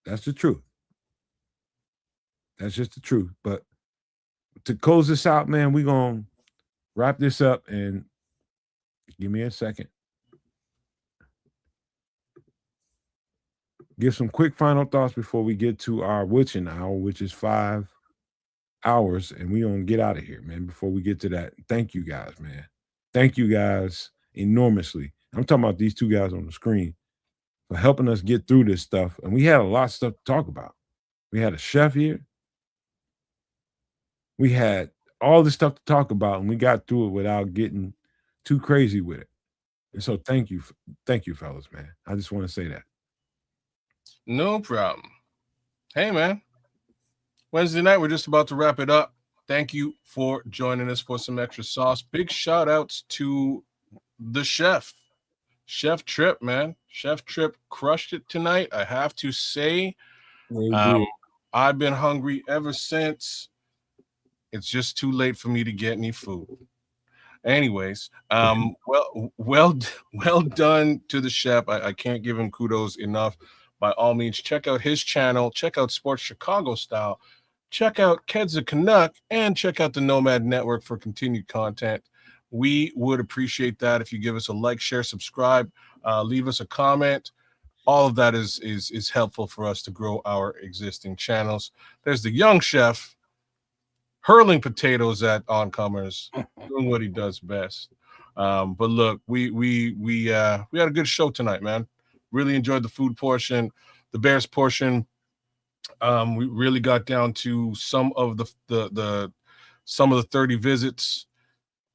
That's the truth. That's just the truth. But to close this out, man, we're going to wrap this up, and give me a second. Give some quick final thoughts before we get to our witching hour, which is 5 hours, and we're going to get out of here, man, before we get to that. Thank you guys, man. Thank you guys enormously. I'm talking about these two guys on the screen for helping us get through this stuff. And we had a lot of stuff to talk about. We had a chef here. We had all this stuff to talk about, and we got through it without getting too crazy with it. And so thank you, fellas, man. I just want to say that. No problem. Hey, man. Wednesday night, we're just about to wrap it up. Thank you for joining us for some extra sauce. Big shout outs to the chef. Chef Trip, man. Chef Trip crushed it tonight, I have to say. I've been hungry ever since. It's just too late for me to get any food. Anyways, well done to the chef. I can't give him kudos enough. By all means, check out his channel. Check out Sports Chicago Style. check out Kedza Canuck, and check out the Nomad Network for continued content. We would appreciate that if you give us a like, share, subscribe, leave us a comment. All of that is helpful for us to grow our existing channels. There's the young chef hurling potatoes at oncomers, doing what he does best. But look, we had a good show tonight, man. Really enjoyed the food portion, the Bears portion. We really got down to some of the 30 visits.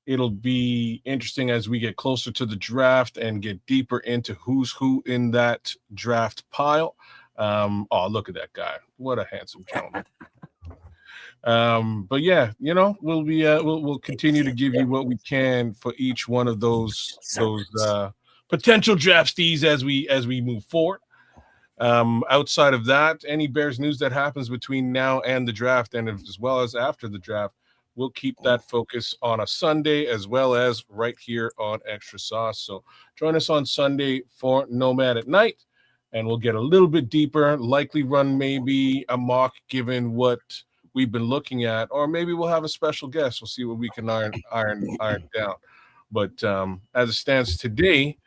It'll be interesting as we get closer to the draft and get deeper into who's who in that draft pile. Oh, look at that guy! What a handsome gentleman. But yeah, we'll continue to give you what we can for each one of those potential draftees as we move forward. Outside of that, any Bears news that happens between now and the draft, and as well as after the draft, we'll keep that focus on a Sunday as well as right here on Extra Sauce. So join us on Sunday for Nomad at Night, and we'll get a little bit deeper, likely run maybe a mock given what we've been looking at, or maybe we'll have a special guest. We'll see what we can iron down. But as it stands today,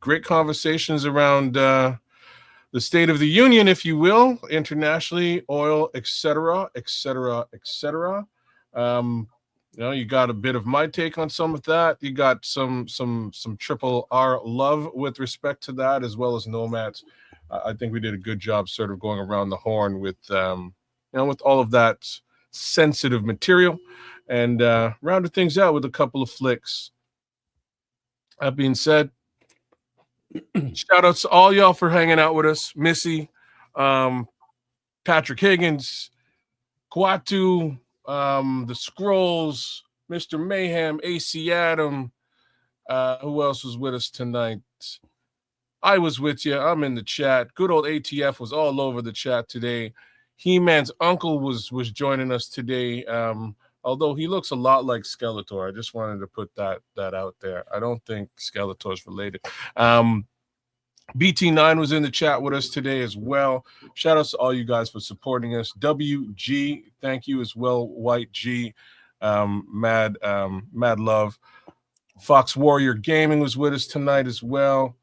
great conversations around the State of the Union, if you will, internationally, oil, etc. You got a bit of my take on some of that. You got some triple R love with respect to that, as well as Nomads. I think we did a good job sort of going around the horn with with all of that sensitive material, and rounded things out with a couple of flicks. That being said, shout outs to all y'all for hanging out with us. Missy, Patrick Higgins, Kwatu, the Scrolls, Mr. Mayhem, AC Adam. Who else was with us tonight? I was with you. I'm in the chat. Good old ATF was all over the chat today. He-Man's uncle was joining us today. Although he looks a lot like Skeletor. I just wanted to put that out there. I don't think Skeletor's related. BT9 was in the chat with us today as well. Shout outs to all you guys for supporting us. WG, thank you as well. White G, mad love. Fox Warrior Gaming was with us tonight as well.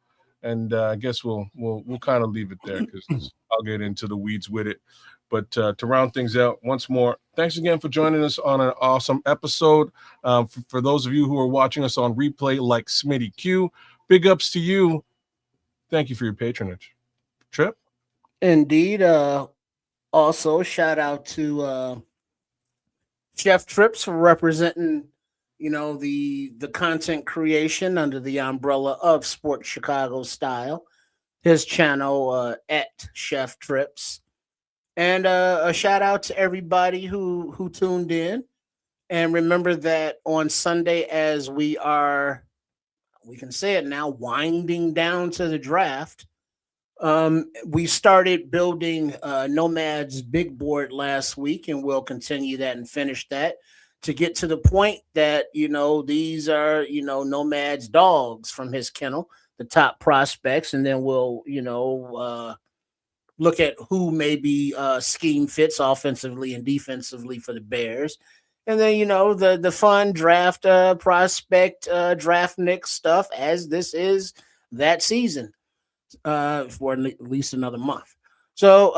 And I guess we'll kind of leave it there because I'll get into the weeds with it. But to round things out, once more, thanks again for joining us on an awesome episode. For those of you who are watching us on replay like Smitty Q, big ups to you. Thank you for your patronage. Trip? Indeed. Also, shout out to Chef Trips for representing, the content creation under the umbrella of Sports Chicago Style. His channel at Chef Trips. And a shout out to everybody who tuned in. And remember that on Sunday, as we can say it now, winding down to the draft, we started building Nomad's big board last week, and we'll continue that and finish that to get to the point that, these are, Nomad's dogs from his kennel, the top prospects. And then we'll, look at who maybe scheme fits offensively and defensively for the Bears. And then, the fun draft prospect draft Nick stuff, as this is that season for at least another month. So,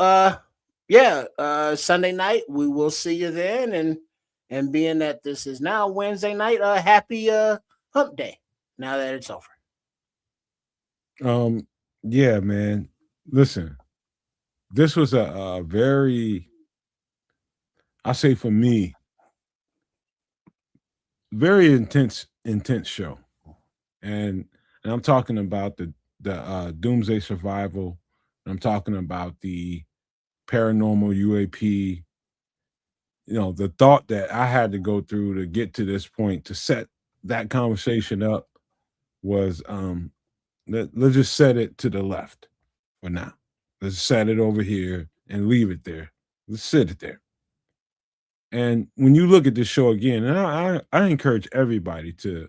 Sunday night, we will see you then. And being that this is now Wednesday night, happy hump day now that it's over. Yeah, man. Listen. This was a very, I say for me, very intense show, and I'm talking about the Doomsday Survival. I'm talking about the paranormal UAP. The thought that I had to go through to get to this point to set that conversation up was let's just set it to the left for now. Let's set it over here and leave it there. Let's sit it there. And when you look at this show again, and I encourage everybody to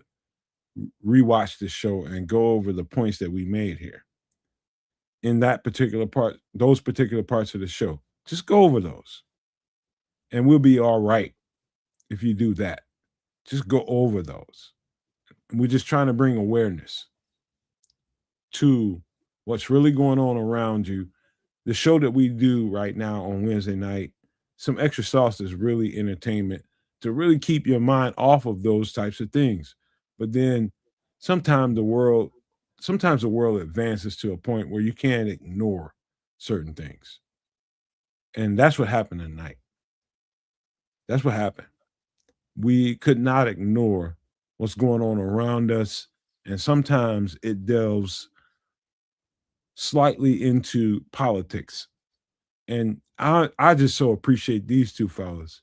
rewatch this show and go over the points that we made here. In that particular part, those particular parts of the show, just go over those. And we'll be all right if you do that. Just go over those. We're just trying to bring awareness to what's really going on around you. The show that we do right now on Wednesday night, Some Extra Sauce, is really entertainment to really keep your mind off of those types of things. But then sometimes the world advances to a point where you can't ignore certain things. And that's what happened tonight. That's what happened. We could not ignore what's going on around us. And sometimes it delves slightly into politics. And I just so appreciate these two fellas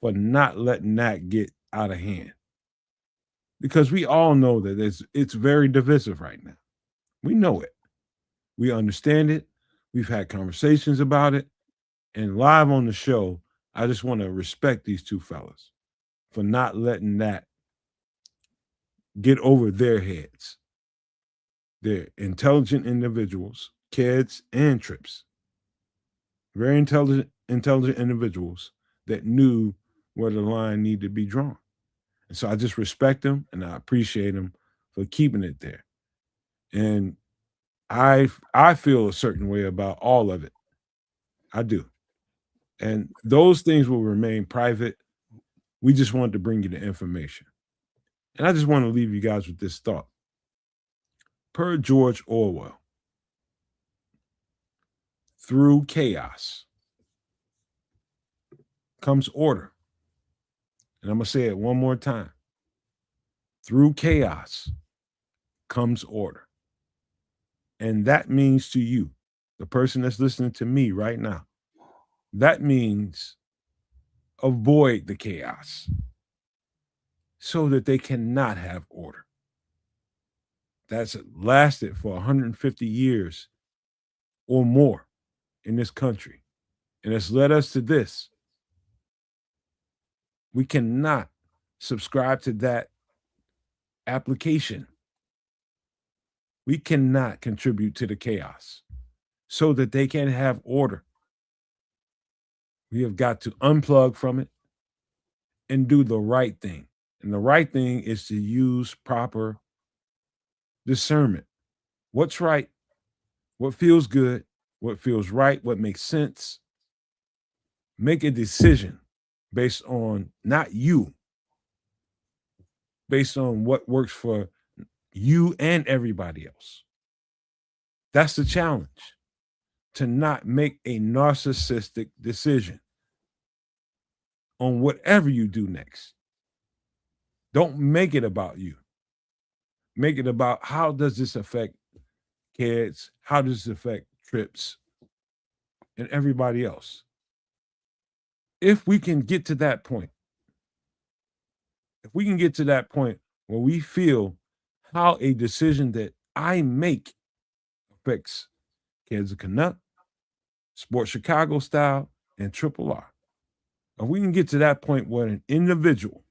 for not letting that get out of hand. Because we all know that it's very divisive right now. We know it. We understand it. We've had conversations about it. And live on the show, I just want to respect these two fellas for not letting that get over their heads. They're intelligent individuals, kids and trips. Very intelligent individuals that knew where the line needed to be drawn. And so I just respect them and I appreciate them for keeping it there. And I feel a certain way about all of it. I do. And those things will remain private. We just wanted to bring you the information. And I just want to leave you guys with this thought. Per George Orwell, through chaos comes order. And I'm going to say it one more time. Through chaos comes order. And that means to you, the person that's listening to me right now, that means avoid the chaos so that they cannot have order. That's lasted for 150 years or more in this country. And it's led us to this. We cannot subscribe to that application. We cannot contribute to the chaos so that they can have order. We have got to unplug from it and do the right thing. And the right thing is to use proper discernment. What's right? What feels good? What feels right? What makes sense? Make a decision based on not you, based on what works for you and everybody else. That's the challenge, to not make a narcissistic decision on whatever you do next. Don't make it about you. Make it about how does this affect kids? How does this affect trips and everybody else? If we can get to that point, where we feel how a decision that I make affects Kids of Canuck, Sports Chicago Style, and Triple R. If we can get to that point where an individual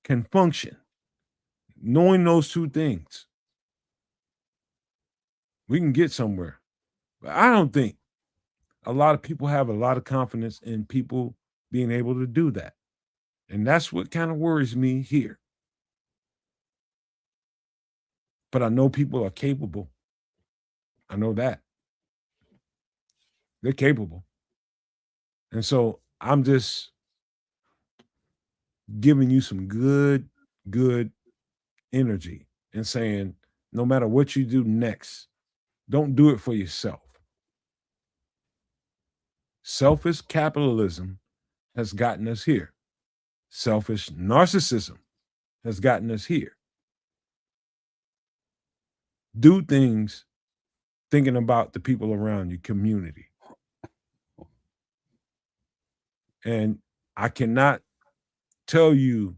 can function knowing those two things, we can get somewhere. But I don't think a lot of people have a lot of confidence in people being able to do that. And that's what kind of worries me here. But I know people are capable. I know that. They're capable. And so I'm just giving you some good energy and saying, no matter what you do next, don't do it for yourself. Selfish capitalism has gotten us here. Selfish narcissism has gotten us here. Do things thinking about the people around you, community. And I cannot tell you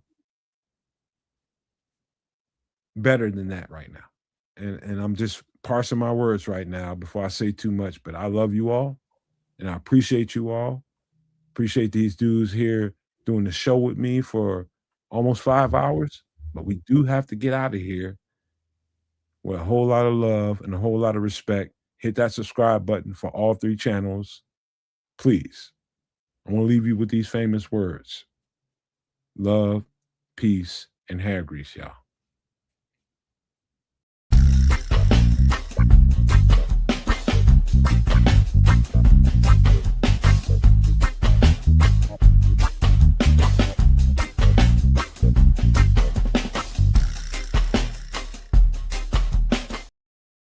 better than that right now. And I'm just parsing my words right now before I say too much, but I love you all and I appreciate you all. Appreciate these dudes here doing the show with me for almost 5 hours, but we do have to get out of here with a whole lot of love and a whole lot of respect. Hit that subscribe button for all 3 channels, please. I want to leave you with these famous words. Love, peace, and hair grease, y'all.